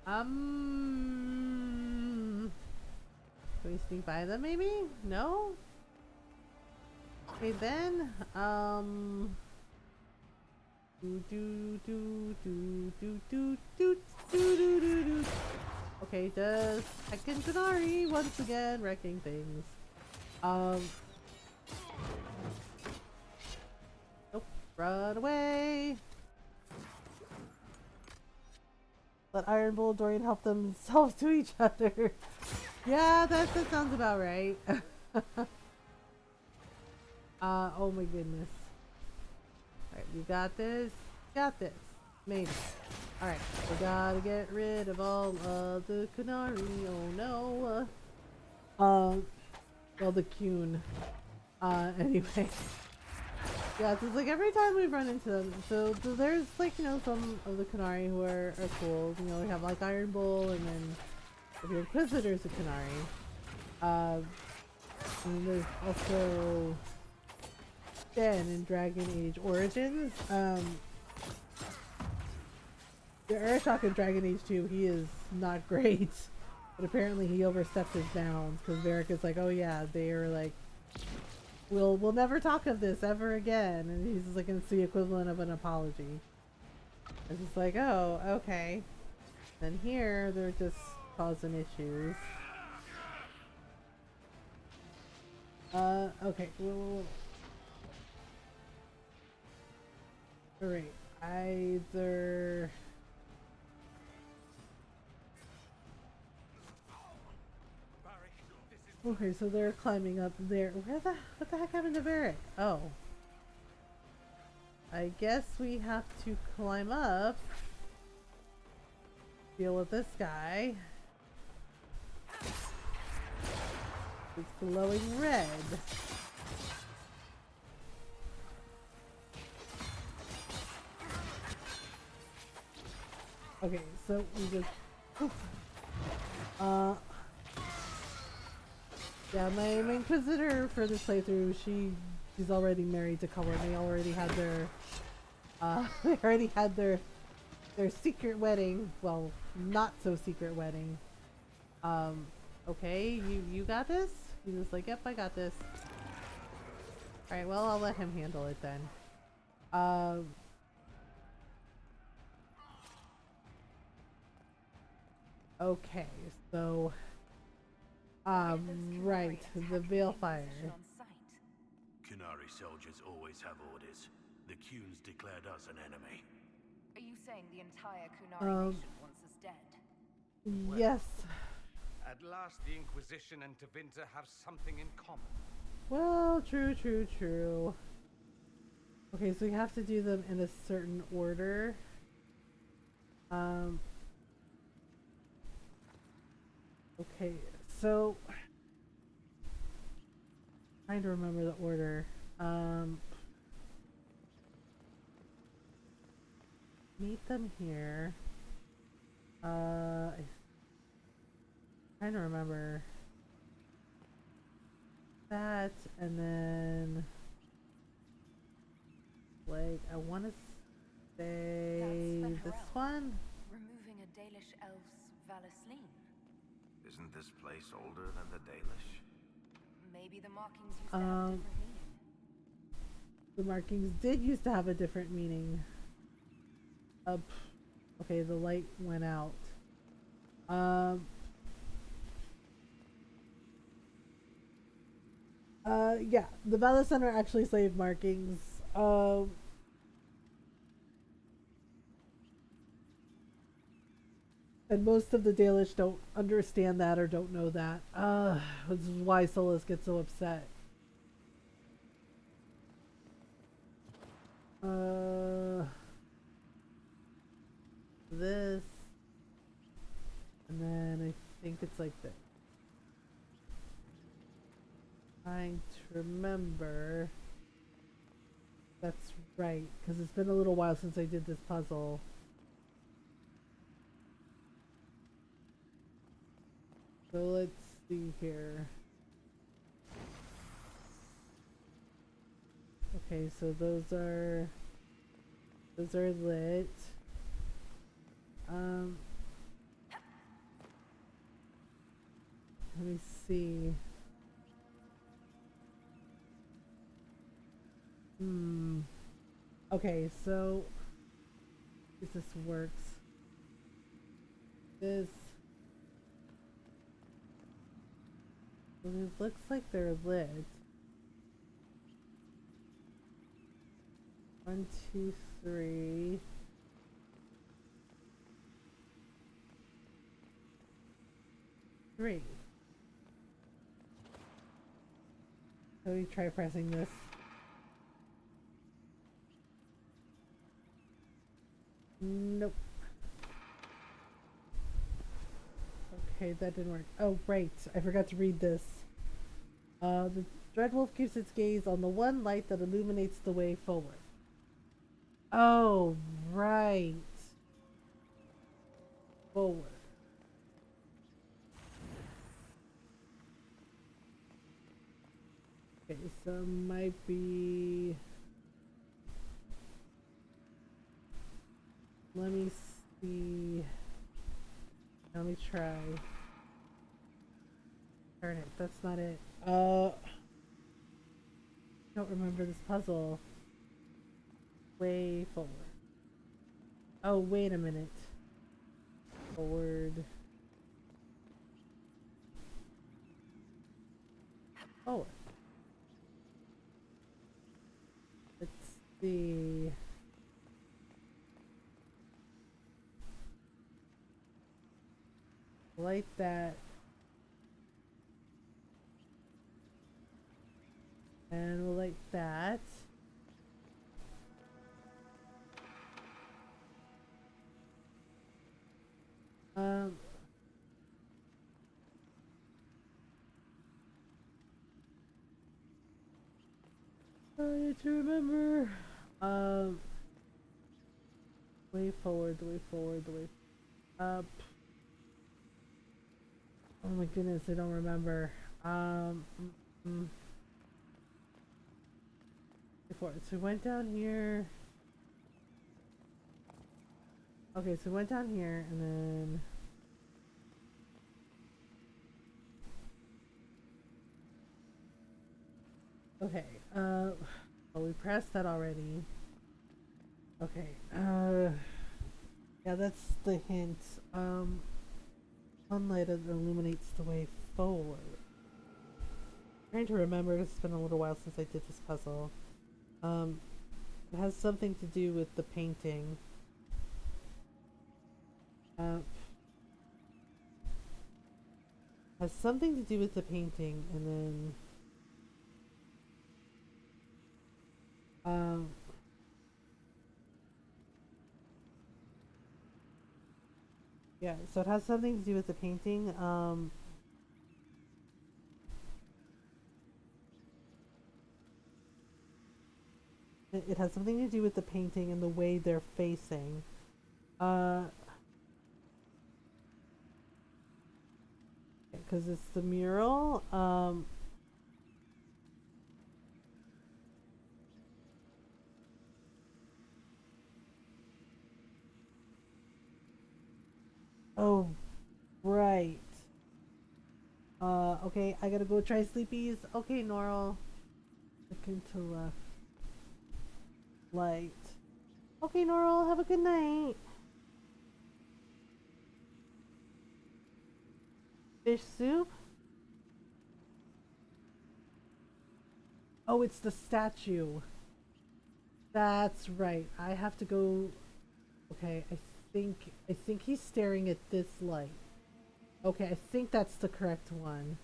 Can we sneak by them maybe? No? Okay then, Okay, just Heckin' Tanari once again wrecking things. Nope, run away. Let Iron Bull and Dorian help themselves to each other. Yeah, that sounds about right. Oh my goodness. Alright, you got this. Got this. Maybe. Alright, we gotta get rid of all of the Kunari. Oh no. Well, the Kuhn. Anyway. Yeah, so it's like every time we run into them, so there's like, you know, some of the Kunari who are cool. You know, we have like Iron Bull, and then if your Inquisitor's a Kunari. And there's also Ben in Dragon Age Origins. The Urshok in Dragon Age 2, he is not great. But apparently he overstepped his bounds, because Varric is like, oh yeah, they are like, we'll never talk of this ever again. And he's just like, it's the equivalent of an apology. It's just like, oh, okay. Then here, they're just causing issues. Okay, alright, either... Okay, so they're climbing up there. What the heck happened to Varric? Oh. I guess we have to climb up. Deal with this guy. It's glowing red. Okay, so we just... yeah, my Inquisitor for this playthrough, she's already married to Cullen. They already had their... they already had their secret wedding. Well, not so secret wedding. Okay, you got this? He's just like, yep, I got this. Alright, well, I'll let him handle it then. Okay, so... right, the Balefire. Kunari soldiers always have orders. The Kuhns declared us an enemy. Are you saying the entire Kunari nation wants us dead? Yes. At last, the Inquisition and Tevinter have something in common. Well, true. Okay, so we have to do them in a certain order. Okay, so... trying to remember the order. Meet them here. Trying to remember that, and then like I want to say this one. Removing a Dalish elf's Valasleen. Isn't this place older than the Dalish? Maybe the markings used to have a different meaning. The markings did used to have a different meaning. Okay, the light went out. Yeah, the Valor Center actually slave markings. And most of the Dalish don't understand that or don't know that. This is why Solus gets so upset. This. And then I think it's like this. Trying to remember. That's right, because it's been a little while since I did this puzzle. So let's see here. Okay, so those are lit. Let me see. Okay, so if this works. This. It looks like they're lit. 1, 2, 3. Three. Let me try pressing this. Nope. Okay, that didn't work. Oh, right. I forgot to read this. The Dreadwolf keeps its gaze on the one light that illuminates the way forward. Oh, right. Forward. Okay, so might be... Let me see... Let me try. Darn it, that's not it. I don't remember this puzzle. Way forward. Oh, wait a minute. Forward. Forward. Let's see. Light that. And we'll light that. I need to remember. Way forward, the way forward, the way up. Oh my goodness, I don't remember. Before, so we went down here. Okay, so we went down here and then. Okay, well, we pressed that already. Okay, yeah, that's the hint. Sunlight that illuminates the way forward. I'm trying to remember, it's been a little while since I did this puzzle. It has something to do with the painting. Has something to do with the painting, and then yeah, so it has something to do with the painting. It has something to do with the painting and the way they're facing. Because it's the mural. Oh, right. Okay, I gotta go try sleepies. Okay, Norl. Looking to left. Light. Okay, Norl, have a good night. Fish soup? Oh, it's the statue. That's right. I have to go. Okay, I think he's staring at this light. Okay, I think that's the correct one.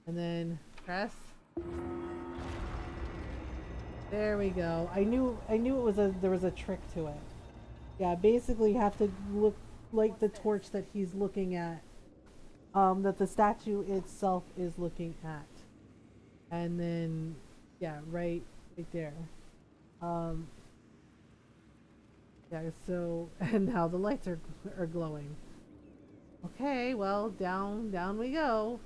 And then press. There we go. I knew it was there was a trick to it. Yeah, basically you have to look like the torch that he's looking at. That the statue itself is looking at. And then yeah, right there. Yeah, so and now the lights are glowing. Okay, well, down we go.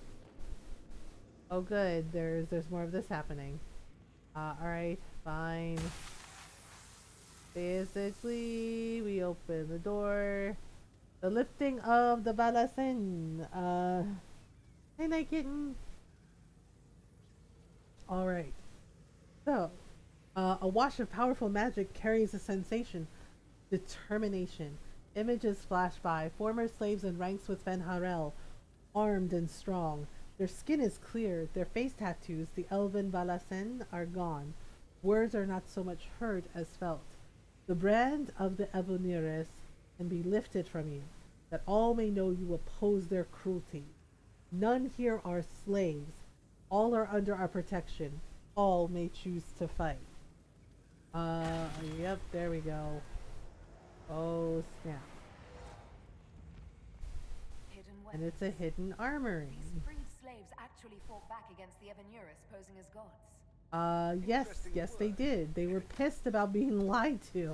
Oh good, there's more of this happening. Alright, fine. Basically, we open the door. The lifting of the balasin. Hey night kitten. Alright. So, a wash of powerful magic carries a sensation. determination. Images flash by. Former slaves in ranks with Ben Harel, armed and strong. Their skin is clear. Their face tattoos, the elven Balasen, are gone. Words are not so much heard as felt. The brand of the Eboniris can be lifted from you, that all may know you oppose their cruelty. None here are slaves. All are under our protection. All may choose to fight. Yep, there we go. Oh, snap. And it's a hidden armory. These freed slaves actually fought back against the Evanuris posing as gods. Yes, they did. They were pissed about being lied to.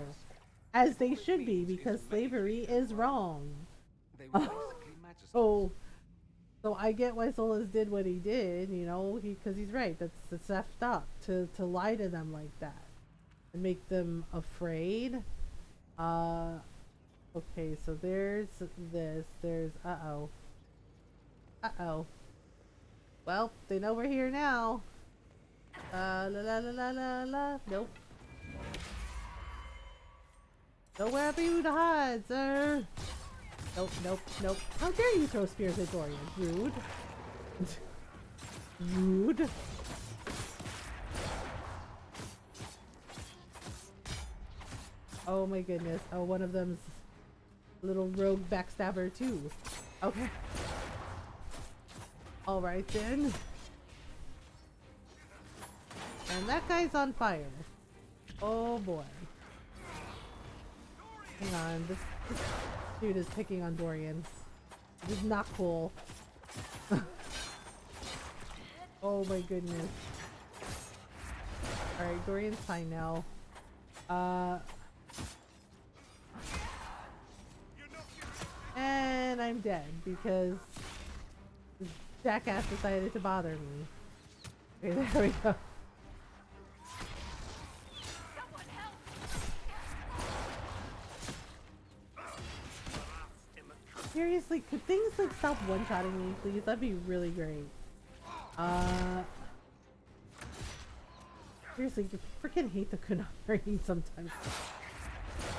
As they should be, because slavery is wrong. So I get why Solas did what he did, you know, because he's right. That's effed up to lie to them like that and make them afraid. Okay, so there's this. There's uh-oh. Well, they know we're here now. La la la la la la. Nope. Nowhere for you to hide, sir. Nope. How dare you throw spears at Dorian? Rude. Rude. Oh my goodness. Oh, one of them's a little rogue backstabber too. Okay. Alright then. And that guy's on fire. Oh boy. Hang on, this dude is picking on Dorian. This is not cool. Oh my goodness. Alright, Dorian's fine now. And I'm dead because this jackass decided to bother me. Okay, there we go. Seriously, could things like stop one-shotting me, please? That'd be really great. Seriously, I freaking hate the Kunari sometimes.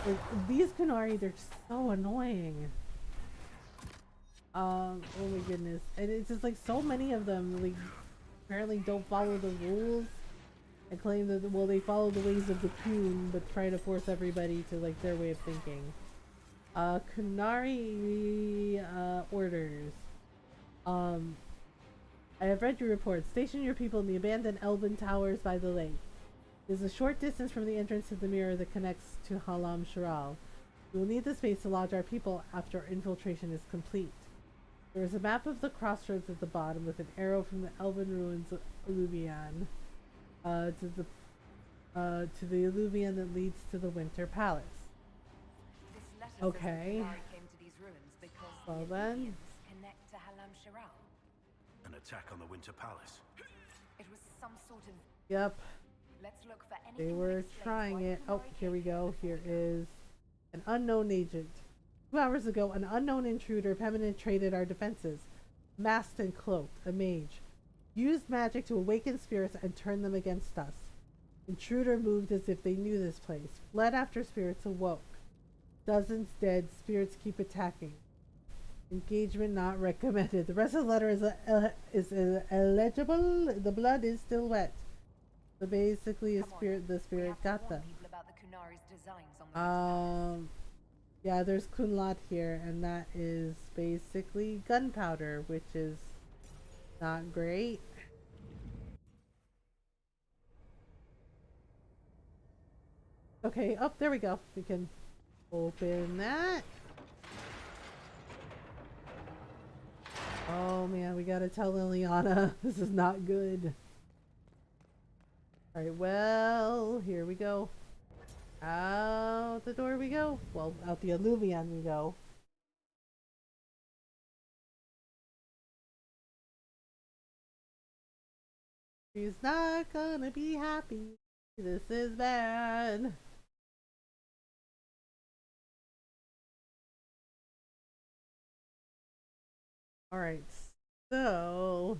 Like, these Kunari, they're just so annoying. Oh my goodness. And it's just like so many of them, like, apparently don't follow the rules and claim that, well, they follow the ways of the Kun, but try to force everybody to, like, their way of thinking. Kunari orders. I have read your report. Station your people in the abandoned elven towers by the lake. It is a short distance from the entrance to the mirror that connects to Halam Shiral. We will need the space to lodge our people after our infiltration is complete. There is a map of the crossroads at the bottom with an arrow from the elven ruins of Alluvian to the Alluvian that leads to the Winter Palace. Okay. Well then. Connect to Halam Shiral. An attack on the Winter Palace. It was some sort of. Yep. Let's look for anything. They were trying it. Oh, here we go. Here is an unknown agent. 2 hours ago, an unknown intruder penetrated our defenses. Masked and cloaked, a mage. Used magic to awaken spirits and turn them against us. Intruder moved as if they knew this place. Fled after spirits awoke. Dozens dead, spirits keep attacking. Engagement not recommended. The rest of the letter is illegible. The blood is still wet. So basically, the spirit got them. Yeah, there's Kunlat here, and that is basically gunpowder, which is not great. Okay, oh, there we go. We can open that. Oh man, we gotta tell Liliana this is not good. Alright, well, here we go. Out the door we go. Well, out the Alluvian we go. She's not gonna be happy. This is bad. Alright, so...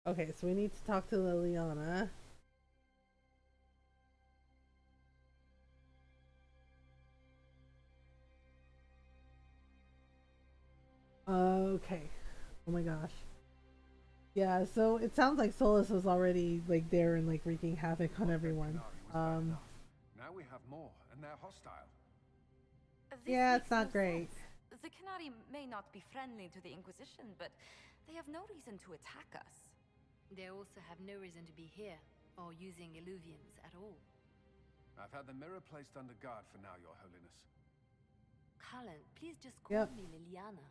Okay, so we need to talk to Liliana. Okay. Oh my gosh. Yeah, so it sounds like Solus was already like there and like wreaking havoc on everyone. Now we have more, and they're hostile. Yeah, it's not great. The Canari may not be friendly to the Inquisition, but they have no reason to attack us. They also have no reason to be here, or using illuvians at all. I've had the mirror placed under guard for now, Your Holiness. Cullen, please just call me Liliana.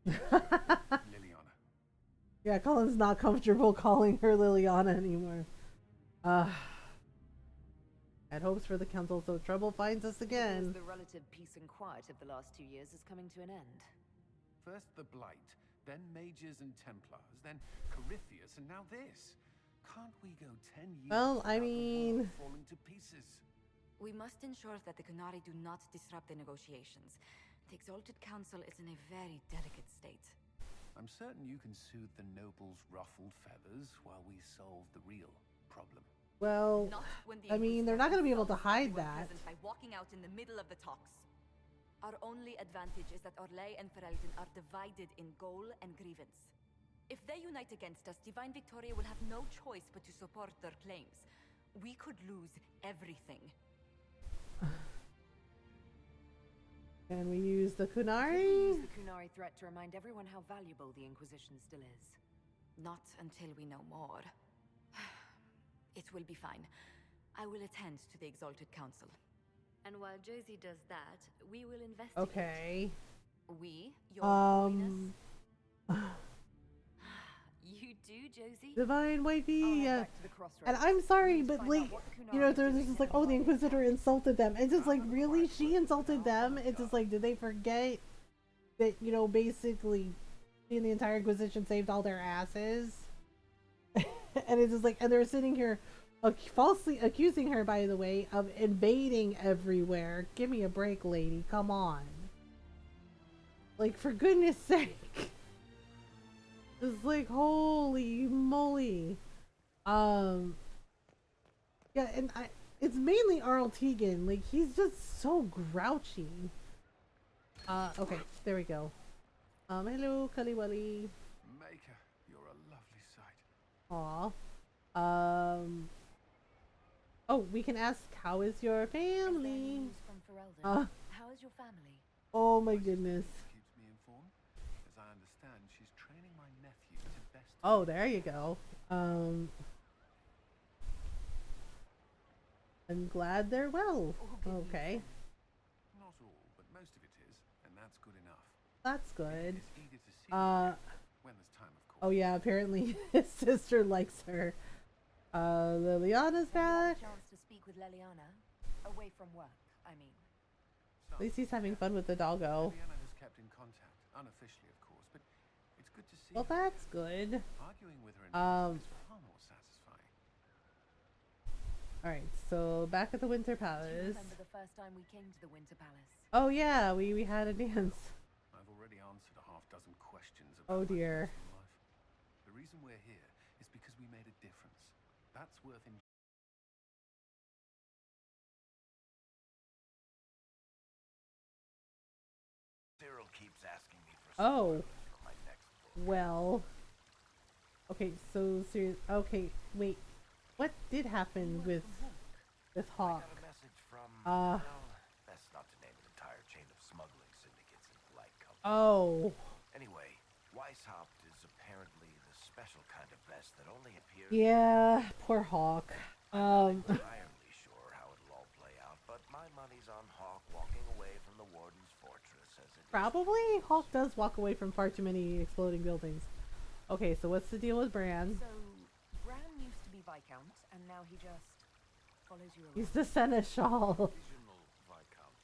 Liliana. Yeah, Colin's not comfortable calling her Liliana anymore. Had hopes for the council, so trouble finds us again. The relative peace and quiet of the last 2 years is coming to an end. First the Blight, then Mages and Templars, then Corypheus, and now this. Can't we go 10 years Well, I mean, falling to pieces? We must ensure that the Canari do not disrupt the negotiations. The Exalted Council is in a very delicate state. I'm certain you can soothe the nobles' ruffled feathers while we solve the real problem. Well, I mean, they're not going to be able to hide that. By walking out in the middle of the talks. Our only advantage is that Orlais and Ferelden are divided in goal and grievance. If they unite against us, Divine Victoria will have no choice but to support their claims. We could lose everything. Can we use the Kunari? We use the Kunari threat to remind everyone how valuable the Inquisition still is. Not until we know more. It will be fine. I will attend to the Exalted Council. And while Josie does that, we will investigate. Okay. We, your Holiness. You do, Josie? Divine White Bee, and I'm sorry, but like, you know, there's just like, oh, the Inquisitor insulted them. It's just like, really? She insulted them? It's just like, did they forget that, you know, basically, she and the entire Inquisition saved all their asses? And it's just like, and they're sitting here falsely accusing her, by the way, of invading everywhere. Give me a break, lady. Come on. Like, for goodness sake. It's like, holy moly. Yeah, and it's mainly Arl Tegan. Like, he's just so grouchy. Okay, there we go. Hello, Kaliwali. Maker, you're a lovely sight. Aw. Oh, we can ask, how is your family? How is your family? Oh my goodness. Keeps me informed. As I understand, she's training my nephew to best. Oh, there you go. I'm glad they're well. Okay. Not all, but most of it is, and that's good enough. That's good. Eager to see when there's time, of course. Oh yeah, apparently his sister likes her. Liliana's back. Chance to speak with Liliana away from work, I mean. At least he's having fun with the doggo. Liliana has kept in contact, unofficially of course, but it's good to see. Well, that's good. Arguing with her in person is far more satisfying. Alright, so back at the Winter Palace. Do you remember the first time we came to the Winter Palace? Oh yeah, we had a dance. I've already answered a half-dozen questions about Oh dear. my personal life. The reason we're here is because we made a difference. That's worth enjoying. Cyril keeps asking me for Oh. for my next book. Well. Okay, so serious. Okay, wait. What did happen with Hawk? I got a message from, well, best not to name an entire chain of smuggling syndicates in polite company. Oh. Anyway, Weishaupt is apparently the special kind of best that only appears. Yeah, poor Hawk. I'm not entirely sure how it'll all play out, but my money's on Hawk walking away from the Warden's fortress as it Probably Hawk does walk away from far too many exploding buildings. Okay, so what's the deal with Bran? So, Bran used to be Viscount, and now he just follows you around. He's the Seneschal. Regional Viscount.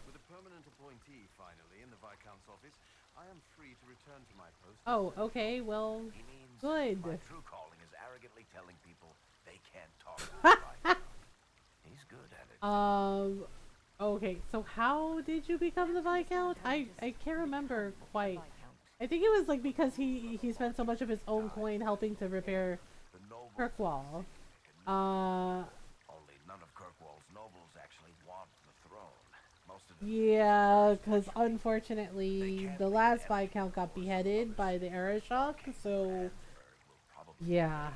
With a permanent appointee finally in the Viscount's office, I am free to return to my post. Oh, okay, well, He means good. my true calling is arrogantly telling people they can't talk to the Viscount. He's good at it. Okay, so how did you become the Viscount? I can't remember quite. I think it was like because he spent so much of his own coin helping to repair Kirkwall. Only none of Kirkwall's nobles actually want the throne. Yeah, because unfortunately, the last Viscount got beheaded by the Aeroshock, so yeah.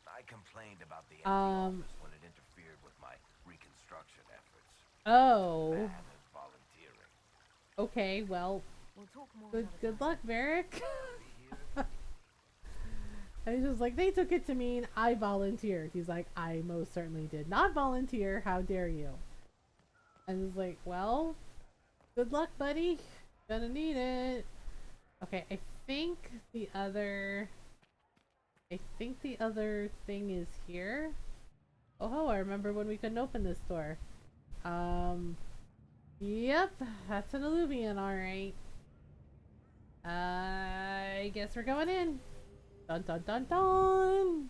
I complained about the empty office when it interfered with my reconstruction efforts. Oh. Bad at volunteering. Okay, well, good luck, Varric. I was just like, they took it to mean I volunteered. He's like, I most certainly did not volunteer. How dare you? And it's like, well, good luck, buddy. Gonna need it. Okay, I think the other thing is here. Oh, I remember when we couldn't open this door. Yep, that's an alluvian, alright. I guess we're going in. Dun dun dun dun!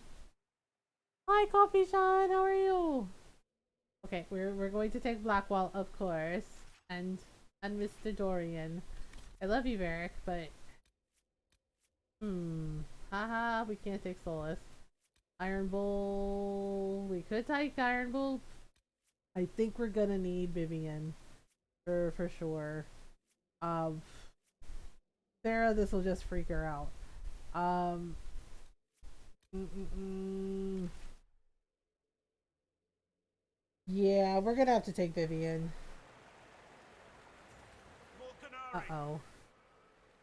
Hi, Coffee Shot, how are you? Okay, we're going to take Blackwall, of course, and Mr. Dorian. I love you, Varric, but haha, we can't take Solus. Iron Bowl, we could take Iron Bowl. I think we're gonna need Vivian for sure. Sarah, this will just freak her out. Yeah, we're gonna have to take Vivian. Uh-oh.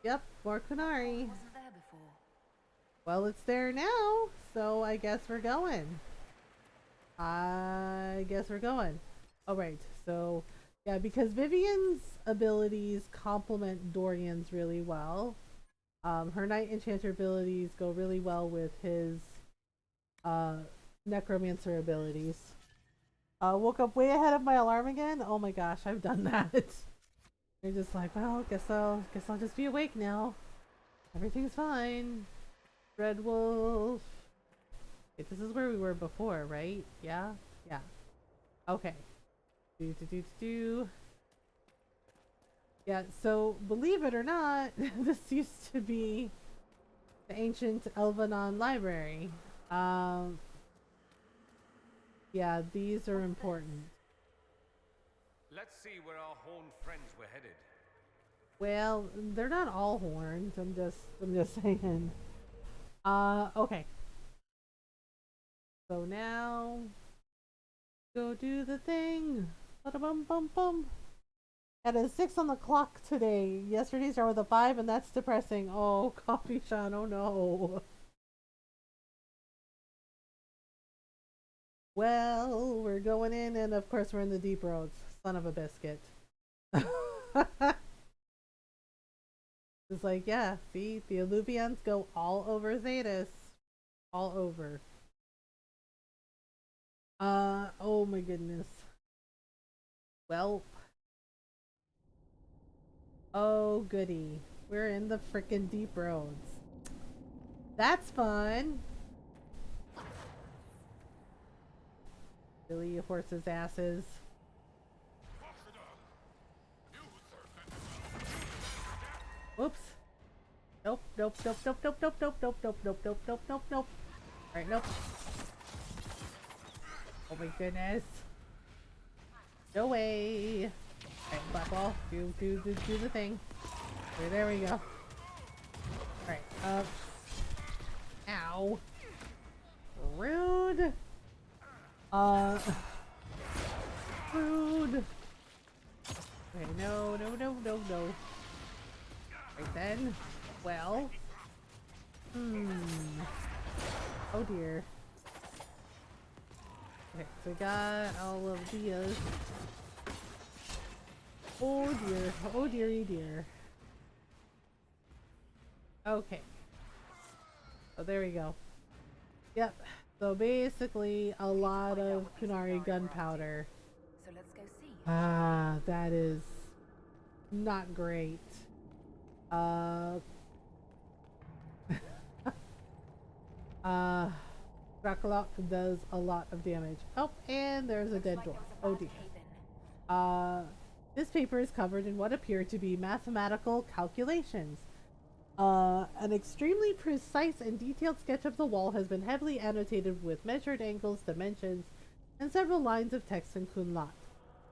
Yep, more Kunari. Well, it's there now, so I guess we're going. Alright, so yeah, because Vivian's abilities complement Dorian's really well. Her Knight Enchanter abilities go really well with his Necromancer abilities. Woke up way ahead of my alarm again. Oh my gosh, I've done that. You're just like, well, guess I'll just be awake now. Everything's fine. Red Wolf. Okay, this is where we were before, right? Yeah? Yeah. Okay. Yeah, so believe it or not, this used to be the ancient Elvenon library. Yeah, these are important. Let's see where our horned friends were headed. Well, they're not all horns. I'm just saying. Okay. So now, go do the thing. Bum bum bum. At a 6 on the clock today. Yesterday started with a 5, and that's depressing. Oh, Coffee Sean. Oh no. Well, we're going in, and of course we're in the deep roads. Son of a biscuit. It's like, yeah, see, the Alluvians go all over Zetas. All over. Oh my goodness. Well. Oh goody. We're in the frickin' deep roads. That's fun. Really, horses' asses. Whoops. Nope, nope, nope, nope, nope, nope, nope, nope, nope, nope, nope, nope, nope, nope. Alright, nope. Oh my goodness. No way. Alright, Blackwall, do the thing. Okay, there we go. Alright, ow. Rude. Rude. Okay, no. Right then. Well. Oh dear. Okay, so we got all of these. Oh dear. Oh dearie dear. Okay. So there we go. Yep. So basically a lot of Kunari gunpowder. So let's go see. Ah, that is not great. Draculok does a lot of damage. Oh, and there's a dead dwarf. Oh dear. This paper is covered in what appear to be mathematical calculations. An extremely precise and detailed sketch of the wall has been heavily annotated with measured angles, dimensions, and several lines of text in Kunlat.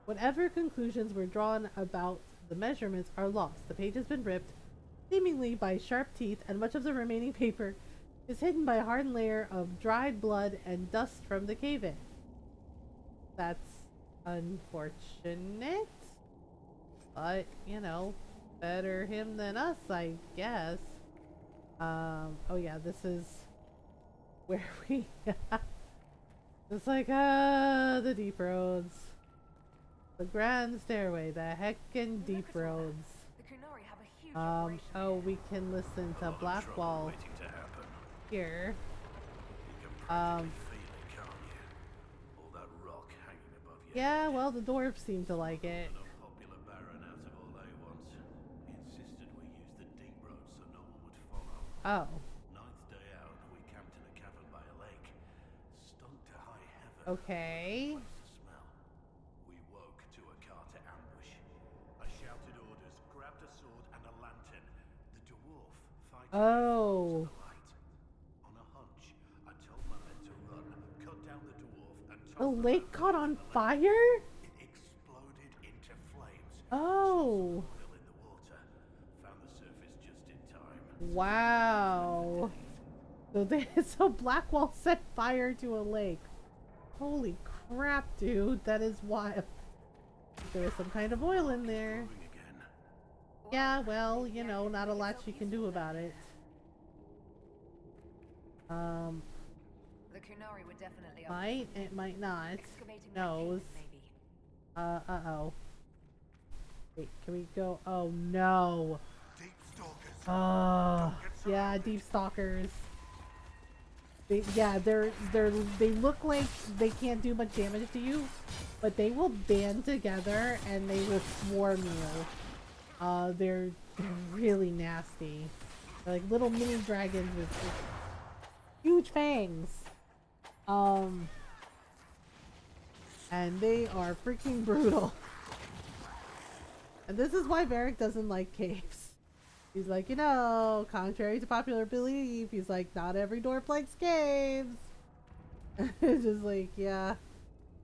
Whatever conclusions were drawn about the measurements are lost. The page has been ripped, seemingly by sharp teeth, and much of the remaining paper is hidden by a hardened layer of dried blood and dust from the cave-in. That's unfortunate. But, you know, better him than us, I guess. Oh yeah, this is where we... It's like, the deep roads. The grand stairway, the heckin' deep roads. Oh, we can listen to Blackwall here. Yeah, well, the dwarves seem to like it. Oh. Okay. We woke to a Carter ambush. I shouted orders, grabbed a sword and a lantern. The dwarf fighting oh. the light. On a hunch, I told my men to run, cut down the dwarf, and the lake caught on fire? It exploded into flames. Oh. In the water. Found the surface just in time. Wow. So Blackwall set fire to a lake. Holy crap, dude. That is wild. There was some kind of oil in there. Yeah, well, you know, not a lot you can do about it. The Kunari would definitely might, it might not. Knows. Uh-oh. Wait, can we go? Oh, no. Deep stalkers. Oh, yeah, deep stalkers. They look like they can't do much damage to you, but they will band together and they will swarm you. They're really nasty. They're like little mini dragons with huge fangs. And they are freaking brutal. And this is why Varric doesn't like caves. He's like, you know, contrary to popular belief, he's like, not every dwarf likes caves. It's just like, yeah,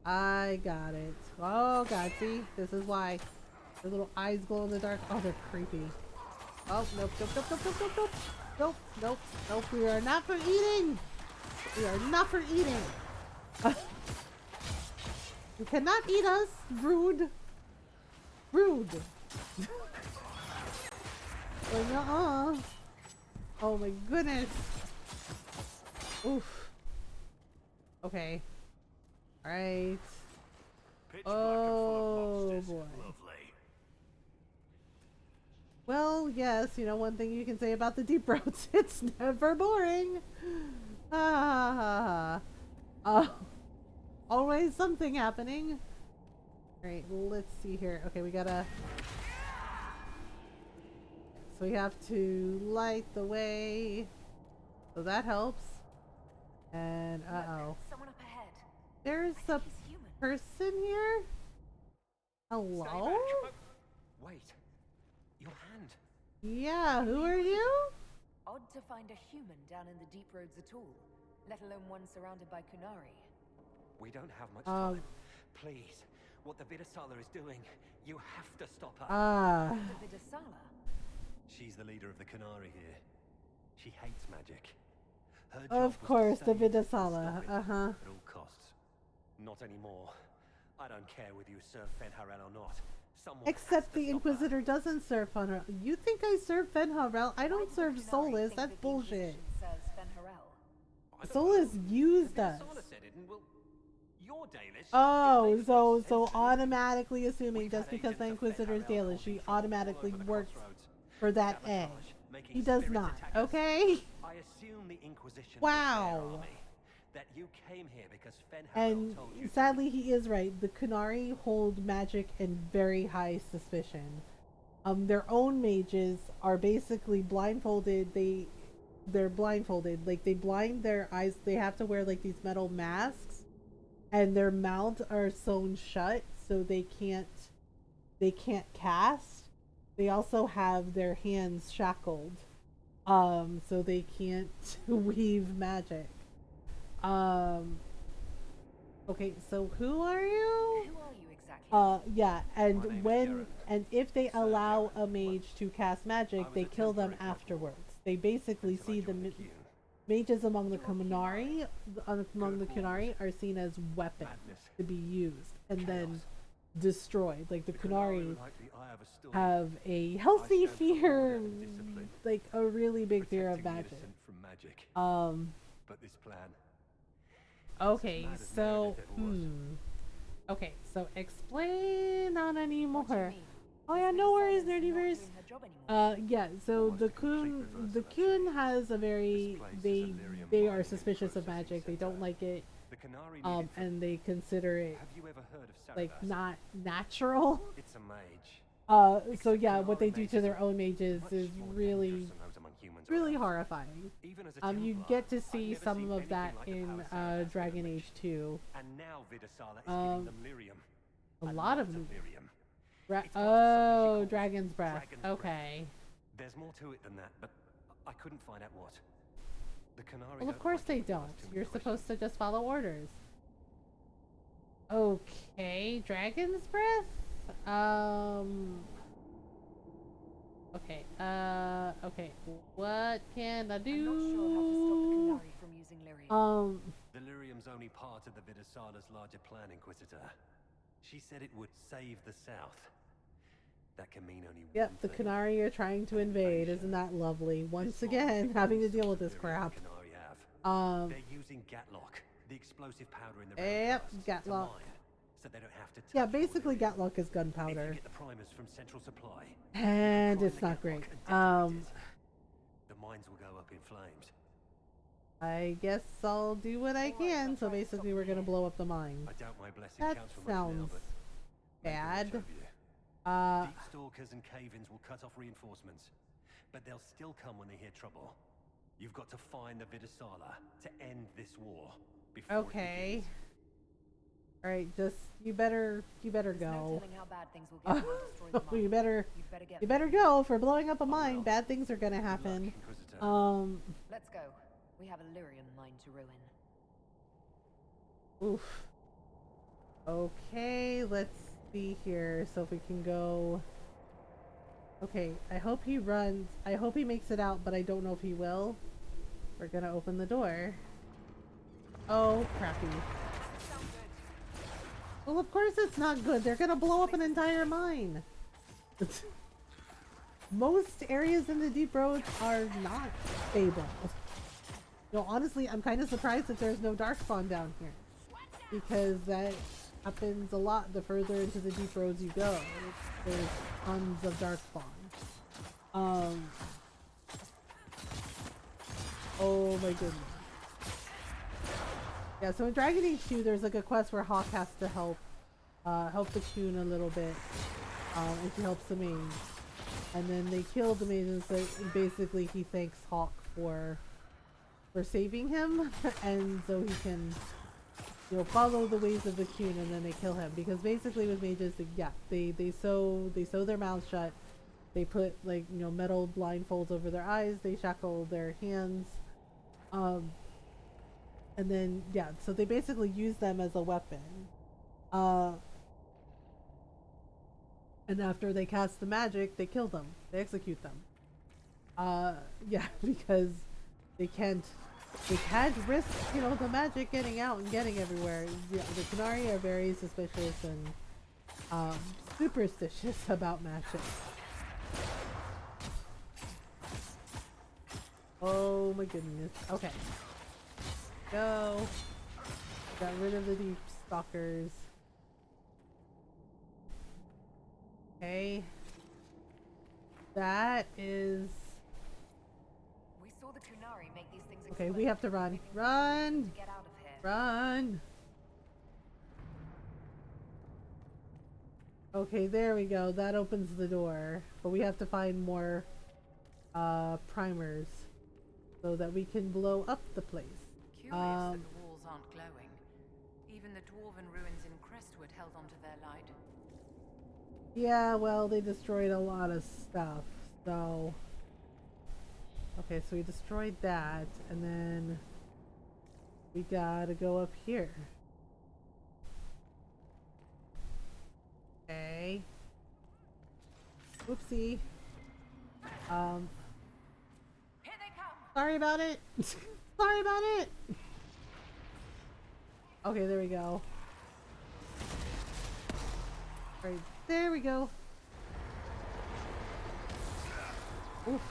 I got it. Oh god, see? This is why. Their little eyes glow in the dark. Oh, they're creepy. Oh, nope, nope, nope, nope, nope, nope, nope. Nope, nope, nope. We are not for eating. We are not for eating. You cannot eat us. Rude. Rude. Like, oh my goodness. Oof. Okay. Alright. Oh boy. Well, yes, you know one thing you can say about the deep roads, it's never boring. Always something happening. Alright, let's see here. Okay, we gotta... So we have to light the way. So that helps. And uh-oh. Someone up ahead. There's a person here? Hello? Wait. Your hand. Yeah, who are you? Odd to find a human down in the deep roads at all, let alone one surrounded by Kunari. We don't have much time. Please, what the Vidasala is doing, you have to stop her. The Vidasala? She's the leader of the Kunari here. She hates magic. Her job Of course, the Vidasala. At all costs. Not anymore. I don't care whether you serve Fenharel or not. Except the Inquisitor doesn't serve Fenharel. You think I serve Fenharel? I don't serve Solus. That's bullshit. Solus used us. Oh, so automatically assuming just because the Inquisitor is Dalish, she automatically works for that egg. He does not, okay? I assume the Inquisition wow. That you came here because and told you sadly he is right. The Kunari hold magic in very high suspicion. Their own mages are basically blindfolded. They're blindfolded. Like they blind their eyes. They have to wear like these metal masks, and their mouths are sewn shut so they can't cast. They also have their hands shackled, so they can't weave magic. Okay, so who are you? Who are you exactly? Yeah, and if they allow a mage to cast magic, they kill them afterwards. They basically see the mages among the Kunari, are seen as weapons to be used and then destroyed. Like the Kunari have a healthy fear, like a really big fear of magic. But this plan. Okay, so okay, so explain on anymore. Oh yeah, no worries, Nerdyverse. Yeah, so the Kun has a very they are suspicious of magic. They don't like it. And they consider it like not natural. It's a mage. So yeah, what they do to their own mages is really horrifying. You get to see some of that in Dragon Age 2. And now Vidasala is giving them lyrium. A lot of lyrium. Dragon's Breath. Okay. There's more to it than that, but I couldn't find out what. The Canary. Well, of course they don't. You're supposed to just follow orders. Okay, Dragon's Breath? Okay, okay, what can I do? I'm not sure how to stop the Canary from using lyrium. The lyrium's only part of the Vidasala's larger plan, Inquisitor. She said it would save the South. That can mean only one thing. The Canary are trying to invade. Isn't that lovely? Once again, having to deal with this crap. They're using Gatlock, the explosive powder in the Gatlock. So they don't have to touch. Yeah, basically Gatlock is gunpowder. Get the primers from Central Supply. And it's not great. The mines will go up in flames. I guess I'll do what I can. So basically we're gonna blow up the mine. I doubt my blessing That counts for sounds much now, bad. Deep stalkers and cave-ins will cut off reinforcements, but they'll still come when they hear trouble. You've got to find the Vidasala to end this war. Okay. All right, just you better go. You better go. For blowing up a mine, bad things are gonna happen. Let's go. We have a lyrium mine to ruin. Oof. Okay, let's see here. So if we can go. Okay, I hope he runs. I hope he makes it out, but I don't know if he will. We're gonna open the door. Oh, crappy. Well, of course it's not good. They're gonna blow up an entire mine. Most areas in the Deep Roads are not stable. No, honestly, I'm kind of surprised that there's no Darkspawn down here. Because that happens a lot the further into the Deep Roads you go. There's tons of Darkspawn. Oh my goodness. Yeah, so in Dragon Age 2, there's like a quest where Hawk has to help the Coon a little bit, and she helps the mage. And then they kill the mage, and so basically he thanks Hawk for saving him, and so he can, you know, follow the ways of the Coon, and then they kill him. Because basically with mages, they sew their mouths shut, they put like, you know, metal blindfolds over their eyes, they shackle their hands, and then, yeah, so they basically use them as a weapon. And after they cast the magic, they kill them. They execute them. Yeah, because they can't risk, you know, the magic getting out and getting everywhere. Yeah, the Canary are very suspicious and superstitious about magic. Oh my goodness. Okay. Go. Got rid of the deep stalkers. Okay. That is. We saw the Kunari make these things. Okay, we have to run. Run! To get out of here. Run! Okay, there we go. That opens the door. But we have to find more primers so that we can blow up the place. Curious that the walls aren't glowing. Even the dwarven ruins in Crestwood held onto their light. Yeah, well, they destroyed a lot of stuff, so... Okay, so we destroyed that, and then... we gotta go up here. Oopsie. Sorry about it. Sorry about it. Okay, there we go. Right, there we go. Oof.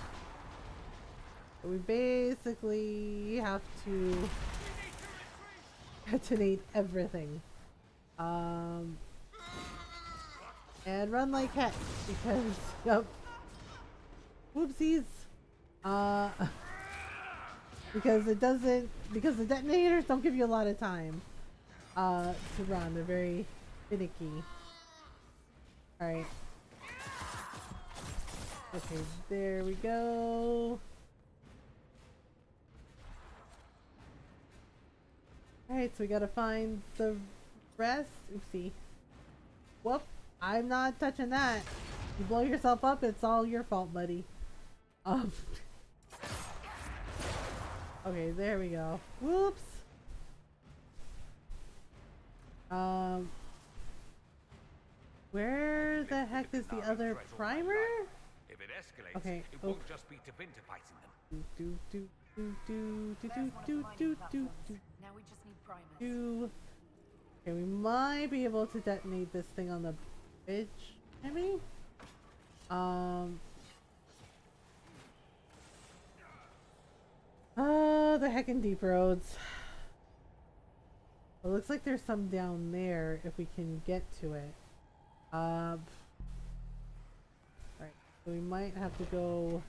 So we basically have to detonate everything. And run like heck because, yep. Whoopsies. Because it doesn't, because the detonators don't give you a lot of time to run. They're very finicky. Alright. Okay, there we go. Alright, so we gotta find the rest. Oopsie. Whoop. I'm not touching that. You blow yourself up, it's all your fault, buddy. Okay, there we go. Whoops. Where the heck is the other primer? If it escalates, Okay. it won't just be Tevinter fighting them. Now we just need primers. Okay, we might be able to detonate this thing on the bridge, maybe? The heckin' deep roads. It looks like there's some down there if we can get to it. Right, so we might have to go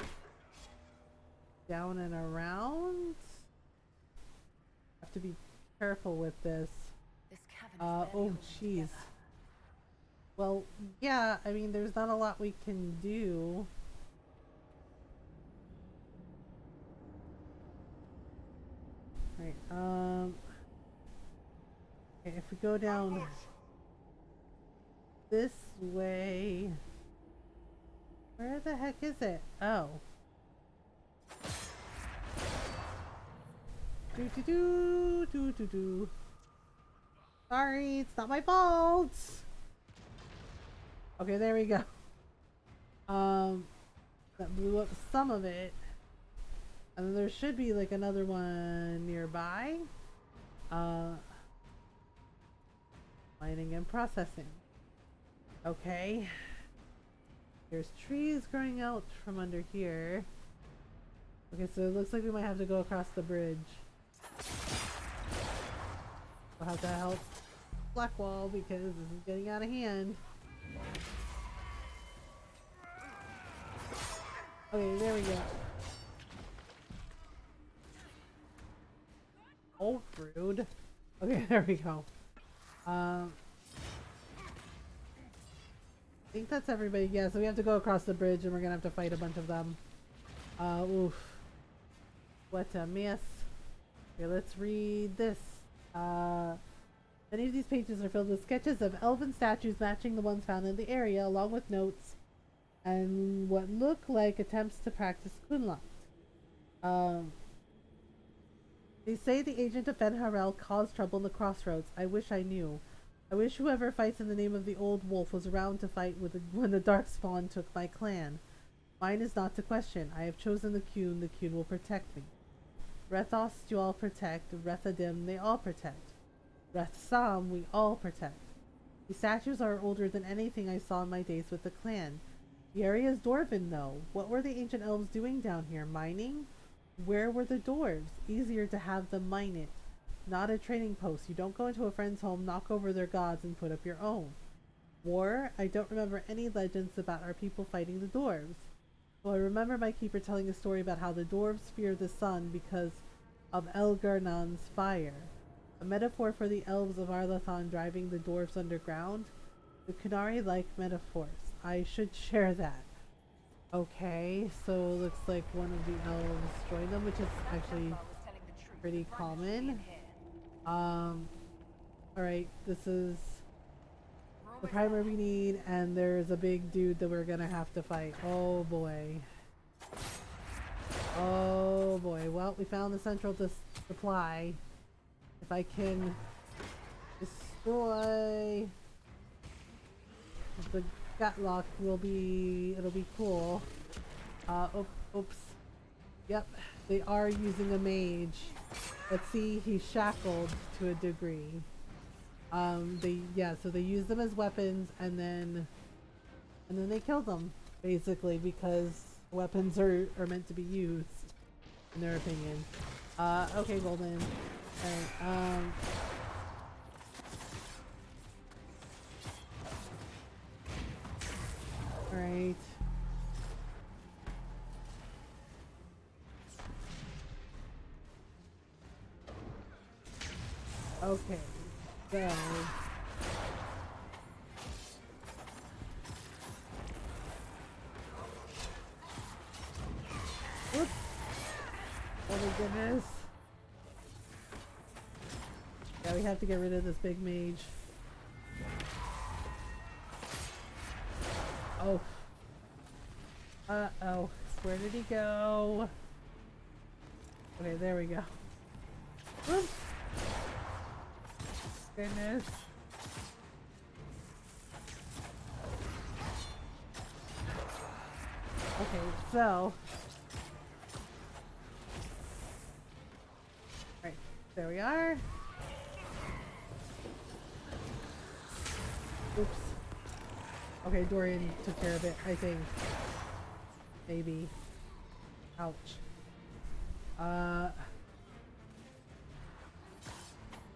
down and around. Have to be careful with this. Oh jeez. Well, yeah, I mean, there's not a lot we can do. Right, okay, if we go down this way, where the heck is it? Oh. Do. Sorry, it's not my fault. Okay, there we go. That blew up some of it. And then there should be like another one nearby. Mining and processing. Okay. There's trees growing out from under here. Okay, so it looks like we might have to go across the bridge. We'll have to help Blackwall because this is getting out of hand. Okay, there we go. Oh, rude. Okay, there we go. I think that's everybody. Yeah, so we have to go across the bridge and we're gonna have to fight a bunch of them. Oof. What a mess. Okay, let's read this. Many of these pages are filled with sketches of elven statues matching the ones found in the area, along with notes and what look like attempts to practice kunlast. They say the agent of Fenharel caused trouble in the crossroads. I wish I knew. I wish whoever fights in the name of the old wolf was around to fight when the Darkspawn took my clan. Mine is not to question. I have chosen the Qun will protect me. Rethos you all protect, Rethadim they all protect. Rethsam we all protect. The statues are older than anything I saw in my days with the clan. The area is Dwarven though. What were the ancient elves doing down here? Mining? Where were the dwarves? Easier to have them mine it. Not a trading post. You don't go into a friend's home, knock over their gods, and put up your own. War? I don't remember any legends about our people fighting the dwarves. Well, I remember my keeper telling a story about how the dwarves fear the sun because of Elgarnan's fire. A metaphor for the elves of Arlathan driving the dwarves underground. The Kunari like metaphors. I should share that. Okay, so it looks like one of the elves joined them, which is actually pretty common. Alright, this is the primer we need, and there's a big dude that we're gonna have to fight. Oh boy. Oh boy. Well, we found the central supply. If I can destroy the Scatlock will be, it'll be cool. Oops. Yep, they are using a mage. Let's see, he's shackled to a degree. So they use them as weapons and then they kill them, basically, because weapons are meant to be used, in their opinion. Okay, Golden. Alright, Alright. Okay, so... Oops! Oh my goodness! Yeah, we have to get rid of this big mage. Oh. Uh-oh. Where did he go? Okay, there we go. Oops. Goodness. Okay, so... Right, there we are. Oops. Okay, Dorian took care of it, I think. Maybe. Ouch.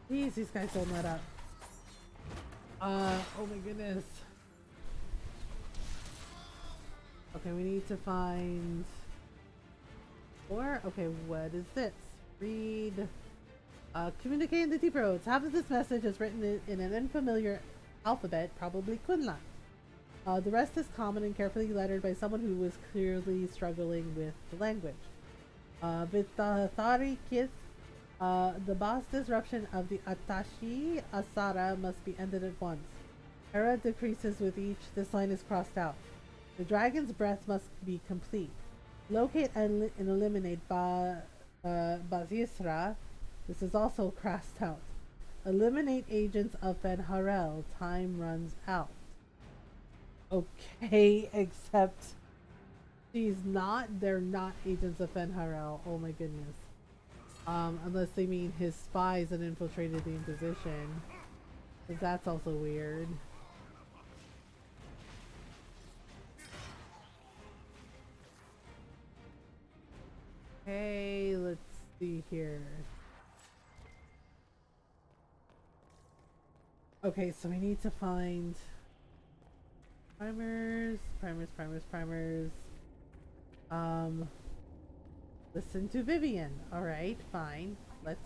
Jeez, these guys don't let up. Oh my goodness. Okay, we need to find... Okay, what is this? Read... communicating the deep roads. Half of this message is written in an unfamiliar alphabet, probably Kunla. The rest is common and carefully lettered by someone who was clearly struggling with the language. Vitathari Kith, the boss disruption of the Atashi Asara must be ended at once. Era decreases with each, this line is crossed out. The dragon's breath must be complete. Locate and eliminate Bazisra, this is also crossed out. Eliminate agents of Fenharel, time runs out. Okay, except they're not agents of Fenharel. Oh my goodness. Unless they mean his spies that infiltrated the Inquisition. Because that's also weird. Okay, let's see here. Okay, so we need to find primers. Listen to Vivian. Alright, fine. Let's.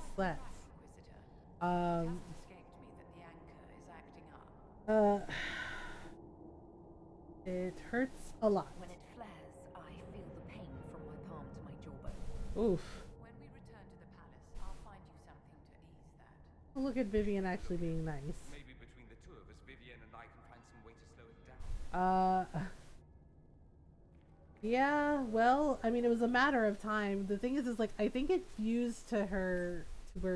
It hurts a lot. When it flares, I feel the pain from my palm to my jawbone. Oof. When we return to the palace, I'll find you something to ease that. Oh, look at Vivian actually being nice. Maybe between the two of us, Vivian and I can find some way to slow it down. Yeah, well, I mean, it was a matter of time. The thing is like, I think it fused to her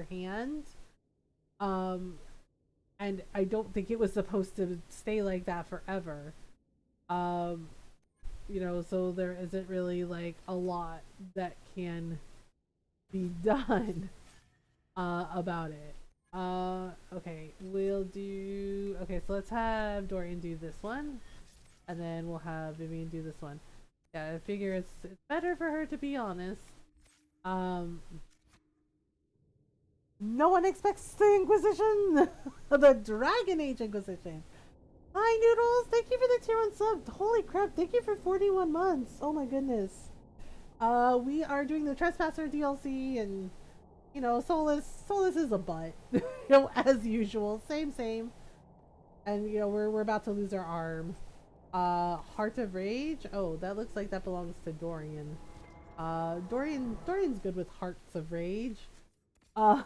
hand. And I don't think it was supposed to stay like that forever. You know, so there isn't really like a lot that can be done about it. Okay, okay, so let's have Dorian do this one, and then we'll have Vivian do this one. Yeah, I figure it's better for her, to be honest. No one expects the Inquisition! The Dragon Age Inquisition! Hi, Noodles! Thank you for the tier 1 sub! Holy crap, thank you for 41 months! Oh my goodness. We are doing the Trespasser DLC, and, you know, Solus is a butt. You know, as usual. Same. And, you know, we're about to lose our arm. Heart of Rage? Oh, that looks like that belongs to Dorian. Dorian's good with Hearts of Rage. I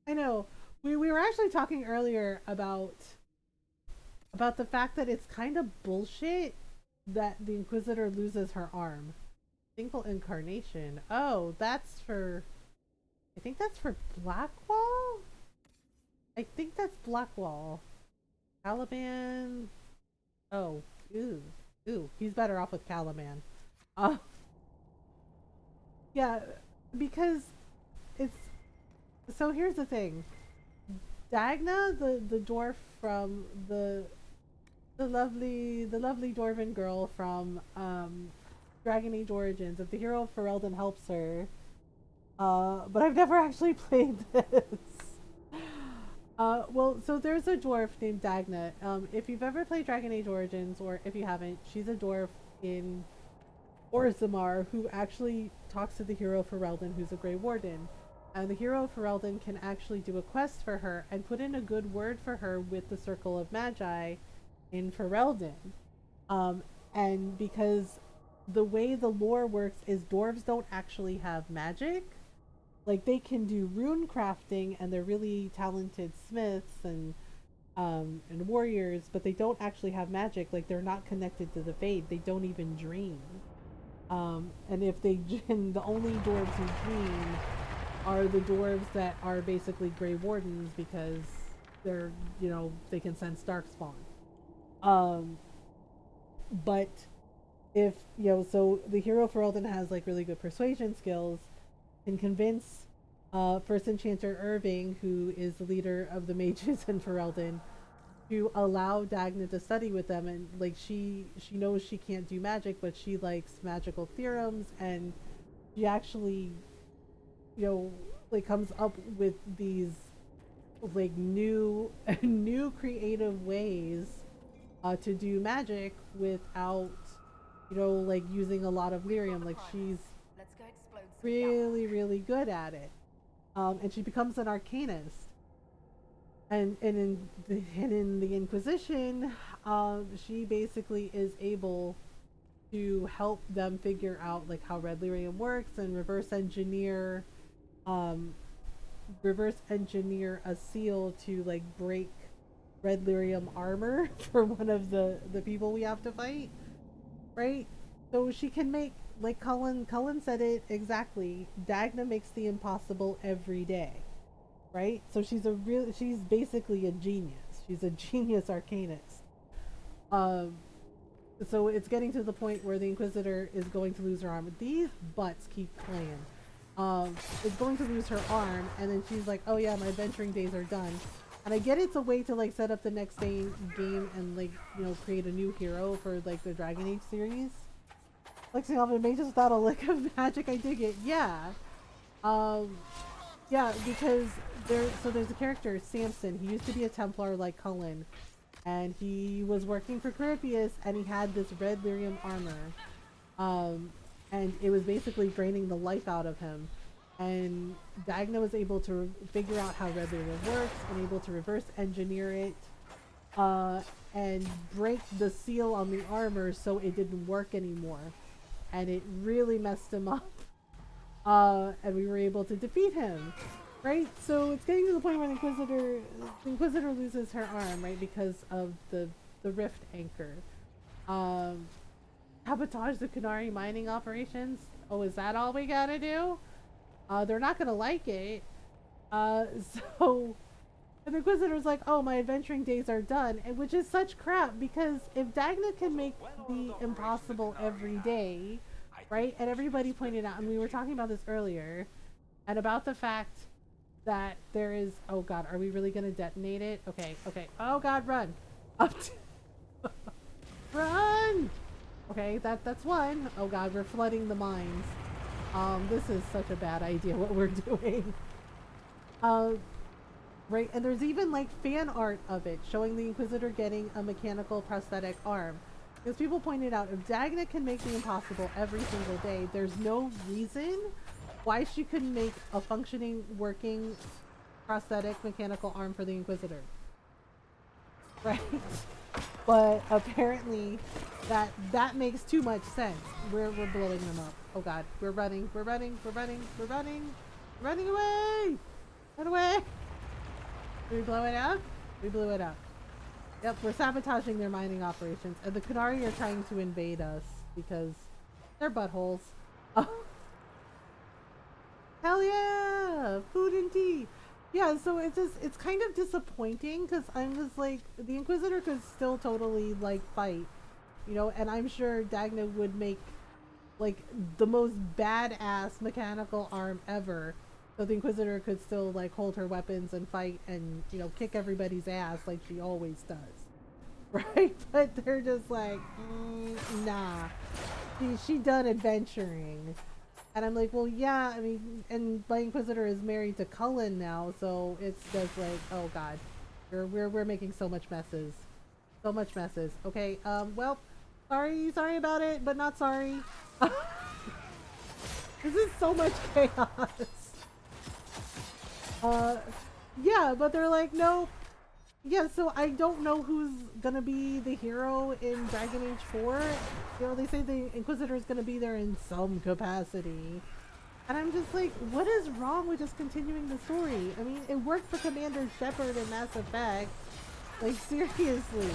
know. We were actually talking earlier about the fact that it's kind of bullshit that the Inquisitor loses her arm. Single incarnation. Oh, that's for... I think that's for Blackwall? I think that's Blackwall. Taliban... Oh, ooh, he's better off with Calaman. Yeah, because it's, so here's the thing. Dagna, the dwarf from the lovely dwarven girl from Dragon Age Origins, if the hero Ferelden helps her, but I've never actually played this. Well, so there's a dwarf named Dagna. If you've ever played Dragon Age Origins, or if you haven't, she's a dwarf in Orzammar who actually talks to the hero Ferelden, who's a Grey Warden. And the hero Ferelden can actually do a quest for her and put in a good word for her with the Circle of Magi in Ferelden. And because the way the lore works is dwarves don't actually have magic. Like, they can do rune crafting and they're really talented smiths and warriors, but they don't actually have magic. Like, they're not connected to the Fade. They don't even dream. And if they, and the only dwarves who dream are the dwarves that are basically Grey Wardens because they're, you know, they can sense Darkspawn. But if, you know, so the hero Ferelden has like really good persuasion skills, can convince First Enchanter Irving, who is the leader of the mages in Ferelden, to allow Dagna to study with them. And like she knows she can't do magic, but she likes magical theorems, and she actually, you know, like comes up with these like new creative ways to do magic without, you know, like using a lot of lyrium. Like, she's really good at it. And she becomes an arcanist. And in the Inquisition, she basically is able to help them figure out like how red lyrium works and reverse engineer a seal to like break red lyrium armor for one of the people we have to fight, right? So she can make, like Cullen said it exactly, Dagna makes the impossible every day, right? So she's basically a genius. She's a genius arcanist. So it's getting to the point where the Inquisitor is going to lose her arm. These butts keep playing. Is going to lose her arm, and then she's like, oh yeah, my adventuring days are done. And I get it's a way to like set up the next game and like, you know, create a new hero for like the Dragon Age series. Flexing off of mages without a lick of magic, I dig it. Yeah. Yeah, because there's a character, Samson. He used to be a Templar like Cullen, and he was working for Corypheus, and he had this red lyrium armor. And it was basically draining the life out of him. And Dagna was able to figure out how red lyrium works and able to reverse engineer it and break the seal on the armor so it didn't work anymore. And it really messed him up. And we were able to defeat him, right? So it's getting to the point where the Inquisitor loses her arm, right, because of the rift anchor. Sabotage the Kunari mining operations. Oh, is that all we gotta do? They're not gonna like it. So the Inquisitor's like, oh, my adventuring days are done, and which is such crap, because if Dagna can make the impossible every day, right? And everybody pointed out, and we were talking about this earlier, and about the fact that there is, oh god, are we really gonna detonate it? Okay, oh god, run! Run! Okay, that's one. Oh god, we're flooding the mines. This is such a bad idea what we're doing. Right, and there's even like fan art of it showing the Inquisitor getting a mechanical prosthetic arm. Because people pointed out, if Dagna can make the impossible every single day, there's no reason why she couldn't make a functioning, working prosthetic mechanical arm for the Inquisitor. Right? But apparently that makes too much sense. We're blowing them up. Oh god, we're running away! Run away! Did we blow it up? We blew it up. Yep, we're sabotaging their mining operations, and the Kunari are trying to invade us because they're buttholes. Oh. Hell yeah! Food and tea! Yeah, so it's kind of disappointing because I'm just like, the Inquisitor could still totally like fight, you know, and I'm sure Dagna would make like the most badass mechanical arm ever, so the Inquisitor could still like hold her weapons and fight and, you know, kick everybody's ass like she always does, right? But they're just like, nah, she done adventuring. And I'm like, well, yeah, I mean, and my Inquisitor is married to Cullen now, so it's just like, oh god, we're making so much messes, so much messes. Okay, well, sorry about it, but not sorry. This is so much chaos. Yeah, but they're like, nope. Yeah, so I don't know who's gonna be the hero in Dragon Age 4. You know, they say the Inquisitor is gonna be there in some capacity. And I'm just like, what is wrong with just continuing the story? I mean, it worked for Commander Shepard in Mass Effect. Like, seriously.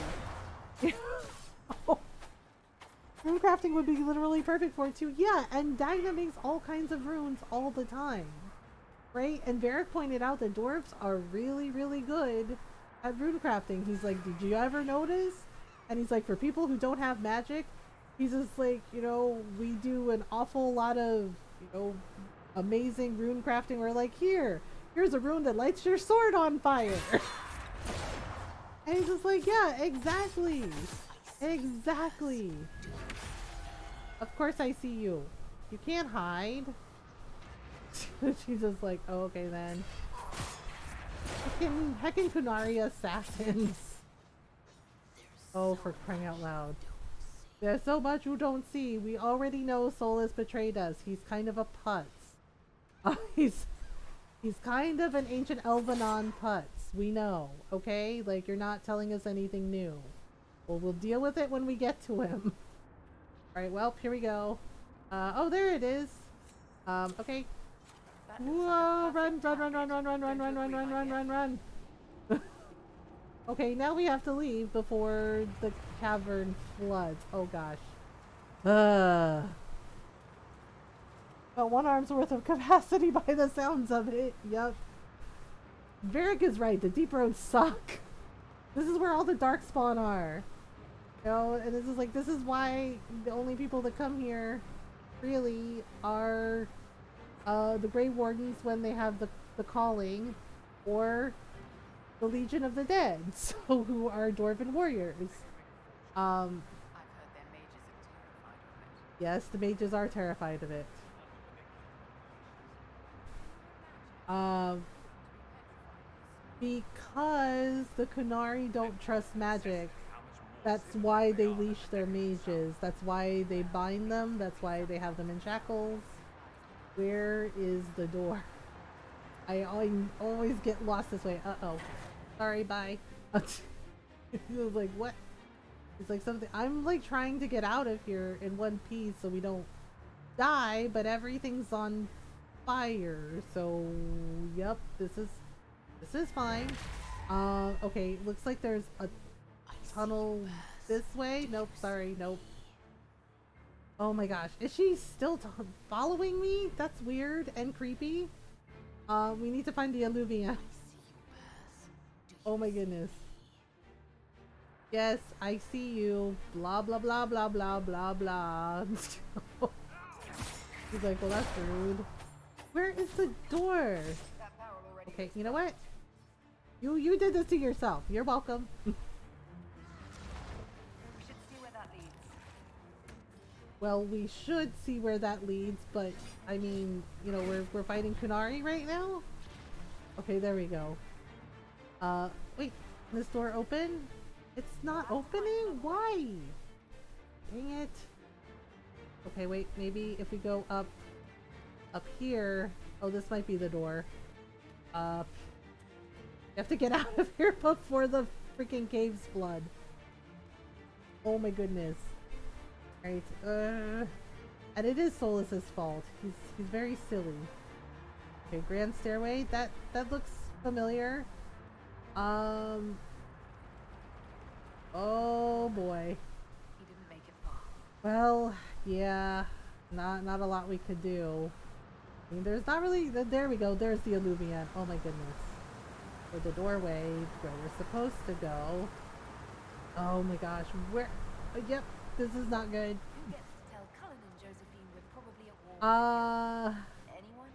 Runecrafting would be literally perfect for it too. Yeah, and Dagna makes all kinds of runes all the time. Right? And Varric pointed out that dwarves are really, really good at runecrafting. He's like, did you ever notice? And he's like, for people who don't have magic, he's just like, you know, we do an awful lot of, you know, amazing rune crafting. We're like, here's a rune that lights your sword on fire. And he's just like, yeah, exactly. Exactly. Of course I see you. You can't hide. She's just like, oh, okay then. Heckin' Kunari assassins. Oh, for crying out loud. There's so much you don't see. We already know Solus betrayed us. He's kind of a putz. He's kind of an ancient Elvenon putz. We know, okay? Like, you're not telling us anything new. Well, we'll deal with it when we get to him. Alright, well, here we go. Oh, there it is. Okay. Whoa, run. Okay, now we have to leave before the cavern floods. Oh gosh. About 1 arm's worth of capacity by the sounds of it. Yep. Varric is right. The deep roads suck. This is where all the darkspawn are. You know, and this is why the only people that come here really are the Grey Wardens when they have the calling, or the Legion of the Dead, so who are Dwarven warriors. I've heard their mages are terrified of it. Yes, the mages are terrified of it. Because the Kunari don't trust magic. That's why they leash their mages. That's why they bind them. That's why they have them in shackles. Where is the door? I always get lost this way. Uh-oh. Sorry, bye. He was like, what? It's like something. I'm like trying to get out of here in one piece so we don't die, but everything's on fire. So, yep, this is fine. Okay, looks like there's a tunnel this way. Nope, sorry, nope. Oh my gosh, is she still following me? That's weird and creepy. We need to find the Alluvia. Oh my goodness. Yes, I see you. Blah blah blah blah blah blah blah. He's like, well, that's rude. Where is the door? Okay, you know what? You did this to yourself. You're welcome. Well, we should see where that leads, but I mean, you know, we're fighting Kunari right now. Okay, there we go. Wait, can this door open? It's not opening? Why? Dang it. Okay, wait, maybe if we go up here. Oh, this might be the door. You have to get out of here before the freaking caves flood. Oh my goodness. Right, and it is Solus's fault. He's very silly. Okay, grand stairway. That looks familiar. Oh boy. He didn't make it far. Well, yeah, not a lot we could do. I mean, there's not really. There we go. There's the Alluvian. Oh my goodness. for the doorway where we're supposed to go. Oh my gosh, where? Yep, this is not good. Who gets to tell Cullen and Josephine we're probably at war with anyone?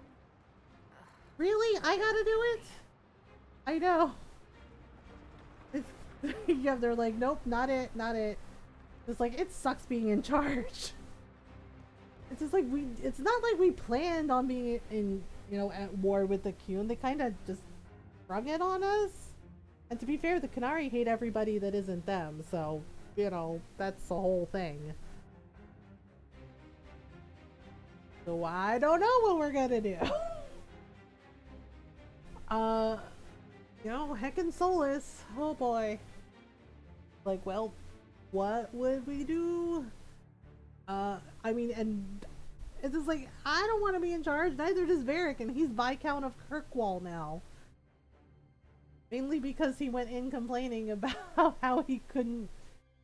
Really? I gotta do it? I know. It's yeah, they're like, nope, not it, not it. It's like, it sucks being in charge. It's just like it's not like we planned on being in, you know, at war with the Qun. They kind of just sprung it on us. And to be fair, the Qunari hate everybody that isn't them, so, you know, that's the whole thing. So I don't know what we're gonna do. You know, heckin' Solus. Oh boy. Like, well, what would we do? I mean, and it's just like, I don't want to be in charge, neither does Varric, and he's Viscount of Kirkwall now. Mainly because he went in complaining about how he couldn't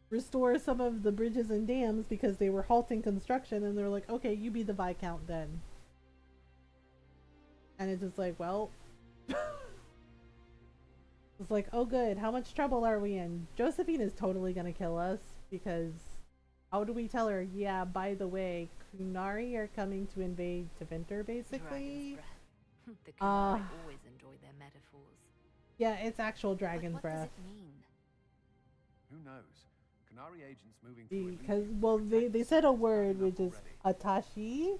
restore some of the bridges and dams because they were halting construction, and they're like, okay, you be the Viscount then. And it's just like, well... It's like, oh good, how much trouble are we in? Josephine is totally gonna kill us, because... How do we tell her, yeah, by the way, Qunari are coming to invade Tevinter, basically? The Qunari always enjoy their metaphors. Yeah, it's actual dragon's breath. What does it mean? Who knows? Qunari agents moving Because, well, they said a word, which is Atashi,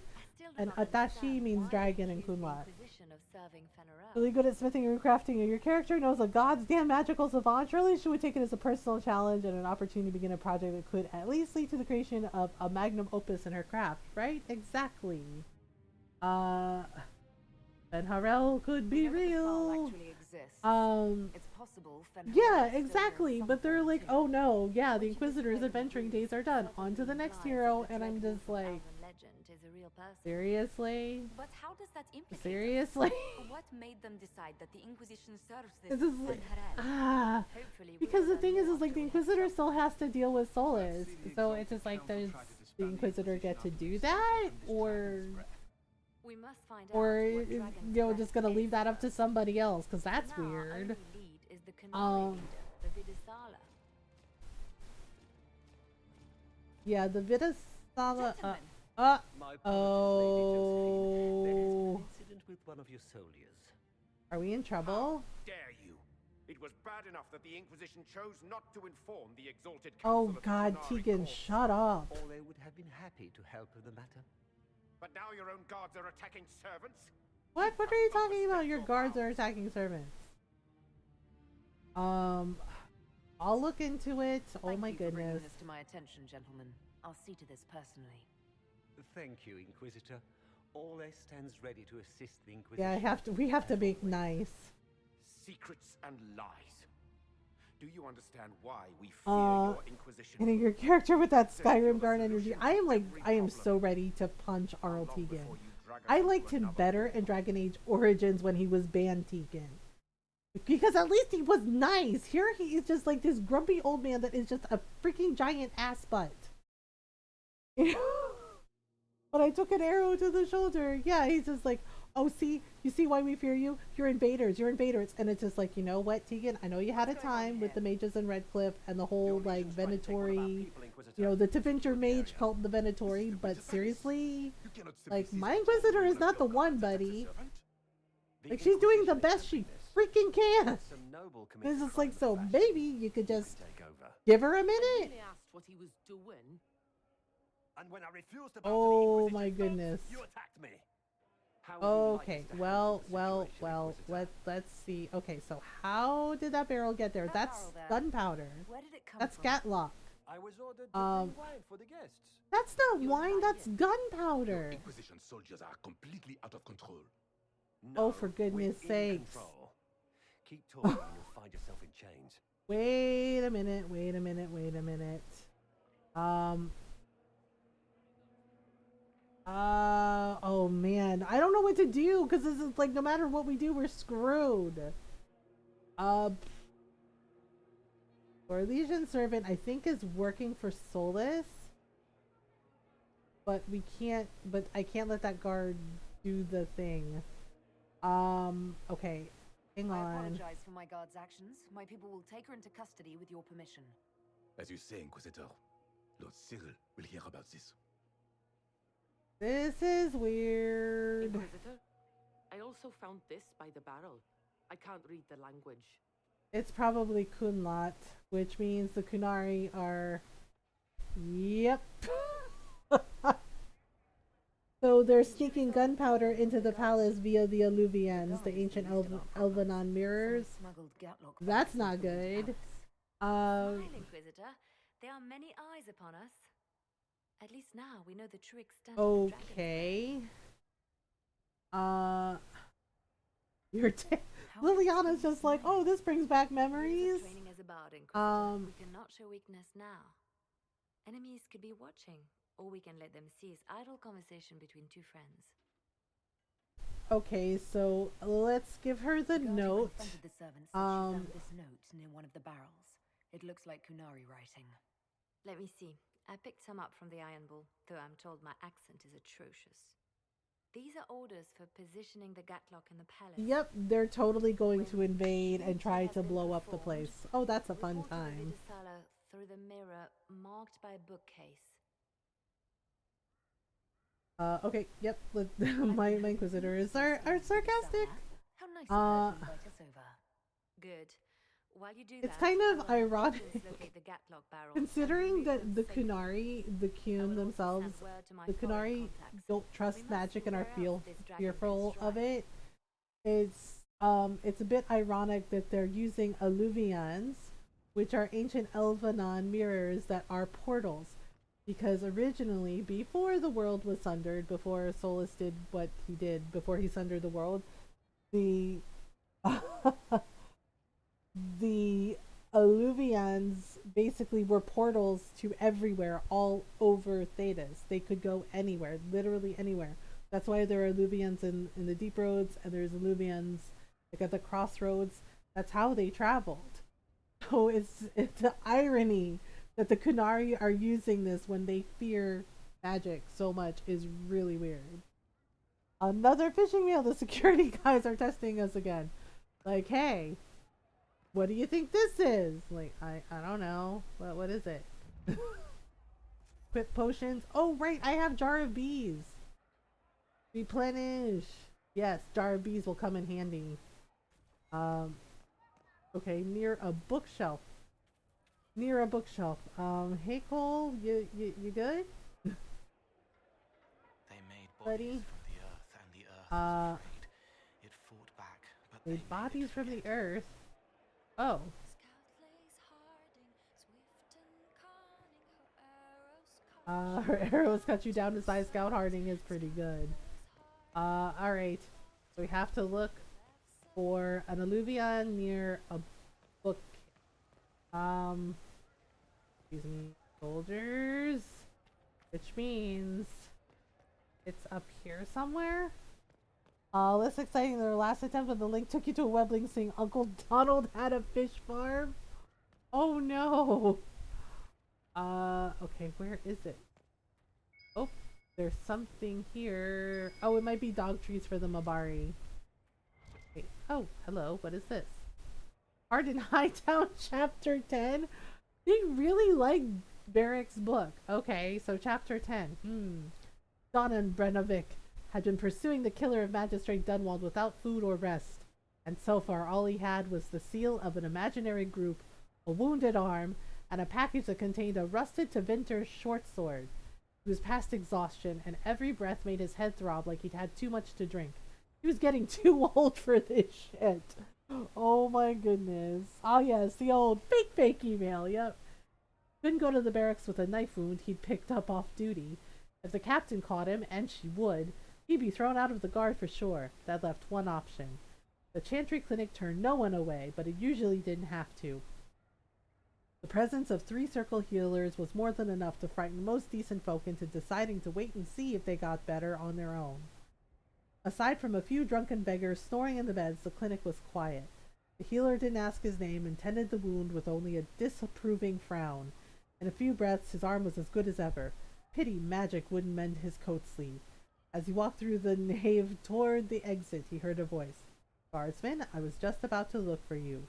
and Atashi means dragon in Qunwat. Really good at smithing and crafting. Your character knows a god's damn magical savant. Surely she would take it as a personal challenge and an opportunity to begin a project that could at least lead to the creation of a magnum opus in her craft, right? Exactly. And Harel could be real. It's possible. Yeah, exactly. But they're like, oh no, yeah, the Inquisitor's adventuring days are done. On to the next hero, and I'm just like, seriously? But how does that implicate seriously? What made them decide that the Inquisition serves This this? is like, because the thing is like the Inquisitor still has to deal with Solus, so it's just like, does the Inquisitor get to do that, or we must find or out you know, just gonna leave that up to somebody else, because that's weird. Is the Qunari leader, the Vidisala. Yeah, the Vidisala. My apologies, Lady Josephine. There has been an incident with one of your soldiers. Are we in trouble? Dare you? It was bad enough that the Inquisition chose not to inform the exalted Oh council of God, the Qunari Tegan, court. shut up. Or they would have been happy to help with the matter. But now your own guards are attacking servants? What? What are you talking about? Your guards are attacking servants. I'll look into it. Oh my goodness. For bringing this to my attention, gentlemen. I'll see to this personally. Thank you, Inquisitor. Ole stands ready to assist the Inquisition. Yeah, we have to make nice. Secrets and lies. Do you understand why we fear your Inquisition? And your character with that Skyrim guard energy. I am so ready to punch Arl Tegan. I liked him better in Dragon Age Origins when he was banned Tegan. Because at least he was nice. Here he is just like this grumpy old man that is just a freaking giant ass butt. But I took an arrow to the shoulder. Yeah, he's just like, oh, see, you see why we fear you? You're invaders, you're invaders. And it's just like, you know what, Tegan? I know you had a time with the mages in Redcliffe and the whole, like, Venatori, you know, the Tevinter mage called the Venatori, but seriously, like, my Inquisitor is not the one, buddy. Like, she's doing the best she freaking can. It's just like, so maybe you could just give her a minute. What he was doing. And when I refused to Oh my goodness. you attacked me. Okay, well, let's see. Okay, so how did that barrel get there? That's gunpowder. Where did it come That's from? Gatlock. I was ordered to bring wine for the guests. That's not wine, that's gunpowder. Inquisition soldiers are completely out of control. Oh, for goodness sakes. Keep talking and you'll find yourself in chains. Wait a minute, wait a minute, wait a minute. Oh man, I don't know what to do because this is like, no matter what we do, we're screwed. Our Legion Servant, I think, is working for Solus, but I can't let that guard do the thing. Okay, Hang I on. apologize for my guard's actions. My people will take her into custody with your permission. As you say, Inquisitor, Lord Cyril will hear about this. This is weird. Inquisitor, I also found this by the barrel. I can't read the language. It's probably Kunlat, which means the Kunari are... Yep. So they're sneaking gunpowder into the palace via the Alluvians, the ancient Elvenon mirrors. That's not good. Smile, Inquisitor. There are many eyes upon us. At least now we know the true extent of the Okay. Liliana's just like, oh, this brings back memories. Training as a bard, Inquisitor. We cannot show weakness now. Enemies could be watching, or we can let them see his idle conversation between two friends. Okay, so let's give her the note. The servants said she found this note near one of the barrels. It looks like Kunari writing. Let me see. I picked some up from the Iron Bull, though I'm told my accent is atrocious. These are orders for positioning the Gatlock in the palace. Yep, they're totally going to invade and try to blow up the place. Oh, that's a fun time. Through the mirror marked by a bookcase. Okay, yep. My inquisitors are sarcastic. How nice of her to invite us over. Good. While you do It's that, kind of ironic, dislocate the Gatlock barrel, considering that the Kunari, the Kume themselves, the Kunari don't trust magic and are fearful of it. It's a bit ironic that they're using Alluvians, which are ancient Elvenon mirrors that are portals. Because originally, before the world was sundered, before Solus did what he did, before he sundered the world, the the Alluvians basically were portals to everywhere, all over Thedas. They could go anywhere, literally anywhere. That's why there are Alluvians in the Deep Roads, and there's Alluvians like at the Crossroads. That's how they traveled. So it's the irony that the Kunari are using this when they fear magic so much is really weird. Another phishing mail. The security guys are testing us again. Like, hey, what do you think this is? Like, I don't know. What is it? Quit potions. Oh, right. I have Jar of Bees. Replenish. Yes, Jar of Bees will come in handy. Okay, near a bookshelf. Near a bookshelf. Hey Cole, you good? They made buddy? From the earth, and the earth was afraid. It fought back, but made bodies from the earth. Oh. Her arrows cut you down to size. Scout Harding is pretty good. Alright. So we have to look for an Alluvian near a book. Excuse me, soldiers. Which means it's up here somewhere. Less exciting than our last attempt when the link took you to a weblink saying Uncle Donald had a fish farm. Oh no. Okay, where is it? Oh, there's something here. Oh, it might be dog trees for the Mabari. Okay. Oh, hello, what is this? Arden Hightown Chapter 10? They really like Barrick's book. Okay, so Chapter 10. Donan Brenovic had been pursuing the killer of Magistrate Dunwald without food or rest, and so far all he had was the seal of an imaginary group, a wounded arm, and a package that contained a rusted Tevinter short sword. He was past exhaustion, and every breath made his head throb like he'd had too much to drink. He was getting too old for this shit. Oh my goodness. Oh yes, the old fake email, yep. Couldn't go to the barracks with a knife wound he'd picked up off duty. If the captain caught him, and she would, he'd be thrown out of the guard for sure. That left one option. The Chantry Clinic turned no one away, but it usually didn't have to. The presence of 3 circle healers was more than enough to frighten most decent folk into deciding to wait and see if they got better on their own. Aside from a few drunken beggars snoring in the beds, the clinic was quiet. The healer didn't ask his name and tended the wound with only a disapproving frown. In a few breaths, his arm was as good as ever. Pity magic wouldn't mend his coat sleeve. As he walked through the nave toward the exit, he heard a voice. Guardsman, I was just about to look for you.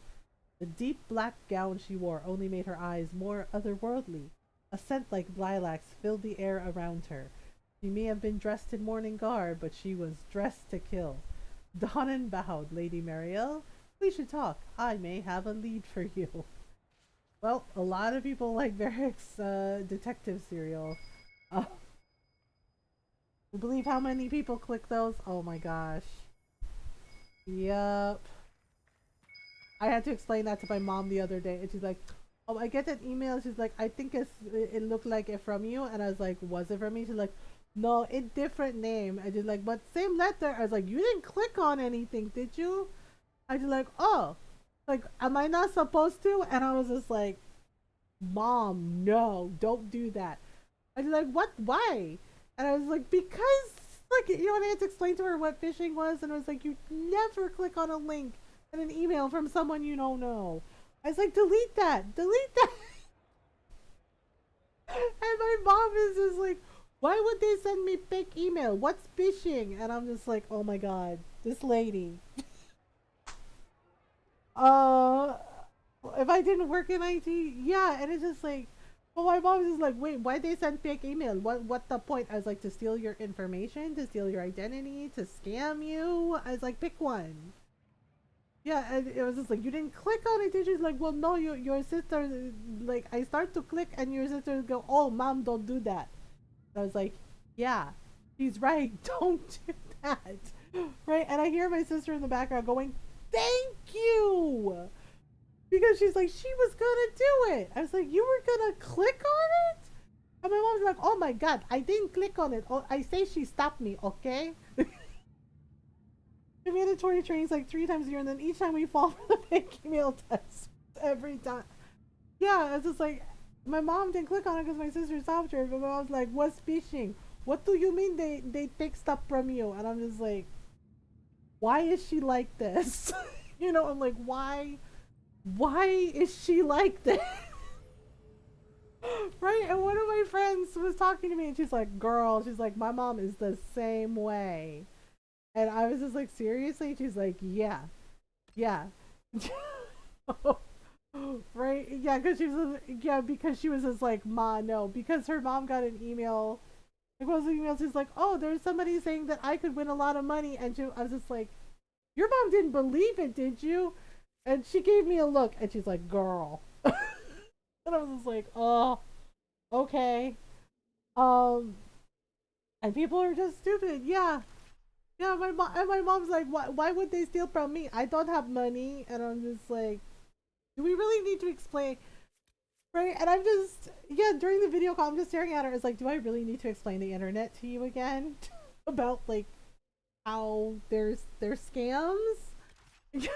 The deep black gown she wore only made her eyes more otherworldly. A scent like lilacs filled the air around her. She may have been dressed in morning garb, but she was dressed to kill. Donnan bowed. Lady Mariel, we should talk. I may have a lead for you. Well, a lot of people like Varric's detective serial. Believe how many people click those? Oh my gosh. Yup. I had to explain that to my mom the other day, and she's like, oh, I get that email. She's like, I think it looked like it from you. And I was like, was it from me? She's like, no, it different name. And she's like, but same letter. I was like, you didn't click on anything, did you? I was like, oh, like, am I not supposed to? And I was just like, Mom, no, don't do that. I was like, what? Why? And I was like, because, like, you know, and I had to explain to her what phishing was. And I was like, you never click on a link in an email from someone you don't know. I was like, delete that. Delete that. And my mom is just like, why would they send me fake email? What's phishing? And I'm just like, oh my God, this lady. If I didn't work in IT, yeah. And it's just like, well, my mom is just like, wait, why they send fake email? What the point? I was like, to steal your information, to steal your identity, to scam you. I was like, pick one. Yeah, and it was just like, you didn't click on it. She's like, well, no, your sister, like, I start to click and your sister go, oh, Mom, don't do that. I was like, yeah, she's right. Don't do that. Right? And I hear my sister in the background going, thank you. Because she's like, she was gonna do it. I was like, you were gonna click on it? And my mom's like, oh my God, I didn't click on it. Oh, I say she stopped me, okay? The mandatory trainings like 3 times a year, and then each time we fall for the fake email test. Every time. Yeah, it's just like, my mom didn't click on it because my sister stopped her, but my mom's like, what's phishing? What do you mean they take stuff from you? And I'm just like, why is she like this? You know, I'm like, why is she like this? Right? And one of my friends was talking to me and she's like, girl, she's like, my mom is the same way. And I was just like, seriously? She's like, yeah. Right? Yeah, because she was just like, Ma, no. Because her mom got an email. Like, what was the email? She's like, oh, there's somebody saying that I could win a lot of money. And I was just like, your mom didn't believe it, did you? And she gave me a look and she's like, girl. And I was just like, oh, okay. And people are just stupid. Yeah. Yeah, my mom's like, why would they steal from me? I don't have money. And I'm just like, do we really need to explain? Right? And I'm just, yeah, during the video call, I'm just staring at her. It's like, do I really need to explain the internet to you again? About, like, how there's scams? Because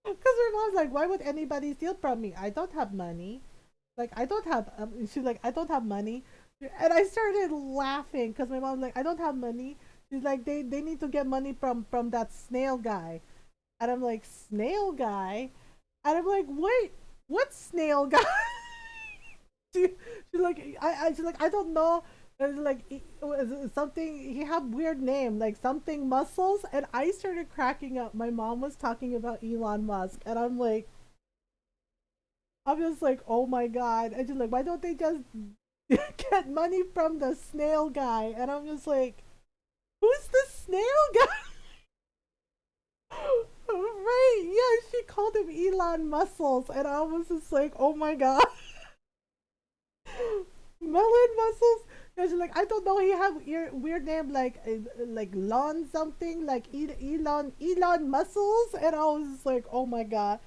her mom's like, why would anybody steal from me? I don't have money. Like, I don't have, she's like, I don't have money. And I started laughing because my mom's like, I don't have money. She's like, they need to get money from that snail guy. And I'm like, snail guy? And I'm like, wait, what snail guy? she's like, she's like, I don't know. It's like, something, he had weird name, like something muscles. And I started cracking up. My mom was talking about Elon Musk. And I'm just like, oh my God. And she's like, why don't they just get money from the snail guy? And I'm just like, who's the snail guy? Right, yeah, she called him Elon Muscles, and I was just like, oh my God. Melon Muscles? And she's like, I don't know, he had weird name like Lon something, like Elon Muscles, and I was just like, oh my God.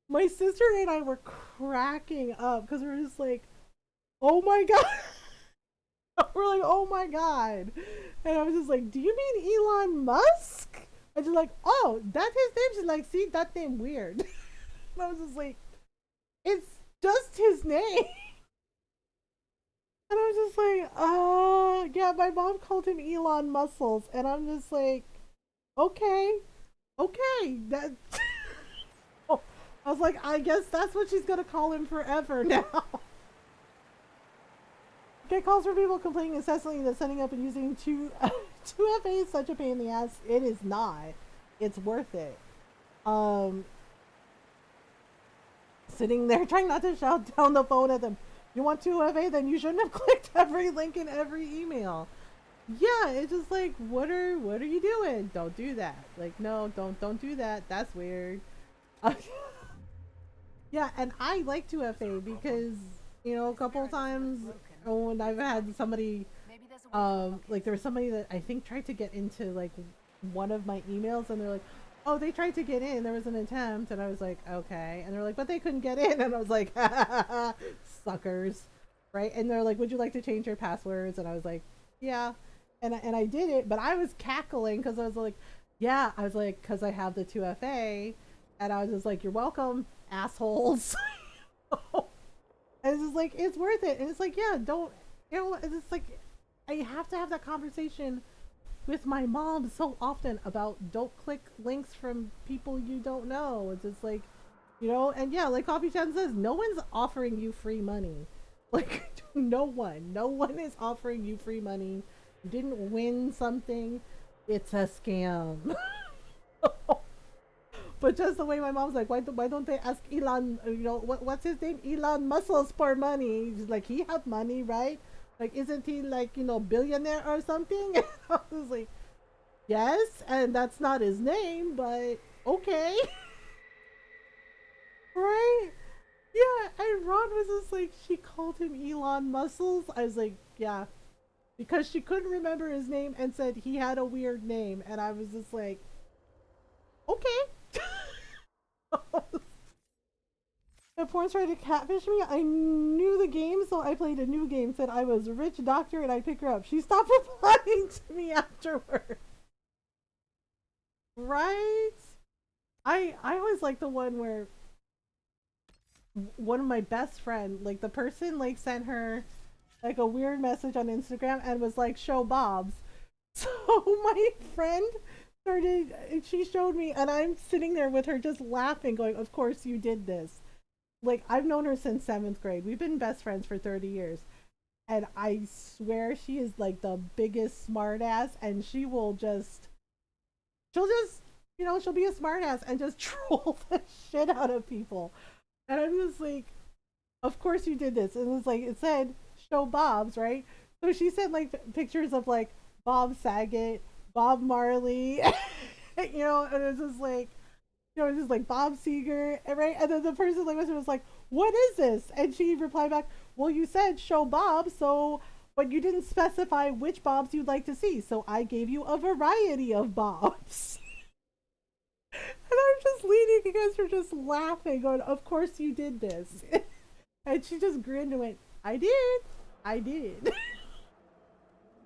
My sister and I were cracking up, because we were just like, oh my God. We're like, oh my God. And I was just like, do you mean Elon Musk? And she's like, oh, that's his name? She's like, see, that name weird. And I was just like, it's just his name. And I was just like, yeah, my mom called him Elon Muscles. And I'm just like, okay. That. I was like, I guess that's what she's going to call him forever now. Get calls from people complaining incessantly that setting up and using 2FA is such a pain in the ass. It is not. it's worth it. Sitting there trying not to shout down the phone at them. You want 2FA? Then you shouldn't have clicked every link in every email. Yeah, it's just like, what are you doing? Don't do that. Like, no, don't do that. That's weird. Yeah, and I like 2FA because, you know, a couple of times when I've had somebody, like there was somebody that I think tried to get into like one of my emails, and they're like, oh, they tried to get in, there was an attempt, and I was like, okay, and they're like, but they couldn't get in, and I was like, suckers, right? And they're like, would you like to change your passwords? And I was like, yeah, and I did it, but I was cackling because I was like, yeah, I was like, because I have the 2FA, and I was just like, you're welcome, assholes. And it's just like, it's worth it, and it's like, yeah, don't, you know, it's like, I have to have that conversation with my mom so often about don't click links from people you don't know. It's just like, you know, and yeah, like Coffee Chan says, no one's offering you free money. Like, no one is offering you free money. You didn't win something. It's a scam. But just the way my mom's like, why don't they ask Elon, you know, what's his name? Elon Muscles for money. He's like, he have money, right? Like, isn't he like, you know, billionaire or something? And I was like, yes, and that's not his name, but okay. Right? Yeah, and Ron was just like, she called him Elon Muscles. I was like, yeah, because she couldn't remember his name and said he had a weird name, and I was just like, okay. The porn tried to catfish me. I knew the game, so I played a new game. Said I was a rich doctor and I'd pick her up. She stopped replying to me afterward. Right? I was like the one where one of my best friend, like the person like sent her like a weird message on Instagram and was like, show Bob's. So my friend started, she showed me, and I'm sitting there with her just laughing, going, of course you did this. Like, I've known her since 7th grade. We've been best friends for 30 years. And I swear she is like the biggest smartass, and she'll just, you know, she'll be a smartass and just troll the shit out of people. And I'm just like, of course you did this. And it was like, it said, show Bob's, right? So she sent like pictures of like Bob Saget, Bob Marley, you know, and it's just like, you know, it's just like Bob Seger, right? And then the person like was like, what is this? And she replied back, well, you said show Bob, so, but you didn't specify which Bobs you'd like to see, so I gave you a variety of Bobs. And I'm just leaning against her, just laughing, going, of course you did this. And she just grinned and went, I did.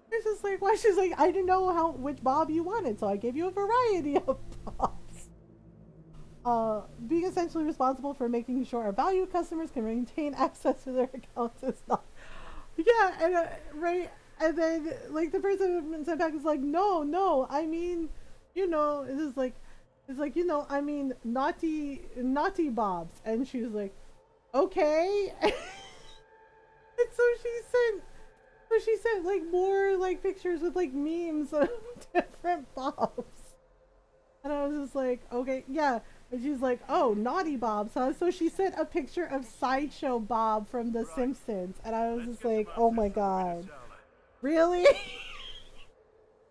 It's just like, why? She's like, I didn't know which Bob you wanted, so I gave you a variety of Bobs. Being essentially responsible for making sure our valued customers can maintain access to their accounts is not. Yeah, and right, and then like the person sent back is like, no, I mean, you know, it's like, you know, I mean, naughty Bobs, and she was like, okay, and so she sent like more like pictures with like memes of different Bobs, and I was just like, okay, yeah. And she's like, oh, naughty Bob. So she sent a picture of Sideshow Bob from The Simpsons. And I was just like, oh my god. Really?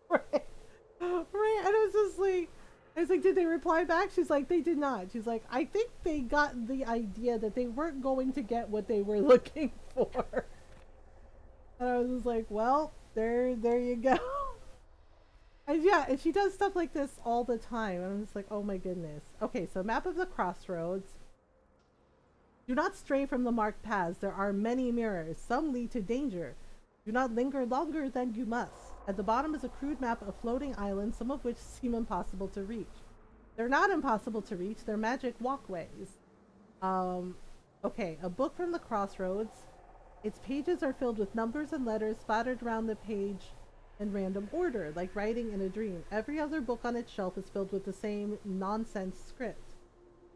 Right. Right. And I was like, did they reply back? She's like, they did not. She's like, I think they got the idea that they weren't going to get what they were looking for. And I was just like, well, there you go. And yeah, and she does stuff like this all the time. And I'm just like, oh my goodness. Okay, so map of the crossroads. Do not stray from the marked paths. There are many mirrors. Some lead to danger. Do not linger longer than you must. At the bottom is a crude map of floating islands, some of which seem impossible to reach. They're not impossible to reach. They're magic walkways. Okay, a book from the crossroads. Its pages are filled with numbers and letters splattered around the page in random order, like writing in a dream. Every other book on its shelf is filled with the same nonsense script.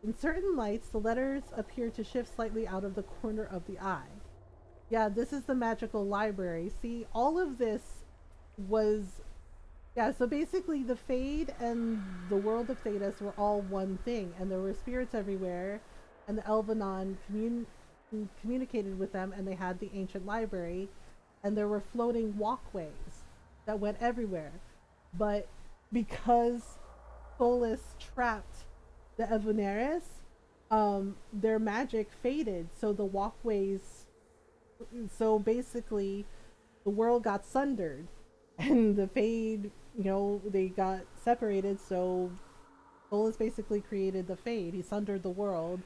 In certain lights, the letters appear to shift slightly out of the corner of the eye. Yeah, this is the magical library. See, all of this was Yeah, so basically the Fade and the world of Thedas were all one thing, and there were spirits everywhere, and the Elvenon communicated with them, and they had the ancient library, and there were floating walkways that went everywhere. But because Solus trapped the Evoneris, their magic faded, so the walkways, so basically the world got sundered, and the Fade, they got separated, so Solus basically created the Fade. He sundered the world.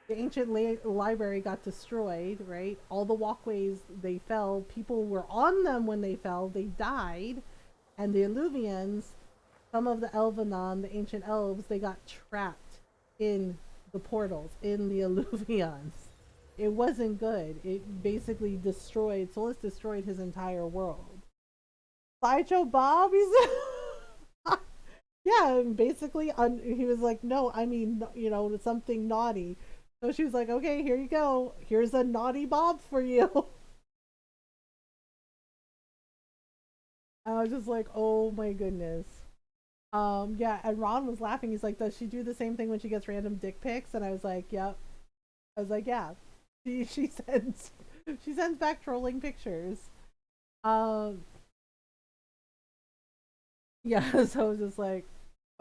The ancient library got destroyed, right? All the walkways, they fell. People were on them when they fell. They died. And the Illuvians, some of the Elvenon, the ancient elves, they got trapped in the portals, in the Illuvians. It wasn't good. It basically destroyed, Solus destroyed his entire world. Sideshow Bob, he said. Yeah, and basically, he was like, no, I mean, something naughty. So she was like, okay, here you go. Here's a naughty Bob for you. I was just like, oh my goodness. Yeah, and Ron was laughing. He's like, does she do the same thing when she gets random dick pics? And I was like, yep. I was like, yeah. She sends back trolling pictures. Yeah, so I was just like,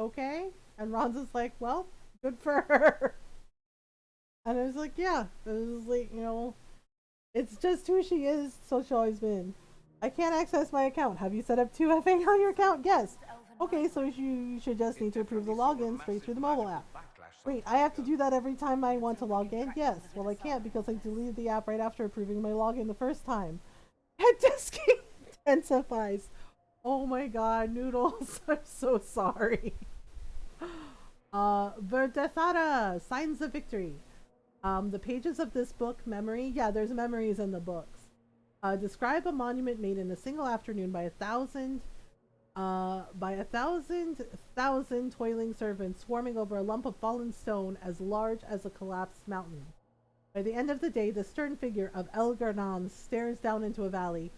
okay. And Ron's just like, well, good for her. And I was like, yeah. It was like, it's just who she is, so she's always been. I can't access my account. Have you set up 2FA on your account? Yes. Okay, so you should just need to approve the login straight through the mobile app. Wait, I have to do that every time I want to log in? Yes. Well, I can't because I deleted the app right after approving my login the first time. Head desking intensifies. Oh my god, Noodles. I'm so sorry. Verdethara, Signs of Victory. The pages of this book, Memory. Yeah, there's memories in the books. Describe a monument made in a single afternoon by a thousand toiling servants swarming over a lump of fallen stone as large as a collapsed mountain. By the end of the day, the stern figure of Elgarnon stares down into a valley,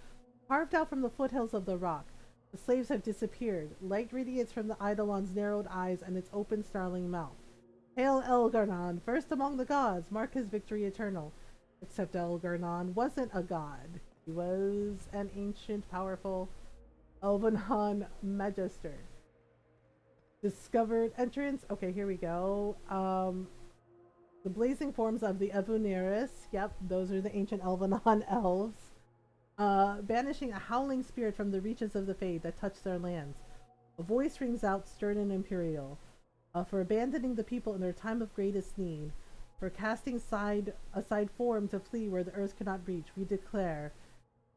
carved out from the foothills of the rock. The slaves have disappeared. Light radiates from the Eidolon's narrowed eyes and its open, snarling mouth. Hail Elgarnon, first among the gods, mark his victory eternal. Except Elgarnon wasn't a god. He was an ancient, powerful Elvenon Magister. Discovered entrance. Okay, here we go. The blazing forms of the Evoneris. Yep, those are the ancient Elvenon elves. Banishing a howling spirit from the reaches of the Fade that touch their lands. A voice rings out, stern and imperial. For abandoning the people in their time of greatest need. For casting aside form to flee where the earth cannot reach, we declare,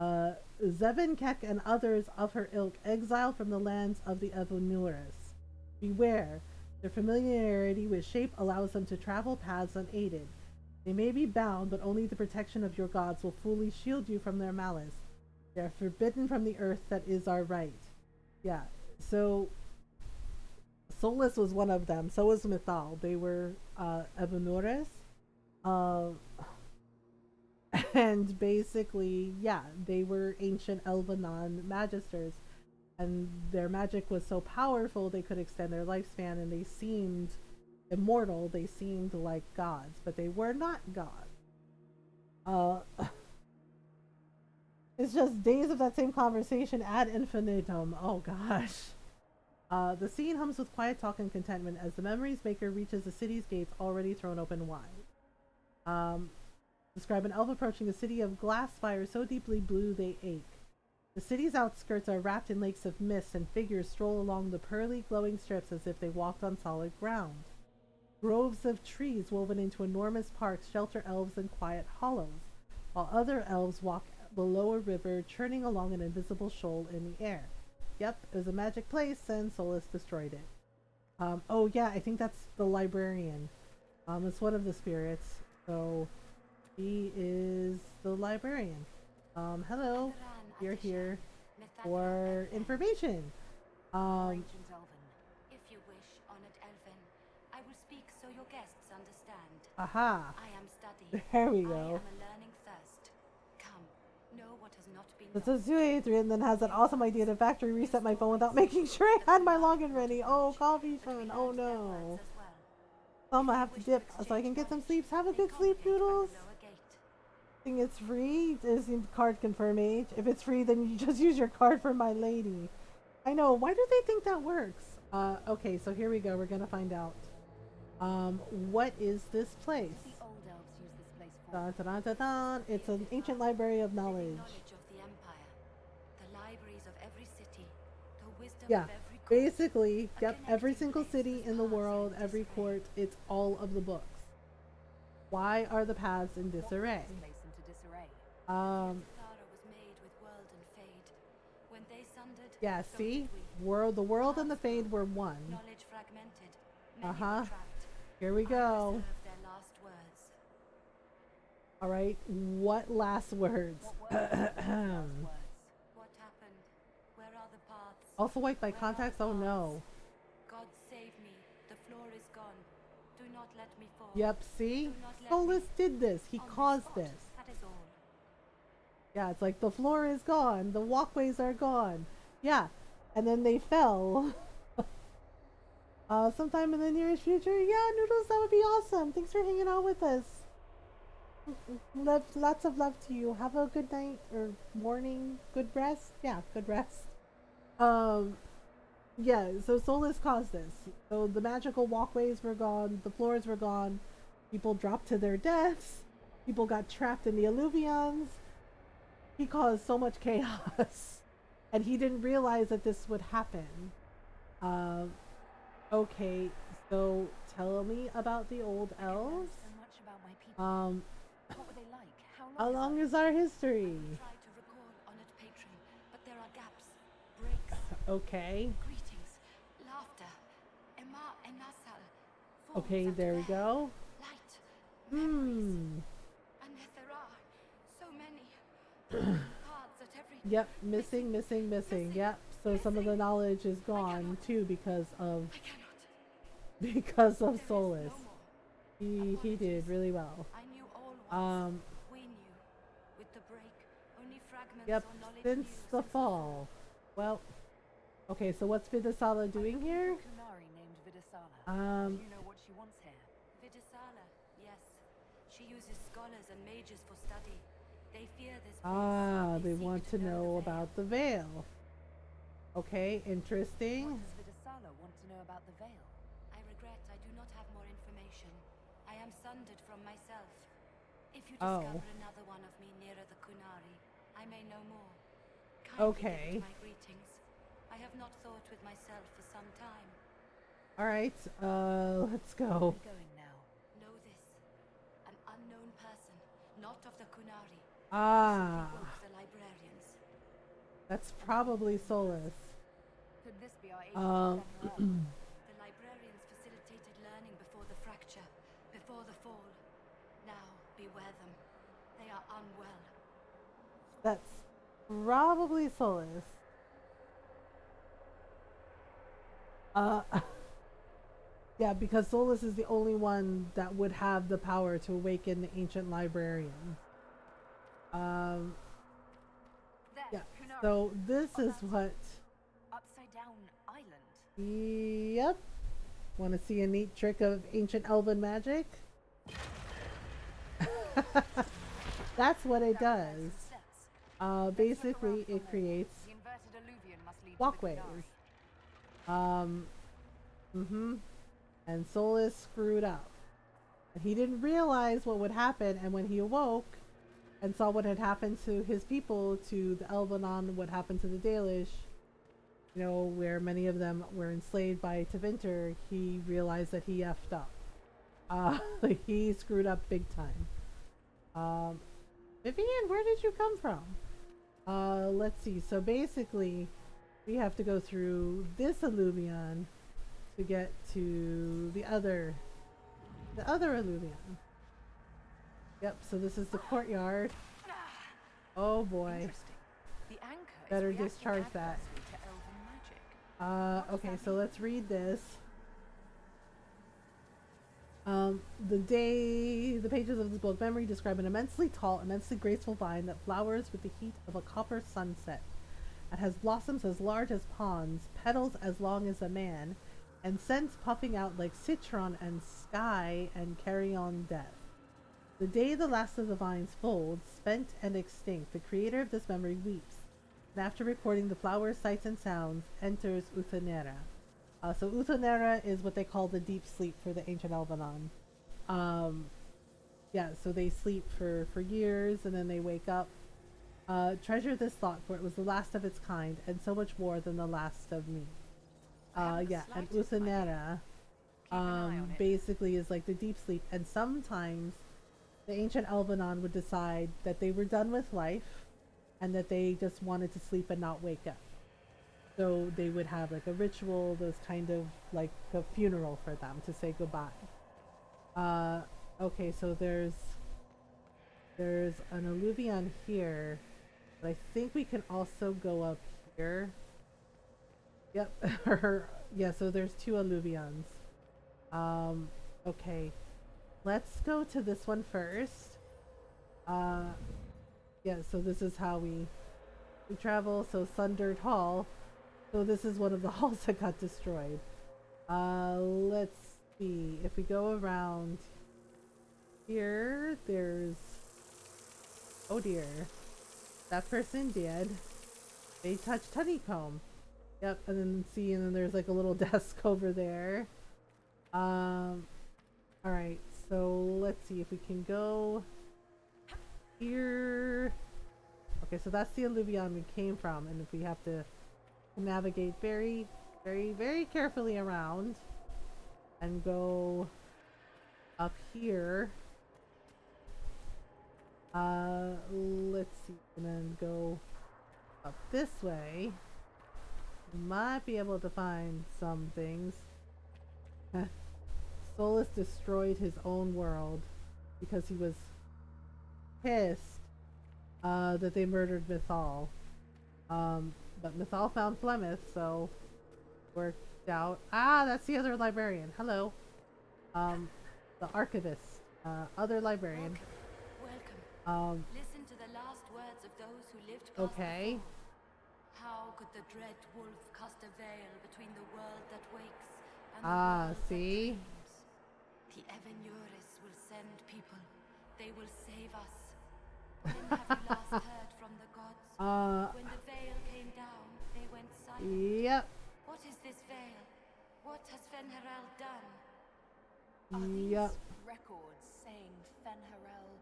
Zevenkek and others of her ilk exile from the lands of the Evonuris. Beware, their familiarity with shape allows them to travel paths unaided. They may be bound, but only the protection of your gods will fully shield you from their malice. They are forbidden from the earth that is our right. Yeah, so Solus was one of them. So was Mythal. They were Evonuris. And basically, yeah, they were ancient Elvenon magisters. And their magic was so powerful they could extend their lifespan, and they seemed immortal. They seemed like gods, but they were not gods. It's just days of that same conversation ad infinitum. Oh gosh. The scene hums with quiet talk and contentment as the Memories Maker reaches the city's gates already thrown open wide. Describe an elf approaching a city of glass spires so deeply blue they ache. The city's outskirts are wrapped in lakes of mist, and figures stroll along the pearly glowing strips as if they walked on solid ground. Groves of trees woven into enormous parks shelter elves in quiet hollows, while other elves walk below a river churning along an invisible shoal in the air. Yep, it was a magic place, and Solus destroyed it. Oh yeah, I think that's the librarian. It's one of the spirits, so he is the librarian. Hello, you're here for information. Ancient Elven. If you wish, honored Elven, I will speak so your guests understand. Aha. I am studying. There we I go. am a learning thirst. Come, know what has not been It says 283 and then has that awesome idea to factory reset my phone without making sure I had my login ready. Oh, coffee fun. Oh no. I'm gonna have to dip so I can get some sleeps. Have a good sleep, Noodles. Think it's free? Does the card confirm age? If it's free, then you just use your card for my lady. I know. Why do they think that works? Okay, so here we go. We're gonna find out. What is this place? Dun, dun, dun, dun, dun. It's an ancient library of knowledge. Yeah, basically, yep, every single city in the world, every court, it's all of the books. Why are the paths in disarray? Yeah, see? The world and the fade were one. Uh-huh. Here we go. Alright, what last words? Also wiped by contacts? Oh no. God save me. The floor is gone. Do not let me fall. Yep, see? Solus did this. He caused this. That is all. Yeah, it's like the floor is gone. The walkways are gone. Yeah. And then they fell. Sometime in the nearest future. Yeah, Noodles, that would be awesome. Thanks for hanging out with us. Lots of love to you. Have a good night or morning. Good rest. Yeah, good rest. Yeah, so Solus caused this. So the magical walkways were gone, the floors were gone, people dropped to their deaths, people got trapped in the alluvions. He caused so much chaos. And he didn't realize that this would happen. Okay, so tell me about the old elves. What were they like? How long is our history? Try to recall honored patron, but there are gaps, breaks. Okay. Greetings, laughter, Emma and Nasal. Okay, there we go. Light, Hmm. and there are so many paths at every. Yep, missing. Yep. So some of the knowledge is gone too because of Solus. He did really well. I knew all we knew. With the break, only fragments Yep, or knowledge since fused the and fall. Well, okay, so what's Vidasala doing here? Kunari named Vidasala. Um, Do you know what she wants here? Vidasala, yes. She uses scholars and mages for study. They fear this place. they want to know about the veil. Okay, interesting. What does Vidasala want to know about the veil? I regret I do not have more information. I am sundered from myself. If you Oh. discover another one of me nearer the Kunari, I may know more. Kindly Okay. give it my greetings. I have not thought with myself for some time. Alright, let's go. Where are we going now? Know this. An unknown person, not of the Kunari. Ah, Woke the librarians. that's probably Solus. Could this be our The librarians facilitated learning before the fracture, before the fall. Now, beware them. They are unwell. That's probably Solus. Yeah, because Solus is the only one that would have the power to awaken the ancient librarians. Yeah, so this is what... Upside down island. Yep. Want to see a neat trick of ancient elven magic? That's what it does. Basically, it creates The inverted alluvion must lead walkways. To the And Solus screwed up. And he didn't realize what would happen, and when he awoke and saw what had happened to his people, to the Elvenon, what happened to the Dalish, you know, where many of them were enslaved by Tevinter, he realized that he effed up. He screwed up big time. Vivian, where did you come from? Let's see. So basically, we have to go through this alluvion to get to the other alluvion. Yep, so this is the courtyard. Oh boy. The anchor Better is reacting discharge that. adversely to elven magic. Okay, so let's read this. The pages of this book, Memory, describe an immensely tall, immensely graceful vine that flowers with the heat of a copper sunset. It has blossoms as large as ponds, petals as long as a man, and scents puffing out like citron and sky and carry on death. The day the last of the vines folds, spent and extinct, the creator of this memory weeps, and after recording the flowers, sights, and sounds, enters Uthanera. So Uthanera is what they call the deep sleep for the ancient Elvenon. Yeah, so they sleep for years and then they wake up. Treasure this thought, for it was the last of its kind, and so much more than the last of me. Yeah, and Uthanera basically is like the deep sleep, and sometimes the ancient Elvenon would decide that they were done with life and that they just wanted to sleep and not wake up. So they would have like a ritual, those kind of like a funeral for them to say goodbye. Okay, so there's an alluvion here, but I think we can also go up here. Yep, yeah, so there's two alluvions. Okay, let's go to this one first. Yeah, so this is how we travel. So Sundered Hall. So this is one of the halls that got destroyed. Let's see. If we go around here, there's... Oh dear. That person did. They touched honeycomb. Yep, and then see, and then there's like a little desk over there. Alright, so let's see if we can go here. Okay, so that's the alluvion we came from, and if we have to navigate very, very, very carefully around and go up here. Let's see, and then go up this way. We might be able to find some things. Solus destroyed his own world because he was pissed that they murdered Mythal. But Mythal found Flemeth, so worked out. Ah, that's the other librarian. Hello. The archivist. Other librarian. Welcome. Listen to the last words of those who lived past Okay. before. How could the dread wolf cast a veil between the world that wakes and the world See? that dreams? The Evenuris will send people. They will save us. When have you last heard from the gods? When the veil came down, they went silent. Yep. What is this veil? What has Fen'Harel done? Yep. Records saying Fen'Harel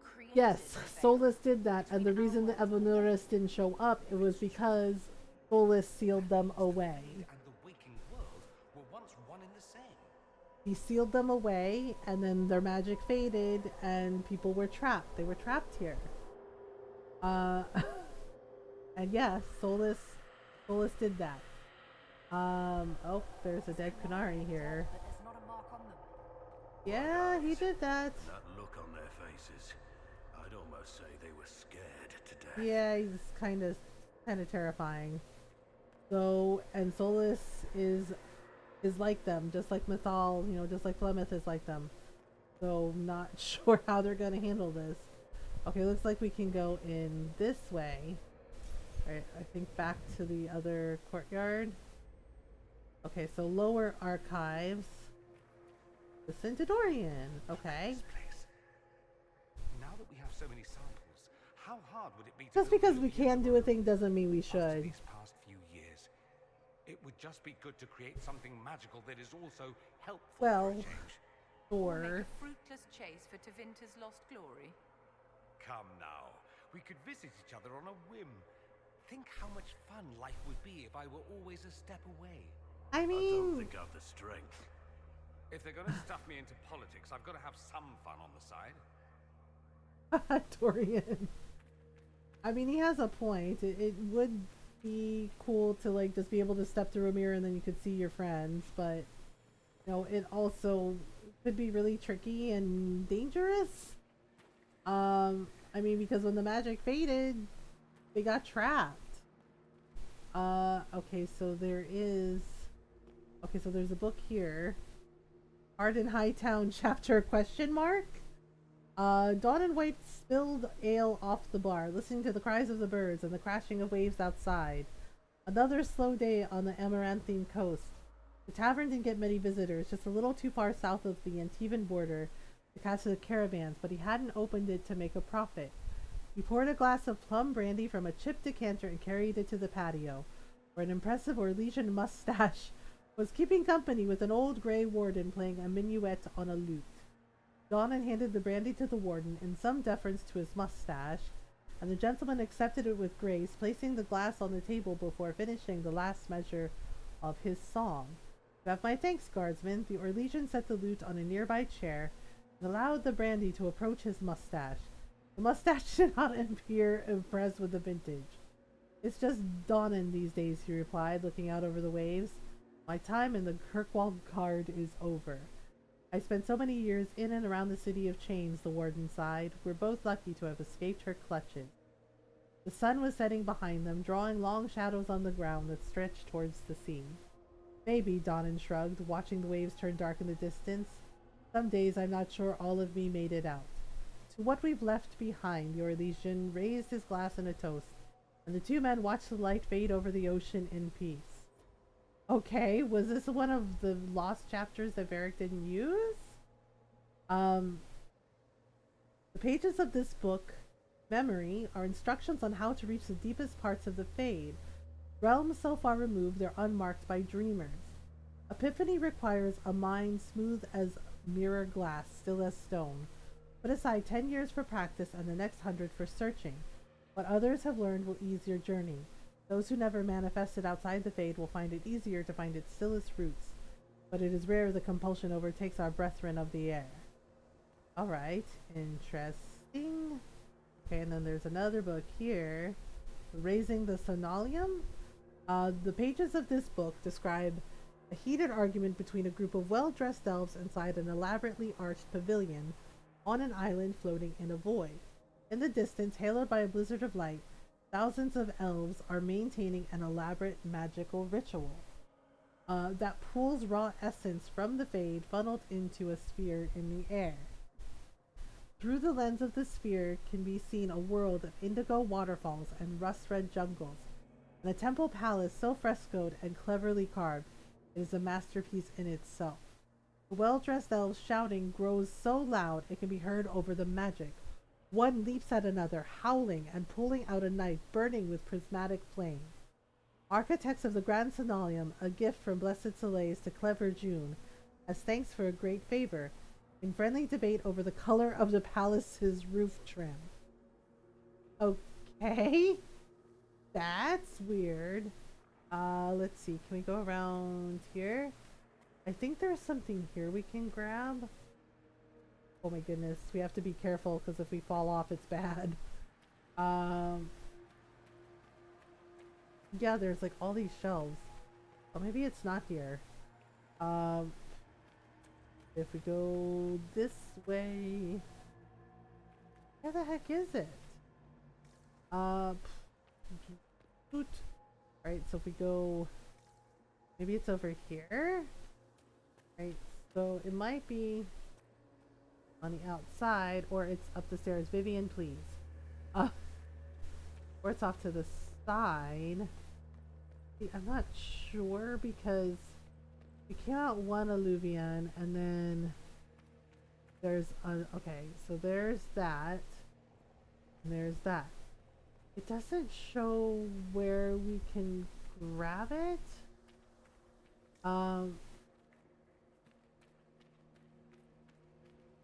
created Yes, the veil. Solus did that, and the reason the Evenuris didn't show up, it was because Solus sealed them away. And the waking world were once one and the same. He sealed them away, and then their magic faded, and people were trapped. They were trapped here. And yes, Solus did that. Oh, there's a dead Kunari here. But there's not a mark on them. Yeah, he did that. That look on their faces, I'd almost say they were scared to death. Yeah, he's kind of terrifying. So, and Solus is like them, just like Mythal, you know, just like Flemeth is like them. So, not sure how they're gonna handle this. Okay, looks like we can go in this way. Alright, I think back to the other courtyard. Okay, so lower archives. The Centurion. Okay. Now that we have so many samples, how hard would it be to Just because we can do a thing doesn't mean we should. these past few years? It would just be good to create something magical that is also helpful Well, for a change. sure. Make a fruitless chase for Tevinter's lost glory. Come now, we could visit each other on a whim. Think how much fun life would be if I were always a step away. I I don't mean, think I've the strength. If they're gonna stuff me into politics, I've got to have some fun on the side. Dorian. I mean, he has a point. It would be cool to like just be able to step through a mirror and then you could see your friends, but you know, it also could be really tricky and dangerous. I mean, because when the magic faded, they got trapped. Okay, so there's a book here. Arden Hightown chapter question mark? Dawn and White spilled ale off the bar, listening to the cries of the birds and the crashing of waves outside. Another slow day on the Amaranthine coast. The tavern didn't get many visitors, just a little too far south of the Antivan border to catch the caravans, but he hadn't opened it to make a profit. He poured a glass of plum brandy from a chipped decanter and carried it to the patio, where an impressive Orlesian mustache was keeping company with an old gray warden playing a minuet on a lute. Dawn handed the brandy to the warden in some deference to his mustache, and the gentleman accepted it with grace, placing the glass on the table before finishing the last measure of his song. "You have my thanks, guardsman." The Orlesian set the lute on a nearby chair and allowed the brandy to approach his mustache. The mustache did not appear impressed with the vintage. "It's just dawnin' these days," he replied, looking out over the waves. "My time in the Kirkwall Guard is over. I spent so many years in and around the city of chains," the warden sighed. "We're both lucky to have escaped her clutches." The sun was setting behind them, drawing long shadows on the ground that stretched towards the sea. "Maybe," Donnan shrugged, watching the waves turn dark in the distance. "Some days I'm not sure all of me made it out." "To what we've left behind," the Orlesian raised his glass in a toast, and the two men watched the light fade over the ocean in peace. Okay, was this one of the lost chapters that Varric didn't use? The pages of this book, Memory, are instructions on how to reach the deepest parts of the Fade. Realms so far removed they're unmarked by dreamers. Epiphany requires a mind smooth as mirror glass, still as stone. Put aside 10 years for practice and the next 100 for searching. What others have learned will ease your journey. Those who never manifested outside the Fade will find it easier to find its stillest roots, but it is rare the compulsion overtakes our brethren of the air. Alright, interesting. Okay, and then there's another book here, Raising the Sonalium. The pages of this book describe a heated argument between a group of well-dressed elves inside an elaborately arched pavilion on an island floating in a void. In the distance, haloed by a blizzard of light, thousands of elves are maintaining an elaborate magical ritual that pulls raw essence from the Fade funneled into a sphere in the air. Through the lens of the sphere can be seen a world of indigo waterfalls and rust-red jungles, and a temple palace so frescoed and cleverly carved it is a masterpiece in itself. The well-dressed elves shouting grows so loud it can be heard over the magic. One leaps at another, howling and pulling out a knife burning with prismatic flame. Architects of the Grand Sonalium, a gift from Blessed Soleils to clever June, as thanks for a great favor, in friendly debate over the color of the palace's roof trim. Okay. That's weird. Let's see. Can we go around here? I think there's something here we can grab. Oh my goodness, we have to be careful because if we fall off, it's bad. Yeah, there's like all these shelves. Oh, maybe it's not here. If we go this way, where the heck is it? Alright, so if we go, maybe it's over here. Right, so it might be on the outside, or it's up the stairs. Vivian, please. Or it's off to the side. See, I'm not sure because we came out one alluvion, and then there's a, okay, so there's that, and there's that. It doesn't show where we can grab it.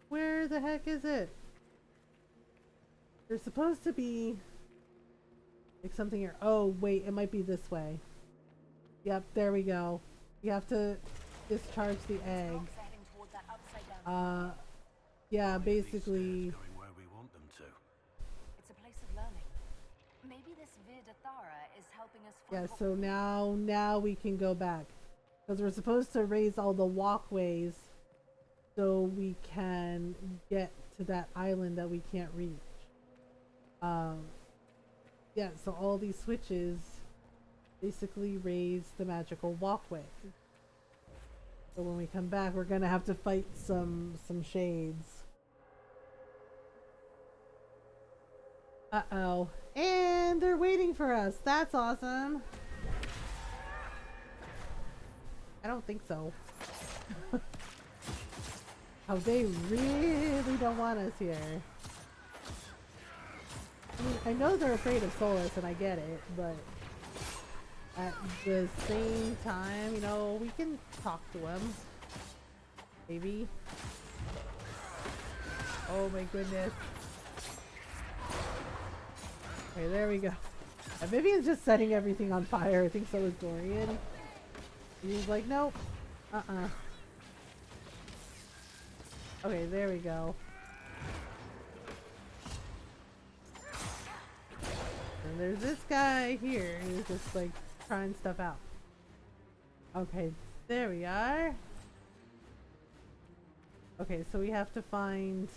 Where the heck is it? There's supposed to be like something here. Oh, wait, it might be this way. Yep, there we go. You have to discharge the egg. Yeah, basically. Going where we want them to. It's a place of learning. Maybe this Virdathara is helping us. Yeah, so now we can go back. Because we're supposed to raise all the walkways so we can get to that island that we can't reach. Yeah, so all these switches basically raise the magical walkway. So when we come back, we're gonna have to fight some shades. Uh-oh. And they're waiting for us. That's awesome. I don't think so. Oh, they really don't want us here. I mean, I know they're afraid of Solus, and I get it, but at the same time, you know, we can talk to him. Maybe. Oh my goodness. Okay, there we go. Vivian's just setting everything on fire. I think so is Dorian. He's like, nope. Okay, there we go. And there's this guy here who's just like trying stuff out. Okay, there we are. Okay, so we have to find...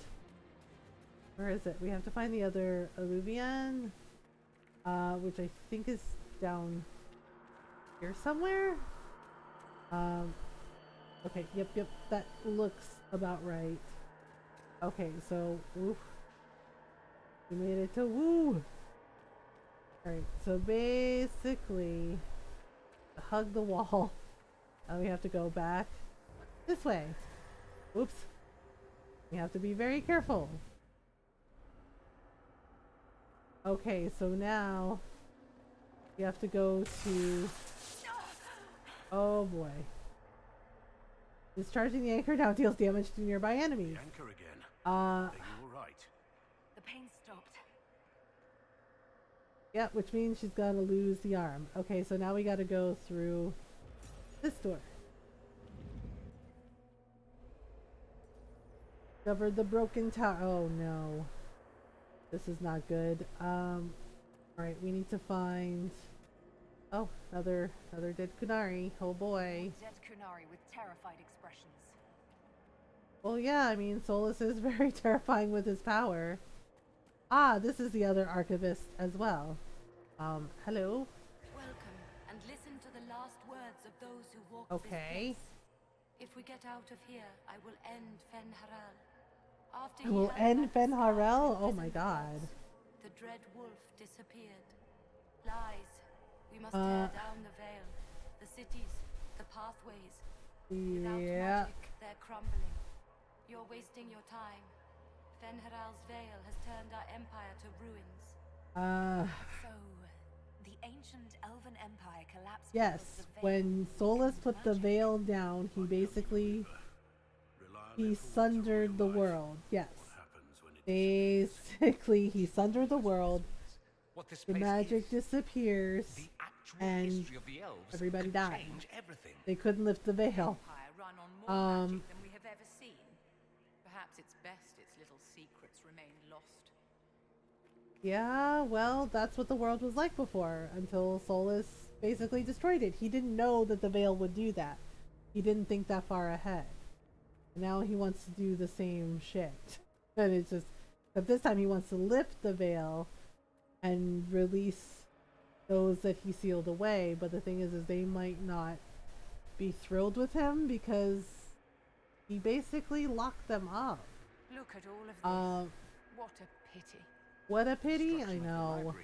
Where is it? We have to find the other Alluvian, which I think is down here somewhere. Okay, yep, that looks about right. Okay, so, oof. We made it to woo! Alright, so basically, hug the wall. We have to go back this way. Oops. We have to be very careful. Okay, so now you have to go to... Oh boy. Discharging the anchor now deals damage to nearby enemies. The anchor again. Are you alright? The pain stopped. Yeah, which means she's gonna lose the arm. Okay, so now we gotta go through this door. Discovered the broken tower. Oh no. This is not good. Alright, we need to find... Oh, another dead Kunari. Oh boy. Dead Kunari with terrified expressions. Well, yeah, I mean, Solus is very terrifying with his power. Ah, this is the other archivist as well. Hello? Welcome, and listen to the last words of those who walk Okay. this place. If we get out of here, I will end Fen Haral. After I will end Fen Haral? Oh my god. The dread wolf disappeared. Lies. We must tear down the veil, the cities, the pathways. Without magic, they're crumbling. You're wasting your time. Fen Haral's veil has turned our empire to ruins. So, the ancient elven empire collapsed. Yes, when Solus put the veil down, he basically... He sundered the world. Yes. Basically, he sundered the world. The magic disappears, and everybody died. They couldn't lift the veil. Than we have ever seen. Perhaps it's best its little secrets remain lost. Yeah, well, that's what the world was like before, until Solus basically destroyed it. He didn't know that the veil would do that. He didn't think that far ahead. Now he wants to do the same shit. And it's just, but this time he wants to lift the veil and release those that he sealed away. But the thing is they might not be thrilled with him because he basically locked them up. Look at all of this. What a pity. What a pity, I know.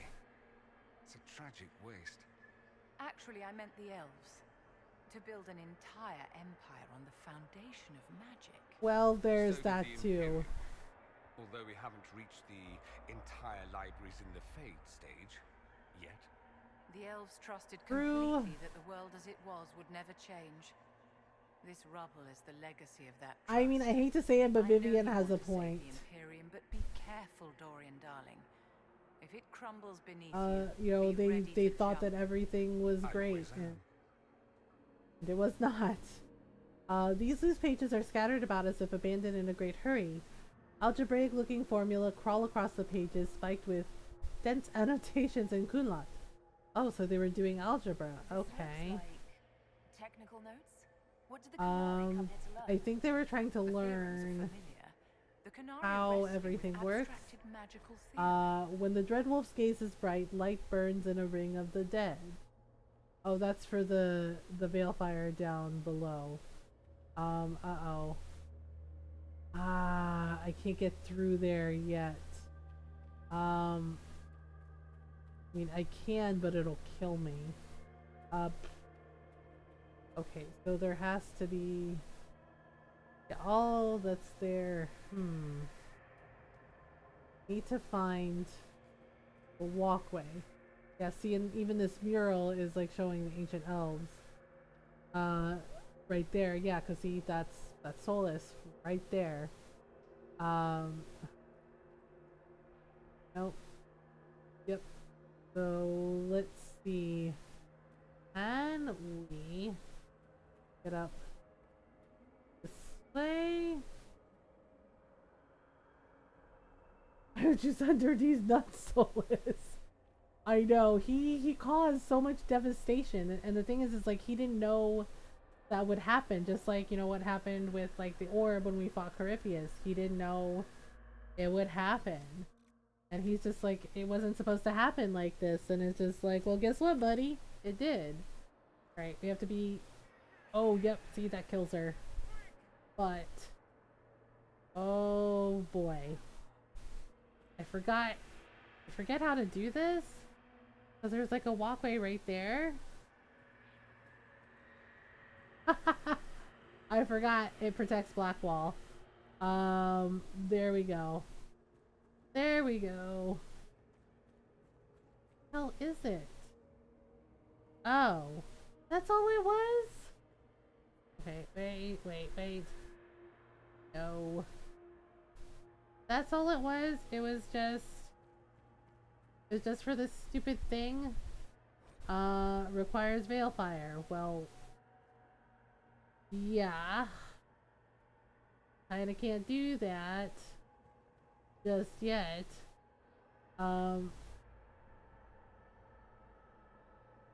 It's a tragic waste. Actually, I meant the elves. To build an entire empire on the foundation of magic. Well, there's that too. Although we haven't reached the entire libraries in the Fade stage yet. The elves trusted completely that the world as it was would never change. This rubble is the legacy of that trust. I mean, I hate to say it, but Vivian has a point. The Imperium, but be careful, Dorian, darling. If it crumbles beneath you know, they thought that everything was great. And it was not. These loose pages are scattered about as if abandoned in a great hurry. Algebraic looking formula crawl across the pages spiked with dense annotations in Kunlat. Oh, so they were doing algebra. Okay. Like technical notes? What did the Kunari come here to learn? I think they were trying to learn how everything works. When the Dreadwolf's gaze is bright, light burns in a ring of the dead. Oh, that's for the Veilfire down below. Uh-oh. Ah, I can't get through there yet. I mean, I can, but it'll kill me. Okay, so there has to be... Yeah, all that's there. Need to find a walkway. Yeah, see, and even this mural is like showing the ancient elves. Right there. Yeah, cause see, that's Solus right there. Nope. Yep. So let's see. Can we get up this way? I'm just underneath nuts, Solus. I know, he caused so much devastation, and the thing is like he didn't know that would happen, just like, you know, what happened with like the orb when we fought Corypheus. He didn't know it would happen. And he's just like, it wasn't supposed to happen like this, and it's just like, well, guess what, buddy? It did. Right, we have to be... Oh, yep, see, that kills her. But... Oh, boy. I forget how to do this? Because there's like a walkway right there. I forgot it protects Blackwall. There we go. There we go. What the hell is it? Oh. That's all it was? Okay, wait. No. That's all it was? It was just for this stupid thing? Requires Veilfire. Well, yeah. Kinda can't do that just yet.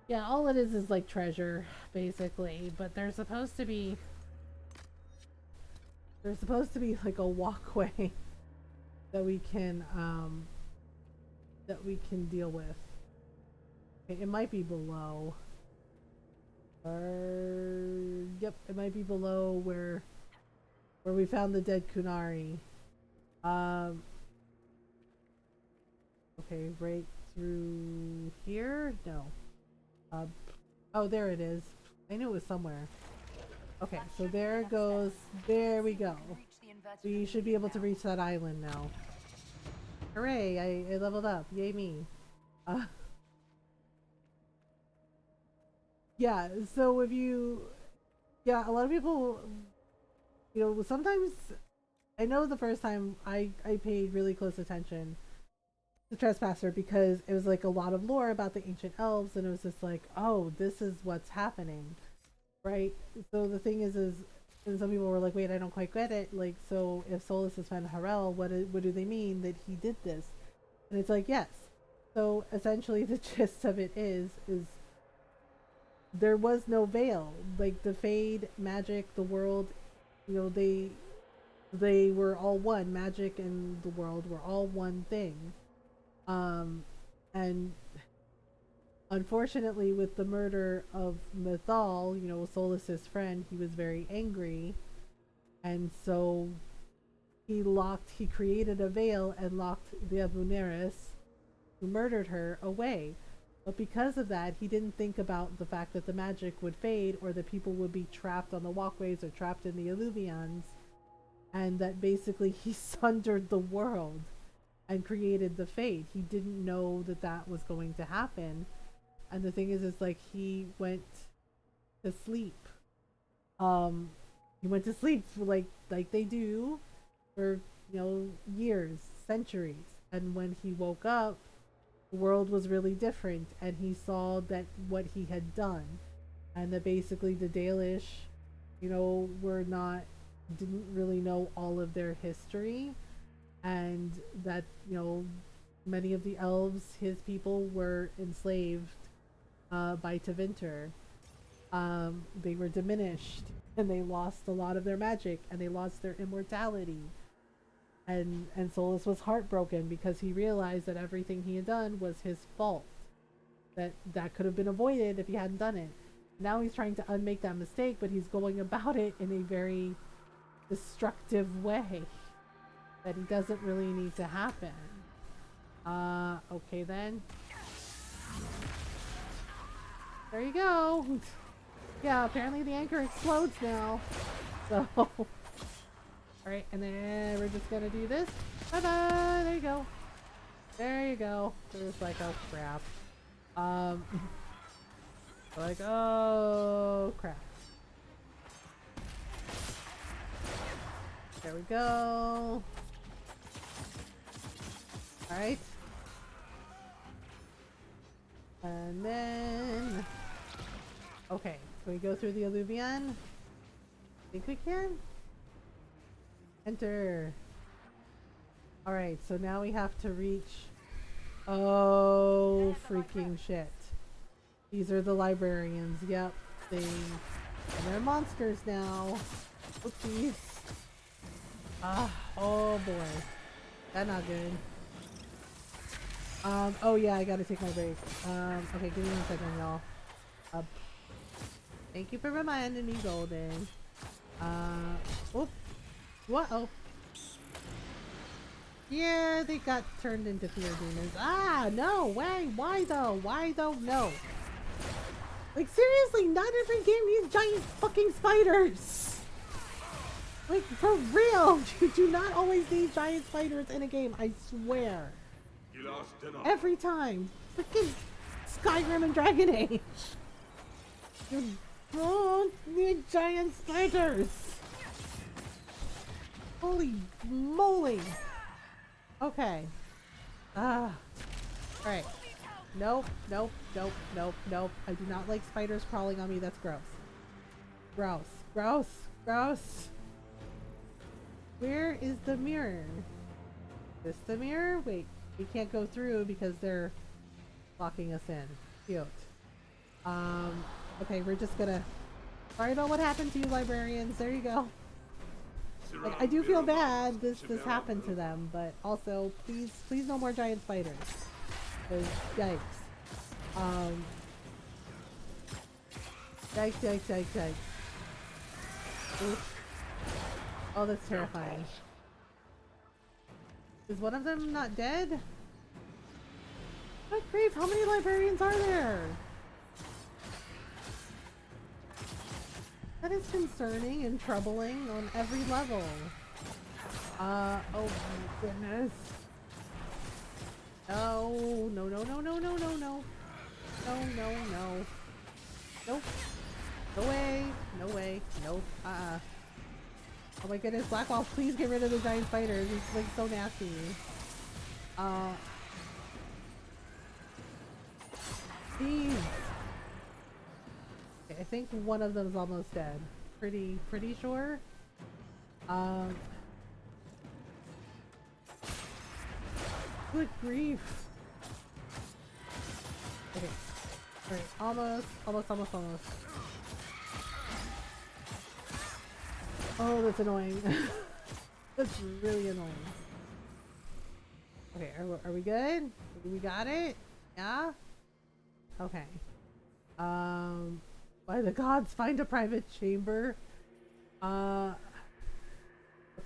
Yeah, all it is like treasure, basically, but there's supposed to be like a walkway that we can deal with. Okay, it might be below. Yep, it might be below where we found the dead Kunari. Okay, right through here? No. Oh, there it is. I knew it was somewhere. Okay, so there it goes. There we go. We should be able to reach that island now. Hooray, I leveled up. Yay me. Yeah, so if you... Yeah, a lot of people... You know, sometimes... I know the first time I paid really close attention to Trespasser because it was like a lot of lore about the ancient elves, and it was just like, oh, this is what's happening, right? So the thing is and some people were like, wait, I don't quite get it. Like, so if Solus has found Harel, what do they mean that he did this? And it's like, yes. So essentially the gist of it is there was no veil. Like the Fade, magic, the world, you know, they were all one. Magic and the world were all one thing. And unfortunately with the murder of Mythal, you know, Solus's friend, he was very angry. And so he created a veil and locked the Abuneris, who murdered her, away. But because of that, he didn't think about the fact that the magic would fade or that people would be trapped on the walkways or trapped in the Alluvions. And that basically he sundered the world and created the Fade. He didn't know that that was going to happen. And the thing is like he went to sleep. He went to sleep for like they do for, you know, years, centuries. And when he woke up, the world was really different, and he saw that what he had done, and that basically the Dalish, you know, didn't really know all of their history, and that, you know, many of the elves, his people, were enslaved by Tevinter. They were diminished, and they lost a lot of their magic, and they lost their immortality. And Solus was heartbroken because he realized that everything he had done was his fault. That could have been avoided if he hadn't done it. Now he's trying to unmake that mistake, but he's going about it in a very destructive way that he doesn't really need to happen. Okay then. There you go. Yeah, apparently the anchor explodes now. So, alright, and then we're just gonna do this. Bye-bye! There you go. There you go. There's like, oh crap. Like, oh crap. There we go. Alright. And then... Okay, can we go through the Alluvion? Think we can? Enter. Alright, so now we have to reach... Oh, freaking shit. These are the librarians, yep. And they're monsters now. Oopsies. Oh boy. That's not good. Oh yeah, I gotta take my break. Okay, give me 1 second, y'all. Thank you for reminding me, Golden. Whoop. Whoa. Yeah, they got turned into fear demons. Ah, no, why though? Why though? No. Like, seriously, not every game needs giant fucking spiders! Like, for real! You do not always need giant spiders in a game, I swear. Every time. Freaking Skyrim and Dragon Age. You don't need giant spiders! Holy moly! Okay. Alright. Nope, nope, nope, nope, nope. I do not like spiders crawling on me. That's gross. Gross. Gross. Gross. Where is the mirror? Is this the mirror? Wait, we can't go through because they're locking us in. Cute. Okay, we're just gonna... Sorry about what happened to you, librarians. There you go. Like, I do feel bad this happened to them, but also, please no more giant spiders. Yikes. Yikes, yikes, yikes, yikes. Oof. Oh, that's terrifying. Is one of them not dead? Good grief, how many librarians are there? That is concerning and troubling on every level. Oh my goodness. No, no, no, no, no, no, no, no. No, no, no. Nope. No way. No way. Nope. Oh my goodness, Blackwall, please get rid of the giant spiders. It's like so nasty. Jeez. Okay, I think one of them is almost dead. Pretty sure. Good grief. Okay. Alright, almost. Oh, that's annoying. That's really annoying. Okay, are we good? We got it? Yeah? Okay. By the gods, find a private chamber. A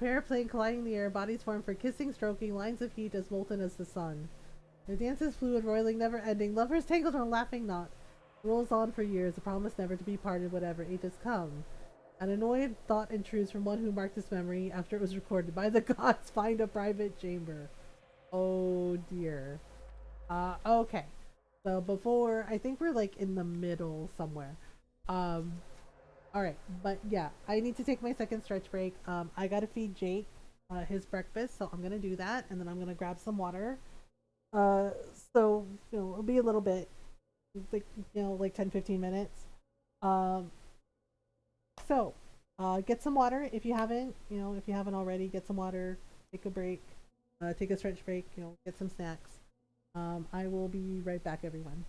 pair of plane colliding in the air, bodies form for kissing, stroking, lines of heat as molten as the sun. Their dance is fluid, roiling, never ending. Lovers tangled in a laughing knot. Rolls on for years, a promise never to be parted, whatever ages come. An annoyed thought intrudes from one who marked this memory after it was recorded. By the gods, find a private chamber. Oh dear. Okay. So before, I think we're like in the middle somewhere. Alright, but yeah, I need to take my second stretch break. I gotta feed Jake his breakfast, so I'm gonna do that, and then I'm gonna grab some water. So, you know, it'll be a little bit, like, you know, like 10-15 minutes. So, get some water if you haven't, already, get some water, take a break, take a stretch break, you know, get some snacks. I will be right back, everyone.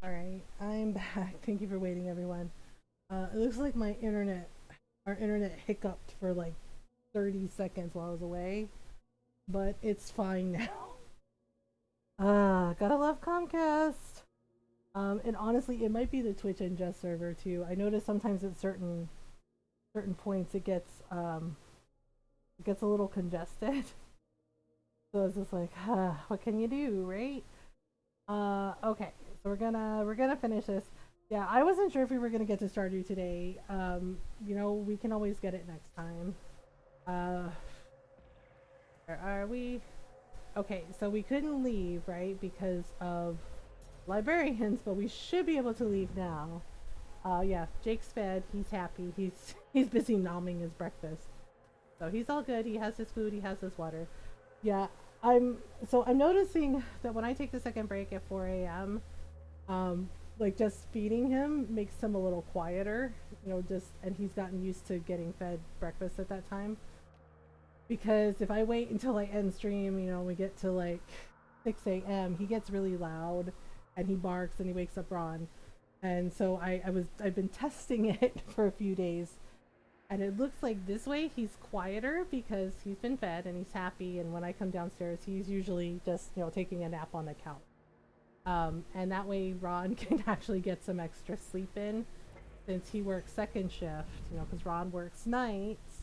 Alright, I'm back. Thank you for waiting, everyone. It looks like our internet hiccuped for like 30 seconds while I was away, but it's fine now. Gotta love Comcast. And honestly, it might be the Twitch ingest server too. I notice sometimes at certain points it gets a little congested. So it's just like, what can you do, right? Okay, so we're gonna finish this. Yeah, I wasn't sure if we were gonna get to Stardew today. You know, we can always get it next time. Where are we? Okay, so we couldn't leave, right, because of librarians, but we should be able to leave now. Yeah, Jake's fed. He's happy. He's busy nomming his breakfast, so he's all good. He has his food. He has his water. Yeah, I'm noticing that when I take the second break at 4 a.m., like just feeding him makes him a little quieter, you know, and he's gotten used to getting fed breakfast at that time. Because if I wait until I end stream, you know, we get to like 6 a.m., he gets really loud and he barks and he wakes up Ron. And so I've been testing it for a few days, and it looks like this way he's quieter because he's been fed and he's happy, and when I come downstairs he's usually just, you know, taking a nap on the couch. And that way Ron can actually get some extra sleep in, since he works second shift, you know, because Ron works nights,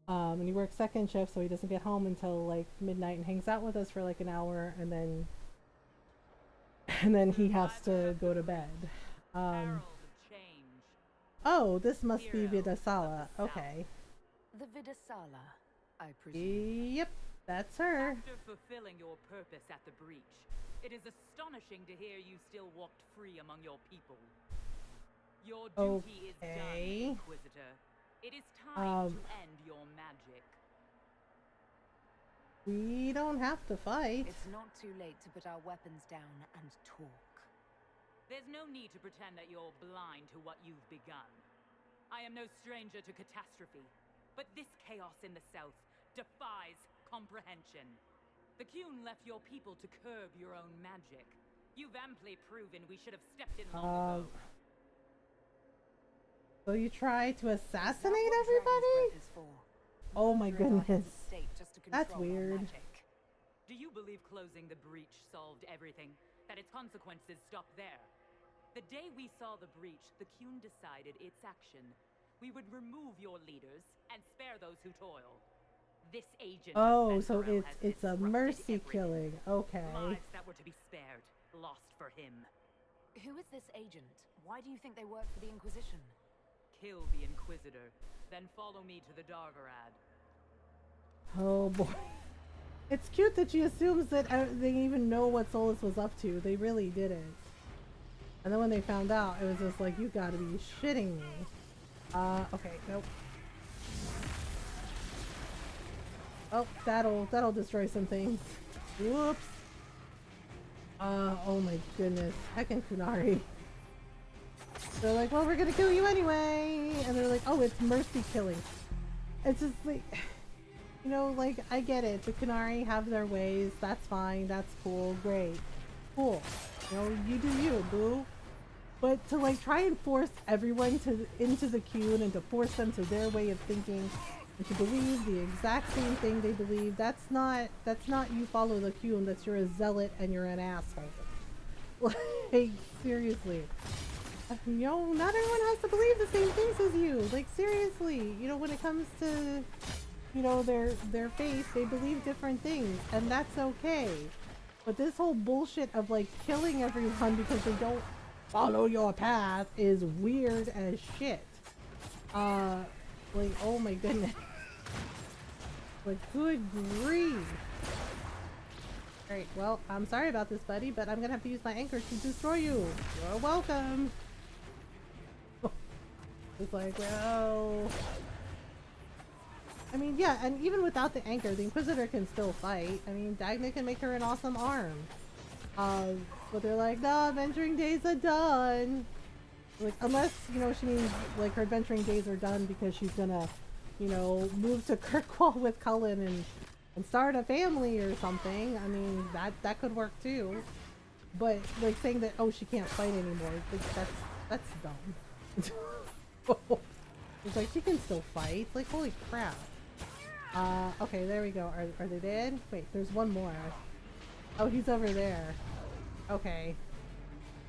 and he works second shift, so he doesn't get home until like midnight and hangs out with us for like an hour, and then he has to go to bed. Oh, this must be Vidasala. Okay. The Vidasala, I presume. Yep, that's her. After fulfilling your purpose at the breach, it is astonishing to hear you still walked free among your people. Your duty is done, Inquisitor. It is time to end your magic. We don't have to fight. It's not too late to put our weapons down and talk. There's no need to pretend that you're blind to what you've begun. I am no stranger to catastrophe, but this chaos in the south defies comprehension. The Qun left your people to curb your own magic. You've amply proven we should have stepped in long ago. So you try to assassinate everybody? Oh my goodness. That's weird. Do you believe closing the breach solved everything? That its consequences stopped there? The day we saw the breach, the Qun decided its action. We would remove your leaders and spare those who toil. This agent. Oh, so it's a mercy killing. Okay. Lives that were to be spared, lost for him. Who is this agent? Why do you think they work for the Inquisition? Kill the Inquisitor, then follow me to the Dargarad. Oh boy. It's cute that she assumes that they even know what Solus was up to. They really didn't. And then when they found out, it was just like, you gotta be shitting me. Okay, nope. Oh, that'll destroy some things. Whoops. Oh my goodness. Heckin' Kunari. They're like, well, we're gonna kill you anyway. And they're like, oh, it's mercy killing. It's just like, you know, like, I get it. The Kunari have their ways. That's fine. That's cool. Great. Cool. You know, you do you, boo. But to like try and force everyone into the Qun and to force them to their way of thinking and to believe the exact same thing they believe, that's not you follow the Qun. That's you're a zealot and you're an asshole. Like, seriously. You know, not everyone has to believe the same things as you. Like, seriously. You know, when it comes to, you know, their faith, they believe different things, and that's okay. But this whole bullshit of like killing everyone because they don't follow your path is weird as shit. Like, oh my goodness. Like, good grief. Alright, well, I'm sorry about this, buddy, but I'm gonna have to use my anchor to destroy you. You're welcome. It's like, well... I mean, yeah, and even without the anchor, the Inquisitor can still fight. I mean, Dagna can make her an awesome arm. But they're like, no, adventuring days are done. Like, unless, you know, she means, like, her adventuring days are done because she's gonna, you know, move to Kirkwall with Cullen and start a family or something. I mean, that could work too. But like saying that, oh, she can't fight anymore, like, that's dumb. It's like she can still fight. Like, holy crap. Okay, there we go. Are they dead? Wait, there's one more. Oh, he's over there. Okay.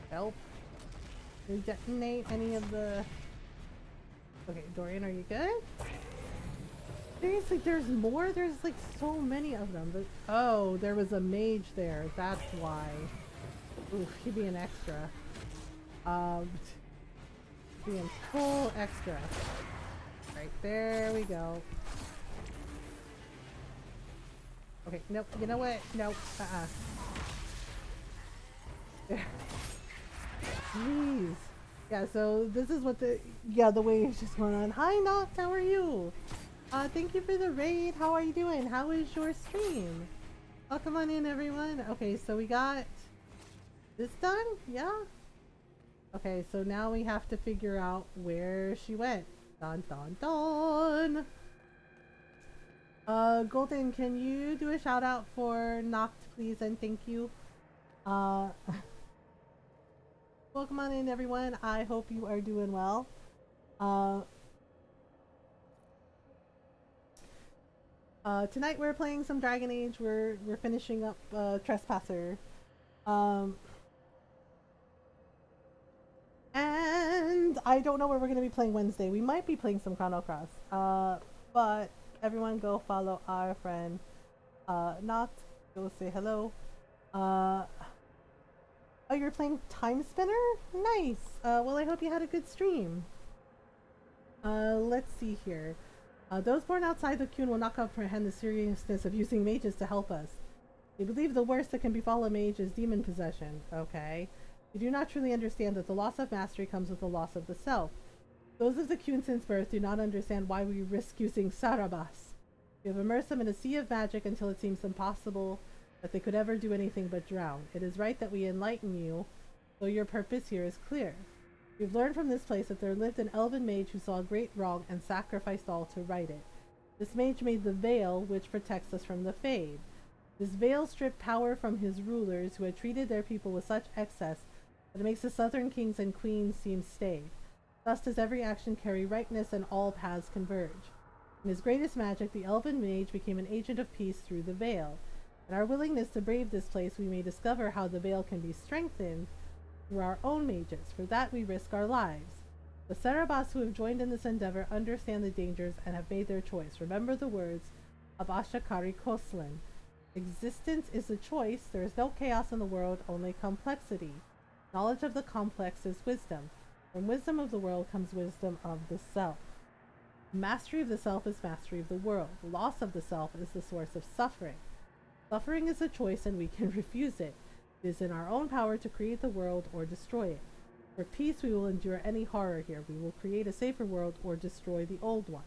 Help. Did we detonate any of the... Okay, Dorian, are you good? Seriously, there's more? There's like so many of them. But, oh, there was a mage there. That's why. Oof, he'd be an extra. Being full extra. Right, there we go. Okay, nope, you know what? Nope, There. Jeez. Yeah, so this is what the wave's just going on. Hi, Nox, how are you? Thank you for the raid. How are you doing? How is your stream? Welcome on in, everyone. Okay, so we got this done? Yeah? Okay, so now we have to figure out where she went. Dun dun dun! Golden, can you do a shout out for Noct, please, and thank you. Welcome on in, everyone. I hope you are doing well. Tonight we're playing some Dragon Age. We're finishing up Trespasser. And I don't know where we're gonna be playing Wednesday. We might be playing some Chrono Cross. But everyone go follow our friend Not. Go say hello. Oh, you're playing Time Spinner? Nice. Well, I hope you had a good stream. Let's see here. Those born outside the Qun will not comprehend the seriousness of using mages to help us. They believe the worst that can befall a mage is demon possession. Okay. They do not truly understand that the loss of mastery comes with the loss of the self. Those of the Qun since birth do not understand why we risk using Sarabas. We have immersed them in a sea of magic until it seems impossible that they could ever do anything but drown. It is right that we enlighten you, so your purpose here is clear. We've learned from this place that there lived an elven mage who saw a great wrong and sacrificed all to right it. This mage made the veil which protects us from the Fade. This veil stripped power from his rulers, who had treated their people with such excess that it makes the southern kings and queens seem staid. Thus does every action carry rightness and all paths converge. In his greatest magic, the elven mage became an agent of peace through the veil. In our willingness to brave this place, we may discover how the veil can be strengthened through our own mages. For that, we risk our lives. The Sarabas who have joined in this endeavor understand the dangers and have made their choice. Remember the words of Ashakari Koslin. Existence is a choice. There is no chaos in the world, only complexity. Knowledge of the complex is wisdom. From wisdom of the world comes wisdom of the self. Mastery of the self is mastery of the world. Loss of the self is the source of suffering. Suffering is a choice and we can refuse it. It is in our own power to create the world or destroy it. For peace, we will endure any horror here. We will create a safer world or destroy the old one.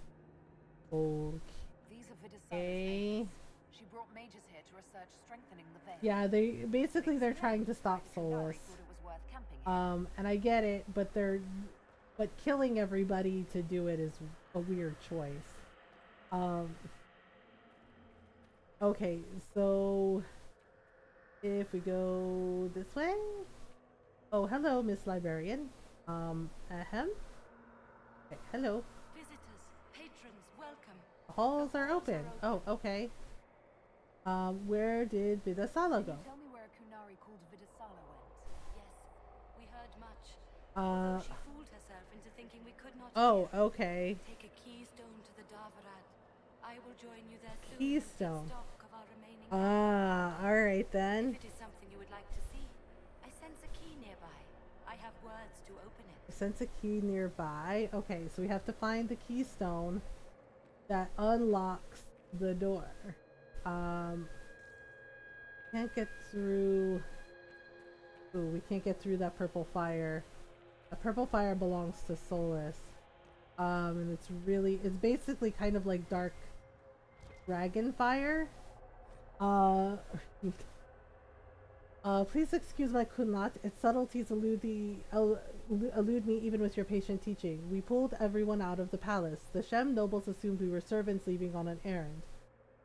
These are Vidisala's Okay. mages. She brought mages here to research strengthening the veil. Yeah, they're trying to stop Solus. And I get it, but killing everybody to do it is a weird choice. Okay, so if we go this way. Oh, hello, Miss Librarian. Okay, hello. Visitors, patrons, welcome. The halls are open. Oh, okay. Where did Vidasala go? Tell me where a Kunari called Vidisala went. Yes, we heard much. Although she fooled herself into thinking we could not Oh, hear. okay. Take a keystone to the Davarad. I will join you there soon. Keystone. With stock of our remaining Alright then. If it is something you would like to see, I sense a key nearby. I have words to open it. Sense a key nearby. Okay, so we have to find the keystone that unlocks the door. Can't get through. Ooh, we can't get through that purple fire. The purple fire belongs to Solus. And it's basically kind of like dark dragon fire. Please excuse my kunlat. Its subtleties elude me even with your patient teaching. We pulled everyone out of the palace. The Shem nobles assumed we were servants leaving on an errand.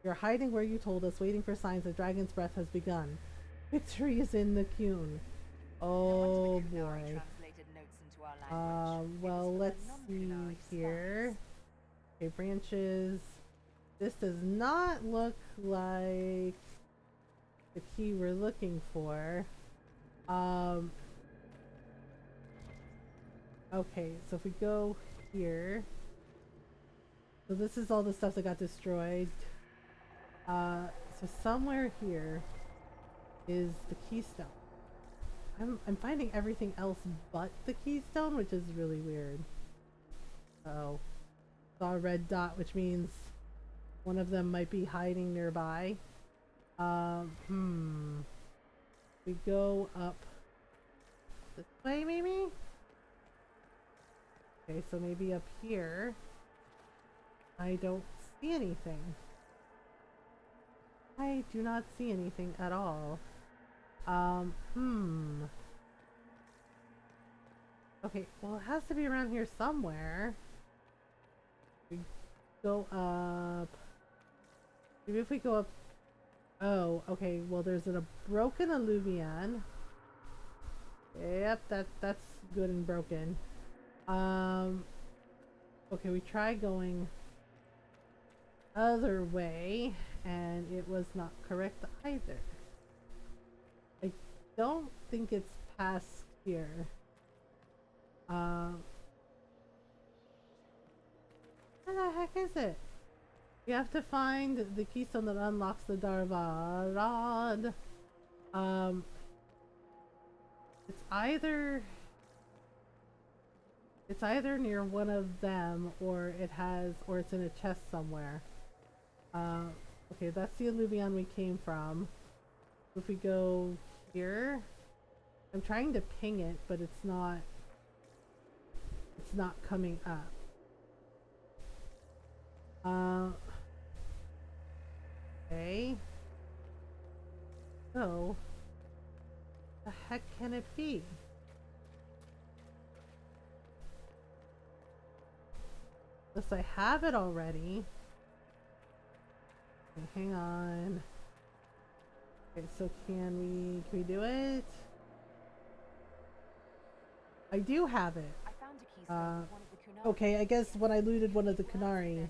You're hiding where you told us, waiting for signs that Dragon's Breath has begun. Victory is in the Qun. Oh boy. Well, let's see here. Okay, branches. This does not look like the key we're looking for. Okay, so if we go here. So this is all the stuff that got destroyed. So somewhere here is the keystone. I'm finding everything else but the keystone, which is really weird. Oh, saw a red dot, which means one of them might be hiding nearby. We go up this way, maybe? Okay, so maybe up here. I don't see anything. I do not see anything at all. Okay, well, it has to be around here somewhere. We go up. Maybe if we go up. Oh, okay. Well, there's a broken alluvion. Yep, that's good and broken. Okay, we tried going other way, and it was not correct either. I don't think it's past here. Where the heck is it? We have to find the keystone that unlocks the Darvarad. It's either near one of them, or it's in a chest somewhere. Okay, that's the alluvion we came from. If we go here, I'm trying to ping it, but it's not coming up. Okay. So, the heck can it be? Unless I have it already. Okay, hang on. Okay, so can we do it? I do have it. I found a keystone with one of the Kunari. Okay, I guess when I looted one of the Kunari.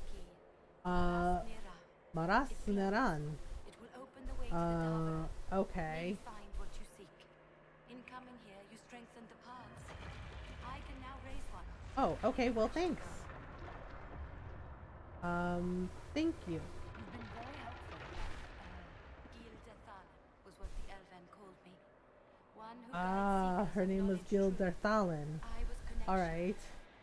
Maras Neran. Okay. Find what you seek. In coming here, you strengthened the paths. I can now raise one. Oh, okay, well thanks. Thank you. You've been very helpful. Gildathan was what the Elven called me. One who Her name was Gildarthalin. Alright.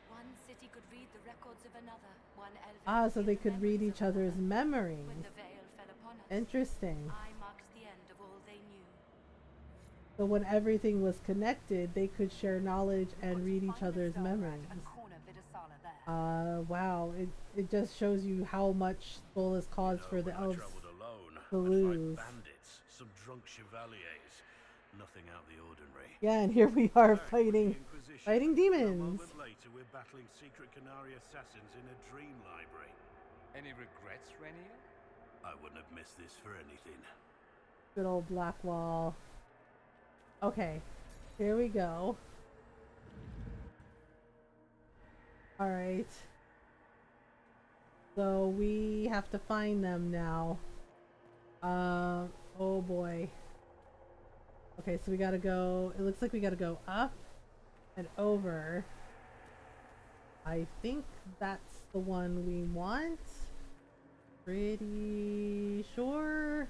One city could read the records of another. One Elven So they could read each other's memories. When the veil fell upon us, Interesting. I marked the end of all they knew. So when everything was connected, they could share knowledge and read each other's memories. Wow. It just shows you how much Solas caused for the elves to lose. Bandits, some drunk chevaliers, nothing out of the ordinary. Yeah, and here we are fighting demons. A moment later, we're battling secret Canary assassins in a dream library. Any regrets, Renier? I wouldn't have missed this for anything. Good old Blackwall. Okay, here we go. Alright. So we have to find them now. Oh boy. Okay, so we gotta go, it looks like we gotta go up and over. I think that's the one we want. Pretty sure.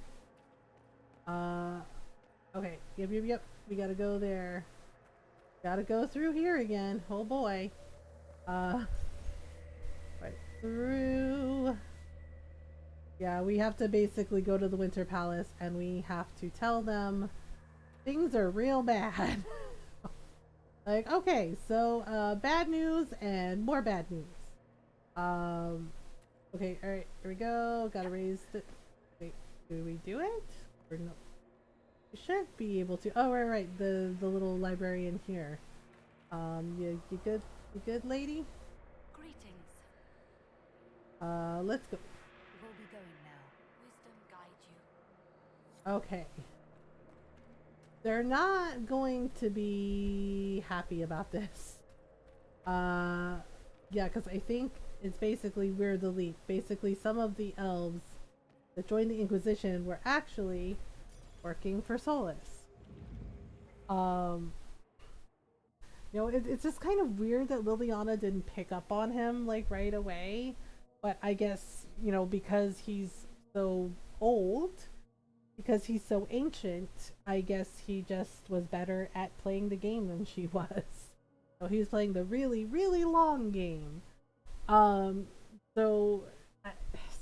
Okay, yep. We gotta go there. Gotta go through here again. Oh boy. Right through. Yeah, we have to basically go to the Winter Palace and we have to tell them things are real bad. Like, okay, so bad news and more bad news. Okay, alright, here we go. Gotta raise the. Wait, do we do it? Or no? We should be able to. Oh, right. The little librarian here. You good? You good, lady? Greetings. Let's go. We'll be going now. Wisdom guide you. Okay. they're not going to be happy about this. Yeah, because I think it's basically we're the leak. Basically, some of the elves that joined the Inquisition were actually working for Solus. You know, it's just kind of weird that Liliana didn't pick up on him like right away, but I guess, you know, because he's so old, because he's so ancient, I guess he just was better at playing the game than she was. So he was playing the really, really long game. So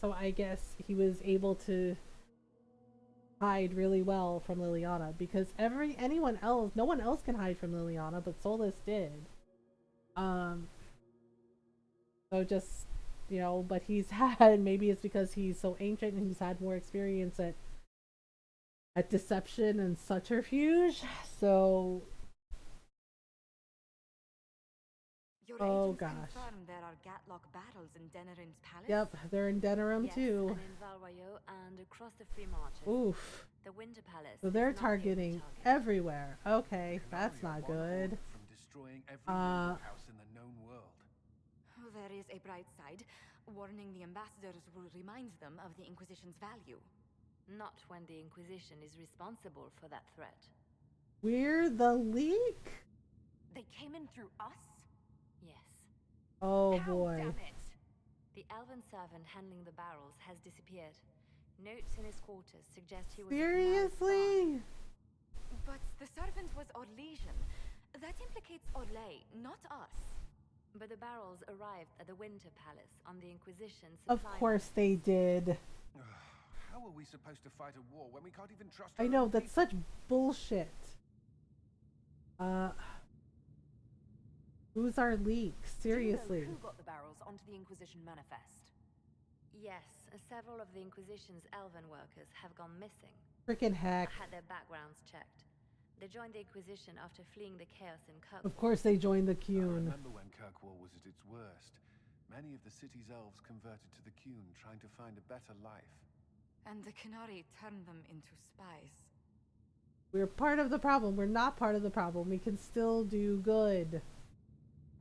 I guess he was able to hide really well from Liliana, because anyone else, no one else can hide from Liliana, but Solus did. So just, you know, but he's had, maybe it's because he's so ancient and he's had more experience at deception and subterfuge. So oh gosh. There are Gatlock battles in Denerim's palace. Yep, they're in Denerim too. And in Valwayo and across the Free Marches. Oof. The Winter Palace. So they're targeting everywhere. Okay, that's not good. From destroying every house in the known world. There is a bright side. Warning the ambassadors will remind them of the Inquisition's value. Not when the Inquisition is responsible for that threat. We're the leak? They came in through us? Yes. Oh boy. Damn it. The elven servant handling the barrels has disappeared. Notes in his quarters suggest he was seriously? But the servant was Orlesian. That implicates Orlais, not us. But the barrels arrived at the Winter Palace on the Inquisition's supply. Of course they did. How are we supposed to fight a war when we can't even trust I know, that's such bullshit. Who's our leak? Seriously. Do you know who got the barrels onto the Inquisition manifest? Yes, several of the Inquisition's elven workers have gone missing. Freaking heck. I had their backgrounds checked. They joined the Inquisition after fleeing the chaos in Kirkwall. Of course they joined the Qun. I remember when Kirkwall was at its worst. Many of the city's elves converted to the Qun, trying to find a better life. And the Qunari turned them into spies. We're part of the problem. We're not part of the problem. We can still do good.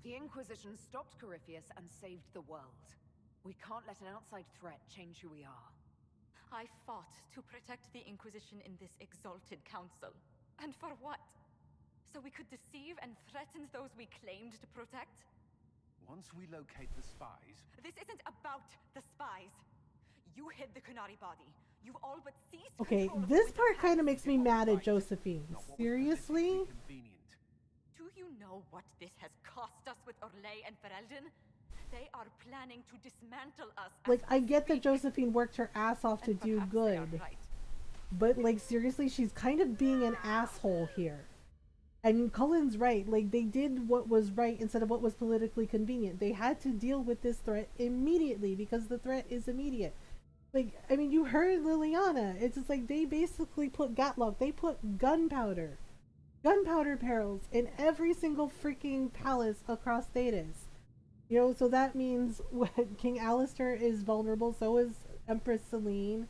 The Inquisition stopped Corypheus and saved the world. We can't let an outside threat change who we are. I fought to protect the Inquisition in this exalted council. And for what? So we could deceive and threaten those we claimed to protect? Once we locate the spies... This isn't about the spies. You hid the Qunari body. You've all but seized Okay, control of this the part kind of makes me mad at Josephine. Seriously? Do you know what this has cost us with Orlais and Ferelden? They are planning to dismantle us. Like, I get that Josephine worked her ass off to do good. But, like, seriously, she's kind of being an asshole here. And Cullen's right. Like, they did what was right instead of what was politically convenient. They had to deal with this threat immediately because the threat is immediate. Like, I mean, you heard Liliana. It's just like they basically put Gatlock. They put gunpowder barrels in every single freaking palace across Thedas. You know, so that means when King Alistair is vulnerable, so is Empress Celine.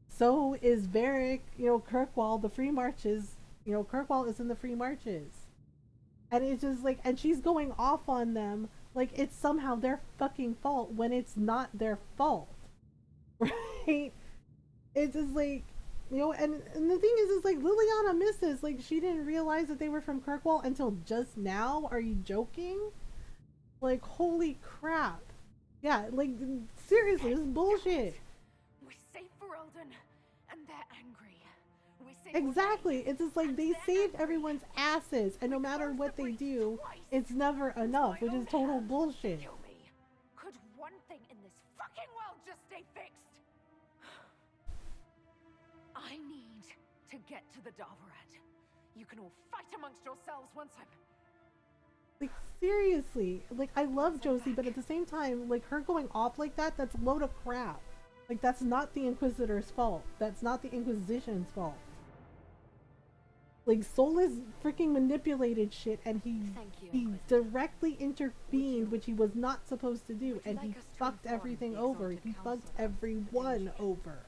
So is Varric, you know, Kirkwall, the Free Marches. You know, Kirkwall is in the Free Marches. And it's just like, and she's going off on them like it's somehow their fucking fault when it's not their fault. Right? It's just like, you know, and the thing is like, Liliana misses. Like, she didn't realize that they were from Kirkwall until just now? Are you joking? Like, holy crap. Yeah, like, seriously, this is bullshit. We saved Ferelden, and they're angry. We saved Exactly. It's just like they saved everyone's asses, and no matter what they do, it's never enough, which is total bullshit. Could one thing in this fucking world just stay fixed? I need to get to the Darvarad. You can all fight amongst yourselves once I'm... Like, seriously. Like, I love Josie, but at the same time, like, her going off like that, that's a load of crap. Like, that's not the Inquisitor's fault. That's not the Inquisition's fault. Like, Solus freaking manipulated shit, and he directly intervened, which he was not supposed to do, and he fucked everything over. He fucked everyone over.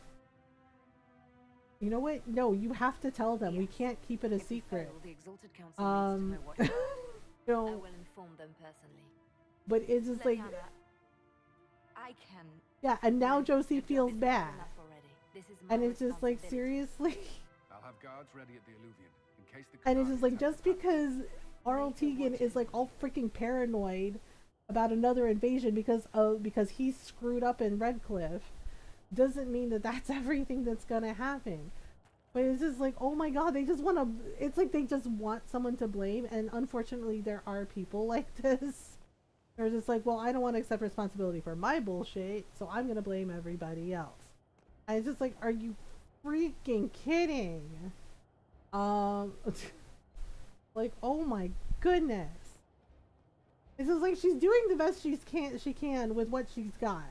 You know what? No, you have to tell them. We can't keep it a secret. The Exalted Council needs to know what no. I will inform them personally. But it's just like, I can. yeah, and now Josie feels bad. And it's just like, seriously? I'll have guards ready at the Alluvion in case the And it's just like, just because Arl Tegan is like all freaking paranoid about another invasion because he's screwed up in Redcliffe, doesn't mean that that's everything that's gonna happen. But it's just like, oh my god, they just want to, it's like they just want someone to blame, and unfortunately there are people like this. They're just like, well, I don't want to accept responsibility for my bullshit, so I'm gonna blame everybody else. And it's just like, are you freaking kidding? Like, oh my goodness. It's just like, she's doing the best she can with what she's got.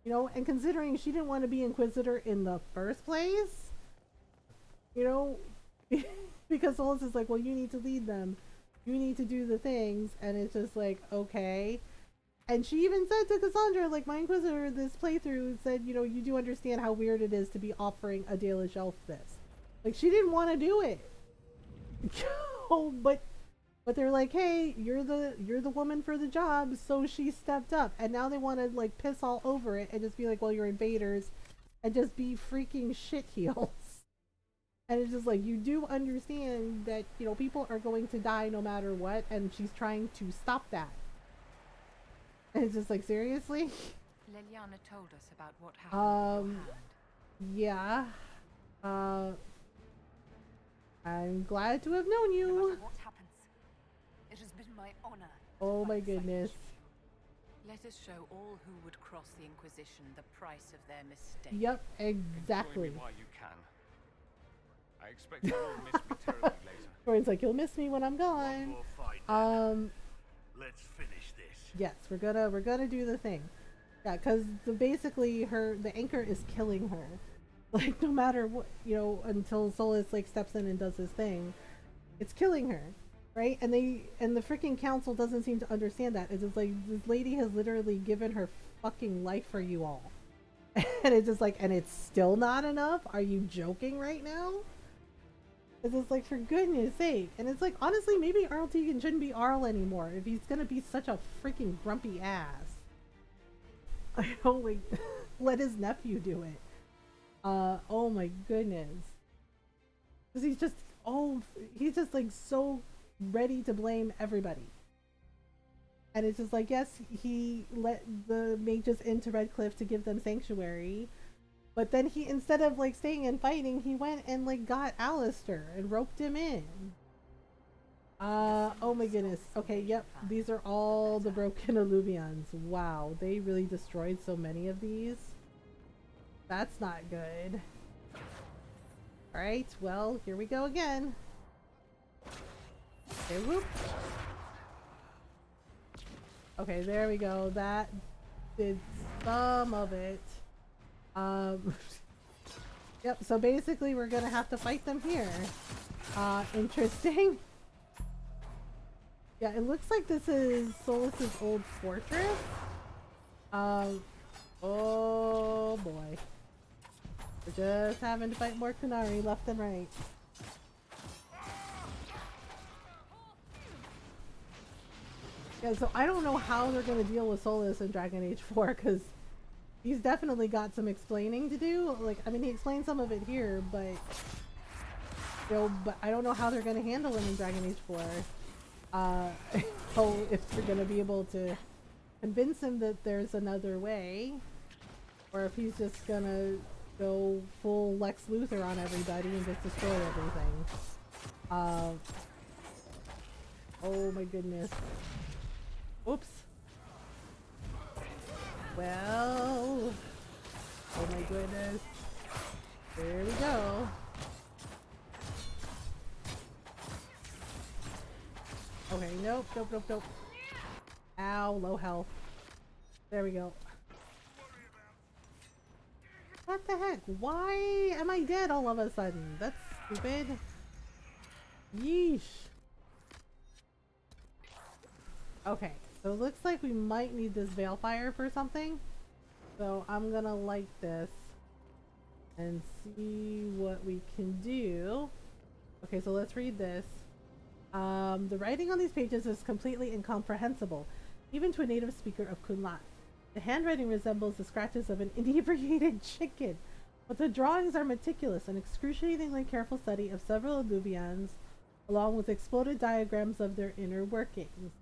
You know, and considering she didn't want to be Inquisitor in the first place, you know, because Solus is like, well, you need to lead them. You need to do the things. And it's just like, okay. And she even said to Cassandra, like, my Inquisitor this playthrough said, you know, you do understand how weird it is to be offering a Dalish elf this. Like, she didn't want to do it. Oh, but they're like, hey, you're the woman for the job, so she stepped up. And now they want to like piss all over it and just be like, well, you're invaders, and just be freaking shitheels. And it's just like, you do understand that, you know, people are going to die no matter what, and she's trying to stop that. And it's just like, seriously? Leliana told us about what happened with your hand. Yeah. I'm glad to have known you. No matter what happens, it has been my honor. Oh my goodness. Let us show all who would cross the Inquisition the price of their mistake. Yep, exactly. Enjoy me while you can. I expect you will miss me terribly later. Torian's like, you'll miss me when I'm gone. Let's finish this. Yes, we're gonna do the thing. Yeah, because basically the anchor is killing her. Like, no matter what, you know, until Solus like steps in and does his thing, it's killing her, right? And the freaking council doesn't seem to understand that. It's just like, this lady has literally given her fucking life for you all, and it's just like, and it's still not enough. Are you joking right now? It's just like, for goodness sake. And it's like, honestly, maybe Arl Tegan shouldn't be Arl anymore if he's gonna be such a freaking grumpy ass. I don't like let his nephew do it. Oh my goodness. Because he's just like so ready to blame everybody. And it's just like, yes, he let the mages into Redcliffe to give them sanctuary, but then he, instead of like staying and fighting, he went and like got Alistair and roped him in. Oh my goodness. Okay, yep, these are all the broken Alluvions. Wow, they really destroyed so many of these. That's not good. Alright, well, here we go again. Okay, whoop. Okay, there we go. That did some of it. Yep, so basically we're gonna have to fight them here. Interesting. Yeah, it looks like this is Solus's old fortress. Oh boy. We're just having to fight more Kunari left and right. Yeah, so I don't know how they're going to deal with Solus in Dragon Age 4, because he's definitely got some explaining to do. Like, I mean, he explained some of it here, but, you know, but I don't know how they're going to handle him in Dragon Age 4. So if they're going to be able to convince him that there's another way, or if he's just going to go full Lex Luthor on everybody and just destroy everything. Oh my goodness. Oops. Well. Oh my goodness. There we go. Okay, nope. Ow, low health. There we go. What the heck? Why am I dead all of a sudden? That's stupid. Yeesh. Okay, so it looks like we might need this Veilfire for something. So I'm gonna light this. and see what we can do. Okay, so let's read this. The writing on these pages is completely incomprehensible, even to a native speaker of Kunlat. The handwriting resembles the scratches of an inebriated chicken, but the drawings are meticulous, an excruciatingly careful study of several alluvions, along with exploded diagrams of their inner workings.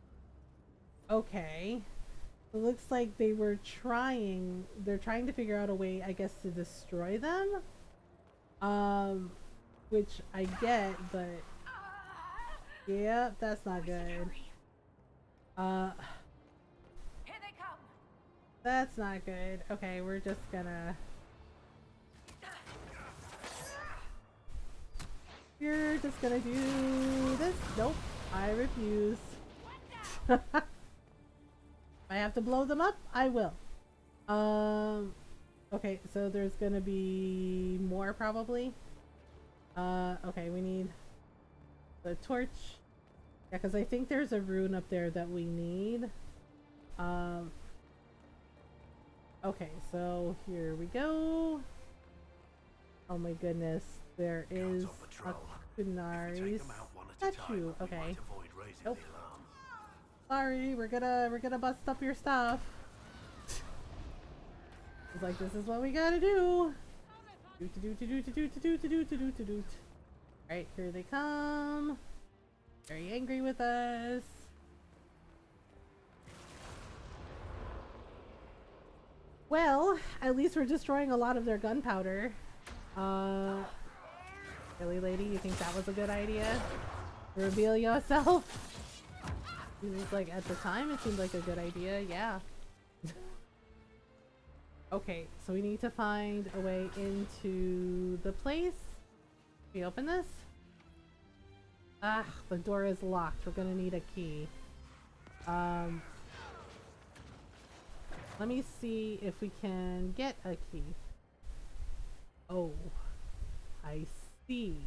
Okay. It looks like they're trying to figure out a way, I guess, to destroy them. Which I get, but yeah, that's not good. Here they come. That's not good. Okay, we're just gonna You're just gonna do this? Nope, I refuse. If I have to blow them up, I will. Okay, so there's gonna be more probably. Okay, we need the torch. Yeah, because I think there's a rune up there that we need. Okay, so here we go. Oh my goodness, there is a Kunari's statue. Okay. Nope. Sorry, we're gonna bust up your stuff. It's like, this is what we gotta do. Alright, here they come. Very angry with us. Well, at least we're destroying a lot of their gunpowder. Really, lady, you think that was a good idea? Reveal yourself? It was like, at the time, it seemed like a good idea, yeah. Okay, so we need to find a way into the place. Can we open this? Ah, the door is locked. We're gonna need a key. Let me see if we can get a key. Oh, I see.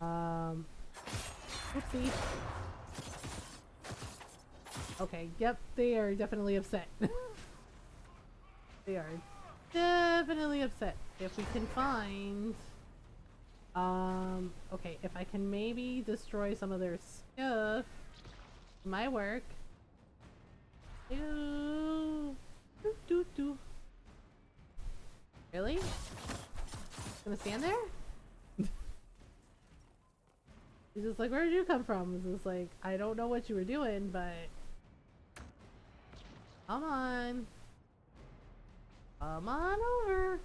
Oopsie. Okay, yep, they are definitely upset. They are definitely upset. If we can find... okay, if I can maybe destroy some of their stuff, it might work. Really? Gonna stand there? He's just like, where did you come from? It's just like, I don't know what you were doing, but... Come on. Come on over.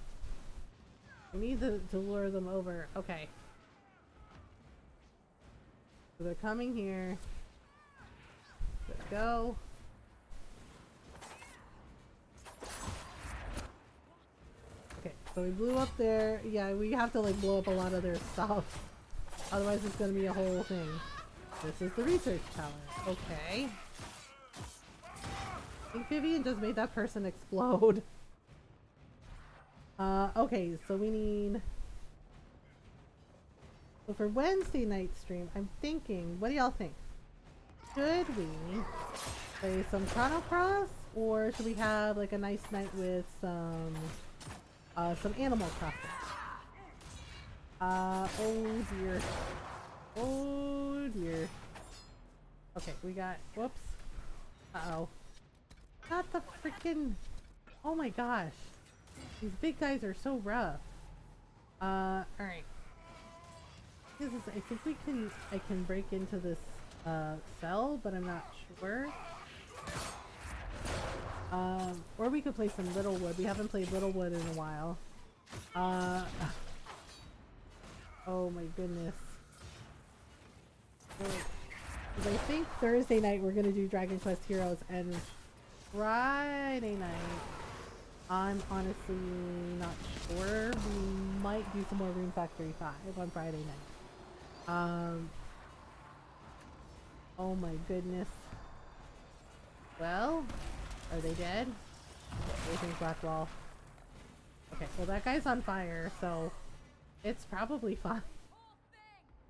We need to lure them over. Okay. So they're coming here. Let's go. Okay, so we blew up there. Yeah, we have to like blow up a lot of their stuff. Otherwise it's gonna be a whole thing. This is the research tower. Okay. I think Vivian just made that person explode. Okay, so we need... So for Wednesday night stream, I'm thinking, what do y'all think? Should we play some Chrono Cross, or should we have like a nice night with some Animal Crossing? Oh dear. Oh dear. Okay, we got, whoops. Uh-oh. Not the freaking... Oh my gosh. These big guys are so rough. Alright. I think I can break into this, cell, but I'm not sure. Or we could play some Littlewood. We haven't played Littlewood in a while. Oh my goodness. So, I think Thursday night we're gonna do Dragon Quest Heroes, and Friday night I'm honestly not sure. We might do some more Rune Factory 5 on Friday night. Oh my goodness. Well, are they dead? Everything's Blackwall. Okay, well that guy's on fire, so it's probably fine.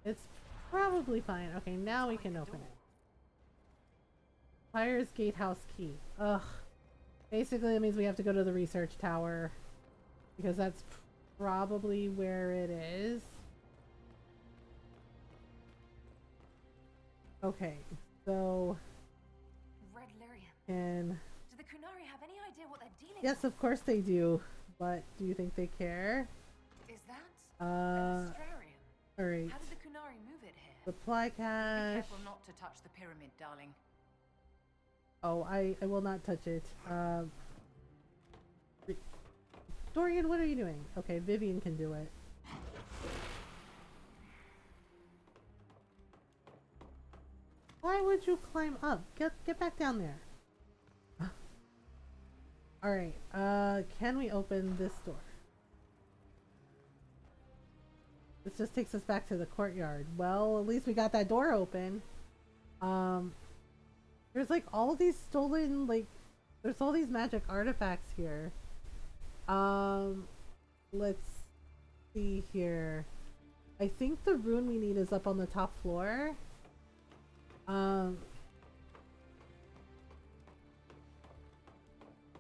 It's probably fine. Okay, now we can open it. Fire's gatehouse key. Ugh. Basically, it means we have to go to the research tower. Because that's probably where it is. Okay, so... Red Lyrium. And... Do the Kunari have any idea what they're dealing Yes, of course they do. But do you think they care? with? Is that an astrarium? Alright. How did the Kunari move it here? Supply Be cache. careful not to touch the pyramid, darling. Oh, I will not touch it. Dorian, what are you doing? Okay, Vivian can do it. Why would you climb up? Get back down there. Alright, can we open this door? This just takes us back to the courtyard. Well, at least we got that door open. There's like all these stolen, like, there's all these magic artifacts here. Let's see here. I think the rune we need is up on the top floor.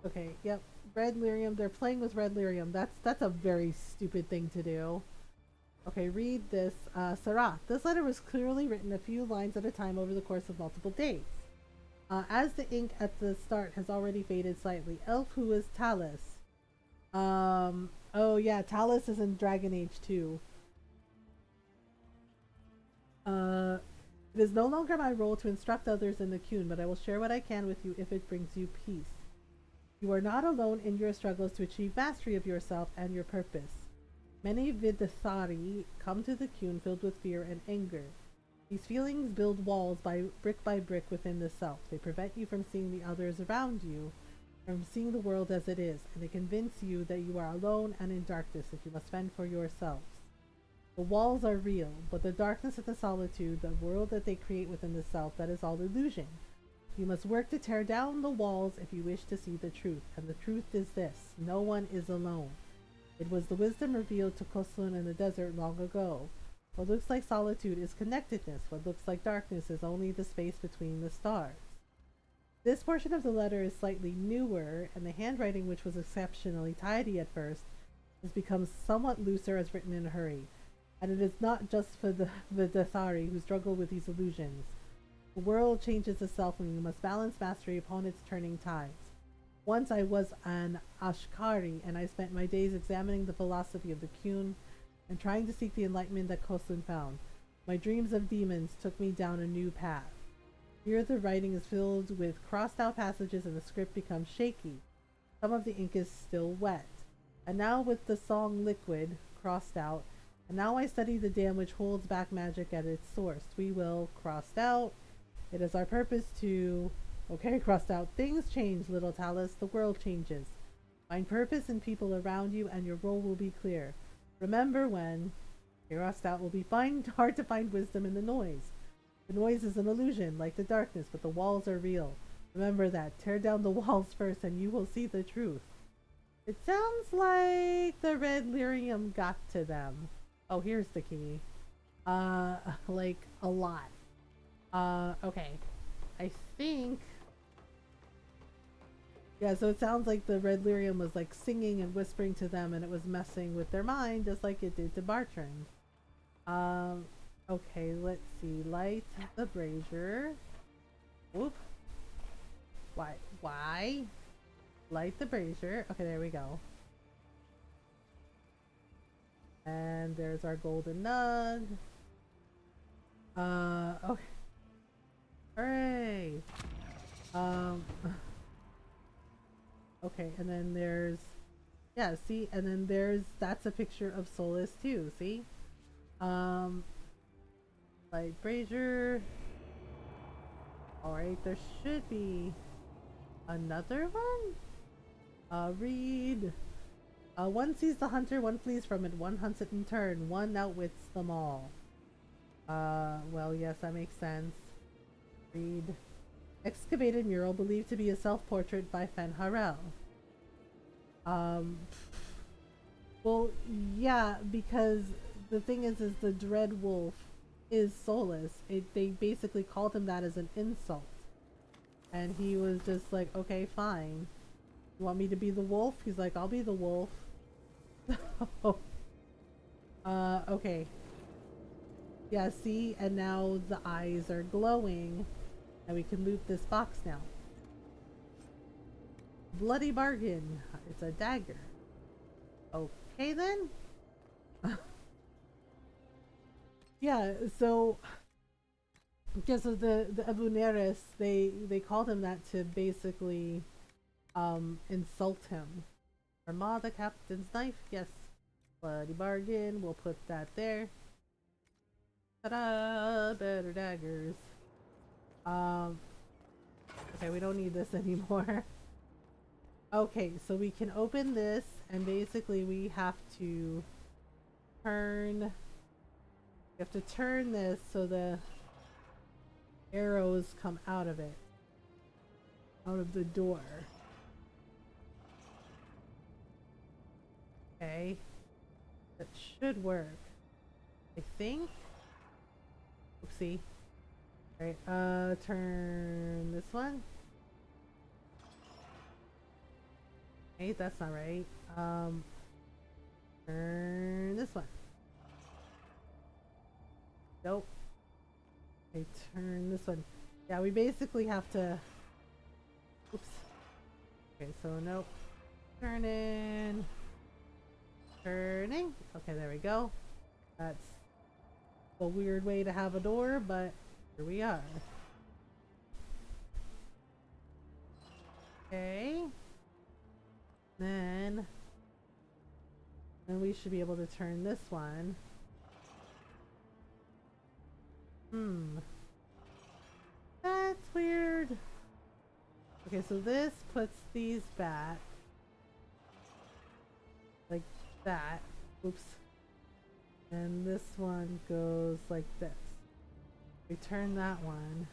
Okay, yep. Red lyrium. They're playing with red lyrium. That's a very stupid thing to do. Okay, read this. Sarah. This letter was clearly written a few lines at a time over the course of multiple days. As the ink at the start has already faded slightly. Elf who is Talus. Oh yeah, Talus is in Dragon Age 2. It is no longer my role to instruct others in the Qun, but I will share what I can with you if it brings you peace. You are not alone in your struggles to achieve mastery of yourself and your purpose. Many Vidithari come to the Qun filled with fear and anger. These feelings build walls by brick within the self. They prevent you from seeing the others around you, from seeing the world as it is, and they convince you that you are alone and in darkness, that you must fend for yourselves. The walls are real, but the darkness and the solitude, the world that they create within the self, that is all illusion. You must work to tear down the walls if you wish to see the truth, and the truth is this: no one is alone. It was the wisdom revealed to Koslun in the desert long ago. What looks like solitude is connectedness. What looks like darkness is only the space between the stars. This portion of the letter is slightly newer, and the handwriting, which was exceptionally tidy at first, has become somewhat looser as written in a hurry. And it is not just for the Vidithari who struggle with these illusions. The world changes itself, and we must balance mastery upon its turning tides. Once I was an Ashkari, and I spent my days examining the philosophy of the Qun and trying to seek the enlightenment that Koslun found. My dreams of demons took me down a new path. Here the writing is filled with crossed out passages and the script becomes shaky. Some of the ink is still wet. And now with the song Liquid crossed out, and now I study the dam which holds back magic at its source. We will, crossed out. It is our purpose to... Okay, crossed out. Things change, little Talus. The world changes. Find purpose in people around you and your role will be clear. Remember when... Crossed out will be hard to find wisdom in the noise. The noise is an illusion, like the darkness, but the walls are real. Remember that. Tear down the walls first and you will see the truth. It sounds like the red lyrium got to them. Oh, here's the key. Like, a lot. Okay. I think... Yeah, so it sounds like the red lyrium was, like, singing and whispering to them, and it was messing with their mind, just like it did to Bartrand. Okay, let's see. Light the brazier. Whoop. Why? Light the brazier. Okay, there we go. And there's our golden nug. Okay. Hooray! Okay, and then there's... Yeah, see? And then there's... That's a picture of Solus too, see? Light brazier. Alright, there should be... Another one? Read... one sees the hunter, one flees from it, one hunts it in turn, one outwits them all. Well, yes, that makes sense. Read. Excavated mural believed to be a self-portrait by Fen Harel. Well, yeah, because the thing is the Dread Wolf is Solus. They basically called him that as an insult. And he was just like, okay, fine. You want me to be the wolf? He's like, I'll be the wolf. Okay. Yeah, see? And now the eyes are glowing. And we can loot this box now. Bloody bargain. It's a dagger. Okay then. Yeah, so because of the Abuneris, they called him that to basically insult him. Armada, the captain's knife, yes. Bloody bargain, we'll put that there. Ta-da! Better daggers. Okay, we don't need this anymore. Okay, so we can open this, and basically we have to turn... We have to turn this so the arrows come out of it. Out of the door. Okay. That should work. I think. Oopsie. Alright, turn this one. Okay, that's not right. Turn this one. Nope. Okay, turn this one. Yeah, we basically have to... Oops. Okay, so nope. Turning. Turning. Okay, there we go. That's a weird way to have a door, but here we are. Okay. Then we should be able to turn this one. That's weird. Okay, so this puts these back. Like that. Oops. And this one goes like this. We turn that one.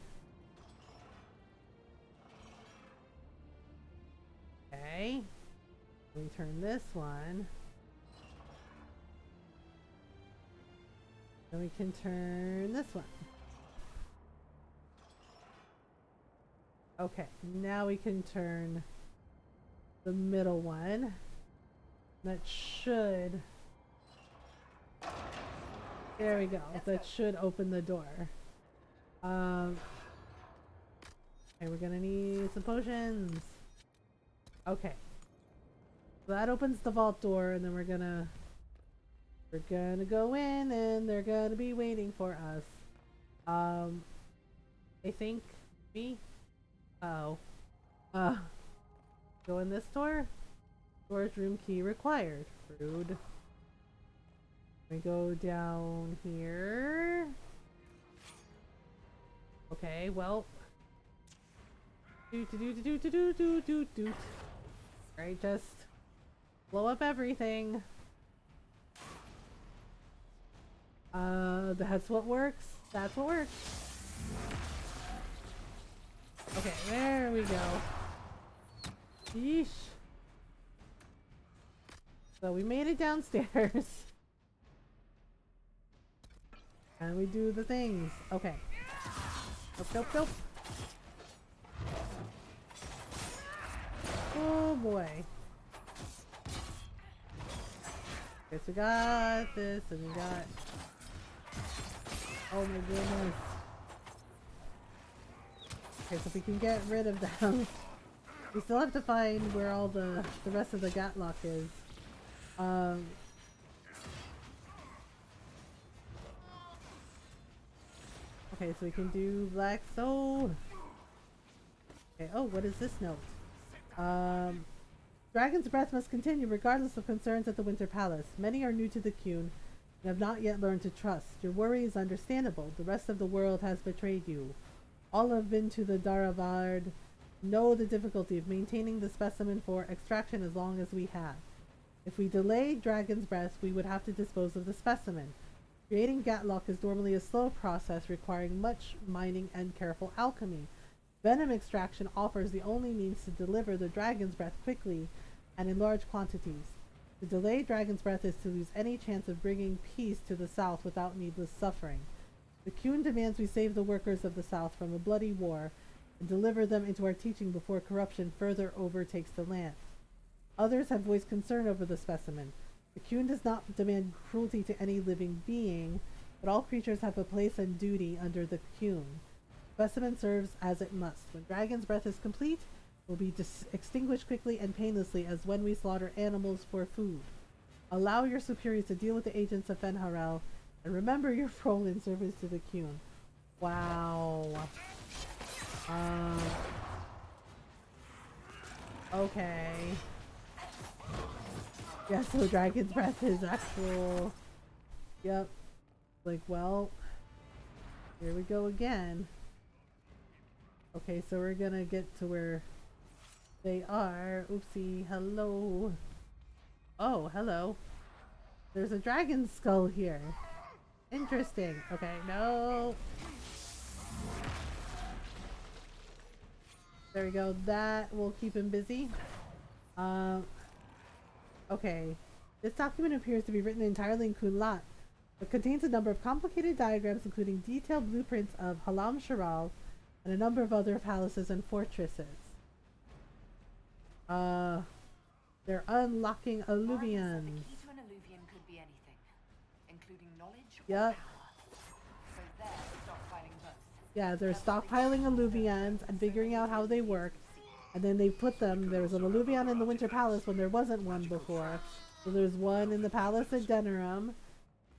Okay. We turn this one. Then we can turn this one. Okay, now we can turn the middle one. That should... There we go. That should open the door. Okay, we're gonna need some potions. Okay. So that opens the vault door, and then we're gonna go in, and they're gonna be waiting for us. I think me. Oh. Go in this door. Storage room key required. Rude. We go down here. Okay, well. Alright, just blow up everything. That's what works. That's what works. Okay, there we go. Yeesh. So we made it downstairs. And we do the things. Okay. Nope, nope, nope. Oh boy. Guess we got this, and we got... Oh my goodness. Okay, so if we can get rid of them... We still have to find where all the rest of the Gatlock is. Okay, so we can do black soul. Okay, oh, what is this note? Dragon's breath must continue regardless of concerns at the Winter Palace. Many are new to the Qun and have not yet learned to trust. Your worry is understandable. The rest of the world has betrayed you. All who have been to the Daravard know the difficulty of maintaining the specimen for extraction as long as we have. If we delayed Dragon's breath, we would have to dispose of the specimen. Creating Gatlock is normally a slow process requiring much mining and careful alchemy. Venom extraction offers the only means to deliver the Dragon's breath quickly and in large quantities. To delay Dragon's breath is to lose any chance of bringing peace to the South without needless suffering. The Qun demands we save the workers of the South from a bloody war and deliver them into our teaching before corruption further overtakes the land. Others have voiced concern over the specimen. The Kyun does not demand cruelty to any living being, but all creatures have a place and duty under the Kyun. Specimen serves as it must. When Dragon's breath is complete, it will be extinguished quickly and painlessly as when we slaughter animals for food. Allow your superiors to deal with the agents of Fenharel, and remember your role in service to the Kyun. Wow. Okay. Yeah, so Dragon's breath is actual... Yep. Like, well... Here we go again. Okay, so we're gonna get to where they are. Oopsie, hello. Oh, hello. There's a dragon skull here. Interesting. Okay, no. There we go. That will keep him busy. Okay. This document appears to be written entirely in Kunlat, but contains a number of complicated diagrams including detailed blueprints of Halam Sharal and a number of other palaces and fortresses. They're unlocking alluvions. The key to an alluvian could be anything, including knowledge or Yep. power. So they're stockpiling both. Yeah, they're stockpiling alluvians and figuring out how they work. And then they put them, there was an alluvian in the Winter Palace when there wasn't one before. So there's one in the palace at Denerim.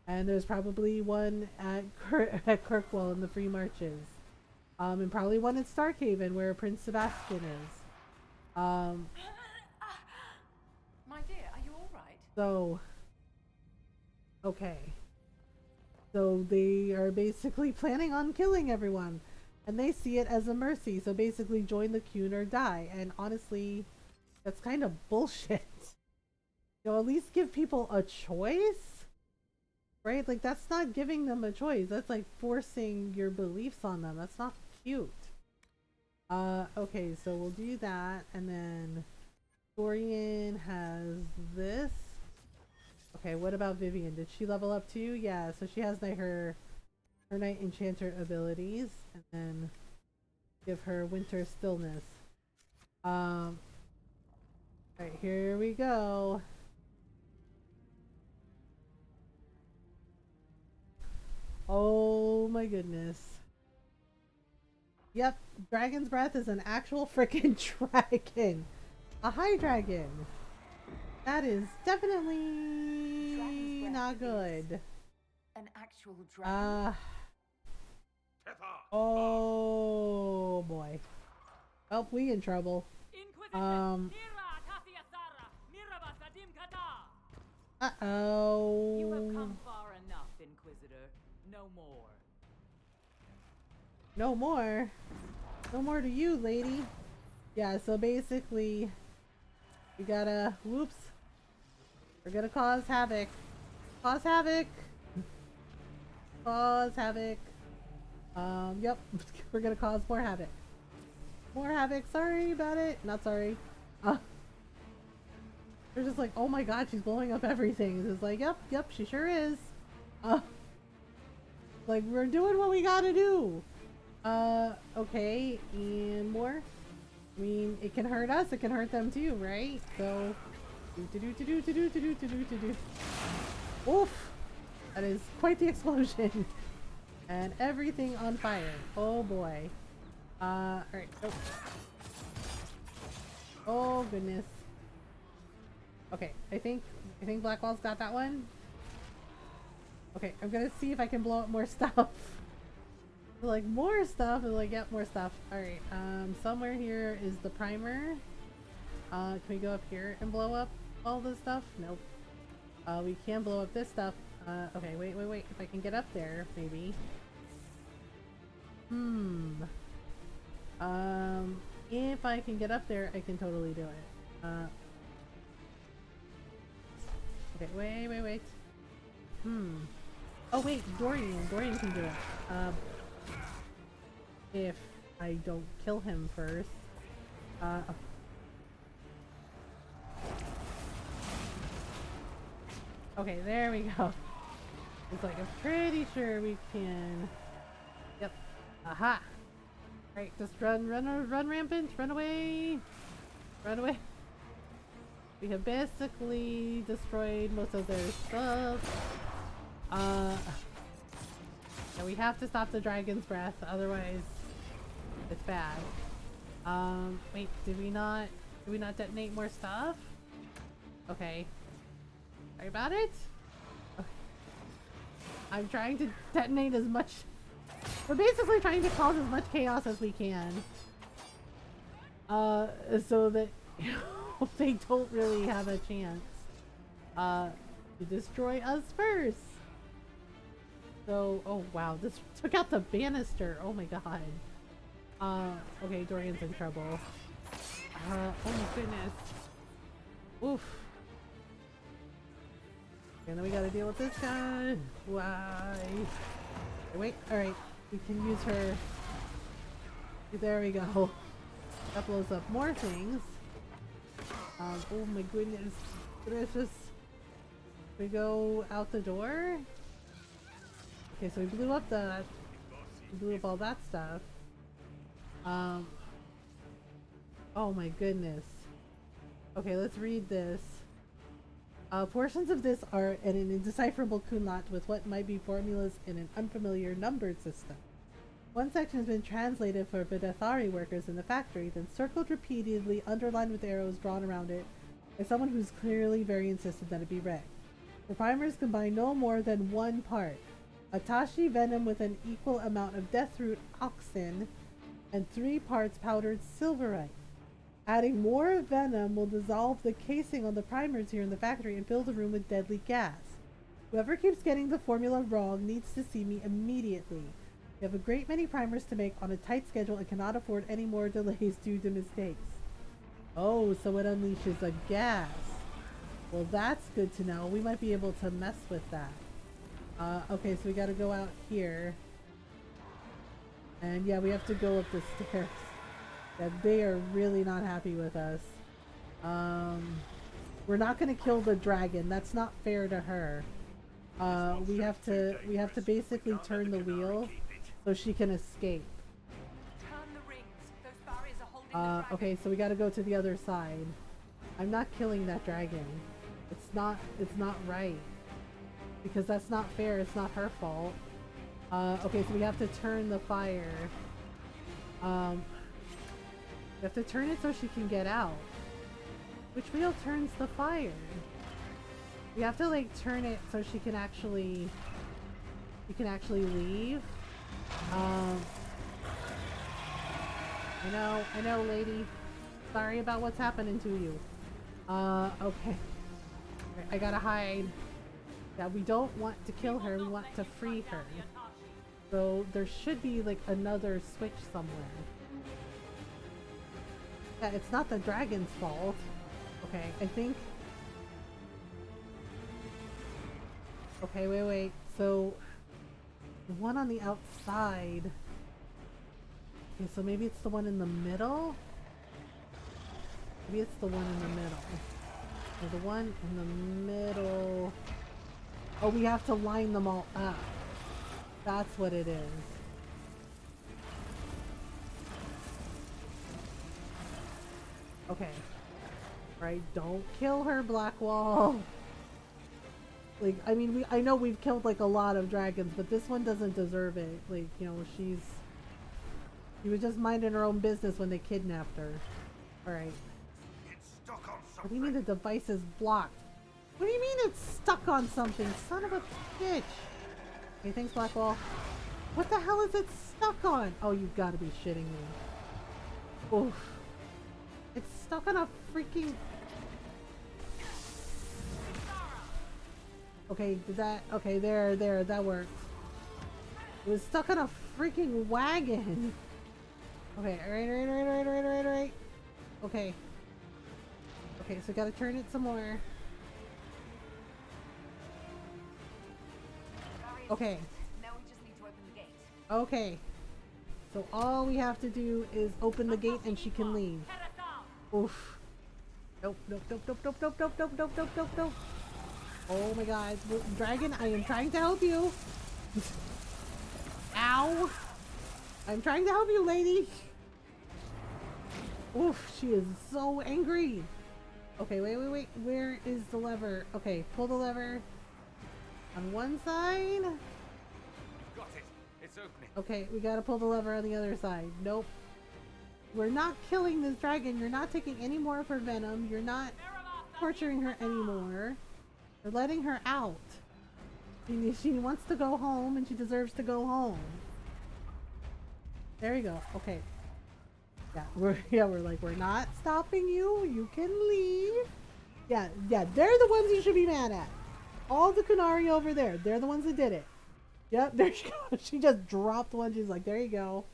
And there's probably one at Kirkwall in the Free Marches. And probably one at Starkhaven where Prince Sebastian is. My dear, are you alright? So, okay. So they are basically planning on killing everyone. And they see it as a mercy. So basically join the Kyun or die. And honestly, that's kind of bullshit. You know, at least give people a choice. Right? Like, that's not giving them a choice. That's like forcing your beliefs on them. That's not cute. Okay, so we'll do that. And then Dorian has this. Okay, what about Vivian? Did she level up too? Yeah, so she has like her Night Enchanter abilities. And then give her Winter Stillness. Alright, here we go. Oh my goodness. Yep, Dragon's Breath is an actual freaking dragon. A high dragon. That is definitely not good. An actual dragon. Oh boy. Oh, we in trouble. Uh-oh. You have come far enough, Inquisitor. No more. No more? No more to you, lady. Yeah, so basically, we gotta... Whoops. We're gonna cause havoc. Cause havoc! Cause havoc. Yep. We're gonna cause more havoc. More havoc. Sorry about it. Not sorry. They're just like, oh my god, she's blowing up everything. It's like, yep, she sure is. Like, we're doing what we gotta do. Okay, and more. I mean, it can hurt us, it can hurt them too, right? So, oof! That is quite the explosion. And everything on fire. Oh boy. Alright, so. Oh goodness. Okay, I think Blackwall's got that one. Okay, I'm gonna see if I can blow up more stuff. Like, more stuff? And like, yep, more stuff. Alright, somewhere here is the primer. Can we go up here and blow up all this stuff? Nope. We can blow up this stuff. Okay, wait. If I can get up there, maybe. If I can get up there, I can totally do it. Okay, wait. Oh wait, Dorian can do it. If I don't kill him first. Okay, there we go. It's like, I'm pretty sure we can... Yep. Aha! Right, just run rampant, run away! Run away! We have basically destroyed most of their stuff. And we have to stop the dragon's breath, otherwise it's bad. Wait, did we not detonate more stuff? Okay. Sorry about it? Okay. I'm trying to detonate as much. We're basically trying to cause as much chaos as we can. So that they don't really have a chance to destroy us first. So, oh wow, this took out the banister. Oh my god. Okay, Dorian's in trouble. Oh my goodness. Oof. And then we gotta deal with this guy. Why? Wait, alright. We can use her. There we go. That blows up more things. Oh my goodness. Gracious. We go out the door. Okay, so we blew up all that stuff. Oh my goodness. Okay, let's read this. Portions of this are in an indecipherable kunlat with what might be formulas in an unfamiliar numbered system. One section has been translated for Vidathari workers in the factory, then circled repeatedly, underlined with arrows drawn around it, by someone who's clearly very insistent that it be read. The primers combine no more than one part. Atashi venom with an equal amount of deathroot oxin and 3 parts powdered silverite. Adding more venom will dissolve the casing on the primers here in the factory and fill the room with deadly gas. Whoever keeps getting the formula wrong needs to see me immediately. We have a great many primers to make on a tight schedule and cannot afford any more delays due to mistakes. Oh, so it unleashes a gas. Well, that's good to know. We might be able to mess with that. Okay, so we gotta go out here. And yeah, we have to go up the stairs. Yeah, they are really not happy with us. We're not gonna kill the dragon. That's not fair to her. We have to basically turn the wheel so she can escape. Okay, so we gotta go to the other side. I'm not killing that dragon. It's not right. Because that's not fair, it's not her fault. Okay, so we have to turn the fire. We have to turn it so she can get out. Which wheel turns the fire? We have to like turn it so she can actually leave. I know, lady. Sorry about what's happening to you. Okay. I gotta hide. Yeah, we don't want to kill her, we want to free her. So there should be like another switch somewhere. Yeah, it's not the dragon's fault. Okay, I think... Okay, wait. So, the one on the outside... Okay, so maybe it's the one in the middle? Maybe it's the one in the middle. So the one in the middle... Oh, we have to line them all up. That's what it is. Okay. Right, don't kill her, Blackwall. Like, I mean, I know we've killed like a lot of dragons, but this one doesn't deserve it. Like, you know, she was just minding her own business when they kidnapped her. Alright. What do you mean the device is blocked? What do you mean it's stuck on something? Son of a bitch. Okay, thanks, Blackwall. What the hell is it stuck on? Oh, you've got to be shitting me. Oof. It's stuck on a freaking... Okay, did that... Okay, there, that worked. It was stuck on a freaking wagon. Okay, alright. Okay. Okay, so gotta turn it some more. Okay. Now we just need to open the gate. Okay. So all we have to do is open the gate and she can leave. Oof. Nope. Oh my god. Dragon, I am trying to help you. Ow. I'm trying to help you, lady. Oof, she is so angry. Okay, wait. Where is the lever? Okay, pull the lever. On one side. Got it. It's opening. Okay, we gotta pull the lever on the other side. Nope. We're not killing this dragon. You're not taking any more of her venom. You're not torturing her anymore. We're letting her out. She wants to go home and she deserves to go home. There you go. Okay. Yeah, we're not stopping you. You can leave. Yeah, they're the ones you should be mad at. All the Kunari over there. They're the ones that did it. Yep, there she goes. She just dropped one. She's like, there you go.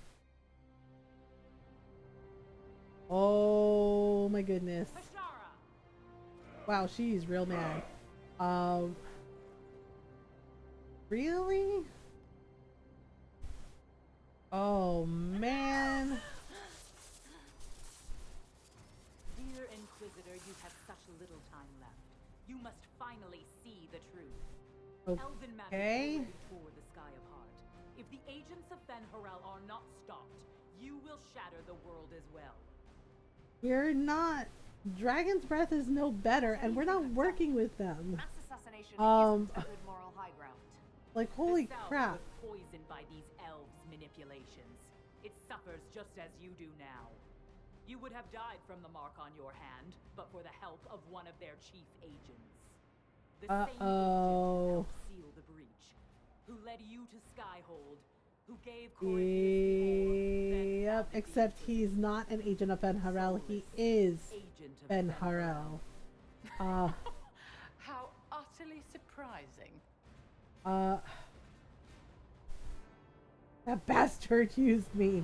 Oh my goodness. Wow, she's real mad. Really? Oh man. Dear Inquisitor, you have such little time left. You must finally see the truth. Elven magic tore the sky apart. If the agents of Ben-Harel are not stopped, you will shatter the world as well. We're not. Dragon's Breath is no better, and we're not working with them. Mass assassination isn't a good moral high ground. Like, holy crap. Was poisoned by these elves' manipulations. It suffers just as you do now. You would have died from the mark on your hand, but for the help of one of their chief agents. The same agent who helped seal the breach, who led you to Skyhold, who gave Yep, except he's not an agent of Ben-Harel. He is Ben-Harel. How utterly surprising. That bastard used me.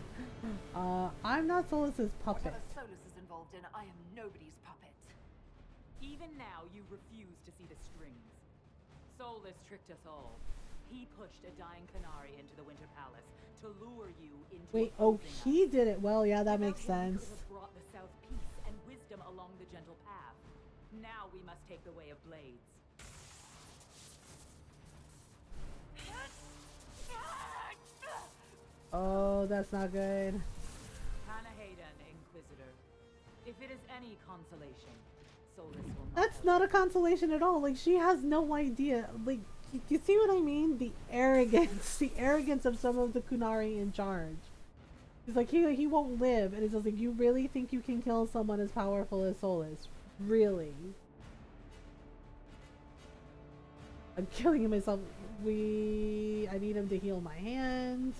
I'm not Solus's puppet. Whatever Solus is involved in, I am nobody's puppet. Even now, you refuse to see the strings. Solus tricked us all. He pushed a dying Canary into the Winter Palace to lure you into. Wait, oh, he did it. Well, yeah, that makes sense. Could have brought the South peace and wisdom along the gentle path. Now we must take the way of blades. Oh, that's not good. Panahaden, Inquisitor. If it is any consolation, Solus will not. That's not a consolation at all. Like, she has no idea. Like, you see what I mean? The arrogance of some of the Kunari in charge. He's like, he won't live, and it's just like, you really think you can kill someone as powerful as Solus? Really? I'm killing him myself. I need him to heal my hands.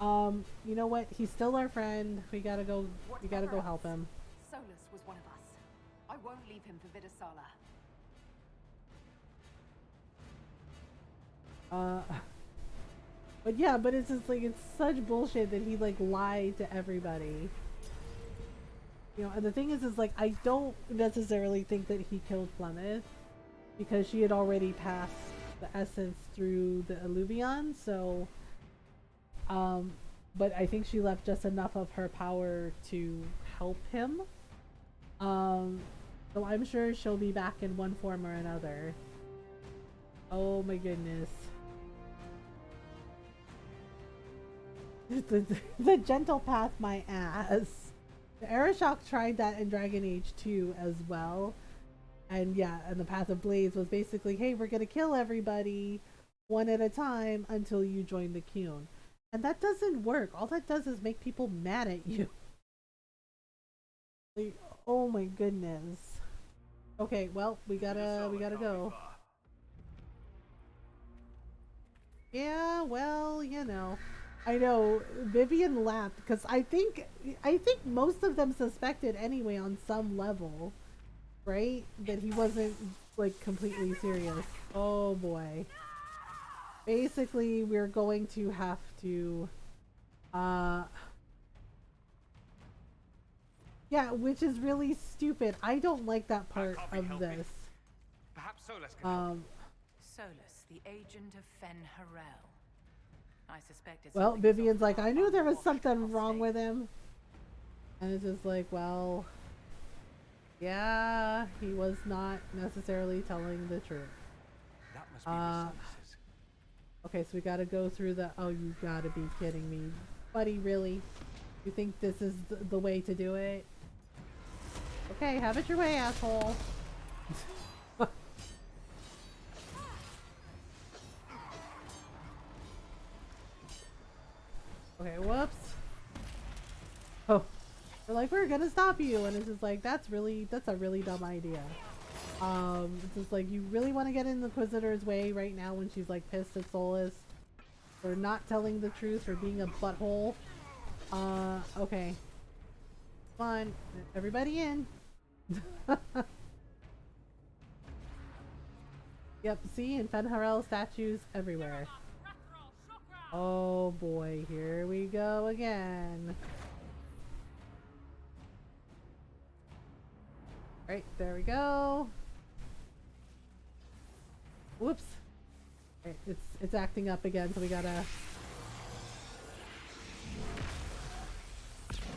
You know what? He's still our friend. We gotta go help him. Solus was one of us. I won't leave him for Vidasala. But yeah, but it's just like, it's such bullshit that he like lied to everybody. You know, and the thing is like, I don't necessarily think that he killed Plymouth, because she had already passed the essence through the Alluvion, so but I think she left just enough of her power to help him. So I'm sure she'll be back in one form or another. Oh my goodness. The gentle path, my ass. The Arashok tried that in Dragon Age 2 as well. And yeah, and the Path of Blades was basically, hey, we're gonna kill everybody one at a time until you join the Qun. And that doesn't work. All that does is make people mad at you. Like, oh my goodness. Okay, well, we gotta go. Yeah, well, you know. I know, Vivian laughed because I think most of them suspected anyway on some level, right? That he wasn't like completely serious. Oh boy. Basically, we're going to have to yeah, which is really stupid. I don't like that part of this. Perhaps Solus can help. Solus, the agent of Ben-Harel. I suspect it's well, Vivian's like, I knew there was something wrong with him. And it's just like, well, yeah, he was not necessarily telling the truth. That must be the Solus's. Okay, so we gotta go through the, oh, you gotta be kidding me. Buddy, really? You think this is the way to do it? Okay, have it your way, asshole. Okay, whoops. Oh, they're like, we're gonna stop you, and it's just like, that's a really dumb idea. It's just like, you really want to get in the Inquisitor's way right now when she's like pissed at Solus for not telling the truth, for being a butthole. Okay. Come on, everybody in. Yep, see, in Fenharel statues everywhere. Oh boy, here we go again. Right, there we go. Whoops. Right, it's acting up again, so we gotta...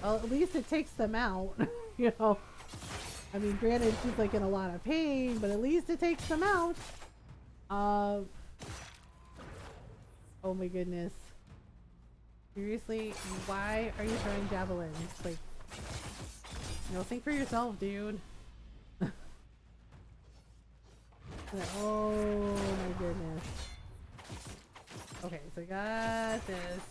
Well, at least it takes them out, you know. I mean, granted, she's like in a lot of pain, but at least it takes them out. Oh my goodness. Seriously, why are you throwing javelins? Like, you know, think for yourself, dude. Oh my goodness. Okay, so I got this.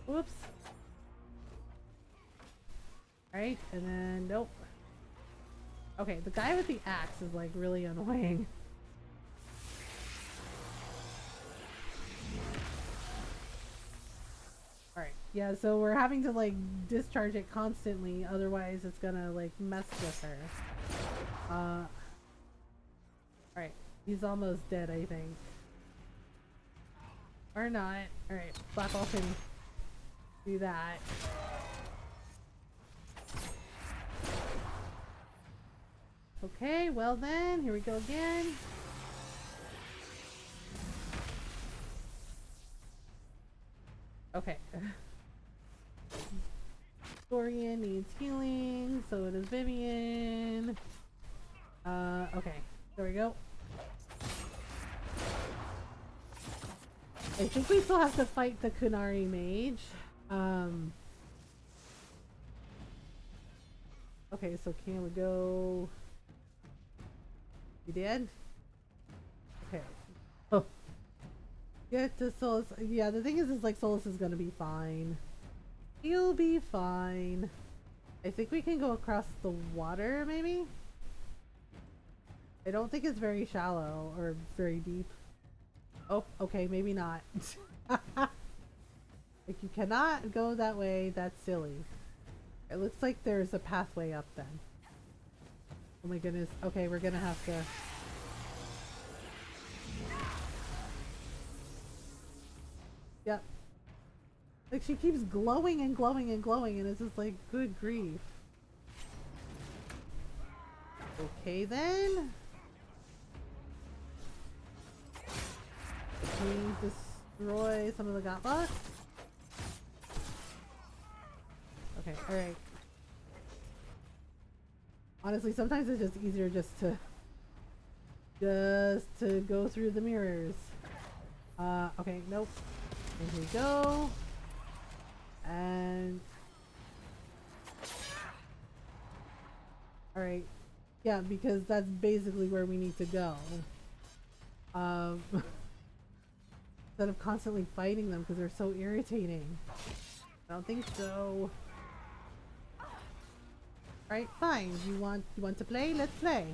Whoops. Right, and then nope. Okay, the guy with the axe is like really annoying. Alright, yeah, so we're having to like discharge it constantly, otherwise it's gonna like mess with her. Alright, he's almost dead, I think. Or not. Alright, Black Ball can do that. Okay, well then, here we go again. Okay. Dorian needs healing, so does Vivian. Okay, there we go. I think we still have to fight the Kunari mage. Okay, so can we go... You did? Okay. Oh. Get to Solus. Yeah, the thing is like Solus is gonna be fine. He'll be fine. I think we can go across the water, maybe? I don't think it's very shallow or very deep. Oh, okay, maybe not. Like, you cannot go that way. That's silly. It looks like there's a pathway up then. Oh my goodness. Okay, we're gonna have to... Yep. Like, she keeps glowing and glowing and glowing, and it's just like, good grief. Okay then. Can we destroy some of the Gotbot? Okay, alright. Honestly, sometimes it's just easier just to go through the mirrors. Okay, nope. And here we go. And alright. Yeah, because that's basically where we need to go. Instead of constantly fighting them because they're so irritating. I don't think so. Alright, fine. You want to play? Let's play.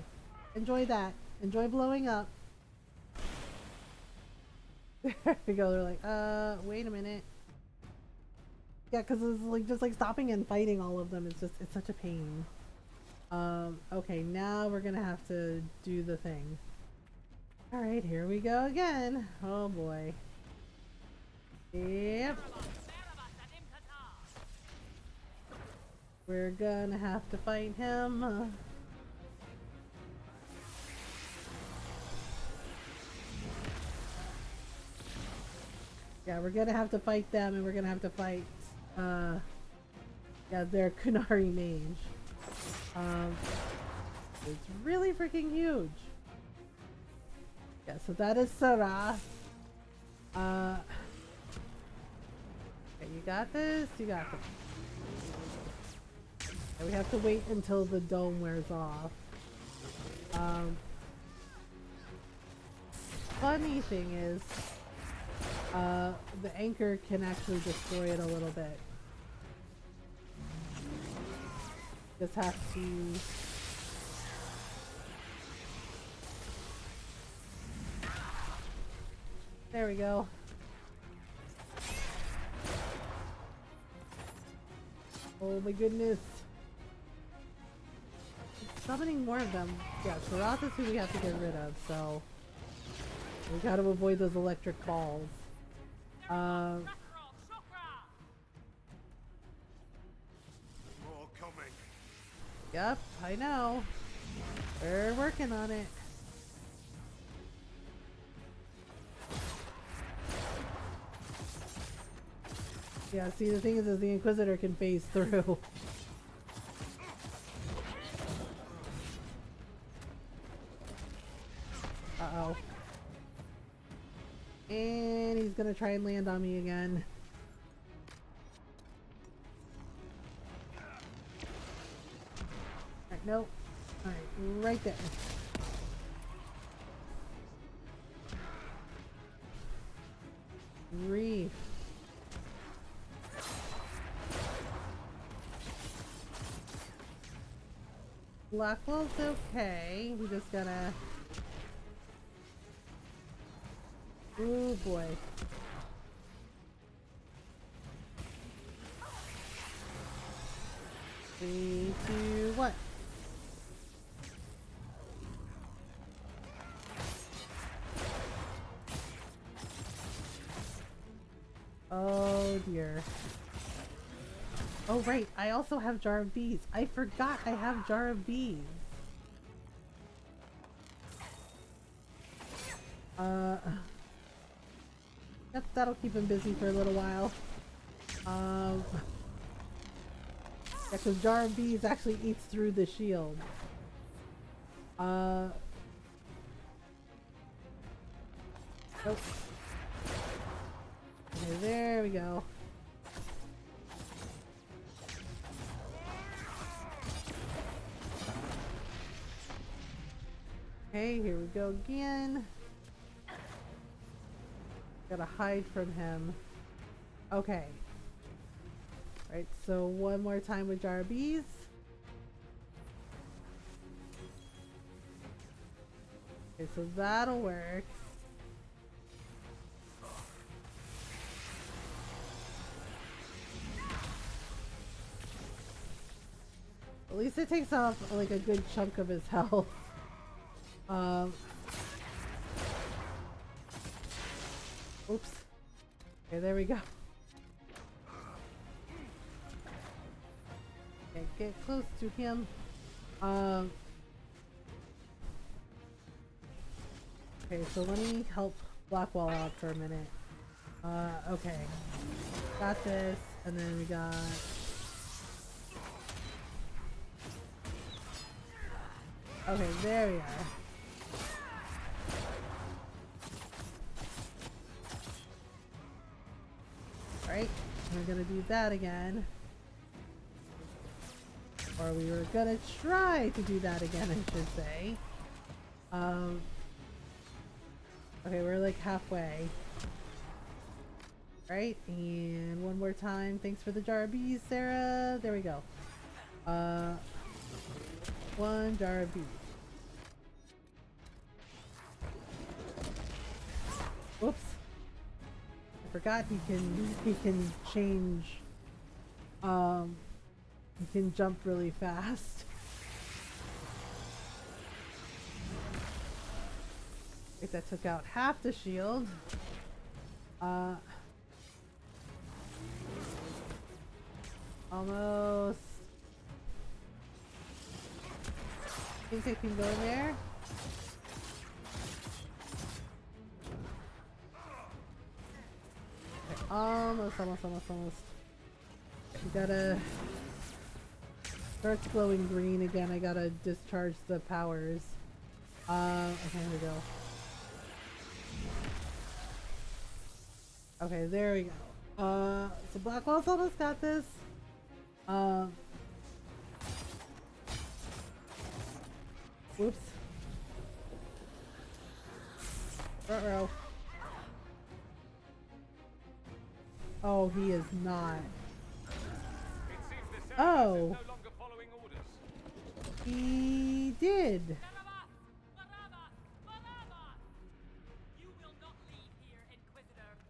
Enjoy that. Enjoy blowing up. There we go. They're like, wait a minute. Yeah, because it's like just like stopping and fighting all of them. It's such a pain. Okay, now we're gonna have to do the thing. Alright, here we go again. Oh boy. Yep. We're gonna have to fight him. Yeah, we're gonna have to fight them, and we're gonna have to fight, yeah, their Kunari mage. It's really freaking huge. Yeah, so that is Sarah. Okay, you got this? You got this. And we have to wait until the dome wears off. Funny thing is, the anchor can actually destroy it a little bit. Just have to... There we go. Oh my goodness. Summoning more of them. Yeah, Sharath is who we have to get rid of, so we gotta avoid those electric balls. More coming. Yep, I know. We're working on it. Yeah, see, the thing is the Inquisitor can phase through. Uh-oh. And he's gonna try and land on me again. Alright, nope. Alright, right there. Reef. Blackwell's okay. We just gotta... Oh boy. 3, 2, 1. Oh dear. Oh right, I also have Jar of Bees. I forgot I have Jar of Bees. Yep, that'll keep him busy for a little while. Yeah, because Jar of Bees actually eats through the shield. Nope. Okay, there we go. Okay, here we go again. Gotta hide from him. Okay. Right, so one more time with Jar of Bees. Okay, so that'll work. At least it takes off like a good chunk of his health. Oops. Okay, there we go. Okay, get close to him. Okay, so let me help Blackwell out for a minute. Okay. Got this, and then we got... Okay, there we are. Right, we're gonna do that again. Or we were gonna try to do that again, I should say. Okay, we're like halfway. Right, and one more time. Thanks for the Jar of Bees, Sarah. There we go. One Jar of Bees. Whoops. I forgot he can change. He can jump really fast. If that took out half the shield. Almost. Think I can go in there? Okay, almost. We gotta... Starts glowing green again. I gotta discharge the powers. Okay, here we go. Okay, there we go. So Blackwell's almost got this. Whoops. Ruh-roh. Oh, he is not. Oh. He did.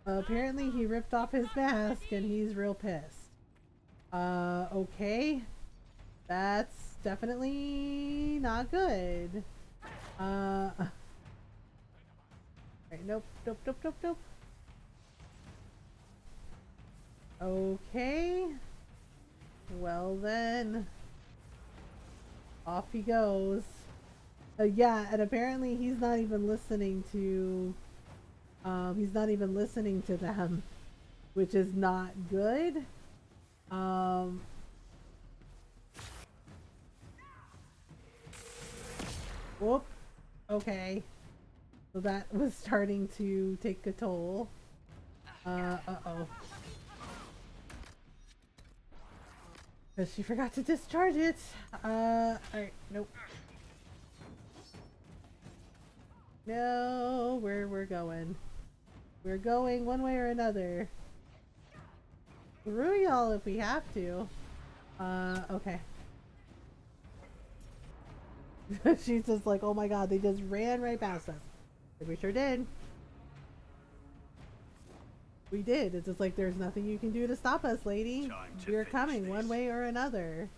Apparently he ripped off his mask and he's real pissed. Okay. That's definitely not good. Alright, nope. Okay. Well then. Off he goes. Yeah, and apparently he's not even listening to them, which is not good. Whoop. Okay. So that was starting to take a toll. Uh-oh. Because she forgot to discharge it. Alright, nope. No, where we're going. We're going one way or another. Through y'all if we have to. Okay. She's just like, oh my god, they just ran right past us. Like, we sure did. We did. It's just like, there's nothing you can do to stop us, lady. We're coming one way or another.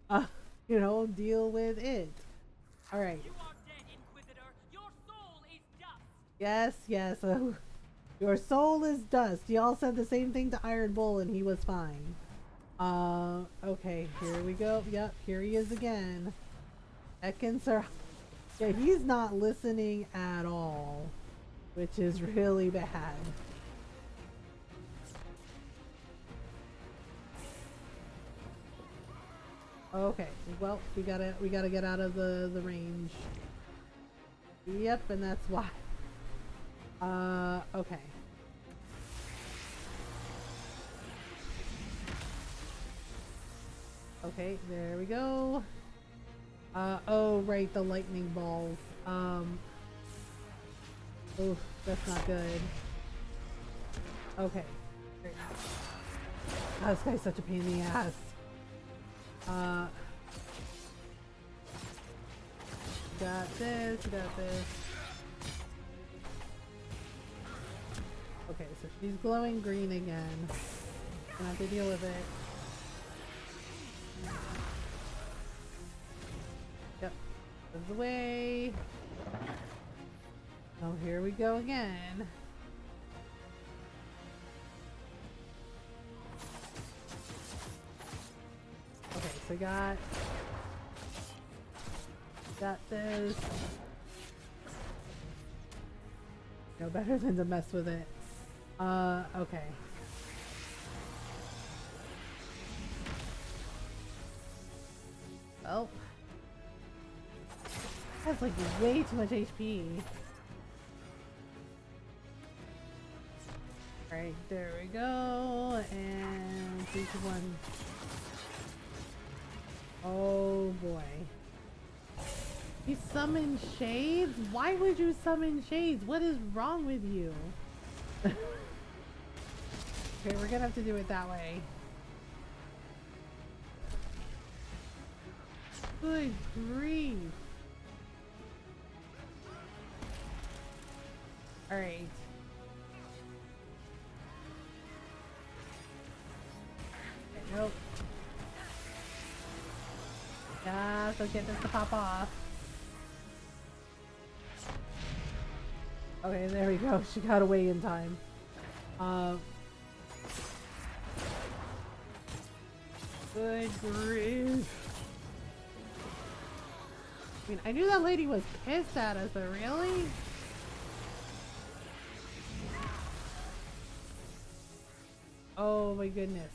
You know, deal with it. Alright. Yes, yes. Your soul is dust. Y'all said the same thing to Iron Bull and he was fine. Okay, here we go. Yep, here he is again. Ekans are... Yeah, he's not listening at all. Which is really bad. Okay, well, we gotta get out of the range. Yep, and that's why. Okay. Okay, there we go. Oh, right, the lightning balls. Oof, that's not good. Okay. Oh, this guy's such a pain in the ass. Got this, got this. Okay, so she's glowing green again. Gonna have to deal with it. Yep. Out of the way. Oh, here we go again. Okay, so got this. No better than to mess with it. Okay. Well, that's like way too much HP. Right, there we go, and 3, 2, 1. Oh boy. You summoned shades? Why would you summon shades? What is wrong with you? Okay, we're gonna have to do it that way. Good grief. Alright. Okay, nope. Yeah, so get this to pop off. Okay, there we go. She got away in time. Good grief. I mean, I knew that lady was pissed at us, but really? Oh my goodness.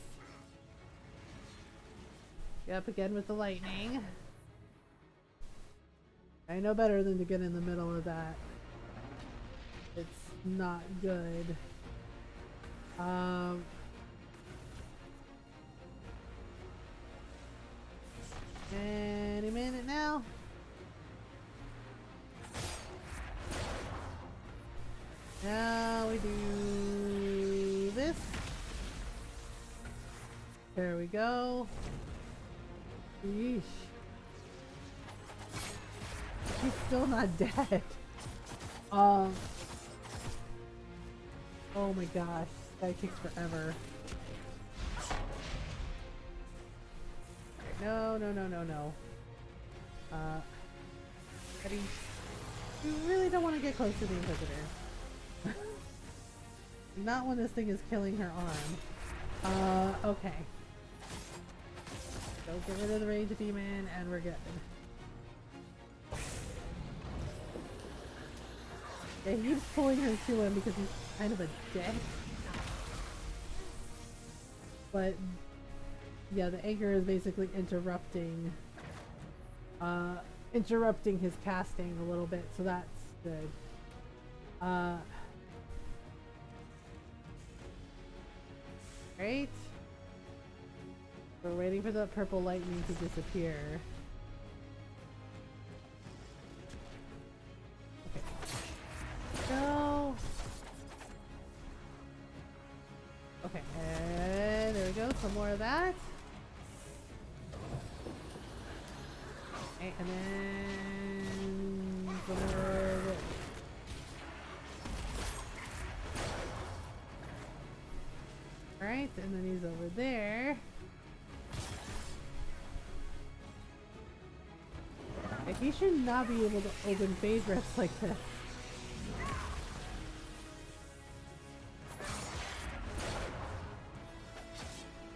Yep, again with the lightning. I know better than to get in the middle of that. It's not good. Any minute now. we go. Yeesh. He's still not dead. Oh my gosh, that takes forever. No. Buddy, you really don't want to get close to the Inquisitor. Not when this thing is killing her arm. Okay. So get rid of the rage demon and we're good. Yeah, he keeps pulling her to him because he's kind of a dick. But yeah, the anchor is basically interrupting his casting a little bit, so that's good. Right? We're waiting for the purple lightning to disappear. Okay. Go. Okay, and there we go. Some more of that. Okay, and then some more of this. Alright, and then he's over there. He should not be able to open phase rifts like this.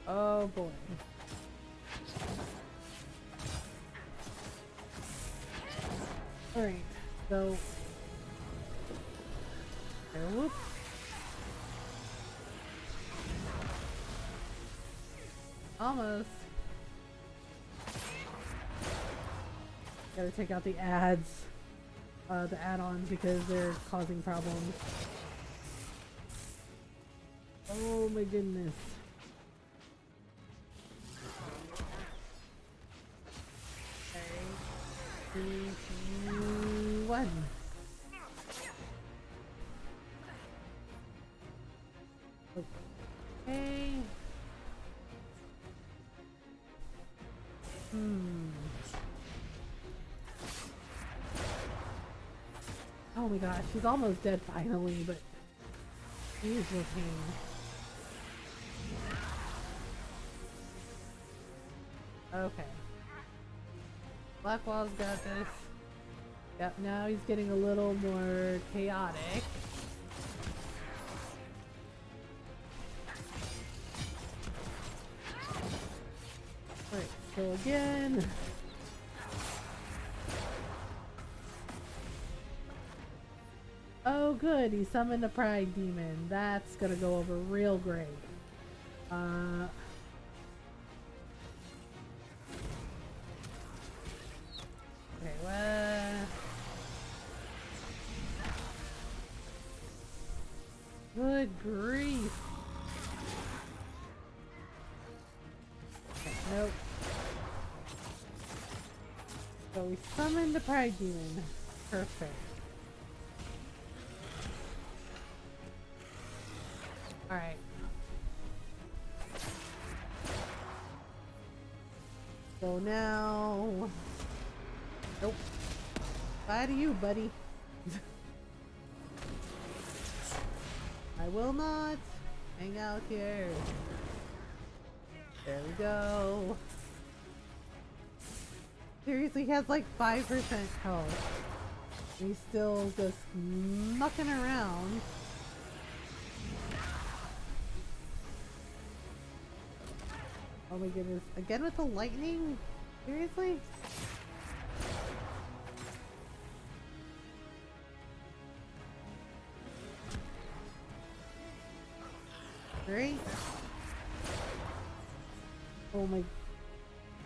Oh boy. Alright, so... whoops. Almost. Gotta take out the ads, the add-ons because they're causing problems. Oh my goodness. Okay. 3, 2, 1. Okay. Oh my gosh, she's almost dead finally, but she's no pain. Okay. Blackwall's got this. Yep, now he's getting a little more chaotic. Alright, so again. Oh good, he summoned a pride demon. That's gonna go over real great. Okay, well... Good grief. Okay, nope. So we summoned the pride demon. Perfect. Alright. So now... Nope. Bye to you, buddy. I will not hang out here. There we go. Seriously, he has like 5% health. He's still just mucking around. Oh my goodness. Again with the lightning? Seriously? Great. Oh my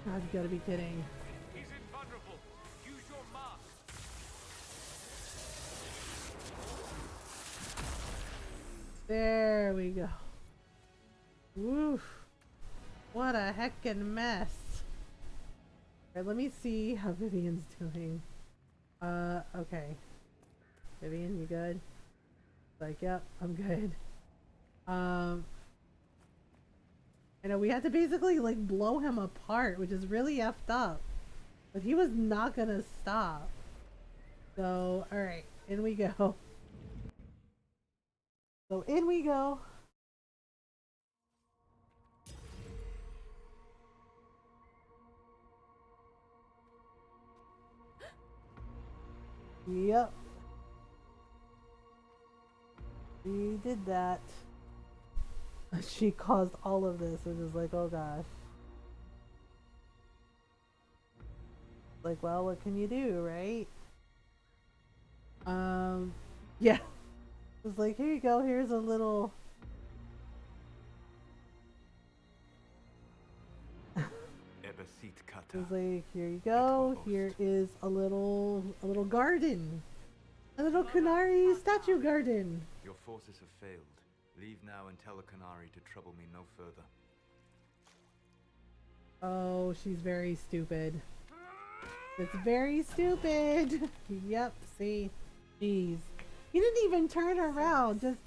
god, you gotta be kidding. He's invulnerable. Use your mark. There we go. Woof. What a heckin' mess. Alright, let me see how Vivian's doing. Okay. Vivian, you good? Like, yep, I'm good. I know we had to basically like blow him apart, which is really effed up. But he was not gonna stop. So, alright, in we go. So in we go. Yep. She did that. She caused all of this, which is like, oh gosh. Like, well, what can you do, right? Yeah. It's like, here you go, here's a little... It's like, here you go, here is a little garden. A little Kunari statue garden. Your forces have failed. Leave now and tell the Kunari to trouble me no further. Oh, she's very stupid. It's very stupid. Yep, see? Jeez. He didn't even turn around, just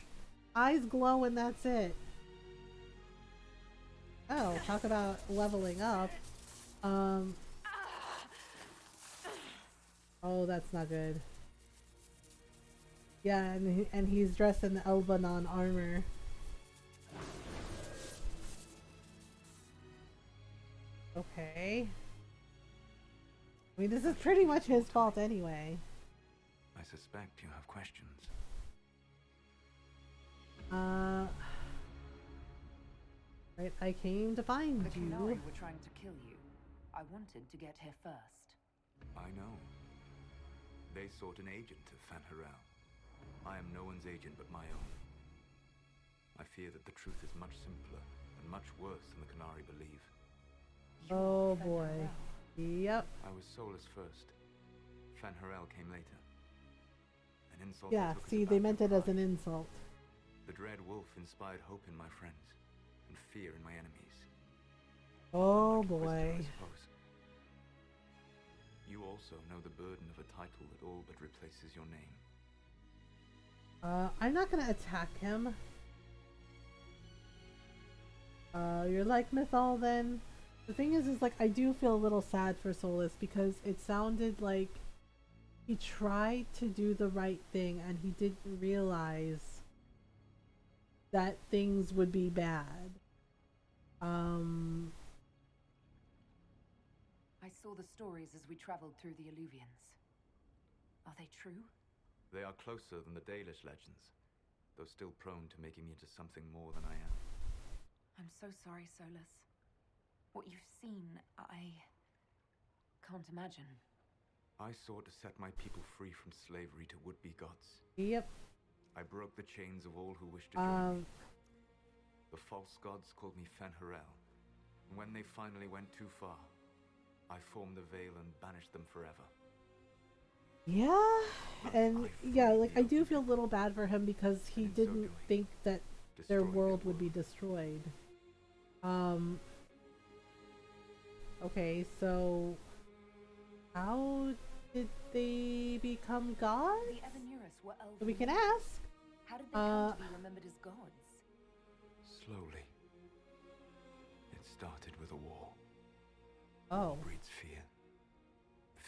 eyes glow and that's it. Oh, talk about leveling up. Oh, that's not good. Yeah, and he's dressed in the Elbanon armor. Okay. I mean, this is pretty much his fault anyway. I suspect you have questions. Right, I came to find the you. Kunari were trying to kill you. I wanted to get here first. I know. They sought an agent to Fan Harel. I am no one's agent but my own. I fear that the truth is much simpler and much worse than the Kunari believe. Oh boy. Yep. I was soulless first. Fan Harel came later. An insult. Yeah, see, they meant it as an insult. The dread wolf inspired hope in my friends and fear in my enemies. Oh boy. I suppose. You also know the burden of a title that all but replaces your name. I'm not gonna attack him. You're like Mythal then. The thing is like, I do feel a little sad for Solus because it sounded like he tried to do the right thing and he didn't realize that things would be bad. I saw the stories as we traveled through the Alluvians. Are they true? They are closer than the Dalish legends, though still prone to making me into something more than I am. I'm so sorry, Solus. What you've seen, I can't imagine. I sought to set my people free from slavery to would-be gods. Yep. I broke the chains of all who wished to join me. The false gods called me Fan Harel, and when they finally went too far, I formed the veil and banished them forever. Yeah, and yeah, like I do feel a little bad for him because he didn't think that their world would be destroyed. Okay, so how did they become gods? The Evanurus were elven. So we can ask. How did they come to be remembered as gods? Slowly. It started with a war. Oh. War breeds fear.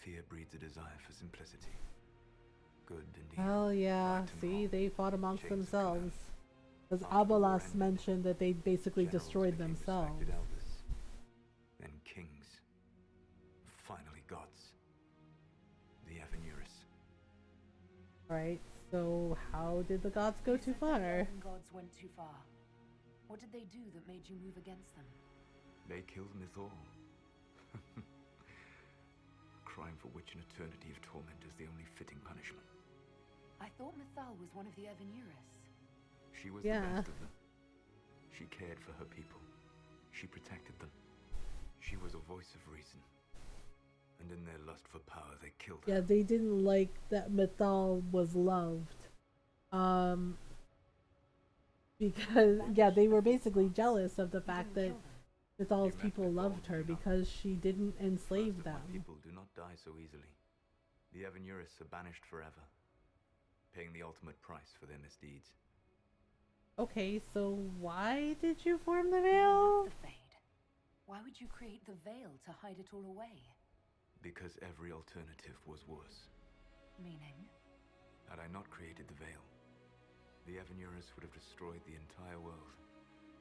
Fear breeds a desire for simplicity. Good and evil. Hell yeah, see, they fought amongst themselves. Because Abalas mentioned that they basically destroyed themselves. Elders, then kings, finally gods. The Evanurus. Right, so how did the gods go too far? The gods went too far. What did they do that made you move against them? They killed Mythal. Crime for which an eternity of torment is the only fitting punishment. I thought Mythal was one of the Evanurus. She was the best of them. She cared for her people. She protected them. She was a voice of reason. And in their lust for power, they killed her. Yeah, they didn't like that Mythal was loved. Because, yeah, they were basically jealous of the fact that Mythal's people loved her because she didn't enslave them. People do not die so easily. The Evanurus are banished forever, paying the ultimate price for their misdeeds. Okay, so why did you form the veil? The Fade. Why would you create the veil to hide it all away? Because every alternative was worse. Meaning? Had I not created the veil, the Evanurus would have destroyed the entire world.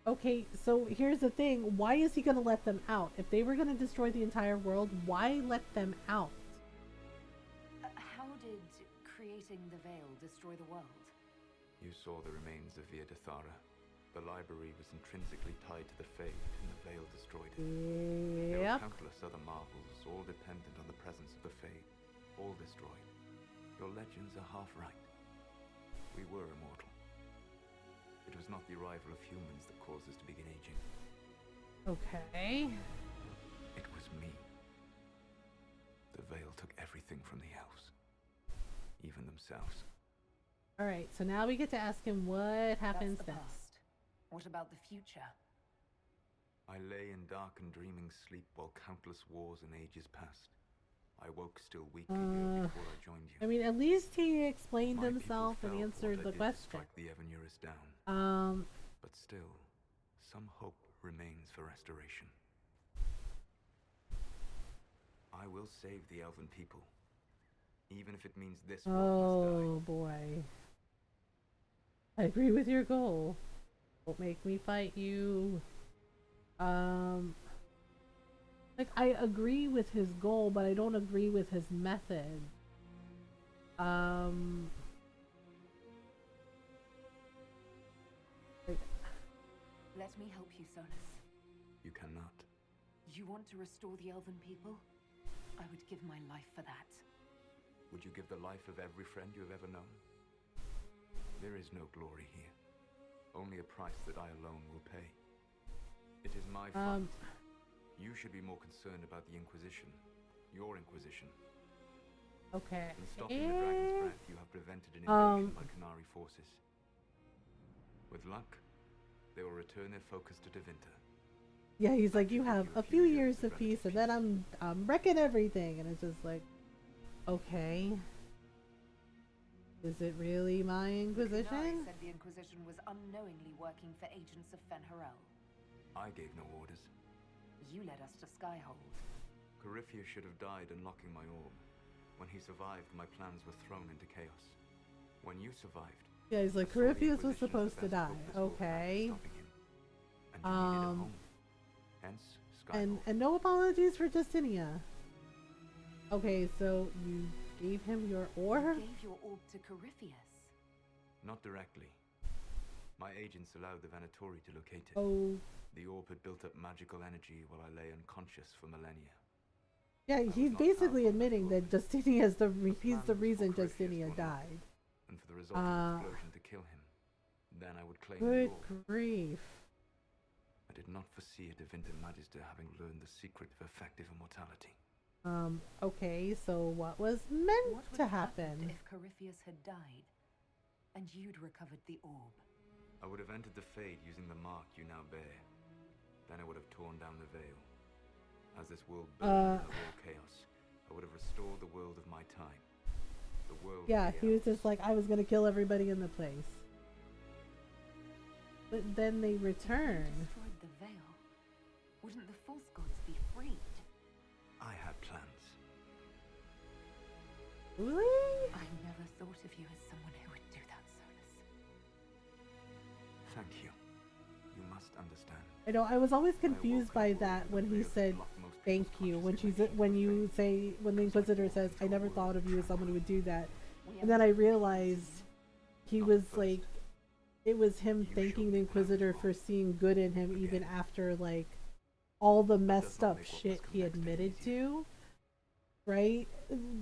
Okay, so here's the thing. Why is he gonna let them out? If they were gonna destroy the entire world, why let them out? How did creating the veil destroy the world? You saw the remains of Via de Thara. The library was intrinsically tied to the Fade, and the veil destroyed it. There were countless other marvels, all dependent on the presence of the Fade, all destroyed. Your legends are half right. We were immortal. It was not the arrival of humans that caused us to begin aging. Okay. It was me. The veil took everything from the elves. Even themselves. Alright, so now we get to ask him what happens That's the next. past. What about the future? I lay in dark and dreaming sleep while countless wars and ages passed. I woke still weak a year before I joined you. I mean, at least he explained My himself people and felt answered what the I did to question. strike the Evanurus down. But still, some hope remains for restoration. I will save the elven people, even if it means this world must die. Oh boy. I agree with your goal. Don't make me fight you. Like, I agree with his goal, but I don't agree with his method. Like, Let me help you, Solus. You cannot. You want to restore the elven people? I would give my life for that. Would you give the life of every friend you have ever known? There is no glory here. Only a price that I alone will pay. It is my fight. You should be more concerned about the Inquisition. Your Inquisition. okay. In stopping the Dragon's Breath, you have prevented an invasion by Qunari forces. With luck, they will return their focus to Tevinter. Yeah, he's like, you have a few years of peace, and then I'm wrecking everything, and it's just like, okay. Is it really my Inquisition? Qunari said the Inquisition was unknowingly working for agents of Fen'Harel. I gave no orders. You led us to Skyhold. Corypheus should have died unlocking my orb. When he survived, my plans were thrown into chaos. When you survived... Yeah, he's like, Corypheus was supposed to die. Okay. Hence, and no apologies for Justinia. Okay, so you gave him your orb? You gave your orb to Corypheus? Not directly. My agents allowed the Venatori to locate it. Oh. The orb had built up magical energy while I lay unconscious for millennia. Yeah, he's basically admitting that Justinia's he's the reason Justinia died. And for the resulting explosion to kill him. Then I would claim Good the orb. grief. I did not foresee a Tevinter Magister having learned the secret of effective immortality. Okay, so what was meant to happen? If Corypheus had died, and you'd recovered the orb? I would have entered the Fade using the mark you now bear. Then I would have torn down the veil. As this world burned in the raw chaos, I would have restored the world of my time. The world. Yeah, he was just like, I was gonna kill everybody in the place. But then they return. Destroyed the veil. Wouldn't the false gods be freed? I had plans. Really? I never thought of you as someone who would do that, Solus. Thank you. You must understand. I know, I was always confused by that when he said thank you. When the Inquisitor says, I never thought of you as someone who would do that. And then I realized he was like, it was him thanking the Inquisitor for seeing good in him even after like all the messed up shit he admitted to. Right?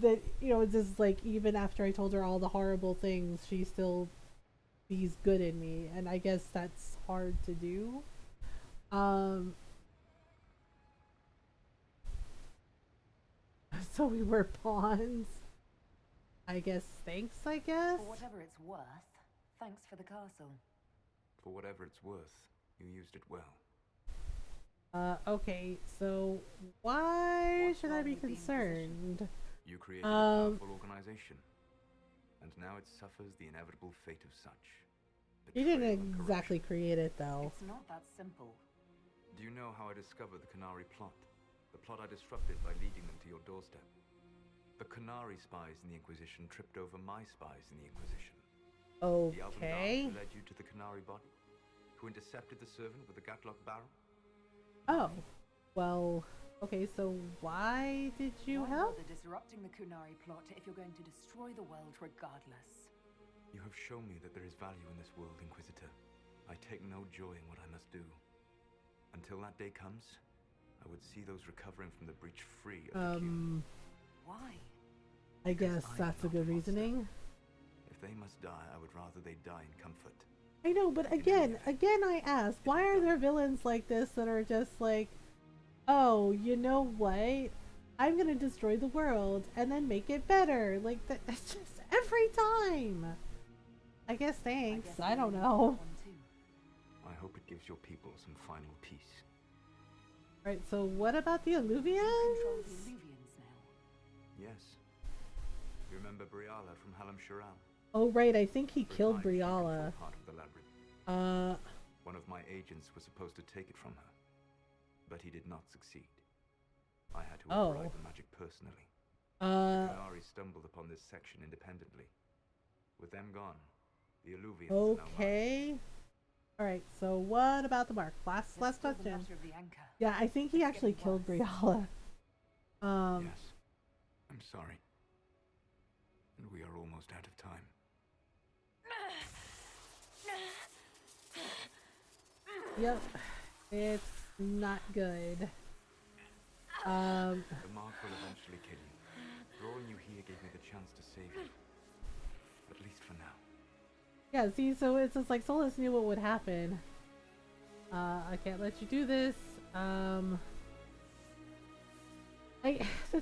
That, you know, it's just like, even after I told her all the horrible things, she still sees good in me. And I guess that's hard to do. So we were pawns. I guess, thanks, I guess? For whatever it's worth, thanks for the castle. For whatever it's worth, you used it well. Okay, so why should I be concerned? You created a powerful organization, and now it suffers the inevitable fate of such. He didn't exactly create it, though. It's not that simple. Do you know how I discovered the Canary plot? The plot I disrupted by leading them to your doorstep. The Canary spies in the Inquisition tripped over my spies in the Inquisition. The Okay. Avant-Garde led you to the Canary body, who intercepted the servant with the gatlock barrel. Oh. Well, okay, so why did you Why help? bother disrupting the Kunari plot if you're going to destroy the world regardless? You have shown me that there is value in this world, Inquisitor. I take no joy in what I must do. Until that day comes, I would see those recovering from the breach free of the Q. Why? I guess that's a good reasoning. If they must die, I would rather they die in comfort. I know, but again I ask, why are there villains like this that are just like, oh, you know what? I'm gonna destroy the world and then make it better. Like, that's just every time. I guess thanks. I don't know. I hope it gives your people some final peace. Right, so what about the Alluvians? Yes. You remember Briala from Hallam Shiral? Oh right, I think he killed Briala. Part of the labyrinth. One of my agents was supposed to take it from her, but he did not succeed. I had to override the magic personally. The Canary stumbled upon this section independently. With them gone, the Alluvians are now mine. Alright, so what about the mark? Last question. Yeah, I think he actually killed Briala. Yes. I'm sorry. And we are almost out of time. Yep. It's not good. The mark will eventually kill you. Drawing you here gave me the chance to save you. At least for now. Yeah, see, so it's just like Solus knew what would happen. I can't let you do this. The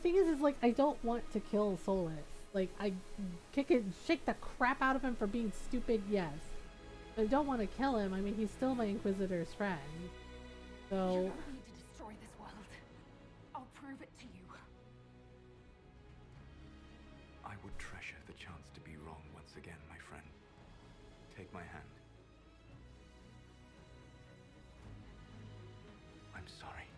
thing is like, I don't want to kill Solus. Like, I shake the crap out of him for being stupid, yes. I don't want to kill him. I mean, he's still my Inquisitor's friend. So... You don't need to destroy this world. I'll prove it to you. I would treasure the chance to be wrong once again, my friend. Take my hand. I'm sorry.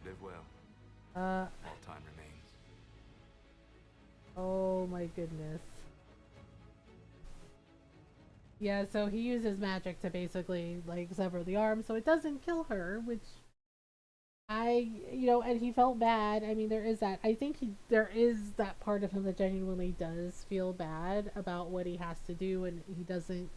Live well. While time remains. Oh my goodness. Yeah, so he uses magic to basically, like, sever the arm so it doesn't kill her, which and he felt bad. I mean, there is that. I think there is that part of him that genuinely does feel bad about what he has to do, and he doesn't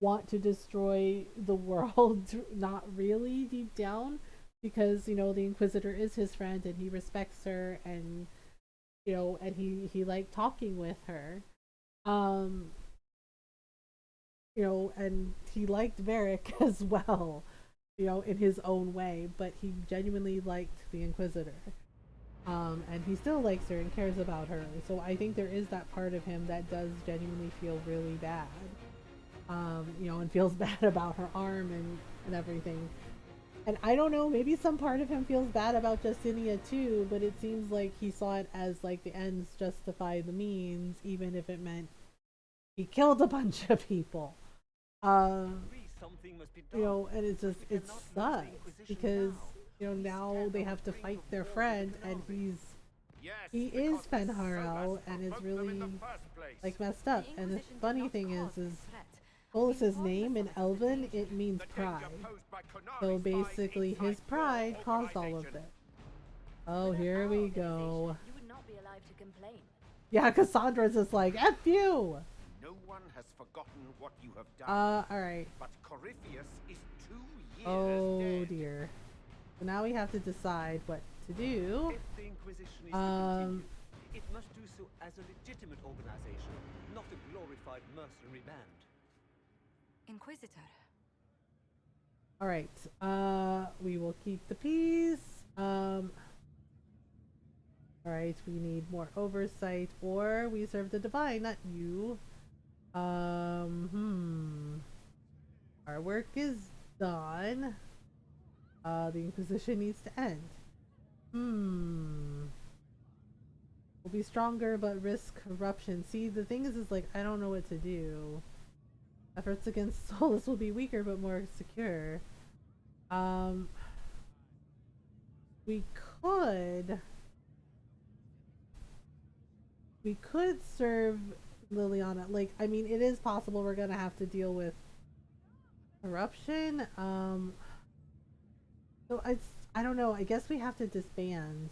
want to destroy the world, not really deep down, because, the Inquisitor is his friend and he respects her, and, and he liked talking with her. And he liked Varric as well, in his own way, but he genuinely liked the Inquisitor. And he still likes her and cares about her. So I think there is that part of him that does genuinely feel really bad. And feels bad about her arm and everything. And I don't know, maybe some part of him feels bad about Justinia too, but it seems like he saw it as like the ends justify the means, even if it meant he killed a bunch of people. And it's just, it sucks because, now they have to fight their friend, and he is Fenharel, and it's really, like, messed up. And the funny thing is Solus's name in Elven, it means pride. So basically his pride caused all of this. Oh, here we go. You would not be alive to complain. Yeah, Cassandra's just like, F you! No one has forgotten what you have done. Alright. But Corypheus is 2 years Oh dear. So now we have to decide what to do. If the Inquisition is to continue, it must do so as a legitimate organization, not a glorified mercenary band. Inquisitor. Alright, we will keep the peace. Alright, we need more oversight, or we serve the divine, not you. Our work is done. The Inquisition needs to end. Will be stronger but risk corruption. See, the thing is like, I don't know what to do. Efforts against Solus will be weaker but more secure. We could serve Liliana. Like, I mean, it is possible we're gonna have to deal with corruption. So I don't know. I guess we have to disband.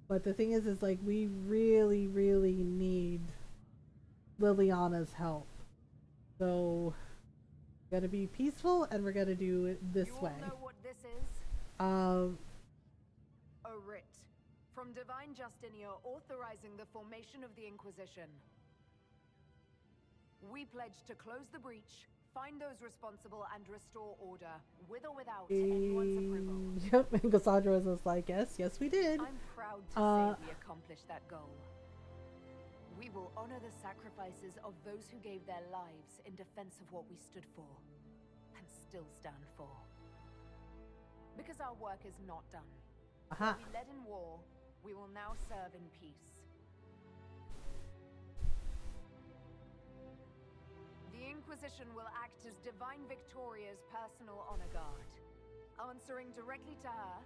But the thing is like, we really, really need Liliana's help. So, we're gonna be peaceful, and we're gonna do it this way. You all know what this is? A writ from Divine Justinia authorizing the formation of the Inquisition. We pledge to close the breach, find those responsible, and restore order, with or without anyone's approval. Yep, and Cassandra was just like, yes, we did. I'm proud to say we accomplished that goal. We will honor the sacrifices of those who gave their lives in defense of what we stood for, and still stand for. Because our work is not done. What we led in war, we will now serve in peace. The Inquisition will act as Divine Victoria's personal honor guard. Answering directly to her,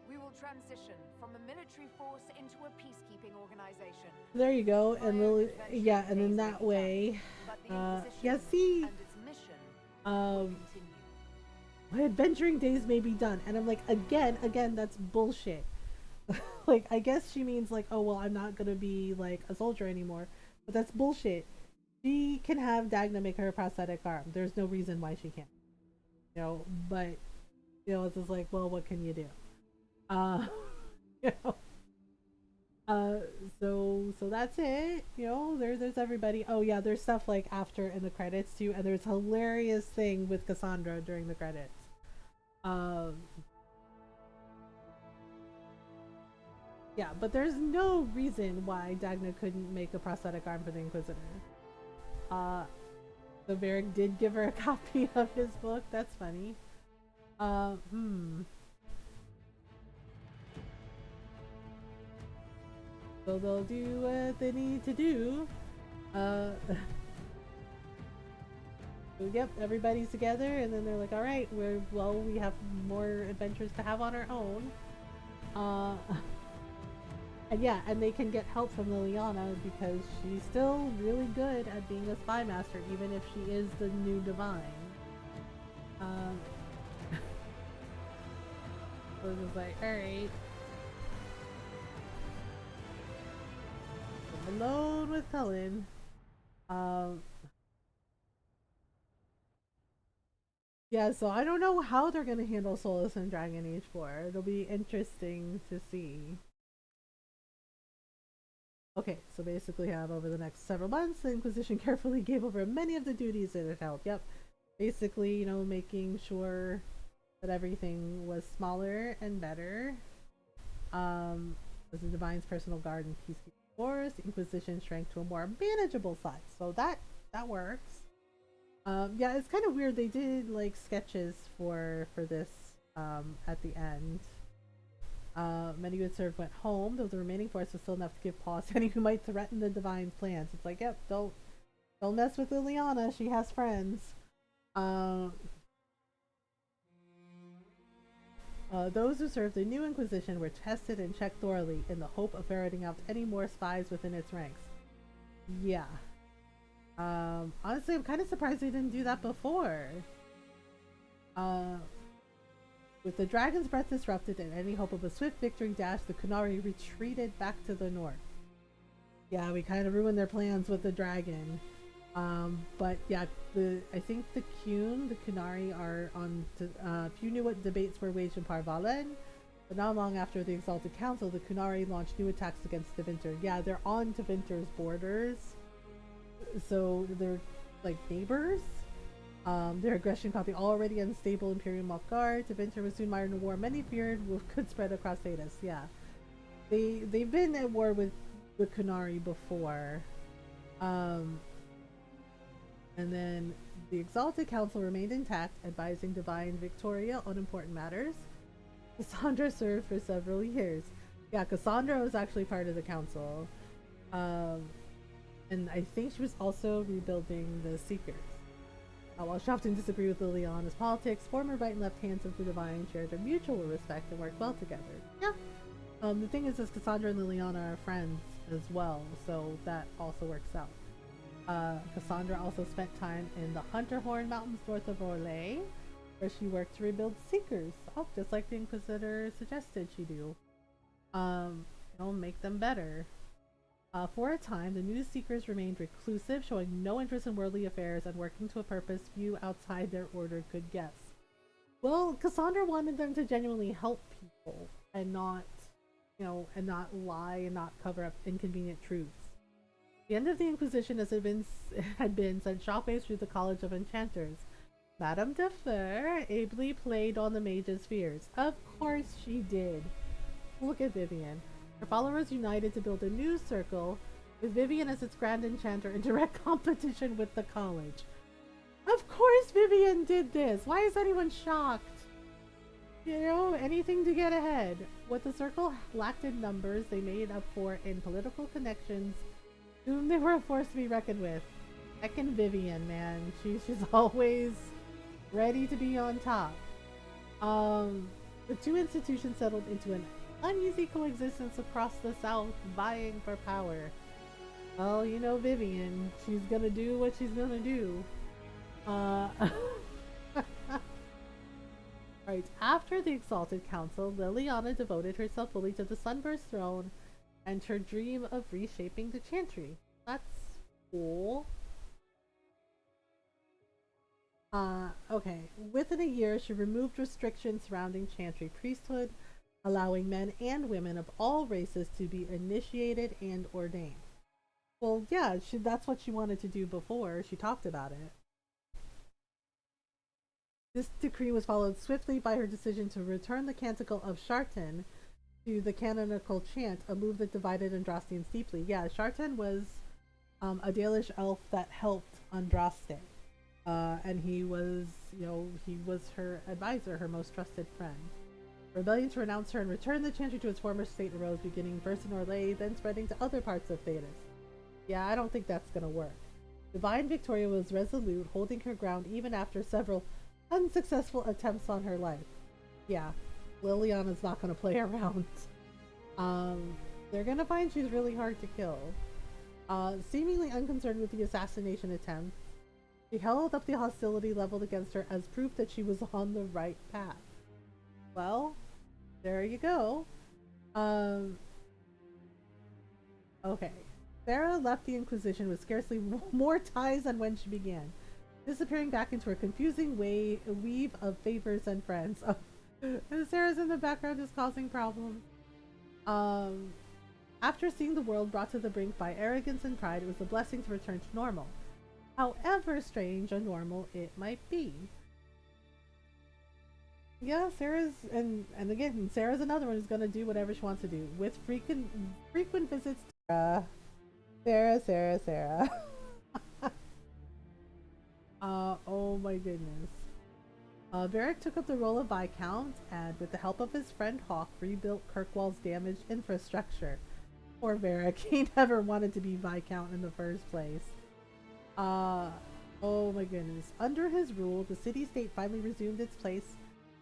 we will transition from a military force into a peacekeeping organization. There you go, and Lily, yeah, and in that way, yeah, see, my adventuring days may be done, and I'm like, again, that's bullshit. Like, I guess she means like, oh well, I'm not gonna be like a soldier anymore, but that's bullshit. She can have Dagna make her a prosthetic arm. There's no reason why she can't, you know. But you know, it's just like, well, what can you do? You know. So that's it. You know, there's everybody. Oh yeah, there's stuff like after in the credits too, and there's a hilarious thing with Cassandra during the credits. Yeah, but there's no reason why Dagna couldn't make a prosthetic arm for the Inquisitor. So Varric did give her a copy of his book. That's funny. So they'll do what they need to do. So yep, everybody's together, and then they're like, all right, we have more adventures to have on our own. And yeah, and they can get help from Liliana because she's still really good at being a spy master, even if she is the new divine. So it's just like, alright. I'm alone with Cullen. Yeah, so I don't know how they're gonna handle Solus in Dragon Age 4. It'll be interesting to see. Okay, so basically over the next several months, the Inquisition carefully gave over many of the duties it had held. Yep. Basically, you know, making sure that everything was smaller and better. Was the Divine's personal guard and peacekeeping force. The Inquisition shrank to a more manageable size. So that works. Yeah, it's kind of weird. They did like sketches for this at the end. Many who had served went home, though the remaining force was still enough to give pause to any who might threaten the Divine's plans. It's like, yep, don't mess with Liliana. She has friends. Those who served the new Inquisition were tested and checked thoroughly in the hope of ferreting out any more spies within its ranks. Yeah. Honestly, I'm kind of surprised they didn't do that before. With the dragon's breath disrupted and any hope of a swift victory dashed, the Kunari retreated back to the north. Yeah, we kind of ruined their plans with the dragon. But yeah, I think the Kunari are on to, if you knew what debates were waged in Parvalen, but not long after the Exalted Council, the Kunari launched new attacks against Tevinter. Yeah, they're on Tevinter's borders. So they're like neighbors. Their aggression caught the already unstable Imperium off guard. Tevinter was soon mired in a war many feared could spread across Thedas. Yeah, they've been at war with the Kunari before. And then the Exalted Council remained intact, advising Divine Victoria on important matters. Cassandra served for several years. Yeah, Cassandra was actually part of the council. And I think she was also rebuilding the Seekers. While she often disagreed with Liliana's politics, former right and left hands of the Divine shared their mutual respect and worked well together. Yeah. The thing is Cassandra and Liliana are friends as well, so that also works out. Cassandra also spent time in the Hunterhorn Mountains north of Orlais, where she worked to rebuild Seekers. Oh, just like the Inquisitor suggested she do. Make them better. For a time, the new Seekers remained reclusive, showing no interest in worldly affairs and working to a purpose few outside their order could guess. Well, Cassandra wanted them to genuinely help people and not, and not lie and not cover up inconvenient truths. The end of the Inquisition had been sent shockwaves through the College of Enchanters. Madame de Fleur ably played on the mage's fears. Of course she did. Look at Vivian. Her followers united to build a new circle, with Vivian as its grand enchanter in direct competition with the college. Of course Vivian did this! Why is anyone shocked? Anything to get ahead. What the circle lacked in numbers, they made up for in political connections, whom they were a force to be reckoned with. Heckin' Vivian, man. She's always ready to be on top. The two institutions settled into an uneasy coexistence across the south, vying for power. Well, Vivian, she's gonna do what she's gonna do. Right, after the Exalted Council, Liliana devoted herself fully to the Sunburst throne and her dream of reshaping the Chantry. That's cool. Okay. Within a year, she removed restrictions surrounding Chantry priesthood, allowing men and women of all races to be initiated and ordained. Well, yeah, that's what she wanted to do before. She talked about it. This decree was followed swiftly by her decision to return the Canticle of Shartan to the canonical chant, a move that divided Andrastians deeply. Yeah, Shartan was a Dalish elf that helped Andraste. And he was her advisor, her most trusted friend. Rebellion to renounce her and return the Chantry to its former state arose, beginning first in Orlais, then spreading to other parts of Thedas. Yeah, I don't think that's gonna work. Divine Victoria was resolute, holding her ground even after several unsuccessful attempts on her life. Yeah, Liliana's not gonna play around. They're gonna find she's really hard to kill. Seemingly unconcerned with the assassination attempt, she held up the hostility leveled against her as proof that she was on the right path. Well, there you go. Okay. Sarah left the Inquisition with scarcely more ties than when she began, disappearing back into her confusing weave of favors and friends. And Sarah's in the background is causing problems. After seeing the world brought to the brink by arrogance and pride, it was a blessing to return to normal. However strange or normal it might be. Yeah, Sarah's and again, Sarah's another one who's gonna do whatever she wants to do with frequent visits to Sarah. Oh my goodness. Varric took up the role of Viscount and, with the help of his friend Hawk, rebuilt Kirkwall's damaged infrastructure. Poor Varric, he never wanted to be Viscount in the first place. Oh my goodness. Under his rule, the city-state finally resumed its place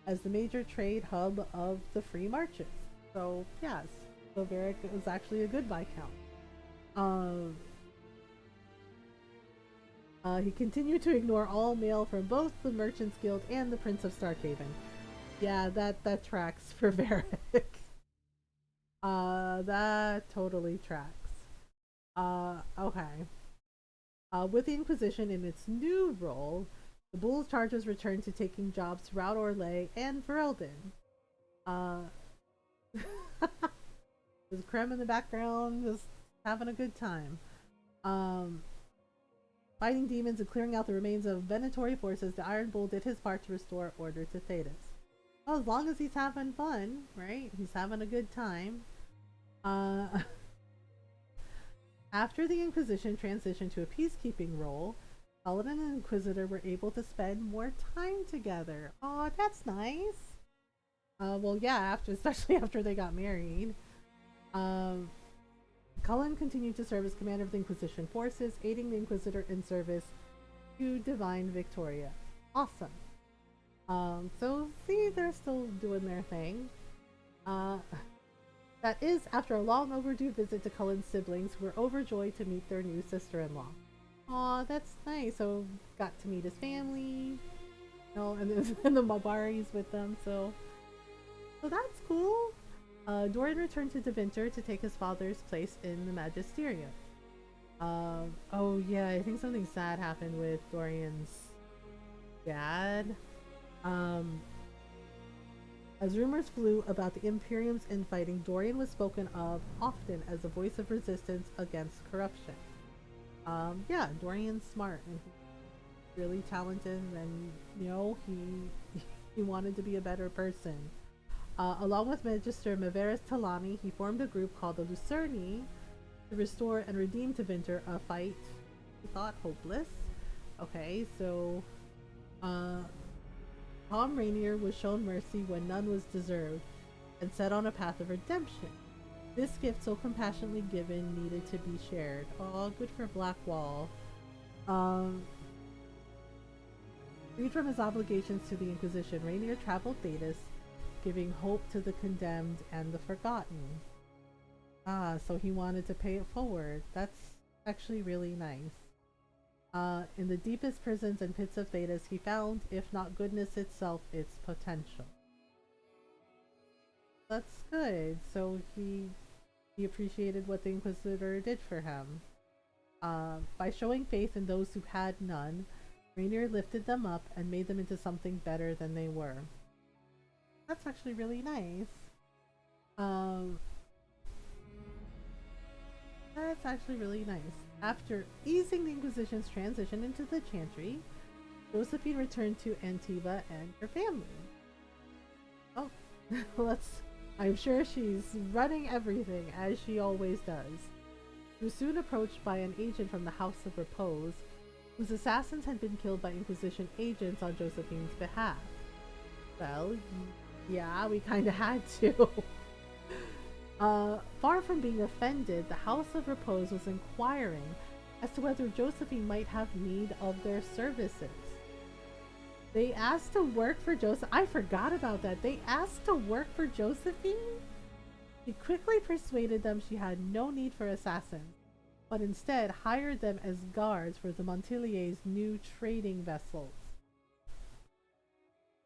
as the major trade hub of the Free Marches. So, yes. So Varric was actually a good Viscount. He continued to ignore all mail from both the Merchants Guild and the Prince of Starkhaven. Yeah, that tracks for Varric. That totally tracks. Okay. With the Inquisition in its new role, the Bull's charges returned to taking jobs throughout Orlais and Ferelden. There's Krem in the background, just having a good time. Fighting demons and clearing out the remains of Venatori forces, the Iron Bull did his part to restore order to Thedas. Well, as long as he's having fun, right? He's having a good time. After the Inquisition transitioned to a peacekeeping role, Paladin and Inquisitor were able to spend more time together. Aw, that's nice. Well, yeah, especially after they got married. Cullen continued to serve as commander of the Inquisition forces, aiding the Inquisitor in service to Divine Victoria. Awesome. So see, they're still doing their thing. That is after a long overdue visit to Cullen's siblings, who were overjoyed to meet their new sister-in-law. Aw, that's nice. So got to meet his family, and the Mabaris with them. So that's cool. Dorian returned to Deventer to take his father's place in the Magisterium. Oh yeah, I think something sad happened with Dorian's dad. As rumors flew about the Imperium's infighting, Dorian was spoken of often as a voice of resistance against corruption. Yeah, Dorian's smart and he's really talented, and he wanted to be a better person. Along with Magister Maveris Talani, he formed a group called the Lucerni to restore and redeem Deventer, a fight he thought hopeless. Okay, so Tom Rainier was shown mercy when none was deserved and set on a path of redemption. This gift so compassionately given needed to be shared. Oh, good for Blackwall. Freed from his obligations to the Inquisition, Rainier traveled Thedas, giving hope to the condemned and the forgotten. So he wanted to pay it forward. That's actually really nice. In the deepest prisons and pits of Thedas, he found, if not goodness itself, its potential. That's good. So he appreciated what the Inquisitor did for him. By showing faith in those who had none, Rainier lifted them up and made them into something better than they were. That's actually really nice. That's actually really nice. After easing the Inquisition's transition into the Chantry, Josephine returned to Antiva and her family. Oh, I'm sure she's running everything, as she always does. She was soon approached by an agent from the House of Repose, whose assassins had been killed by Inquisition agents on Josephine's behalf. Well, yeah, we kinda had to. Far from being offended, the House of Repose was inquiring as to whether Josephine might have need of their services. They asked to work for I forgot about that. They asked to work for Josephine? She quickly persuaded them she had no need for assassins, but instead hired them as guards for the Montilier's new trading vessels.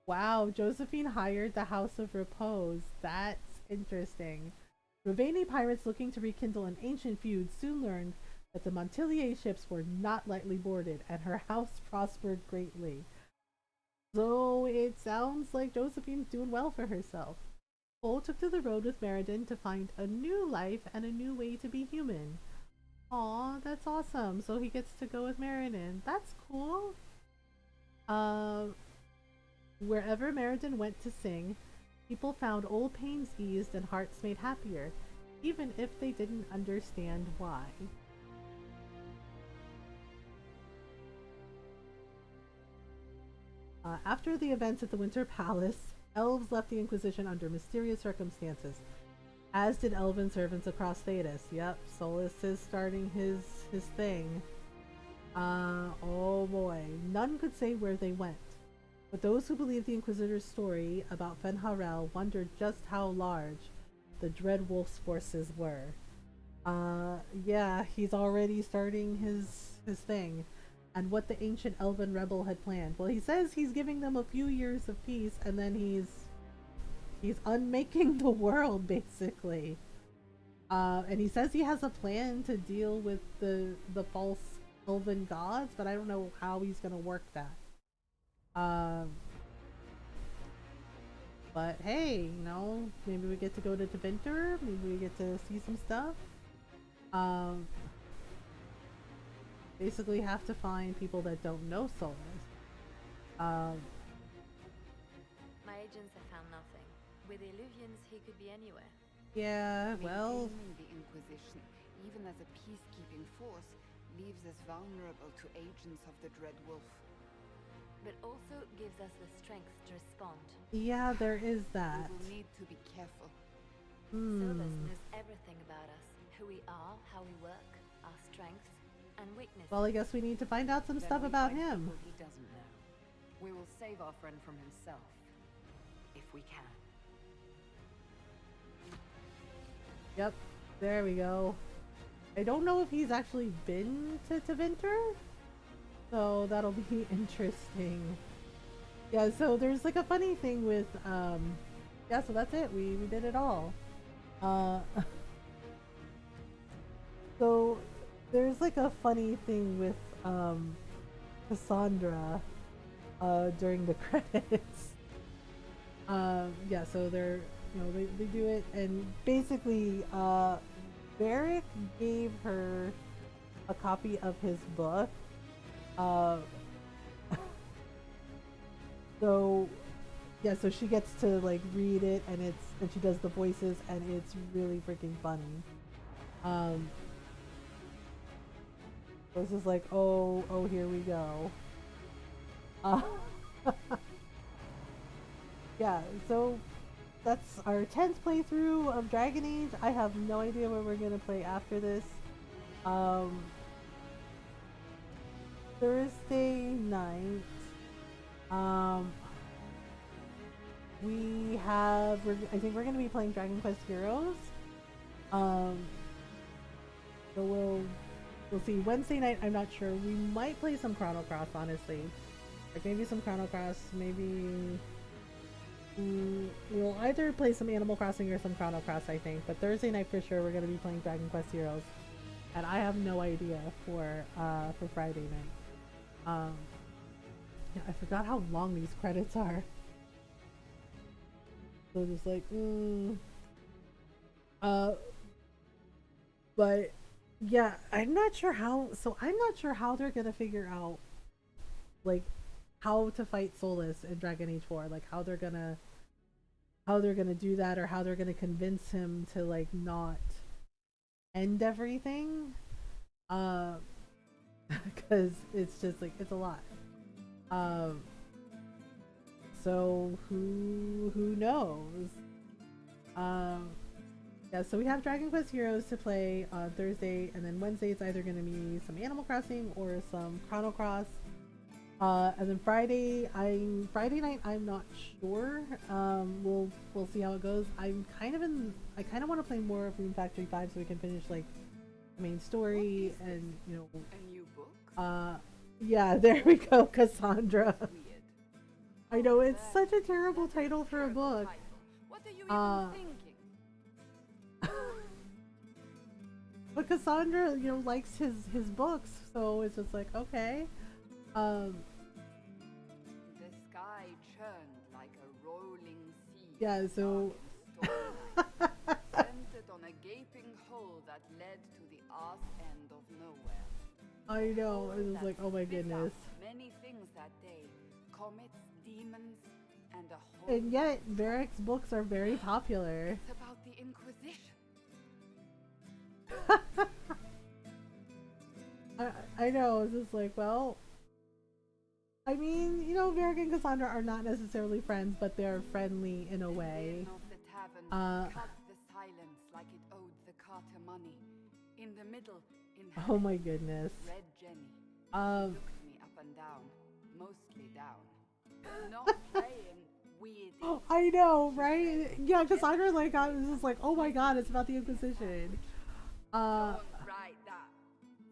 Wow, Josephine hired the House of Repose. That's interesting. Ravani pirates looking to rekindle an ancient feud soon learned that the Montilier ships were not lightly boarded, and her house prospered greatly. So it sounds like Josephine's doing well for herself. Cole took to the road with Meriden to find a new life and a new way to be human. Aw, that's awesome. So he gets to go with Meriden. That's cool. Wherever Meriden went to sing, people found old pains eased and hearts made happier, even if they didn't understand why. After the events at the Winter Palace, elves left the Inquisition under mysterious circumstances, as did elven servants across Thedas. Yep, Solus is starting his thing. Oh boy. None could say where they went, but those who believed the Inquisitor's story about Fen'Harel wondered just how large the Dread Wolf's forces were. Yeah, he's already starting his thing. And what the ancient elven rebel had planned. Well, he says he's giving them a few years of peace, and then he's unmaking the world, basically. And he says he has a plan to deal with the false elven gods, but I don't know how he's gonna work that. But hey, maybe we get to go to Deventer, maybe we get to see some stuff. Basically have to find people that don't know Solus. My agents have found nothing. With the Illuvians, he could be anywhere. Yeah, well... Maintaining the Inquisition, even as a peacekeeping force, leaves us vulnerable to agents of the Dread Wolf. but also gives us the strength to respond. Yeah, there is that. We will need to be careful. Silvus knows everything about us. Who we are, how we work, our strengths and weaknesses. Well, I guess we need to find out some Then stuff we about find him. people he doesn't know. We will save our friend from himself. If we can. Yep, there we go. I don't know if he's actually been to Tevinter, so that'll be interesting. Yeah, so there's like a funny thing with, yeah, so that's it. We did it all. So there's like a funny thing with, Cassandra, during the credits. Yeah, so they're, you know, they do it, and basically, Varric gave her a copy of his book. So yeah, so she gets to like read it, and she does the voices, and it's really freaking funny. So it's just like, oh, here we go. Yeah, so that's our 10th playthrough of Dragon Age. I have no idea what we're gonna play after this. Thursday night, I think we're gonna be playing Dragon Quest Heroes. So we'll see. Wednesday night, I'm not sure. We might play some Chrono Cross, honestly. Like maybe some Chrono Cross, maybe we'll either play some Animal Crossing or some Chrono Cross, I think. But Thursday night for sure, we're gonna be playing Dragon Quest Heroes, and I have no idea for Friday night. Yeah, I forgot how long these credits are. So just like, but yeah, I'm not sure how. So I'm not sure how they're gonna figure out, like, how to fight Solus in Dragon Age 4. Like how they're gonna do that, or how they're gonna convince him to like not end everything. Because it's just like it's a lot. So who knows? Yeah, so we have Dragon Quest Heroes to play on Thursday, and then Wednesday it's either going to be some Animal Crossing or some Chrono Cross. And then Friday night I'm not sure. We'll see how it goes. I kind of want to play more of Rune Factory 5 so we can finish like the main story and, you know, a new book. Yeah, there we go, Cassandra. I know, it's such a terrible title for a book. What are you even thinking? But Cassandra, you know, likes his books, so it's just like, okay. The sky churned like a rolling sea. Yeah, so centered on a gaping hole that led to the arse end of nowhere. I know, it was like, oh my goodness. Many things that day. Comets, demons, and a whole. And yet, Varric's books are very popular. It's about the Inquisition. I know, it's just like, well, I mean, you know, Varric and Cassandra are not necessarily friends, but they're friendly in a way. The tavern cut the silence like it owed the Carter money. In the middle, in Oh my goodness. Red Jenny looked me up and down, mostly down. Not playing weird. I know, right? Yeah, Cassandra, like, I was just like, oh my god, it's about the Inquisition. Don't write that.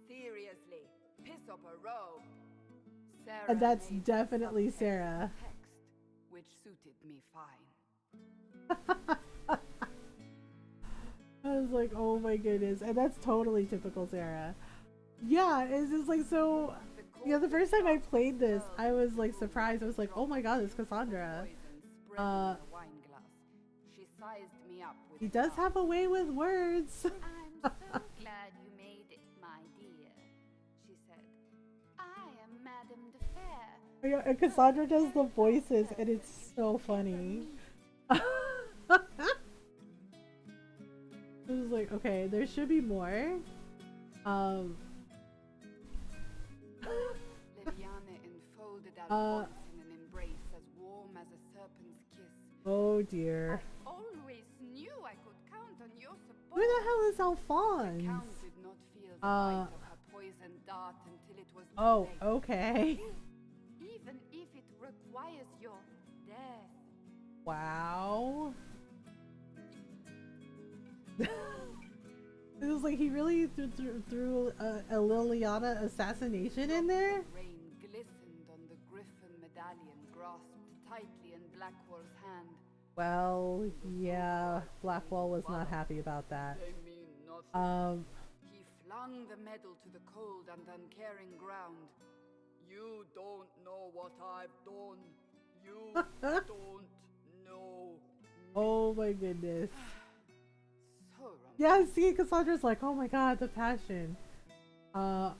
Seriously, piss up a robe. Sarah And that's made definitely subtext Sarah. Text, which suited me fine. I was like, oh my goodness. And that's totally typical Sarah. Yeah, it's just like, so, yeah, the first time I played this, I was like surprised. I was like, oh my god, it's Cassandra. She sized me up with He does have a way with words. I'm so glad you made it, my dear, she said. I am Madame de Fer. Yeah, and Cassandra does the voices, and it's so funny. I was like, okay, there should be more. Leviana enfolded Alphonse dear. I always knew I could count on your support. Who the hell is The Alphonse? Count did not feel the bite of her poison dart until it was too Oh, late. okay. Even if it requires your death. Wow. It was like he really threw a Liliana assassination in there. Rain glistened on the griffin medallion grasped tightly in Blackwall's hand. Well, yeah, Blackwall was not happy about that. They mean nothing. He flung the medal to the cold and uncaring ground. You don't know what I've done. You don't know. Oh my goodness. So wrong. Yeah, see, Cassandra's like, oh my god, the passion. The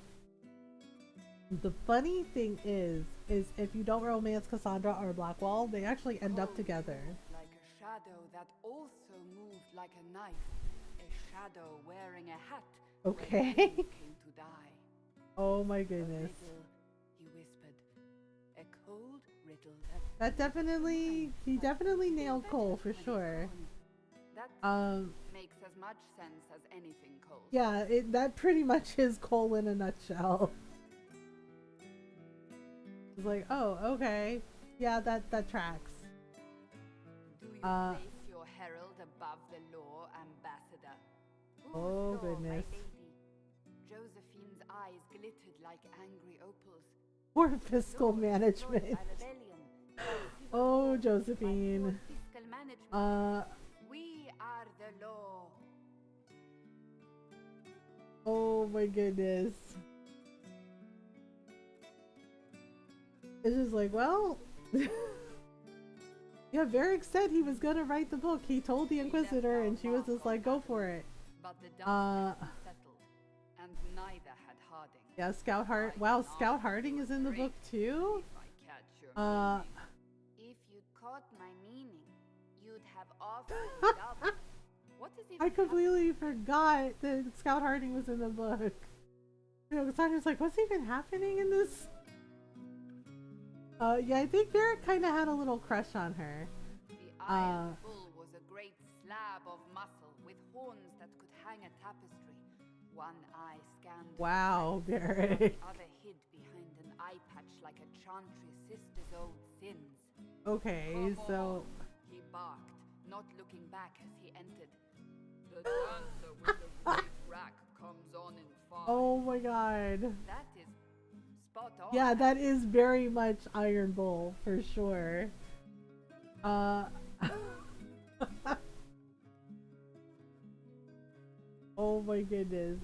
funny thing is if you don't romance Cassandra or Blackwall, they actually end up together. Like a shadow that also moved like a knife. A shadow wearing a hat. Okay. When he came to die. Oh my goodness. Riddle, he whispered. A cold riddle That definitely, he definitely nailed Cole for sure. that makes as much sense as anything, Cole. Yeah, that pretty much is Cole in a nutshell. It's like, oh, okay. Yeah, that tracks. Do you place your herald above the law, ambassador? Whose Oh law, goodness. my lady? Josephine's eyes glittered like angry opals. Poor fiscal management. Oh, Josephine. Fiscal management. We are the law. Oh my goodness. It's just like, well, yeah, Varric said he was gonna write the book. He told the Inquisitor, and she was just like, go for it. But the dust had settled, and neither had Harding. Yeah, Scout Hart. Wow, Scout Harding is in the book too. If you'd caught my meaning, you'd have offered double. What is even I completely forgot that Scout Harding was in the book. You know, Cassandra's like, what's even happening in this? Yeah, I think Varric kind of had a little crush on her. The iron bull was a great slab of muscle with horns that could hang a tapestry. One eye scanned. Wow, Varric. The other hid behind an eye patch like a chantry sister's old sins. Okay, so He barked, not looking back as he entered. The dancer with the great rack comes on in 5. oh my god. That is spot on. Yeah, that is very much Iron Bull for sure. Oh my goodness.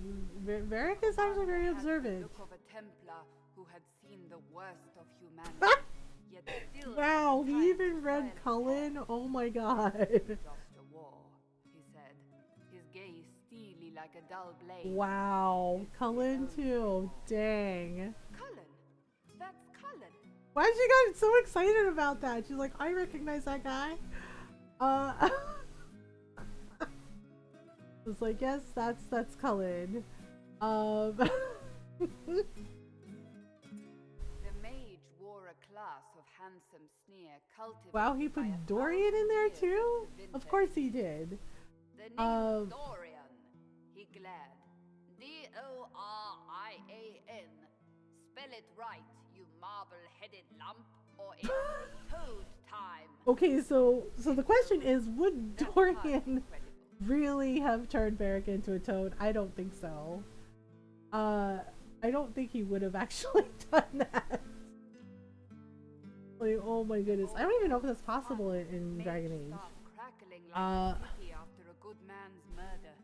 Varric is actually very observant. Look of a Templar who had seen the worst of humanity. Yet still Wow, he even read Cullen? Oh my god. just a war, he said. His gaze steely like a dull blade. Wow, Cullen too. Dang. Cullen. That's Cullen. Why did she get so excited about that? She's like, I recognize that guy. It's like, yes, that's Cullen. The mage wore a class of handsome sneer cultivated. Wow, he put Dorian in there too? Of course he did. The name Dorian. He glared. Dorian. Spell it right, you marble-headed lump, or it's toad time. Okay, so the question is, would Dorian really have turned Varric into a toad? I don't think so. I don't think he would have actually done that. Like, oh my goodness. I don't even know if that's possible in Dragon Age. After a good man's murder.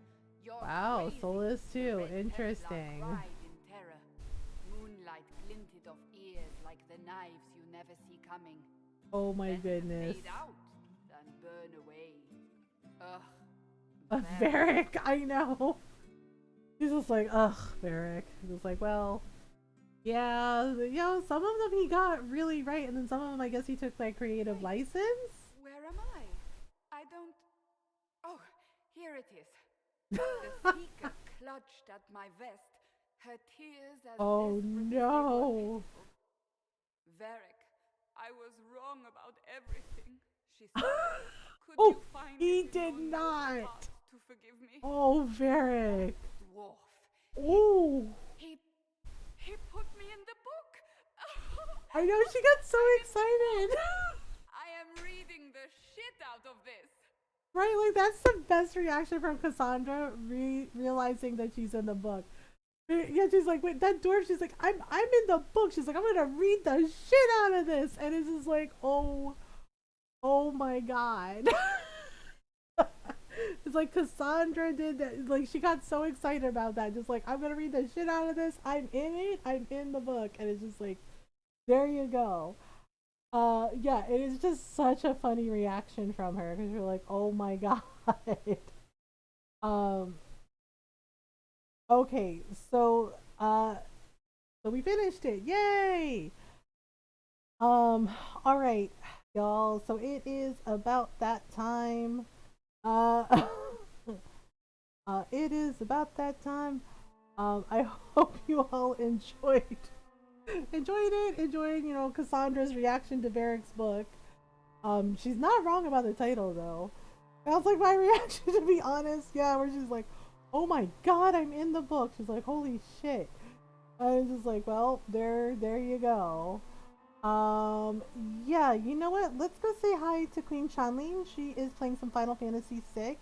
You're Wow, crazy. Solus too. Red Interesting. Templar cried in terror. Moonlight glinted off ears like the knives you never see coming. Oh my goodness. Fade out, then burn away. Ugh. Varric, I know. He's just like, ugh, Varric. He's just like, well, yeah, you know, some of them he got really right, and then some of them I guess he took like creative license. Where am I? I don't. Oh, here it is. The seeker clutched at my vest, her tears as Oh no. Varric, I was wrong about everything, she said. Could Oh, you find he it in did your not. heart to forgive me? Oh, Varric. Dwarf. Ooh. He put me in the book. I know, she got so excited. I am reading the shit out of this. Right, like that's the best reaction from Cassandra realizing that she's in the book. Yeah, she's like, wait, that dwarf. She's like, I'm in the book. She's like, I'm gonna read the shit out of this, and it's just like, oh my god. It's like Cassandra did that. Like she got so excited about that. Just like, I'm gonna read the shit out of this. I'm in it. I'm in the book, and it's just like, there you go. Yeah, it is just such a funny reaction from her because you're like, oh my god. Okay, so we finished it. Yay! All right, y'all. So it is about that time. It is about that time. I hope you all enjoyed it. Enjoyed, Cassandra's reaction to Varric's book. She's not wrong about the title though. That's like my reaction, to be honest. Yeah, where she's like, oh my god, I'm in the book. She's like, holy shit. I was just like, well, there you go. Yeah, you know what? Let's go say hi to Queen Chanlene. She is playing some Final Fantasy VI.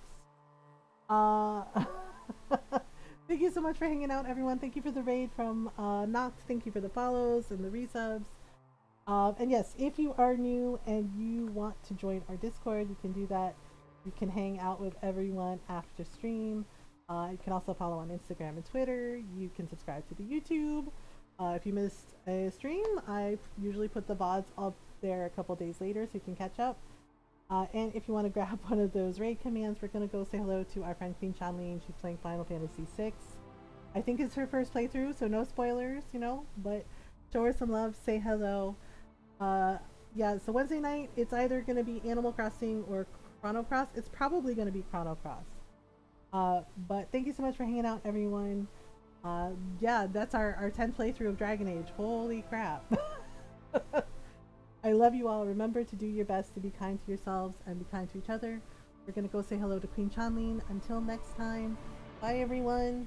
Thank you so much for hanging out, everyone. Thank you for the raid from Nox. Thank you for the follows and the resubs. And yes, if you are new and you want to join our Discord, you can do that. You can hang out with everyone after stream. You can also follow on Instagram and Twitter. You can subscribe to the YouTube. If you missed a stream, I usually put the VODs up there a couple days later so you can catch up. And if you want to grab one of those raid commands, we're going to go say hello to our friend Queen Chanlene. She's playing Final Fantasy VI. I think it's her first playthrough, so no spoilers, but show her some love, say hello. Yeah, so Wednesday night, it's either going to be Animal Crossing or Chrono Cross. It's probably going to be Chrono Cross. But thank you so much for hanging out, everyone. Yeah, that's our 10th playthrough of Dragon Age. Holy crap. I love you all. Remember to do your best to be kind to yourselves and be kind to each other. We're going to go say hello to Queen Chanlene. Until next time, bye everyone.